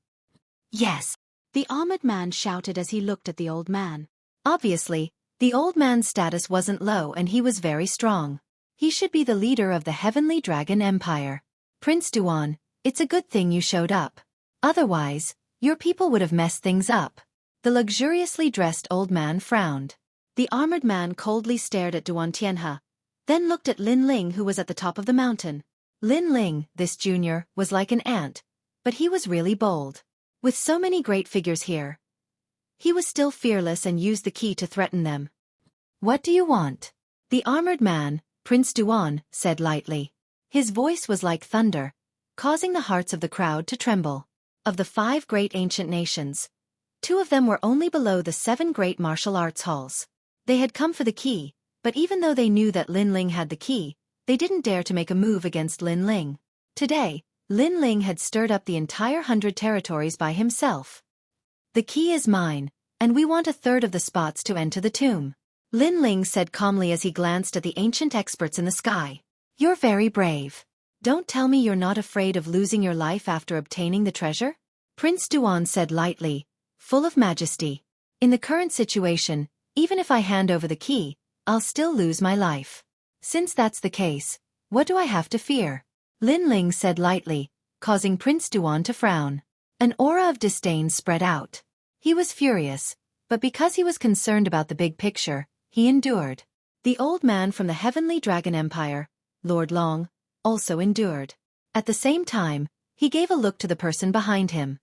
Yes. The armored man shouted as he looked at the old man. Obviously, the old man's status wasn't low and he was very strong. He should be the leader of the Heavenly Dragon Empire. Prince Duan, it's a good thing you showed up. Otherwise, your people would have messed things up. The luxuriously dressed old man frowned. The armored man coldly stared at Duan Tianhe, then looked at Lin Ling who was at the top of the mountain. Lin Ling, this junior, was like an ant, but he was really bold. With so many great figures here, he was still fearless and used the key to threaten them. What do you want? The armored man, Prince Duan, said lightly. His voice was like thunder, causing the hearts of the crowd to tremble. Of the 5 great ancient nations, 2 of them were only below the 7 great martial arts halls. They had come for the key, but even though they knew that Lin Ling had the key, they didn't dare to make a move against Lin Ling. Today, Lin Ling had stirred up the entire 100 territories by himself. The key is mine, and we want 1/3 of the spots to enter the tomb. Lin Ling said calmly as he glanced at the ancient experts in the sky. You're very brave. Don't tell me you're not afraid of losing your life after obtaining the treasure? Prince Duan said lightly, full of majesty. In the current situation, even if I hand over the key, I'll still lose my life. Since that's the case, what do I have to fear? Lin Ling said lightly, causing Prince Duan to frown. An aura of disdain spread out. He was furious, but because he was concerned about the big picture, he endured. The old man from the Heavenly Dragon Empire, Lord Long, also endured. At the same time, he gave a look to the person behind him.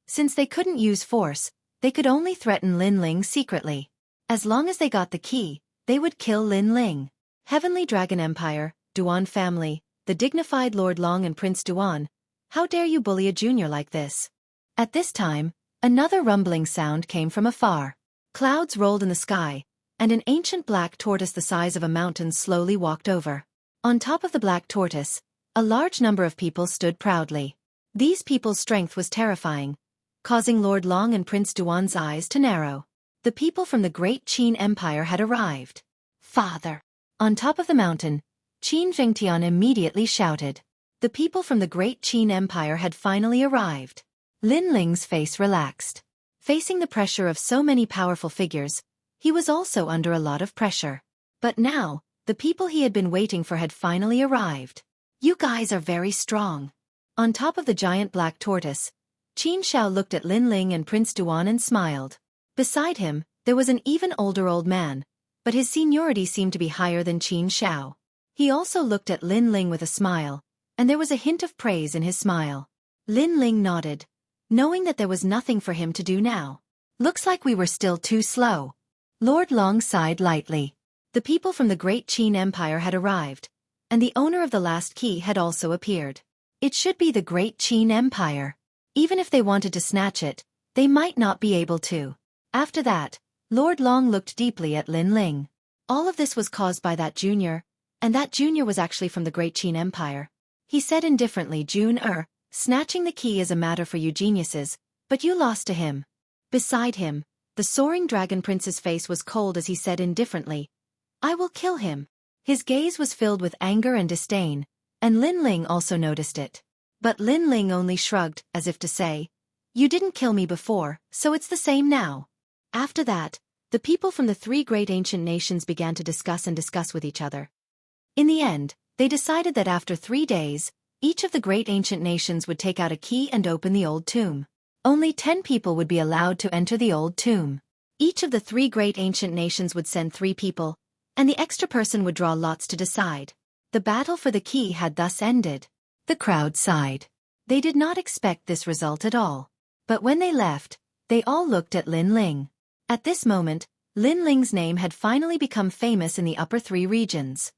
Since they couldn't use force, they could only threaten Lin Ling secretly. As long as they got the key, they would kill Lin Ling. Heavenly Dragon Empire, Duan family, the dignified Lord Long and Prince Duan, how dare you bully a junior like this? At this time, another rumbling sound came from afar. Clouds rolled in the sky, and an ancient black tortoise the size of a mountain slowly walked over. On top of the black tortoise, a large number of people stood proudly. These people's strength was terrifying, causing Lord Long and Prince Duan's eyes to narrow. The people from the great Qin Empire had arrived. Father! On top of the mountain, Qin Zhengtian immediately shouted. The people from the great Qin Empire had finally arrived. Lin Ling's face relaxed. Facing the pressure of so many powerful figures, he was also under a lot of pressure. But now, the people he had been waiting for had finally arrived. You guys are very strong. On top of the giant black tortoise, Qin Shao looked at Lin Ling and Prince Duan and smiled. Beside him, there was an even older old man, but his seniority seemed to be higher than Qin Shao. He also looked at Lin Ling with a smile, and there was a hint of praise in his smile. Lin Ling nodded, knowing that there was nothing for him to do now. Looks like we were still too slow. Lord Long sighed lightly. The people from the great Qin Empire had arrived, and the owner of the last key had also appeared. It should be the great Qin Empire. Even if they wanted to snatch it, they might not be able to. After that, Lord Long looked deeply at Lin Ling. All of this was caused by that junior, and that junior was actually from the great Qin Empire. He said indifferently, snatching the key is a matter for you geniuses, but you lost to him. Beside him, the soaring dragon prince's face was cold as he said indifferently, I will kill him. His gaze was filled with anger and disdain, and Lin Ling also noticed it. But Lin Ling only shrugged, as if to say, you didn't kill me before, so it's the same now. After that,
The people from the three great ancient nations began to discuss with each other. In the end, they decided that after 3 days, each of the great ancient nations would take out a key and open the old tomb. Only 10 people would be allowed to enter the old tomb. Each of the 3 great ancient nations would send 3 people, and the extra person would draw lots to decide. The battle for the key had thus ended. The crowd sighed. They did not expect this result at all. But when they left, they all looked at Lin Ling. At this moment, Lin Ling's name had finally become famous in the upper 3 regions.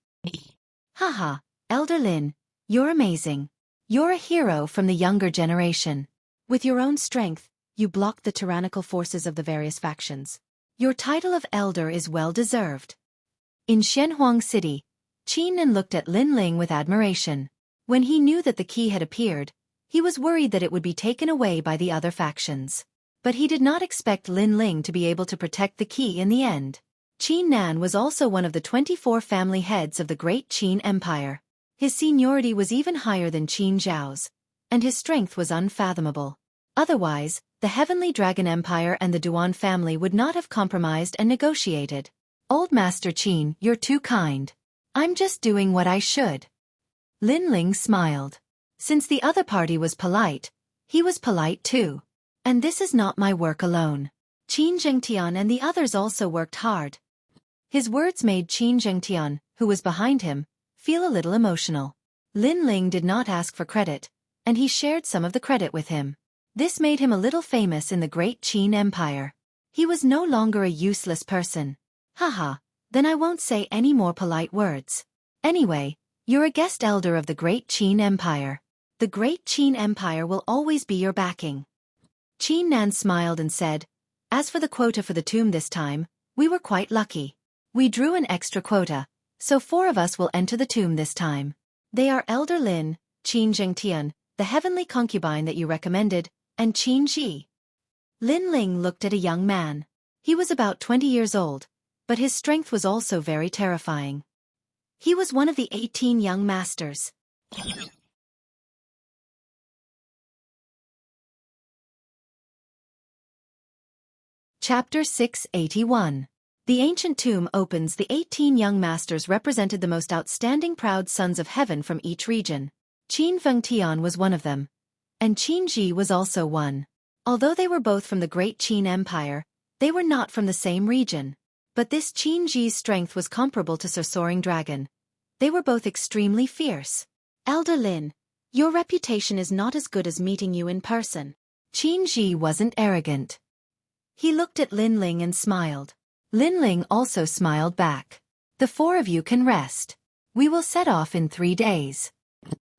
Haha, Elder Lin, you're amazing. You're a hero from the younger generation. With your own strength, you blocked the tyrannical forces of the various factions. Your title of Elder is well-deserved. In Xianhuang City, Qin Nan looked at Lin Ling with admiration. When he knew that the key had appeared, he was worried that it would be taken away by the other factions. But he did not expect Lin Ling to be able to protect the key in the end. Qin Nan was also one of the 24 family heads of the Great Qin Empire. His seniority was even higher than Qin Zhao's, and his strength was unfathomable. Otherwise, the Heavenly Dragon Empire and the Duan family would not have compromised and negotiated. Old Master Qin, you're too kind. I'm just doing what I should. Lin Ling smiled. Since the other party was polite, he was polite too. And this is not my work alone. Qin Zhengtian and the others also worked hard. His words made Qin Zhengtian, who was behind him, feel a little emotional. Lin Ling did not ask for credit, and he shared some of the credit with him. This made him a little famous in the Great Qin Empire. He was no longer a useless person. Haha, then I won't say any more polite words. Anyway, you're a guest elder of the Great Qin Empire. The Great Qin Empire will always be your backing. Qin Nan smiled and said, as for the quota for the tomb this time, we were quite lucky. We drew an extra quota, so 4 of us will enter the tomb this time. They are Elder Lin, Qin Zhengtian, the heavenly concubine that you recommended, and Qin Ji. Lin Ling looked at a young man. He was about 20 years old, but his strength was also very terrifying. He was one of the 18 young masters. Chapter 681. The ancient tomb opens. The 18 young masters represented the most outstanding proud sons of heaven from each region. Qin Fengtian was one of them, and Qin Ji was also one. Although they were both from the Great Qin Empire, they were not from the same region. But this Qin Ji's strength was comparable to Sir Soaring Dragon. They were both extremely fierce. Elder Lin, your reputation is not as good as meeting you in person. Qin Ji wasn't arrogant. He looked at Lin Ling and smiled. Lin Ling also smiled back. The 4 of you can rest. We will set off in 3 days.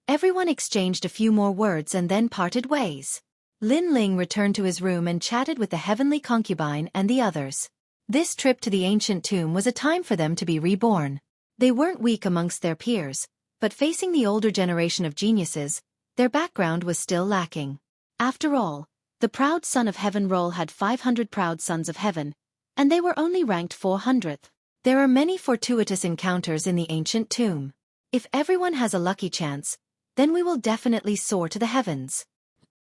Everyone exchanged a few more words and then parted ways. Lin Ling returned to his room and chatted with the heavenly concubine and the others. This trip to the ancient tomb was a time for them to be reborn. They weren't weak amongst their peers, but facing the older generation of geniuses, their background was still lacking. After all, the Proud Son of Heaven role had 500 Proud Sons of Heaven, and they were only ranked 400th. There are many fortuitous encounters in the ancient tomb. If everyone has a lucky chance, then we will definitely soar to the heavens.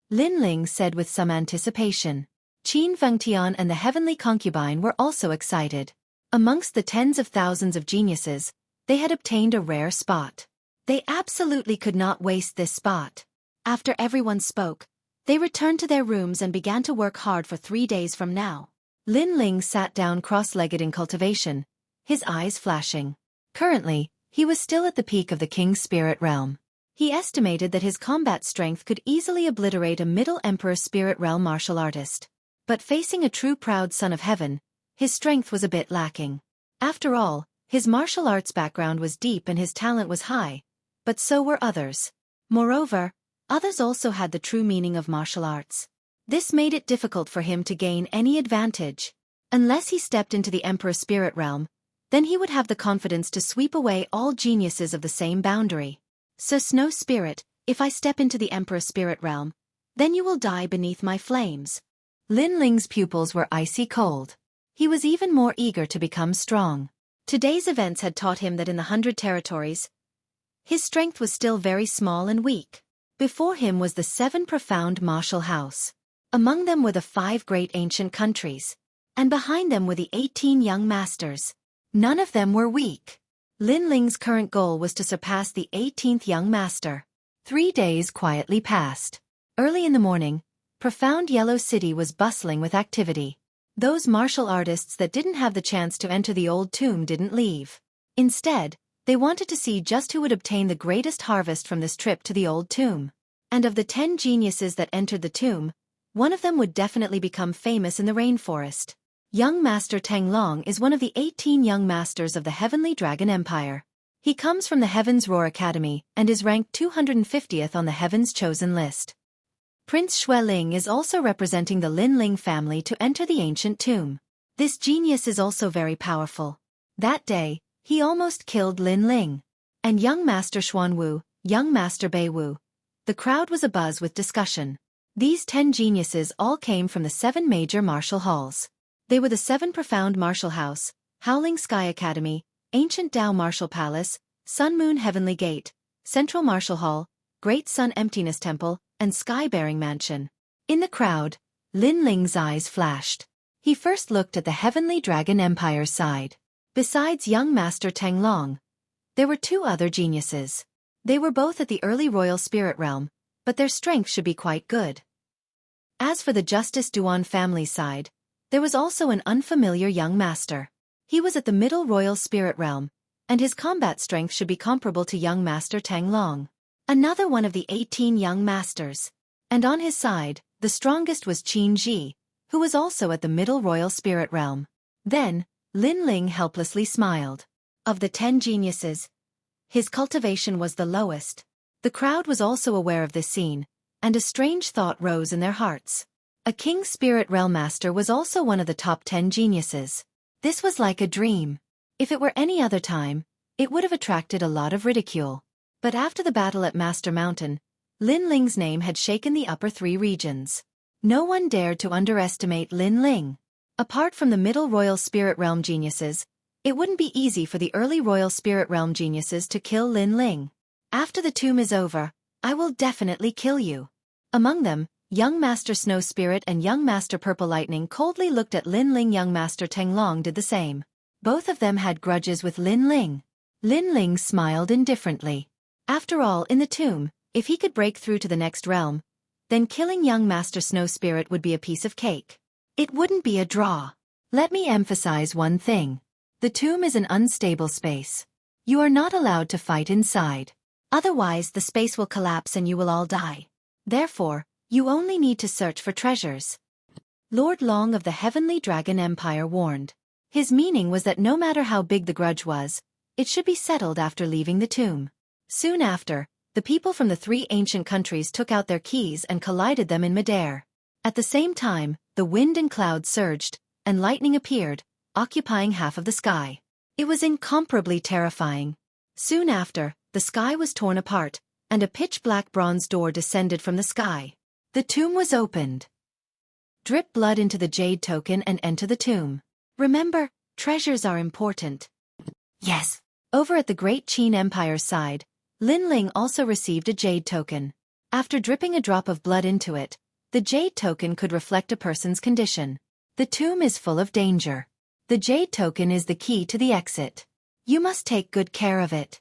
Lin Ling said with some anticipation. Qin Fengtian and the heavenly concubine were also excited. Amongst the tens of thousands of geniuses, they had obtained a rare spot. They absolutely could not waste this spot. After everyone spoke, they returned to their rooms and began to work hard for 3 days from now. Lin Ling sat down cross-legged in cultivation, his eyes flashing. Currently, he was still at the peak of the King's Spirit Realm. He estimated that his combat strength could easily obliterate a Middle Emperor Spirit Realm martial artist. But facing a true Proud Son of Heaven, his strength was a bit lacking. After all, his martial arts background was deep and his talent was high, but so were others. Moreover, others also had the true meaning of martial arts. This made it difficult for him to gain any advantage. Unless he stepped into the Emperor Spirit Realm, then he would have the confidence to sweep away all geniuses of the same boundary. So Snow Spirit, if I step into the Emperor Spirit Realm, then you will die beneath my flames. Lin Ling's pupils were icy cold. He was even more eager to become strong. Today's events had taught him that in the 100 territories, his strength was still very small and weak. Before him was the 7 profound martial house. Among them were the 5 great ancient countries.
And behind them were the 18 young masters. None of them were weak. Lin Ling's current goal was to surpass the 18th young master. 3 days quietly passed. Early in the morning, Profound Yellow City was bustling with activity. Those martial artists that didn't have the chance to enter the old tomb didn't leave. Instead, they wanted to see just who would obtain the greatest harvest from this trip to the old tomb. And of the 10 geniuses that entered the tomb, one of them would definitely become famous in the rainforest. Young Master Tenglong is one of the 18 young masters of the Heavenly Dragon Empire. He comes from the Heaven's Roar Academy and is ranked 250th on the Heaven's Chosen list. Prince Xueqi is also representing the Lin Ling family to enter the ancient tomb. This genius is also very powerful. That day, he almost killed Lin Ling. And young Master Xuanwu, young Master Beiwu. The crowd was abuzz with discussion. These 10 geniuses all came from the 7 major martial halls. They were the 7 Profound Martial House, Howling Sky Academy, Ancient Tao Martial Palace, Sun Moon Heavenly Gate, Central Martial Hall, Great Sun Emptiness Temple, and Sky-Bearing Mansion. In the crowd, Lin Ling's eyes flashed. He first looked at the Heavenly Dragon Empire's side. Besides young Master Tenglong, there were 2 other geniuses. They were both at the early Royal Spirit Realm, but their strength should be quite good. As for the Justice Duan family's side, there was also an unfamiliar young master. He was at the Middle Royal Spirit Realm, and his combat strength should be comparable to young Master Tenglong. Another one of the 18 young masters. And on his side, the strongest was Qin Ji, who was also at the Middle Royal Spirit Realm. Then, Lin Ling helplessly smiled. Of the 10 geniuses, his cultivation was the lowest. The crowd was also aware of this scene, and a strange thought rose in their hearts. A King Spirit Realm Master was also one of the top 10 geniuses. This was like a dream. If it were any other time, it would have attracted a lot of ridicule. But after the battle at Master Mountain, Lin Ling's name had shaken the upper 3 regions. No one dared to underestimate Lin Ling. Apart from the Middle Royal Spirit Realm geniuses, it wouldn't be easy for the early Royal Spirit Realm geniuses to kill Lin Ling. After the tomb is over, I will definitely kill you. Among them, young Master Snow Spirit and young Master Purple Lightning coldly looked at Lin Ling. Young Master Tenglong did the same. Both of them had grudges with Lin Ling. Lin Ling smiled indifferently. After all, in the tomb, if he could break through to the next realm, then killing young Master Snow Spirit would be a piece of cake. It wouldn't be a draw. Let me emphasize one thing. The tomb is an unstable space. You are not allowed to fight inside. Otherwise, the space will collapse and you will all die. Therefore, you only need to search for treasures. Lord Long of the Heavenly Dragon Empire warned. His meaning was that no matter how big the grudge was, it should be settled after leaving the tomb. Soon after, the people from the 3 ancient countries took out their keys and collided them in midair. At the same time, the wind and clouds surged, and lightning appeared, occupying half of the sky. It was incomparably terrifying. Soon after, the sky was torn apart, and a pitch-black bronze door descended from the sky. The tomb was opened. Drip blood into the jade token and enter the tomb. Remember, treasures are important. Yes. Over at the Great Qin Empire's side, Lin Ling also received a jade token. After dripping a drop of blood into it, the jade token could reflect a person's condition. The tomb is full of danger. The jade token is the key to the exit. You must take good care of it.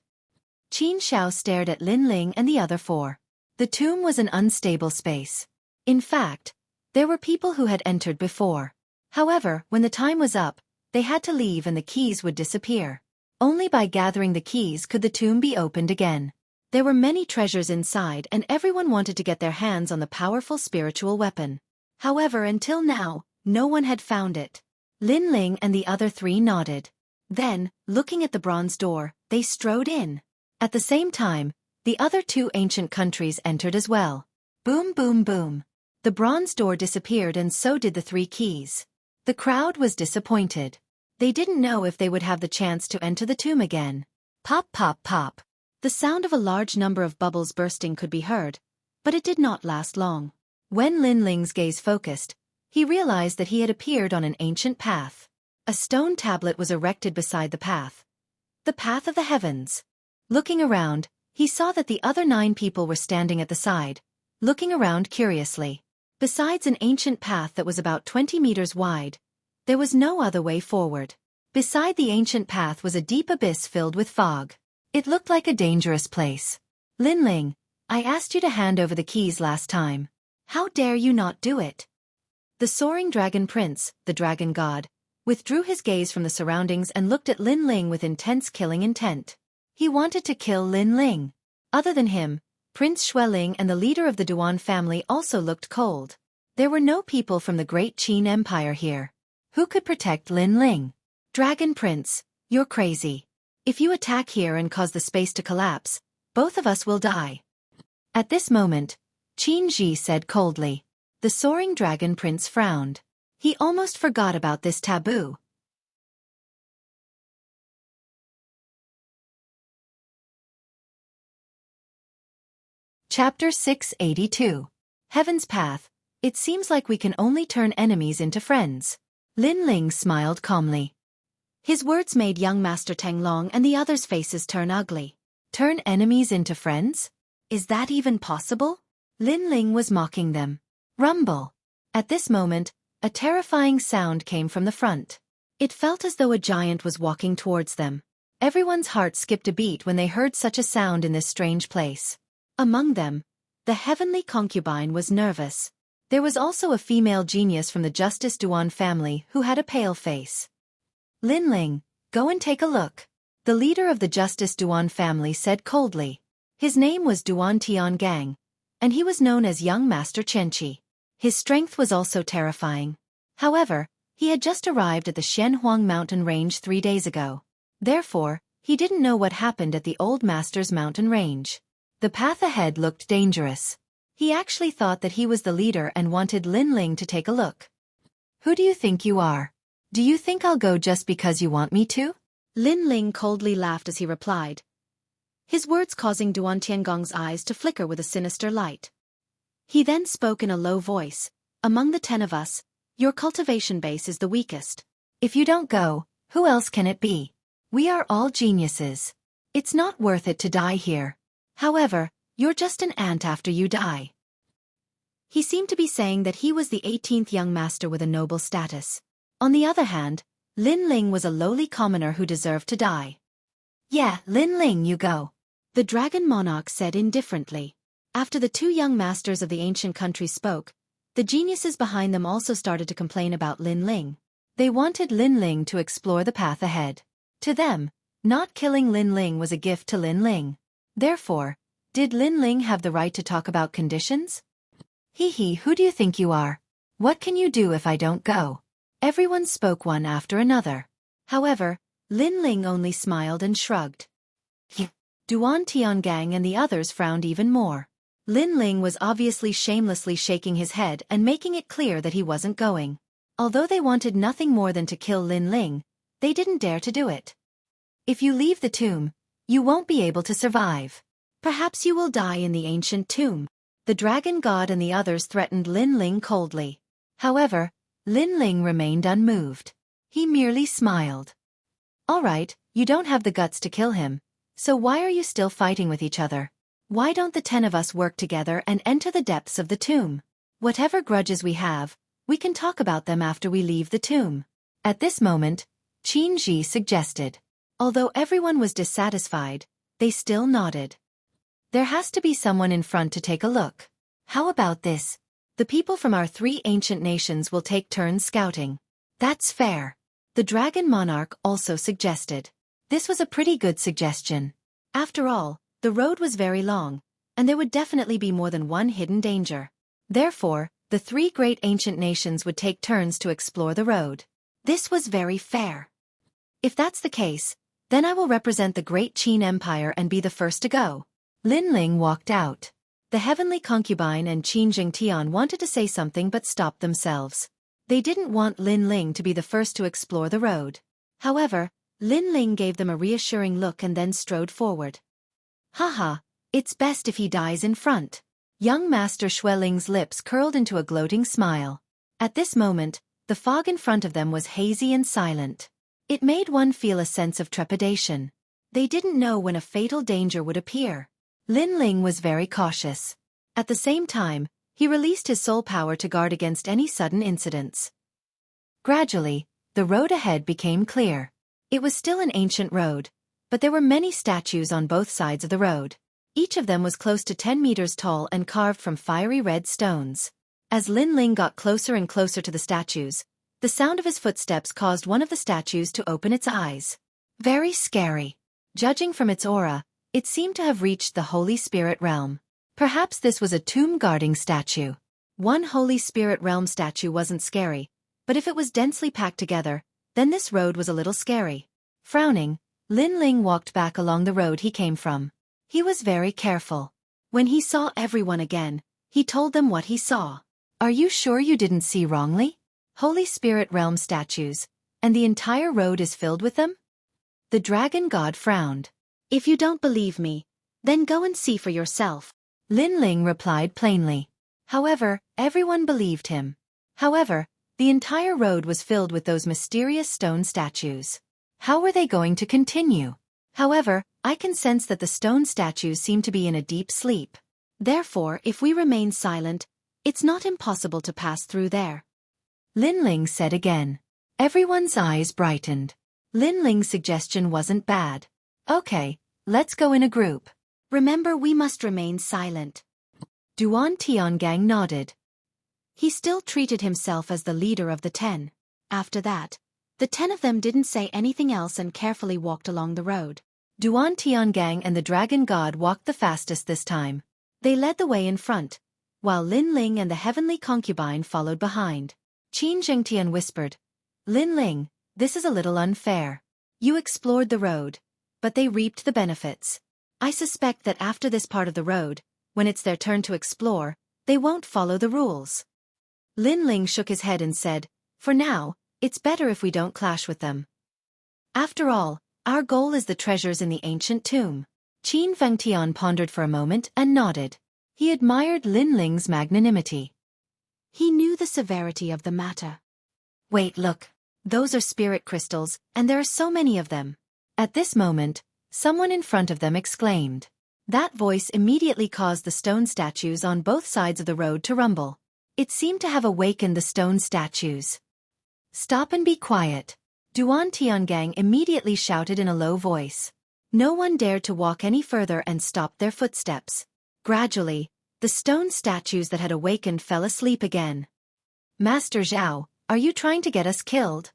Qin Xiao stared at Lin Ling and the other 4. The tomb was an unstable space. In fact, there were people who had entered before. However, when the time was up, they had to leave and the keys would disappear. Only by gathering the keys could the tomb be opened again. There were many treasures inside and everyone wanted to get their hands on the powerful spiritual weapon. However, until now, no one had found it. Lin Ling and the other 3 nodded. Then, looking at the bronze door, they strode in. At the same time, the other 2 ancient countries entered as well. Boom, boom, boom. The bronze door disappeared and so did the 3 keys. The crowd was disappointed. They didn't know if they would have the chance to enter the tomb again. Pop, pop, pop. The sound of a large number of bubbles bursting could be heard, but it did not last long. When Lin Ling's gaze focused, he realized that he had appeared on an ancient path. A stone tablet was erected beside the path. The path of the heavens. Looking around, he saw that the other 9 people were standing at the side, looking around curiously. Besides an ancient path that was about 20 meters wide, There was no other way forward. Beside the ancient path was a deep abyss filled with fog. It looked like a dangerous place. Linling, I asked you to hand over the keys last time. How dare you not do it? The soaring dragon prince, the dragon god, withdrew his gaze from the surroundings and looked at Linling with intense killing intent. He wanted to kill Linling. Other than him, Prince Xueqi and the leader of the Duan family also looked cold. There were no people from the great Qin Empire here. Who could protect Linling? Dragon Prince, you're crazy. If you attack here and cause the space to collapse, both of us will die. At this moment, Qin Ji said coldly. The soaring dragon prince frowned. He almost forgot about this taboo. Chapter 682. Heaven's Path. It seems like we can only turn enemies into friends. Linling smiled calmly. His words made young Master Tenglong and the others' faces turn ugly. Turn enemies into friends? Is that even possible? Linling was mocking them. Rumble. At this moment, a terrifying sound came from the front. It felt as though a giant was walking towards them. Everyone's heart skipped a beat when they heard such a sound in this strange place. Among them, the heavenly concubine was nervous. There was also a female genius from the Justice Duan family who had a pale face. Linling, go and take a look. The leader of the Justice Duan family said coldly. His name was Duan Tiangang, and he was known as young Master Xueqi. His strength was also terrifying. However, he had just arrived at the Shenhuang mountain range 3 days ago. Therefore, he didn't know what happened at the old master's mountain range. The path ahead looked dangerous. He actually thought that he was the leader and wanted Linling to take a look. Who do you think you are? Do you think I'll go just because you want me to? Linling coldly laughed as he replied, his words causing Duan Tiangong's eyes to flicker with a sinister light. He then spoke in a low voice, among the 10 of us, your cultivation base is the weakest. If you don't go, who else can it be? We are all geniuses. It's not worth it to die here. However, you're just an ant after you die. He seemed to be saying that he was the 18th young master with a noble status. On the other hand, Linling was a lowly commoner who deserved to die. Yeah, Linling, you go. The dragon monarch said indifferently. After the 2 young masters of the ancient country spoke, the geniuses behind them also started to complain about Linling. They wanted Linling to explore the path ahead. To them, not killing Linling was a gift to Linling. Therefore, did Linling have the right to talk about conditions? Hee, who do you think you are? What can you do if I don't go? Everyone spoke one after another. However, Linling only smiled and shrugged. Duan Tiangang and the others frowned even more. Linling was obviously shamelessly shaking his head and making it clear that he wasn't going. Although they wanted nothing more than to kill Linling, they didn't dare to do it. If you leave the tomb, you won't be able to survive. Perhaps you will die in the ancient tomb. The dragon god and the others threatened Linling coldly. However, Linling remained unmoved. He merely smiled. All right, you don't have the guts to kill him, so why are you still fighting with each other? Why don't the 10 of us work together and enter the depths of the tomb? Whatever grudges we have, we can talk about them after we leave the tomb. At this moment, Qin Ji suggested. Although everyone was dissatisfied, they still nodded. There has to be someone in front to take a look. How about this? The people from our 3 ancient nations will take turns scouting. That's fair. The dragon monarch also suggested. This was a pretty good suggestion. After all, the road was very long, and there would definitely be more than one hidden danger. Therefore, the 3 great ancient nations would take turns to explore the road. This was very fair. If that's the case, then I will represent the great Qin Empire and be the first to go. Linling walked out. The heavenly concubine and Qin Jingtian wanted to say something but stopped themselves. They didn't want Linling to be the first to explore the road. However, Linling gave them a reassuring look and then strode forward. Haha, it's best if he dies in front. Young Master Xueling's lips curled into a gloating smile. At this moment, the fog in front of them was hazy and silent. It made one feel a sense of trepidation. They didn't know when a fatal danger would appear. Linling was very cautious. At the same time, he released his soul power to guard against any sudden incidents. Gradually, the road ahead became clear. It was still an ancient road, but there were many statues on both sides of the road. Each of them was close to 10 meters tall and carved from fiery red stones. As Lin Ling got closer and closer to the statues, the sound of his footsteps caused one of the statues to open its eyes. Very scary. Judging from its aura, it seemed to have reached the Holy Spirit realm. Perhaps this was a tomb-guarding statue. One Holy Spirit realm statue wasn't scary, but if it was densely packed together, then this road was a little scary. Frowning, Lin Ling walked back along the road he came from. He was very careful. When he saw everyone again, he told them what he saw. Are you sure you didn't see wrongly? Holy Spirit realm statues, and the entire road is filled with them? The dragon god frowned. If you don't believe me, then go and see for yourself. Lin Ling replied plainly. However, everyone believed him. However, the entire road was filled with those mysterious stone statues. How were they going to continue? However, I can sense that the stone statues seem to be in a deep sleep. Therefore, if we remain silent, it's not impossible to pass through there. Lin Ling said again. Everyone's eyes brightened. Lin Ling's suggestion wasn't bad. Okay, let's go in a group. Remember, we must remain silent. Duan Tiangang nodded. He still treated himself as the leader of the 10. After that, the 10 of them didn't say anything else and carefully walked along the road. Duan Tiangang and the dragon god walked the fastest this time. They led the way in front, while Lin Ling and the heavenly concubine followed behind. Qin Zhengtian whispered, Lin Ling, this is a little unfair. You explored the road, but they reaped the benefits. I suspect that after this part of the road, when it's their turn to explore, they won't follow the rules. Lin Ling shook his head and said, for now, it's better if we don't clash with them. After all, our goal is the treasures in the ancient tomb. Qin Fengtian pondered for a moment and nodded. He admired Lin Ling's magnanimity. He knew the severity of the matter. Wait, look. Those are spirit crystals, and there are so many of them. At this moment, someone in front of them exclaimed. That voice immediately caused the stone statues on both sides of the road to rumble. It seemed to have awakened the stone statues. Stop and be quiet. Duan Tiangang immediately shouted in a low voice. No one dared to walk any further and stopped their footsteps. Gradually, the stone statues that had awakened fell asleep again. Master Zhao, are you trying to get us killed?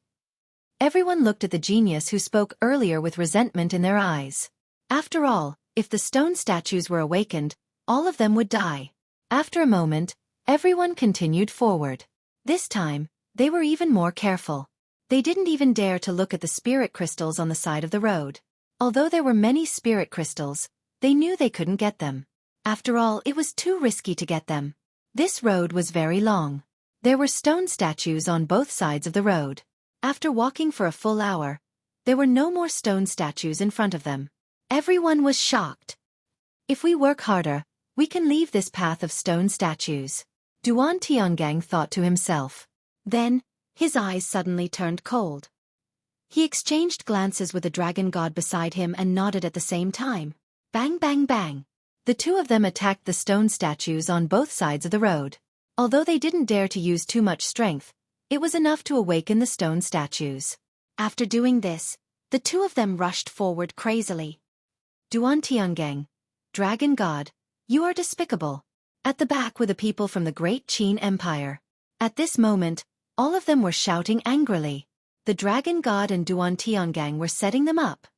Everyone looked at the genius who spoke earlier with resentment in their eyes. After all, if the stone statues were awakened, all of them would die. After a moment, everyone continued forward. This time, they were even more careful. They didn't even dare to look at the spirit crystals on the side of the road. Although there were many spirit crystals, they knew they couldn't get them. After all, it was too risky to get them. This road was very long. There were stone statues on both sides of the road. After walking for a full hour, there were no more stone statues in front of them. Everyone was shocked. If we work harder, we can leave this path of stone statues. Duan Tiangang thought to himself. Then, his eyes suddenly turned cold. He exchanged glances with the dragon god beside him and nodded at the same time. Bang, bang, bang. The two of them attacked the stone statues on both sides of the road. Although they didn't dare to use too much strength, it was enough to awaken the stone statues. After doing this, the two of them rushed forward crazily. Duan Tiangang, dragon god, you are despicable. At the back were the people from the great Qin Empire. At this moment, all of them were shouting angrily. The dragon god and Duan Tiangang were setting them up.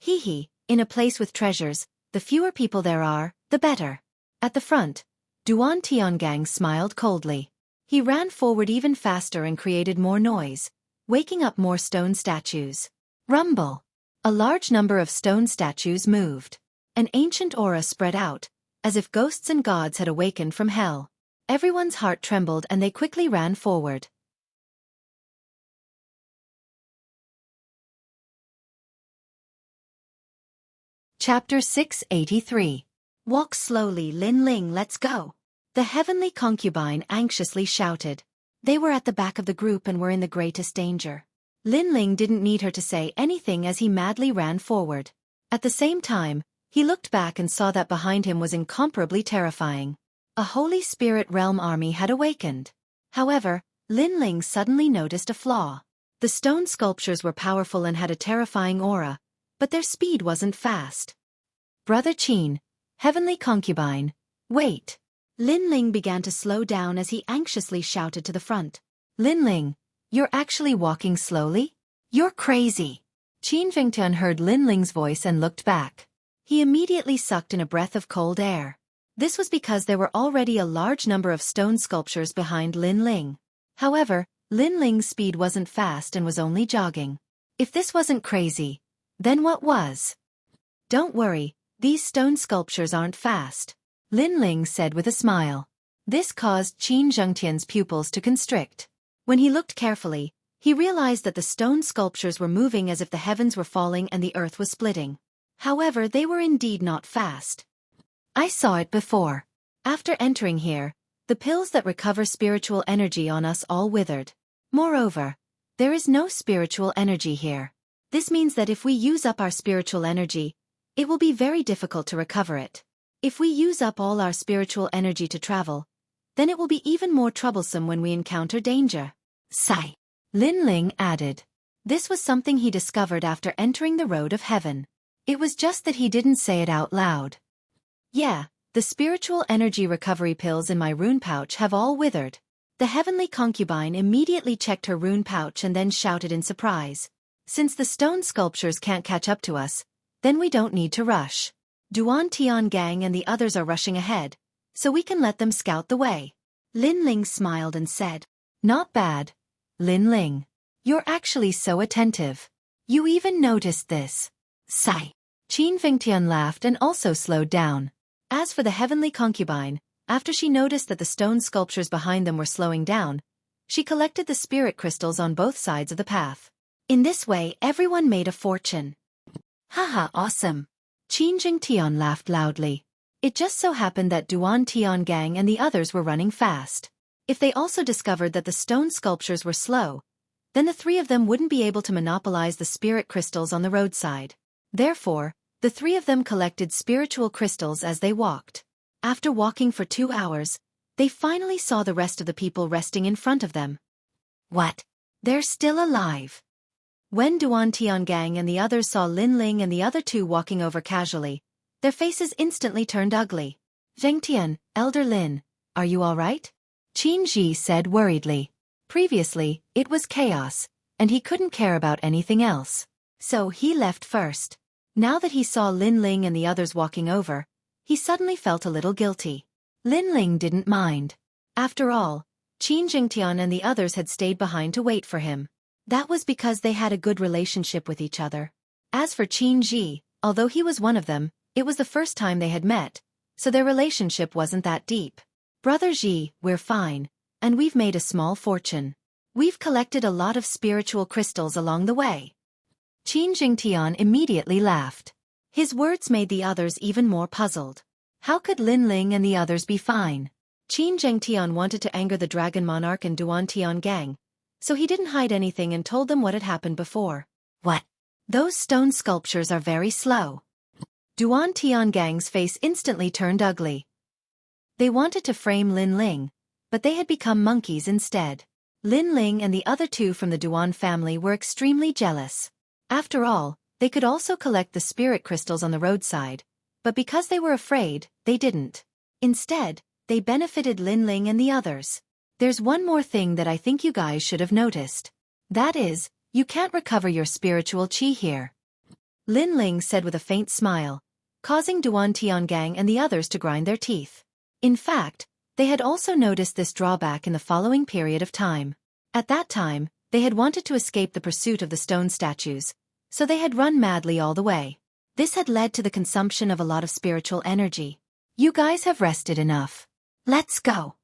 Hee hee, in a place with treasures, the fewer people there are, the better. At the front, Duan Tiangang smiled coldly. He ran forward even faster and created more noise, waking up more stone statues. Rumble! A large number of stone statues moved. An ancient aura spread out, as if ghosts and gods had awakened from hell. Everyone's heart trembled and they quickly ran forward. Chapter 683. Walk slowly, Lin Ling, let's go. The heavenly concubine anxiously shouted. They were at the back of the group and were in the greatest danger. Lin Ling didn't need her to say anything as he madly ran forward. At the same time, he looked back and saw that behind him was incomparably terrifying. A Holy Spirit realm army had awakened. However, Lin Ling suddenly noticed a flaw.
The stone sculptures were powerful and had a terrifying aura, but their speed wasn't fast.
Brother Qin, heavenly concubine, wait.
Lin Ling began to slow down as he anxiously shouted to the front.
Lin Ling, you're actually walking slowly? You're crazy. Qin Vingtian heard Lin Ling's voice and looked back.
He immediately sucked in a breath of cold air. This was because there were already a large number of stone sculptures behind Lin Ling. However, Lin Ling's speed wasn't fast and was only jogging.
If this wasn't crazy, then what was?
Don't worry, these stone sculptures aren't fast,
Lin Ling said with a smile.
This caused Qin Zhengtian's pupils to constrict. When he looked carefully, he realized that the stone sculptures were moving as if the heavens were falling and the earth was splitting. However, they were indeed not fast.
I saw it before.
After entering here, the pills that recover spiritual energy on us all withered. Moreover, there is no spiritual energy here. This means that if we use up our spiritual energy, it will be very difficult to recover it. If we use up all our spiritual energy to travel, then it will be even more troublesome when we encounter danger.
Sigh. Lin Ling added.
This was something he discovered after entering the road of heaven.
It was just that he didn't say it out loud.
Yeah, the spiritual energy recovery pills in my rune pouch have all withered. The heavenly concubine immediately checked her rune pouch and then shouted in surprise. Since the stone sculptures can't catch up to us, then we don't need to rush. Duan Tian Gang and the others are rushing ahead, so we can let them scout the way. Lin Ling smiled and said,
Not bad, Lin Ling. You're actually so attentive. You even noticed this.
Sigh.
Qin Vingtian laughed and also slowed down.
As for the heavenly concubine, after she noticed that the stone sculptures behind them were slowing down, she collected the spirit crystals on both sides of the path. In this way, everyone made a fortune.
Haha, awesome.
Qin Jingtian laughed loudly. It just so happened that Duan Tian Gang and the others were running fast. If they also discovered that the stone sculptures were slow, then the three of them wouldn't be able to monopolize the spirit crystals on the roadside. Therefore, the three of them collected spiritual crystals as they walked. After walking for 2 hours, they finally saw the rest of the people resting in front of them.
What? They're still alive.
When Duan Tiangang and the others saw Lin Ling and the other two walking over casually, their faces instantly turned ugly.
Zhengtian, Elder Lin, are you all right? Qin Ji said worriedly. Previously, it was chaos, and he couldn't care about anything else.
So he left first. Now that he saw Lin Ling and the others walking over, he suddenly felt a little guilty.
Lin Ling didn't mind.
After all, Qin Jingtian and the others had stayed behind to wait for him. That was because they had a good relationship with each other. As for Qin Ji, although he was one of them, it was the first time they had met, so their relationship wasn't that deep.
Brother Ji, we're fine, and we've made a small fortune.
We've collected a lot of spiritual crystals along the way.
Qin Jingtian immediately laughed.
His words made the others even more puzzled.
How could Lin Ling and the others be fine?
Qin Zhengtian wanted to anger the Dragon Monarch and Duan Tian Gang, so he didn't hide anything and told them what had happened before.
What?
Those stone sculptures are very slow. Duan Tian Gang's face instantly turned ugly. They wanted to frame Lin Ling, but they had become monkeys instead. Lin Ling and the other two from the Duan family were extremely jealous. After all, they could also collect the spirit crystals on the roadside, but because they were afraid, they didn't. Instead, they benefited Lin Ling and the others. There's one more thing that I think you guys should have noticed. That is, you can't recover your spiritual qi here. Lin Ling said with a faint smile, causing Duan Tiangang and the others to grind their teeth. In fact, they had also noticed this drawback in the following period of time. At that time, they had wanted to escape the pursuit of the stone statues, so they had run madly all the way. This had led to the consumption of a lot of spiritual energy.
You guys have rested enough. Let's go.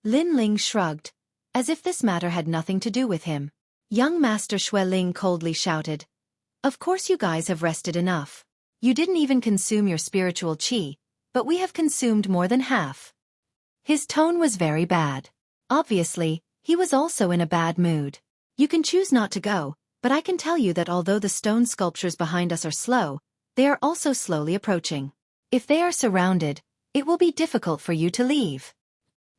Lin Ling shrugged, as if this matter had nothing to do with him. Young Master Xueqi coldly shouted, Of course you guys have rested enough. You didn't even consume your spiritual qi, but we have consumed more than half. His tone was very bad. Obviously, he was also in a bad mood. You can choose not to go, but I can tell you that although the stone sculptures behind us are slow, they are also slowly approaching. If they are surrounded, it will be difficult for you to leave.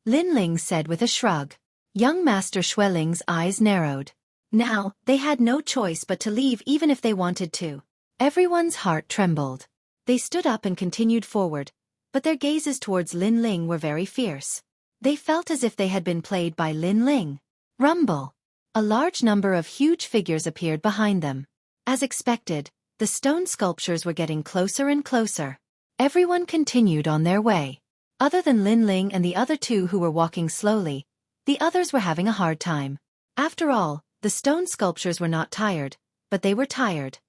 Lin Ling said with a shrug. Young Master Xueqing's eyes narrowed.
Now, they had no choice but to leave even if they wanted to. Everyone's heart trembled. They stood up and continued forward, but their gazes towards Lin Ling were very fierce. They felt as if they had been played by Lin Ling. Rumble! A large number of huge figures appeared behind them. As expected, the stone sculptures were getting closer and closer. Everyone continued on their way. Other than Lin Ling and the other two who were walking slowly, the others were having a hard time. After all, the stone sculptures were not tired, but they were tired.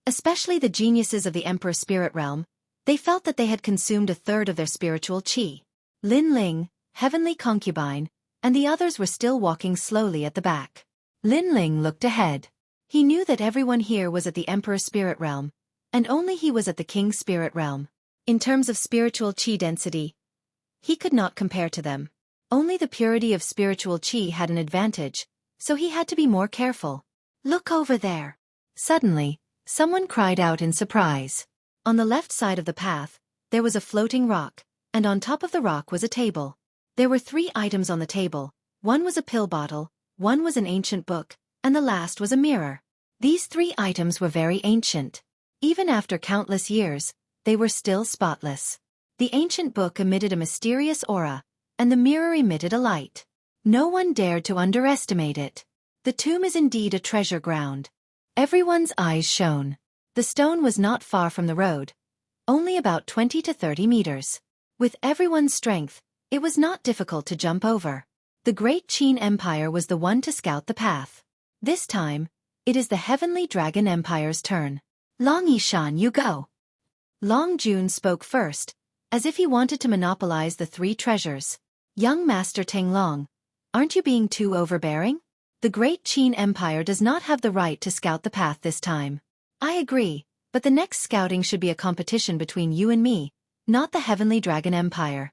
Especially the geniuses of the Emperor Spirit Realm, they felt that they had consumed a third of their spiritual qi. Lin Ling, Heavenly Concubine, and the others were still walking slowly at the back. Lin Ling looked ahead. He knew that everyone here was at the Emperor Spirit Realm, and only he was at the King Spirit Realm. In terms of spiritual qi density, he could not compare to them. Only the purity of spiritual qi had an advantage, so he had to be more careful. Look over there. Suddenly, someone cried out in surprise. On the left side of the path, there was a floating rock, and on top of the rock was a table. There were 3 items on the table. One was a pill bottle, one was an ancient book, and the last was a mirror. These 3 items were very ancient. Even after countless years, they were still spotless. The ancient book emitted a mysterious aura, and the mirror emitted a light. No one dared to underestimate it. The tomb is indeed a treasure ground. Everyone's eyes shone. The stone was not far from the road, only about 20 to 30 meters. With everyone's strength, it was not difficult to jump over. The Great Qin Empire was the one to scout the path. This time, it is the Heavenly Dragon Empire's turn. Long Yishan, you go. Long Jun spoke first, as if he wanted to monopolize the 3 treasures. Young Master Tenglong, aren't you being too overbearing? The Great Qin Empire does not have the right to scout the path this time. I agree, but the next scouting should be a competition between you and me, not the Heavenly Dragon Empire.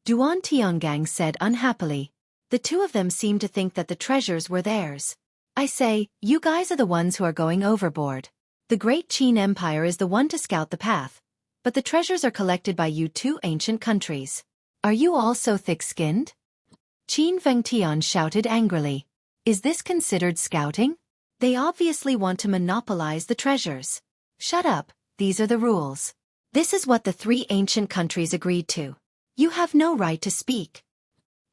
Duan Tiangang said unhappily. The two of them seemed to think that the treasures were theirs. I say, you guys are the ones who are going overboard. The Great Qin Empire is the one to scout the path, but the treasures are collected by you 2 ancient countries. Are you all so thick-skinned? Qin Vengtian shouted angrily. Is this considered scouting? They obviously want to monopolize the treasures. Shut up, these are the rules. This is what the 3 ancient countries agreed to. You have no right to speak.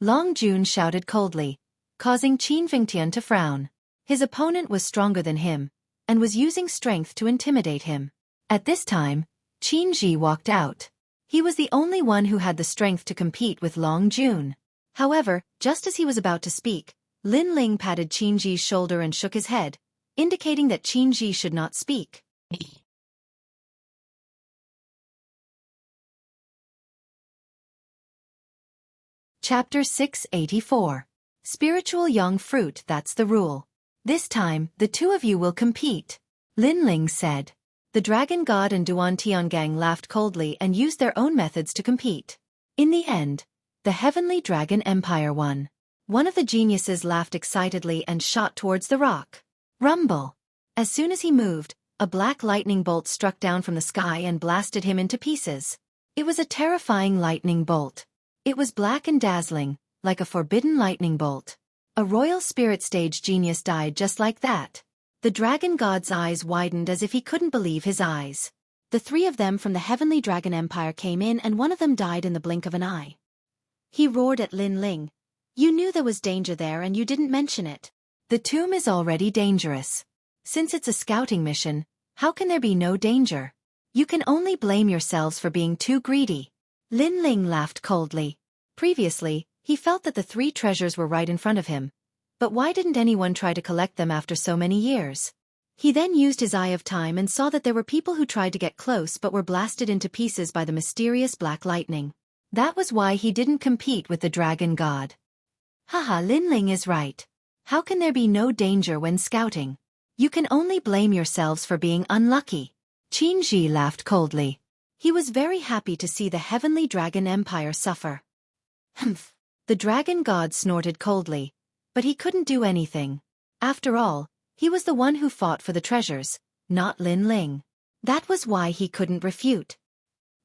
Long Jun shouted coldly, causing Qin Vengtian to frown. His opponent was stronger than him, and was using strength to intimidate him. At this time, Qin Ji walked out. He was the only one who had the strength to compete with Long Jun. However, just as he was about to speak, Lin Ling patted Qin Ji's shoulder and shook his head, indicating that Qin Ji should not speak. Chapter 684. Spiritual Young Fruit, that's the rule. This time, the 2 of you will compete, Lin Ling said. The Dragon God and Duan Tiangang laughed coldly and used their own methods to compete. In the end, the Heavenly Dragon Empire won. One of the geniuses laughed excitedly and shot towards the rock. Rumble! As soon as he moved, a black lightning bolt struck down from the sky and blasted him into pieces. It was a terrifying lightning bolt. It was black and dazzling, like a forbidden lightning bolt. A royal spirit stage genius died just like that. The dragon god's eyes widened as if he couldn't believe his eyes. The 3 of them from the Heavenly Dragon Empire came in and one of them died in the blink of an eye. He roared at Lin Ling. You knew there was danger there and you didn't mention it. The tomb is already dangerous. Since it's a scouting mission, how can there be no danger? You can only blame yourselves for being too greedy. Lin Ling laughed coldly. Previously, he felt that the 3 treasures were right in front of him. But why didn't anyone try to collect them after so many years? He then used his eye of time and saw that there were people who tried to get close but were blasted into pieces by the mysterious black lightning. That was why he didn't compete with the dragon god. Haha, Lin Ling is right. How can there be no danger when scouting? You can only blame yourselves for being unlucky. Qin Ji laughed coldly. He was very happy to see the Heavenly Dragon Empire suffer. Humph. The dragon god snorted coldly. But he couldn't do anything. After all, he was the one who fought for the treasures, not Lin Ling. That was why he couldn't refute.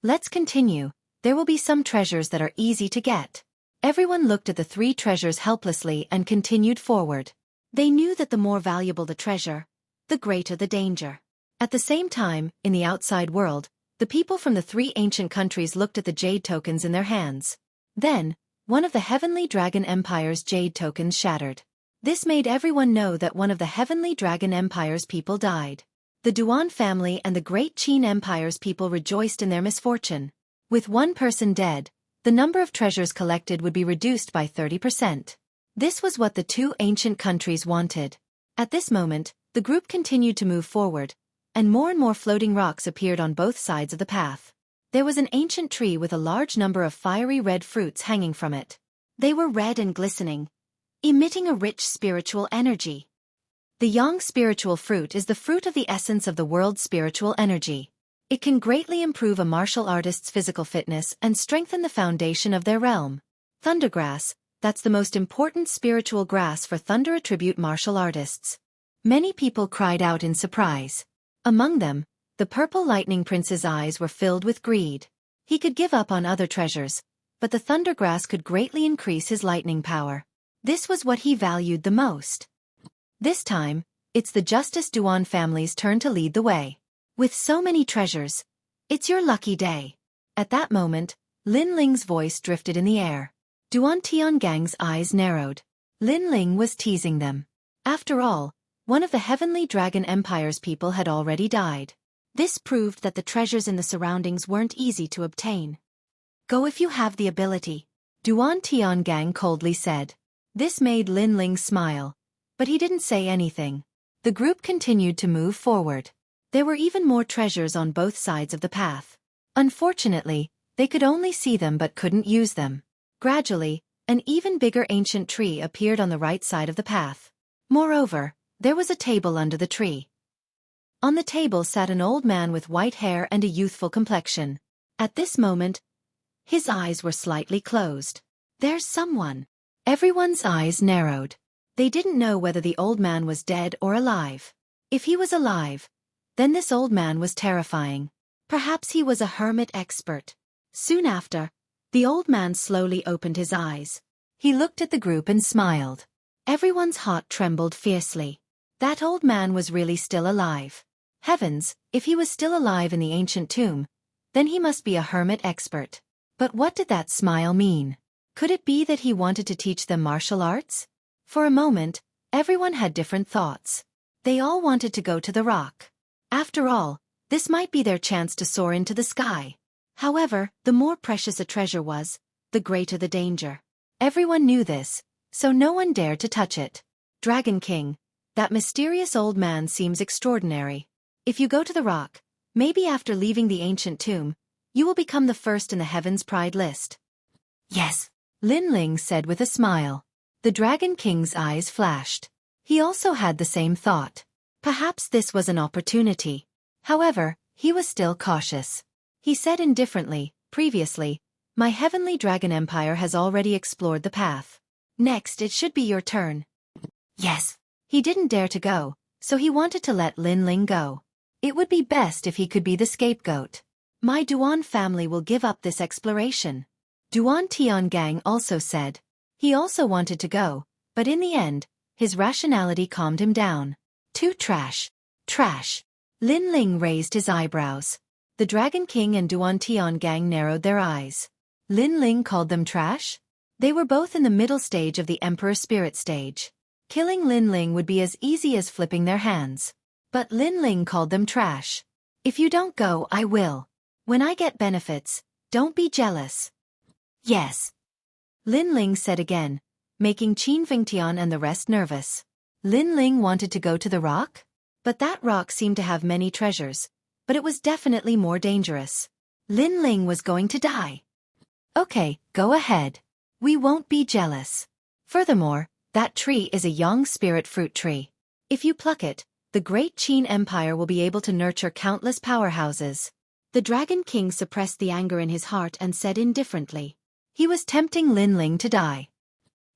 Let's continue. There will be some treasures that are easy to get. Everyone looked at the 3 treasures helplessly and continued forward.
They knew that the more valuable the treasure, the greater the danger. At the same time, in the outside world, the people from the 3 ancient countries looked at the jade tokens in their hands. Then, one of the Heavenly Dragon Empire's jade tokens shattered. This made everyone know that one of the Heavenly Dragon Empire's people died. The Duan family and the Great Qin Empire's people rejoiced in their misfortune. With one person dead, the number of treasures collected would be reduced by 30%. This was what the 2 ancient countries wanted. At this moment, the group continued to move forward, and more floating rocks appeared on both sides of the path. There was an ancient tree with a large number of fiery red fruits hanging from it. They were red and glistening, emitting a rich spiritual energy. The yang spiritual fruit is the fruit of the essence of the world's spiritual energy. It can greatly improve a martial artist's physical fitness and strengthen the foundation of their realm. Thundergrass, that's the most important spiritual grass for thunder attribute martial artists. Many people cried out in surprise. Among them, the purple lightning prince's eyes were filled with greed. He could give up on other treasures, but the thundergrass could greatly increase his lightning power. This was what he valued the most. This time, it's the Justice Duan family's turn to lead the way. With so many treasures, it's your lucky day. At that moment, Lin Ling's voice drifted in the air. Duan Tiangang's eyes narrowed. Lin Ling was teasing them. After all, one of the Heavenly Dragon Empire's people had already died. This proved that the treasures in the surroundings weren't easy to obtain. Go if you have the ability, Duan Tiangang coldly said. This made Lin Ling smile, but he didn't say anything. The group continued to move forward. There were even more treasures on both sides of the path. Unfortunately, they could only see them but couldn't use them. Gradually, an even bigger ancient tree appeared on the right side of the path. Moreover, there was a table under the tree. On the table sat an old man with white hair and a youthful complexion. At this moment, his eyes were slightly closed. There's someone. Everyone's eyes narrowed. They didn't know whether the old man was dead or alive. If he was alive, then this old man was terrifying. Perhaps he was a hermit expert. Soon after, the old man slowly opened his eyes. He looked at the group and smiled. Everyone's heart trembled fiercely. That old man was really still alive. Heavens, if he was still alive in the ancient tomb, then he must be a hermit expert. But what did that smile mean? Could it be that he wanted to teach them martial arts? For a moment, everyone had different thoughts. They all wanted to go to the rock. After all, this might be their chance to soar into the sky. However, the more precious a treasure was, the greater the danger. Everyone knew this, so no one dared to touch it. Dragon King, that mysterious old man seems extraordinary. If you go to the rock, maybe after leaving the ancient tomb, you will become the first in the Heaven's Pride list. Yes, Lin Ling said with a smile. The Dragon King's eyes flashed. He also had the same thought. Perhaps this was an opportunity. However, he was still cautious. He said indifferently, previously, my Heavenly Dragon Empire has already explored the path. Next it should be your turn. Yes. He didn't dare to go, so he wanted to let Lin Ling go. It would be best if he could be the scapegoat. My Duan family will give up this exploration. Duan Tiangang also said. He also wanted to go, but in the end, his rationality calmed him down. Too trash. Trash. Lin Ling raised his eyebrows. The Dragon King and Duan Tiangang narrowed their eyes. Lin Ling called them trash? They were both in the middle stage of the Emperor Spirit stage. Killing Lin Ling would be as easy as flipping their hands. But Lin Ling called them trash. If you don't go, I will. When I get benefits, don't be jealous. Yes. Lin Ling said again, making Qin Vingtian and the rest nervous. Lin Ling wanted to go to the rock? But that rock seemed to have many treasures, but it was definitely more dangerous. Lin Ling was going to die. Okay, go ahead. We won't be jealous. Furthermore, that tree is a young spirit fruit tree. If you pluck it, the great Qin Empire will be able to nurture countless powerhouses. The Dragon King suppressed the anger in his heart and said indifferently. He was tempting Lin Ling to die.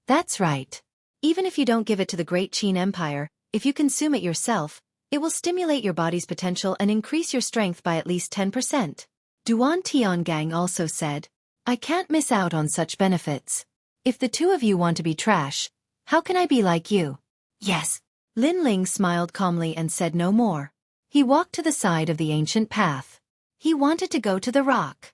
That's right. Even if you don't give it to the great Qin Empire, if you consume it yourself, it will stimulate your body's potential and increase your strength by at least 10%. Duan Tiangang also said, I can't miss out on such benefits. If the two of you want to be trash, how can I be like you?
Yes. Lin Ling smiled calmly and said no more. He walked to the side of the ancient path. He wanted to go to the rock.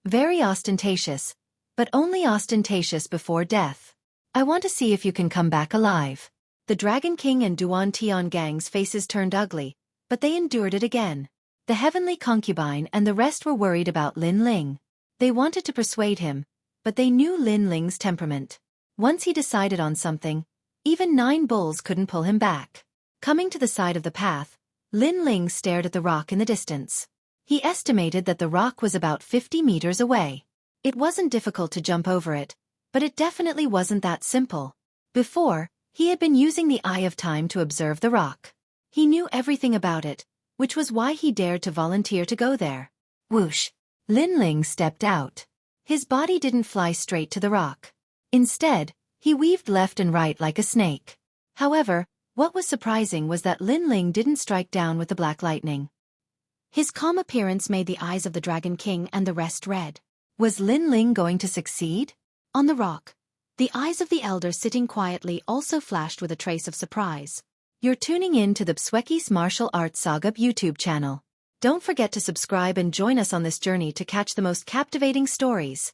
Very ostentatious, but only ostentatious before death. I want to see if you can come back alive. The Dragon King and Duan Tian Gang's faces turned ugly, but they endured it again. The heavenly concubine and the rest were worried about Lin Ling. They wanted to persuade him, but they knew Lin Ling's temperament. Once he decided on something, even 9 bulls couldn't pull him back. Coming to the side of the path, Lin Ling stared at the rock in the distance. He estimated that the rock was about 50 meters away. It wasn't difficult to jump over it, but it definitely wasn't that simple. Before, he had been using the Eye of Time to observe the rock. He knew everything about it, which was why he dared to volunteer to go there. Whoosh! Lin Ling stepped out. His body didn't fly straight to the rock. Instead, he weaved left and right like a snake. However, what was surprising was that Lin Ling didn't strike down with the black lightning. His calm appearance made the eyes of the Dragon King and the rest red. Was Lin Ling going to succeed? On the rock, the eyes of the elder sitting quietly also flashed with a trace of surprise. You're tuning in to the Xueqi's Martial Arts Saga YouTube channel. Don't forget to subscribe and join us on this journey to catch the most captivating stories.